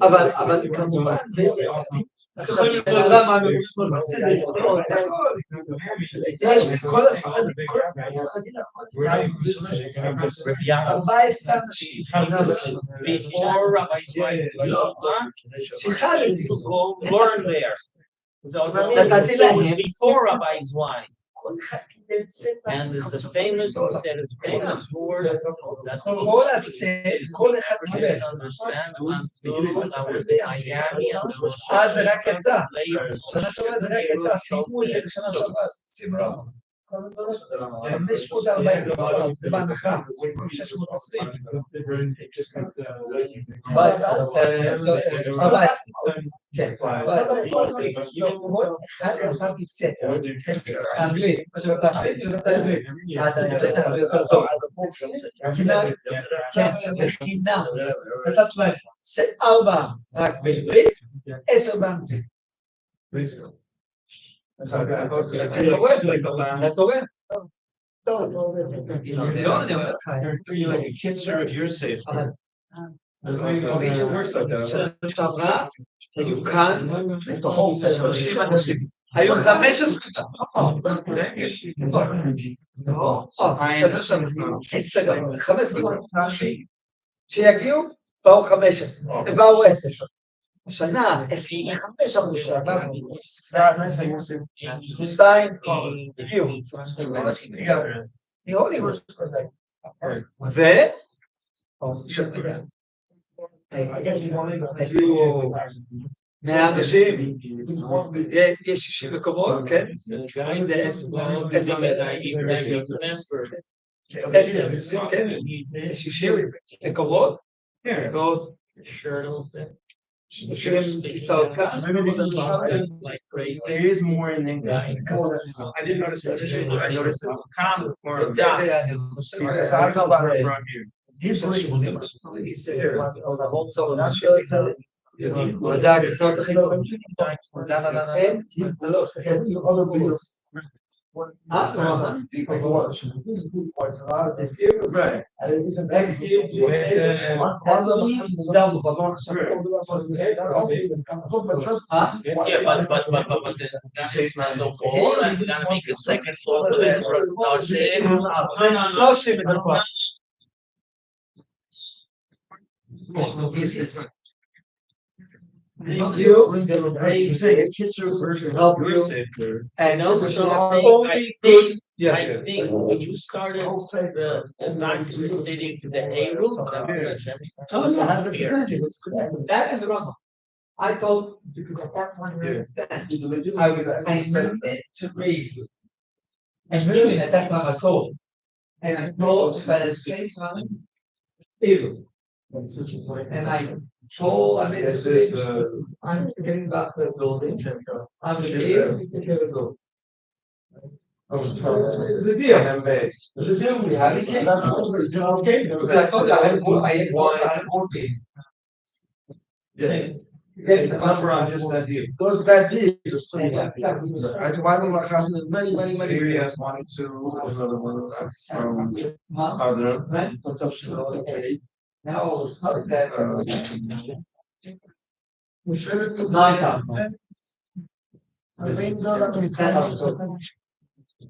אבל כמובן כל הזמן before Rabbi learn there. Before Rabbi Zweig. And the famous word that understand You're like a kid serve your safe. It works like that. You can the whole היו 15 שיגיעו, באו 15, באו 10. השנה, 25 שנה, שתיים, הגיעו, מהוליווד, היו 100 אנשים, יש 60 מקומות, כן? 10, כן? 60 מקומות, ועוד 30 כיסאות כאן. There is more in English. I didn't notice that. I noticed it. Calm with more. Because I know about it from here. זה הכיסאות הכי גדולים שלי. זה לא, Right. The chase not no goal, and we gotta make a second floor for that. Thank you. You say a kitchen version help you. And so only good. Yeah. I think when you started not relating to the A rule. Oh, yeah, 100%. That and the Rambam. I thought because at that point I understand. I was meant to read. And really at that time I told. And I told that it's based on evil. And I told, I mean, I'm forgetting about the building. I'm here, the building. The deal we had, it came out, okay, because I thought I had one team. Get the number on just that deal. Goes that deep. I divided my cousin in many Areas wanted to another one from other. Now it's not that. We should have put 9,000.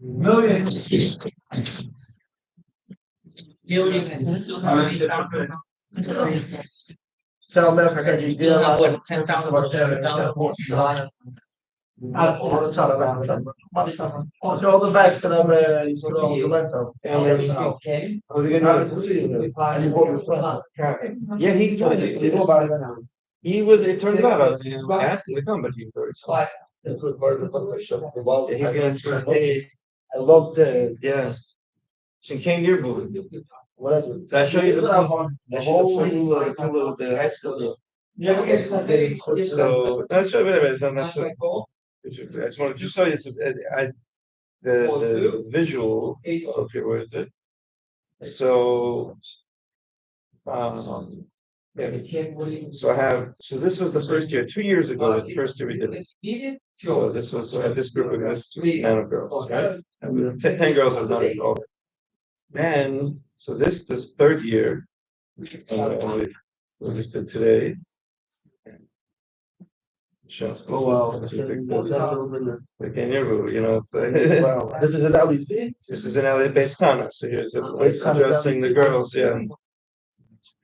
Million. Sell milk, I can do all the time. All the best to them, Yeah, he told me. He was, it turned out, I was asking to come, but he was. Yeah, he's gonna try to pay. I love the, Yes. She came here, but whatever. did I show you the high school. So that's so that's I just wanted to show you some, the visual. Okay, where is it? So so I have, so this was the first year, 2 years ago, the first year we did it. So this was, so I had this group of this amount of girls, right? And 10 girls have done it all. And so this third year, and we just did today. Oh wow! Like in your, you know, it's like, Wow. This is an LEC? This is an LA based Kana. So here's addressing the girls, yeah.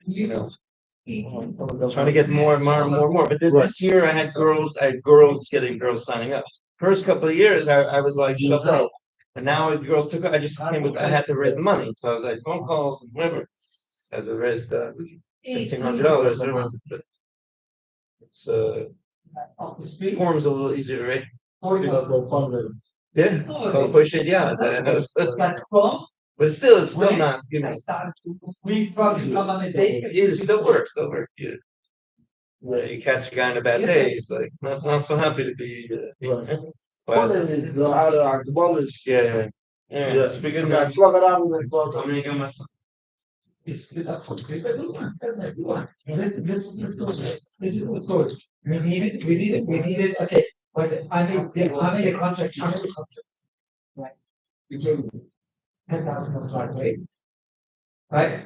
You know, trying to get more and more. But this year I had girls getting girls signing up. First couple of years I was like shut up. And now girls took, I just came with, I had to raise the money. So I was like phone calls and whatever. I had to raise the $1,500. It's form's a little easier, right? Yeah. But still, it's still not, you know. We probably come on a date. It still works. Yeah. You catch a guy on a bad day, he's like not so happy to be. Yeah. Speaking of We need it, okay, but I mean a contract. Right. You gave 10,000 of right? Right?